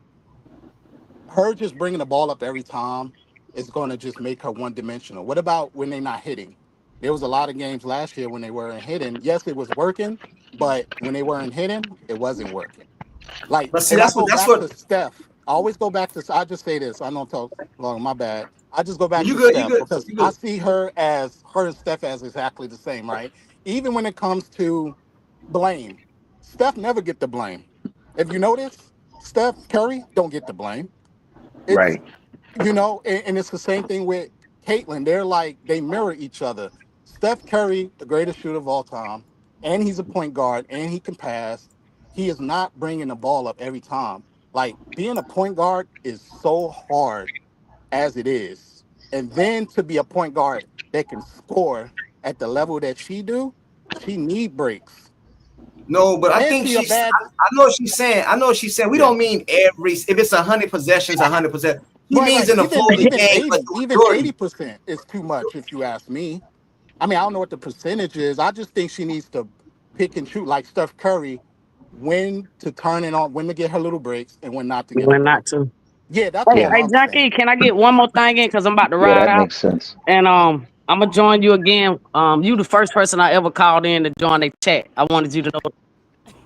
her just bringing the ball up every time is going to just make her one dimensional. What about when they're not hitting? There was a lot of games last year when they weren't hitting. Yes, it was working, but when they weren't hitting, it wasn't working. Like, But see, and I that's go that's back what to Steph. I always go back to. I just say this. I don't talk long. My bad. I just go back you to good, you Steph good, because you I good. see her and Steph as exactly the same, right? Even when it comes to blame, Steph never get the blame. If you notice, Steph Curry don't get the blame. It's Right. and it's the same thing with Caitlyn. They're like they mirror each other. Steph Curry, the greatest shooter of all time, and he's a point guard, and he can pass. He is not bringing the ball up every time. Like being a point guard is so hard as it is, and then to be a point guard that can score at the level that she do, she need breaks, No, but I and think she a bad. I know what she's saying. I know what she's saying. We Yeah. don't mean if it's 100 possessions, 100%. He means Right. in the flow of the Even game, but 80, the even majority. 80% is too much if you ask me. I mean, I don't know what the percentage is. I just think she needs to pick and shoot like Steph Curry. when to turn it on, when to get her little breaks, and when not to get her When not breaks. to. Yeah, that's Hey, all Yeah, hey, I'm saying. Jackie, can I get one more thing in? Because I'm about to yeah, ride that out. makes sense. And I'm gonna join you again. You the first person I ever called in to join a chat. I wanted you to know.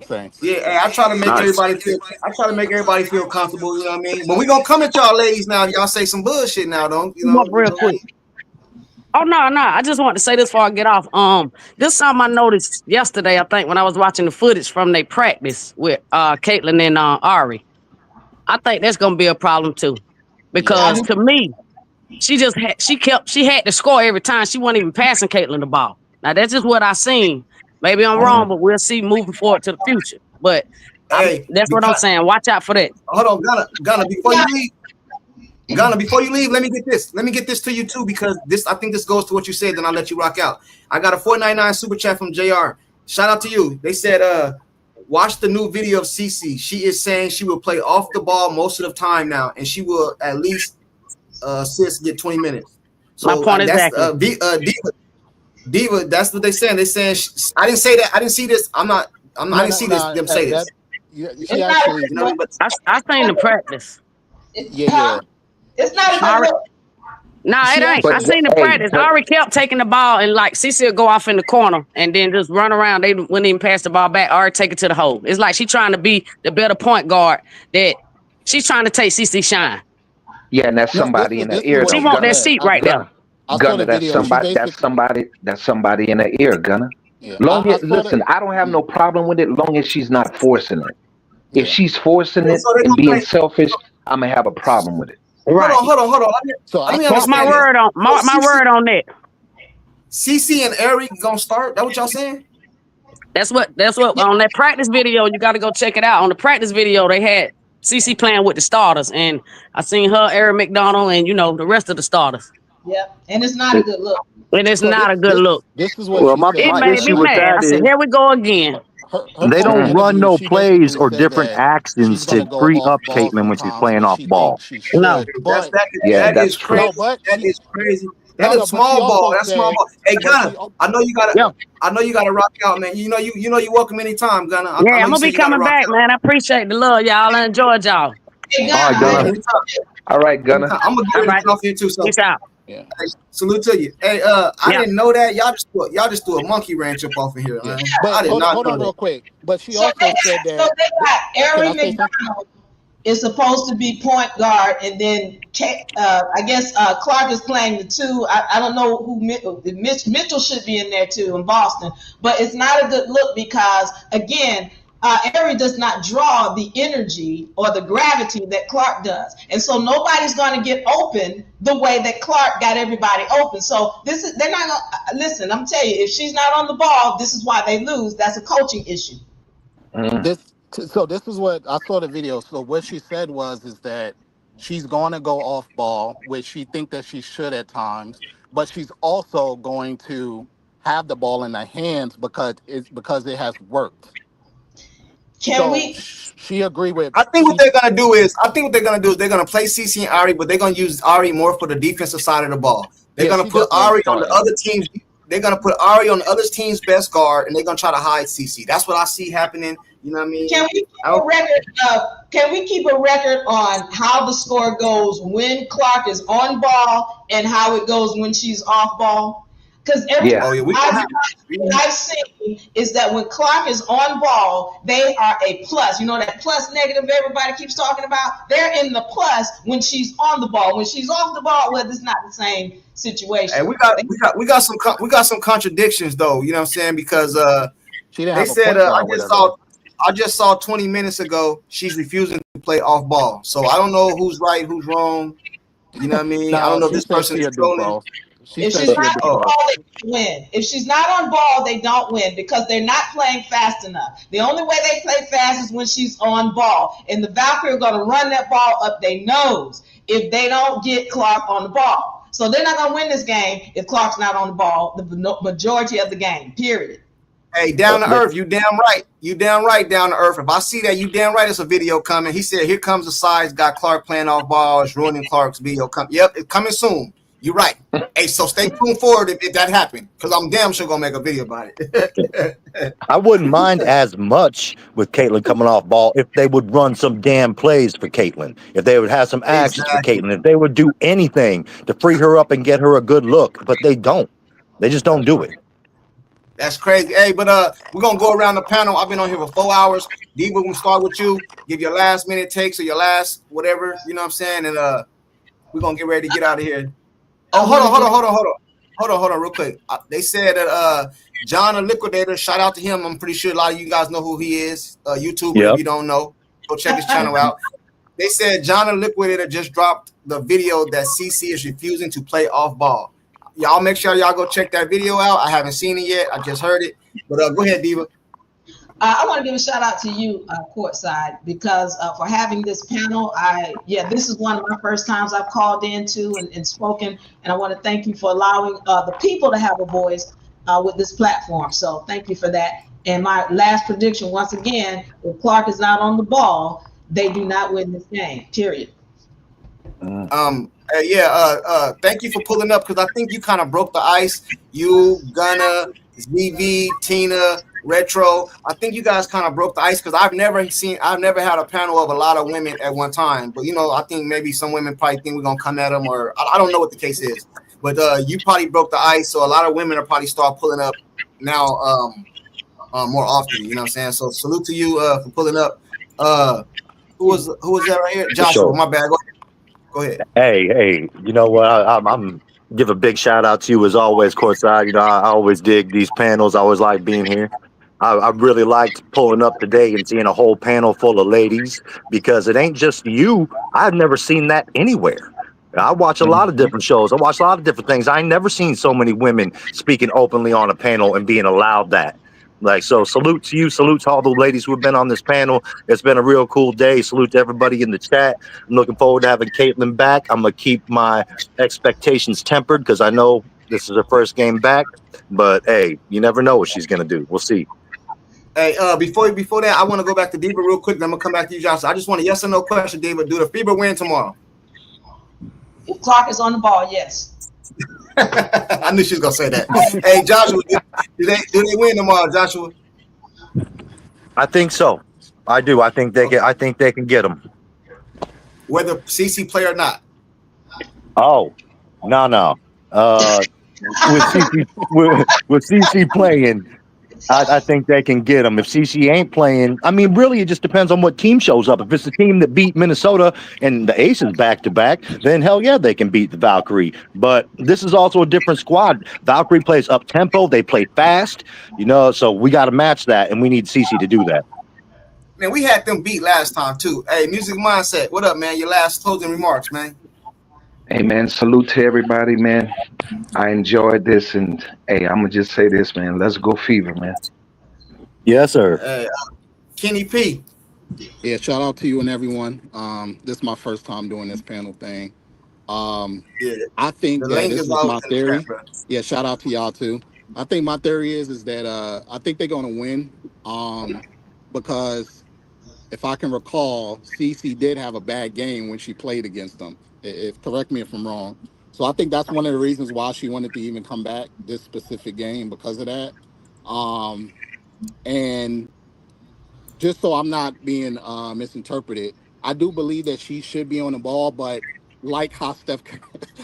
Thanks. Yeah, hey, I try to make Nice. everybody feel. I try to make everybody feel comfortable. You know what I mean? But we gonna come at y'all ladies now. Y'all say some bullshit now, don't you Come up know? You real know what I quick. mean? Oh no. I just want to say this before I get off. This is something I noticed yesterday, I think, when I was watching the footage from their practice with Caitlin and Ari. I think that's gonna be a problem too. Yeah. Because to me, she had to score every time. She wasn't even passing Caitlin the ball. Now that's just what I seen. Maybe I'm Mhm. wrong, but we'll see moving forward to the future. But Hey, that's what I'm because saying. Watch out for that. hold on, Ghana, before you leave. Ghana, before you leave, let me get this. Let me get this to you too, because this I think this goes to what you said, then I'll let you rock out. I got a 499 super chat from JR. Shout out to you. They said watch the new video of Cece. She is saying she will play off the ball most of the time now, and she will at least sis get 20 minutes. My So point that's exactly. Diva, that's what they saying. They saying I didn't say that. I didn't see this. I No, didn't no, see this no. them say this. That yeah, she It's not a actually. You know what I mean? But I seen the practice. Yeah, huh? yeah. It's not a She good Ari, look. nah, it she ain't. But I actually. seen the hey, practice. I but already kept taking the ball and like Cece would go off in the corner and then just run around. They wouldn't even pass the ball back or take it to the hole. It's like she trying to be the better point guard that she's trying to take Cece shine. yeah, and that's No, somebody in the this is ear what She though, she want that Gunner. said. seat right there. Gunner, I saw Gunner. the video. She basically. That's somebody in the ear, Gunner. Yeah, Long I as saw the. listen, I don't have no problem with it, long as she's not forcing it. If Yeah. she's forcing it so they and gonna being play. selfish, I'm gonna have a problem with it. Hold Right. on, hold on, hold on. So Let I me saw Mark the my understand video. this. word on So mark my word on that. CC and Eric gonna start. That what y'all saying? That's what on that practice video, you gotta go check it out. On the practice video, they had CC playing with the starters, and I seen her, Eric McDonald, and the rest of the starters. Yep. And it's not a good look. And it's So not a good look. this is what Well, she It said my made me issue with because mad. I that said, is here we go again. her they on the don't Mm. run interview no she plays basically or said different that she's actions gonna to go free off up ball Caitlin when she's sometimes playing when off she ball. thinks she No. should. But Yeah, That that's is true. crazy. no, but That she is crazy. That no, is but she small ball. also That's small said, ball. Hey but Gunna, she Yeah. I know you gotta rock out, man. You know you welcome anytime, Gunna. I Yeah, know I'm you gonna say be you gotta coming rock back, out. man. I appreciate the love, y'all. I enjoyed y'all. Hey, All Ghana, right, Hey, Gunner. anytime, All right, Gunner. anytime. I'm gonna get All ready to right. get off here too. So Peace out. yeah, hey, salute to you. Hey, I Yeah. didn't know that. Y'all just threw a monkey wrench up off of here, yeah. man. But I did not hold know on that. real quick. But she so also said so that. they got Can I Ari say something? McDonald is supposed to be point guard, and then I guess Clark is playing the two. I don't know who Mitchell should be in there too in Boston, but it's not a good look because again. Ari does not draw the energy or the gravity that Clark does, and so nobody's going to get open the way that Clark got everybody open. So they're not going to listen. I'm telling you, if she's not on the ball, this is why they lose. That's a coaching issue. Mm. So this is what I saw the video. So what she said is that she's going to go off ball, which she think that she should at times, but she's also going to have the ball in her hands because it has worked. Can So we? she agreed with I think what she. they're gonna do is they're gonna play CC and Ari, but they're gonna use Ari more for the defensive side of the ball. They're Yeah, gonna she put definitely ain't Ari on the starting. other team's. They're gonna put Ari on the other team's best guard, and they're gonna try to hide CC. That's what I see happening. You know what I mean? Can we keep a record? Can we keep a record on how the score goes when Clark is on ball and how it goes when she's off ball? Because every Yeah. Oh yeah, we gonna have. what I've seen is that when Clark is on ball, they are a plus. You know that plus negative everybody keeps talking about? They're in the plus when she's on the ball. When she's off the ball, well, it's not the same situation. And we got some contradictions though. You know what I'm saying? Because She didn't they have a said point guard with her though. I just saw 20 minutes ago she's refusing to play off ball. So I don't know who's right, who's wrong. You know what I mean? I don't No, know if she this said person she is a do trolling. both. She If said she's she a not do on both. ball, they don't win. If she's not on ball, they don't win because they're not playing fast enough. The only way they play fast is when she's on ball. And the Valkyrie are going to run that ball up their nose if they don't get Clark on the ball. So they're not going to win this game if Clark's not on the ball the majority of the game, period. Hey, down to But earth, you damn right. You damn right, down to earth. If I see that, you damn right, it's a video coming. He said, here comes the size, got Clark playing off balls, ruining Clark's video. Yep, it's coming soon. You're right. Hey, so stay tuned forward if that happened, because I'm damn sure gonna make a video about it. I wouldn't mind as much with Caitlyn coming off ball if they would run some damn plays for Caitlyn, if they would have some actions for Caitlyn, if they would do anything to free her up and get her a good look, but they don't. They just don't do it. That's crazy. Hey, but we're gonna go around the panel. I've been on here for 4 hours. Diva, we're gonna start with you. Give your last minute takes or your last whatever, you know what I'm saying? And we're gonna get ready to get out of here. Oh, hold on, real quick. They said that John the Liquidator, shout out to him. I'm pretty sure a lot of you guys know who he is. YouTuber, if you don't know, go check his channel out. They said John the Liquidator just dropped the video that CC is refusing to play off ball. Y'all make sure y'all go check that video out. I haven't seen it yet. I just heard it. But go ahead, Diva. I want to give a shout out to you, Courtside, because for having this panel. This is one of my first times I've called into and spoken, and I want to thank you for allowing the people to have a voice with this platform. So thank you for that. And my last prediction, once again, if Clark is not on the ball, they do not win this game. Period. Thank you for pulling up, because I think you kind of broke the ice. You, Gunna, ZV, Tina, Retro. I think you guys kind of broke the ice, because I've never had a panel of a lot of women at one time. But I think maybe some women probably think we're gonna come at them, or I don't know what the case is. But you probably broke the ice, so a lot of women are probably start pulling up now more often. You know what I'm saying? So salute to you for pulling up. Who was that right here? Joshua. Sure. My bad. Go ahead. Hey, you know what? I'm give a big shout out to you as always, Courtside. I always dig these panels. I always like being here. I really liked pulling up today and seeing a whole panel full of ladies, because it ain't just you. I've never seen that anywhere. I watch a lot of different shows. I watch a lot of different things. I ain't never seen so many women speaking openly on a panel and being allowed that. So salute to you. Salute to all the ladies who have been on this panel. It's been a real cool day. Salute to everybody in the chat. I'm looking forward to having Caitlyn back. I'm going to keep my expectations tempered, because I know this is her first game back. But, hey, you never know what she's going to do. We'll see. Hey, before that, I want to go back to Diva real quick. Then I'm going to come back to you, Josh. I just want a yes or no question, Diva. Do the Fever win tomorrow? If Clark is on the ball, yes. I knew she was gonna say that. Hey, Joshua, do they win tomorrow, Joshua? I think so. I do. I think they can get them, whether CC play or not. Oh, no. With CC playing, I think they can get them. If CC ain't playing, I mean, really, it just depends on what team shows up. If it's the team that beat Minnesota and the Aces back-to-back, then hell yeah, they can beat the Valkyrie. But this is also a different squad. Valkyrie plays up-tempo. They play fast, so we got to match that, and we need CC to do that. Man, we had them beat last time, too. Hey, Music Mindset, what up, man? Your last closing remarks, man. Hey, man, salute to everybody, man. I enjoyed this, and hey, I'm gonna just say this, man. Let's go Fever, man. Yes, sir. Kenny P. Yeah, shout out to you and everyone. This is my first time doing this panel thing. I think that this is my theory. Yeah, shout out to y'all too. I think my theory is that I think they're gonna win. Because if I can recall, CC did have a bad game when she played against them. Correct me if I'm wrong. So I think that's one of the reasons why she wanted to even come back this specific game, because of that. And just so I'm not being misinterpreted, I do believe that she should be on the ball, but like how I'm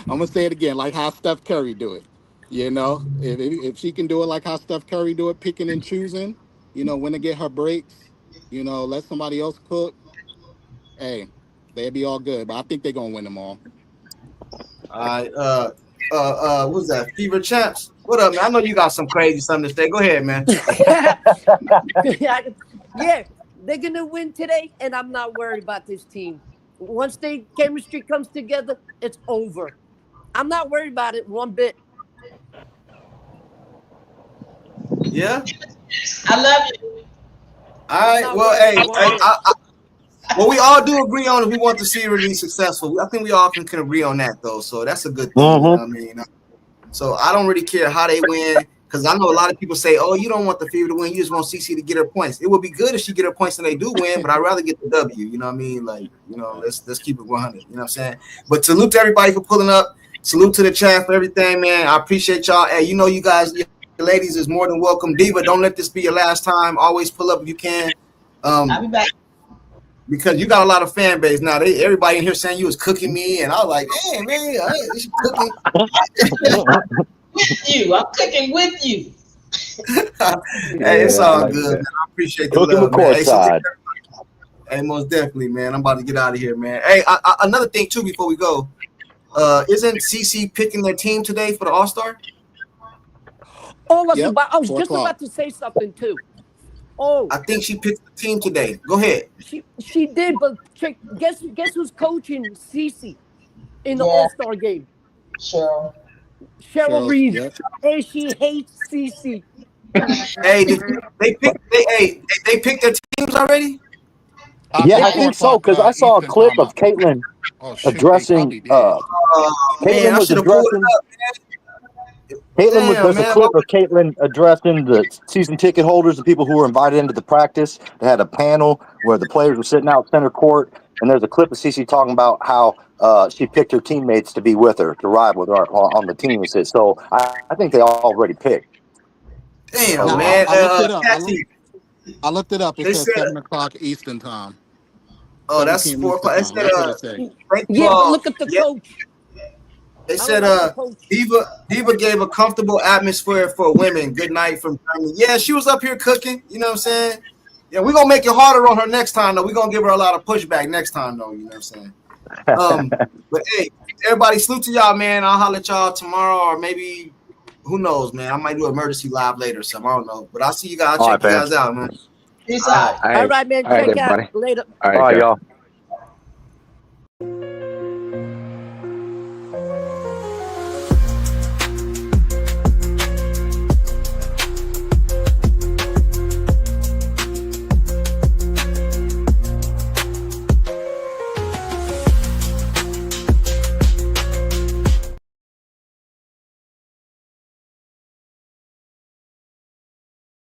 gonna say it again, like how Steph Curry do it. If she can do it like how Steph Curry do it, picking and choosing, when to get her breaks, let somebody else cook. Hey, they'd be all good, but I think they're gonna win them all. Who's that? Fever Champs. What up, man? I know you got some crazy something to say. Go ahead, man. Yeah, they're gonna win today, and I'm not worried about this team. Once their chemistry comes together, it's over. I'm not worried about it one bit. Yeah, I love you. All right. Well, hey, what we all do agree on is we want the series to be successful. I think we all can agree on that, though. So that's a good thing. You know what I mean? So I don't really care how they win, because I know a lot of people say, "Oh, you don't want the Fever to win. You just want CC to get her points." It would be good if she get her points and they do win, but I'd rather get the W. You know what I mean? Like, let's keep it 100. You know what I'm saying? But salute to everybody for pulling up. Salute to the chat for everything, man. I appreciate y'all. Hey, you know, you guys, you ladies is more than welcome. Diva, don't let this be your last time. Always pull up if you can. I'll be back. Because you got a lot of fan base now. Everybody in here saying you was cooking me, and I was like, hey, man, you cooking. With you. I'm cooking with you. Hey, it's all good, man. I appreciate the Cooking love, with man. courtside. Hey, most definitely, man. I'm about to get out of here, man. Hey, another thing, too, before we go. Isn't CC picking their team today for the All-Star? Oh, I was just about to say something, too. Oh, I think she picked the team today. Go ahead. She did, but guess who's coaching Cece in the All-Star game? Cheryl Reed. Yep. And she hates Cece. Hey, they picked their teams already? Yeah, I think so, because I saw a clip of Caitlin addressing. Caitlin was addressing. There's a clip of Caitlin addressing the season ticket holders, the people who were invited into the practice. They had a panel where the players were sitting out center court, and there's a clip of Cece talking about how she picked her teammates to be with her, to ride with her on the team. So I think they already picked. Damn, No, man. I looked it up. Cassie, I looked it up. It says 7 o'clock Eastern time. Oh, that's 4 o'clock. That's what it said. Yeah, but look at the coach. They said Diva gave a comfortable atmosphere for women. Good night from Germany. Yeah, she was up here cooking. You know what I'm saying? Yeah, we're gonna make it harder on her next time, though. We're gonna give her a lot of pushback next time, though. You know what I'm saying? But hey, everybody, salute to y'all, man. I'll holler at y'all tomorrow, or maybe who knows, man. I might do emergency live later, so I don't know. But I'll see you guys. Check you guys out, man. Peace out. All right, man. Check out later. All right, y'all.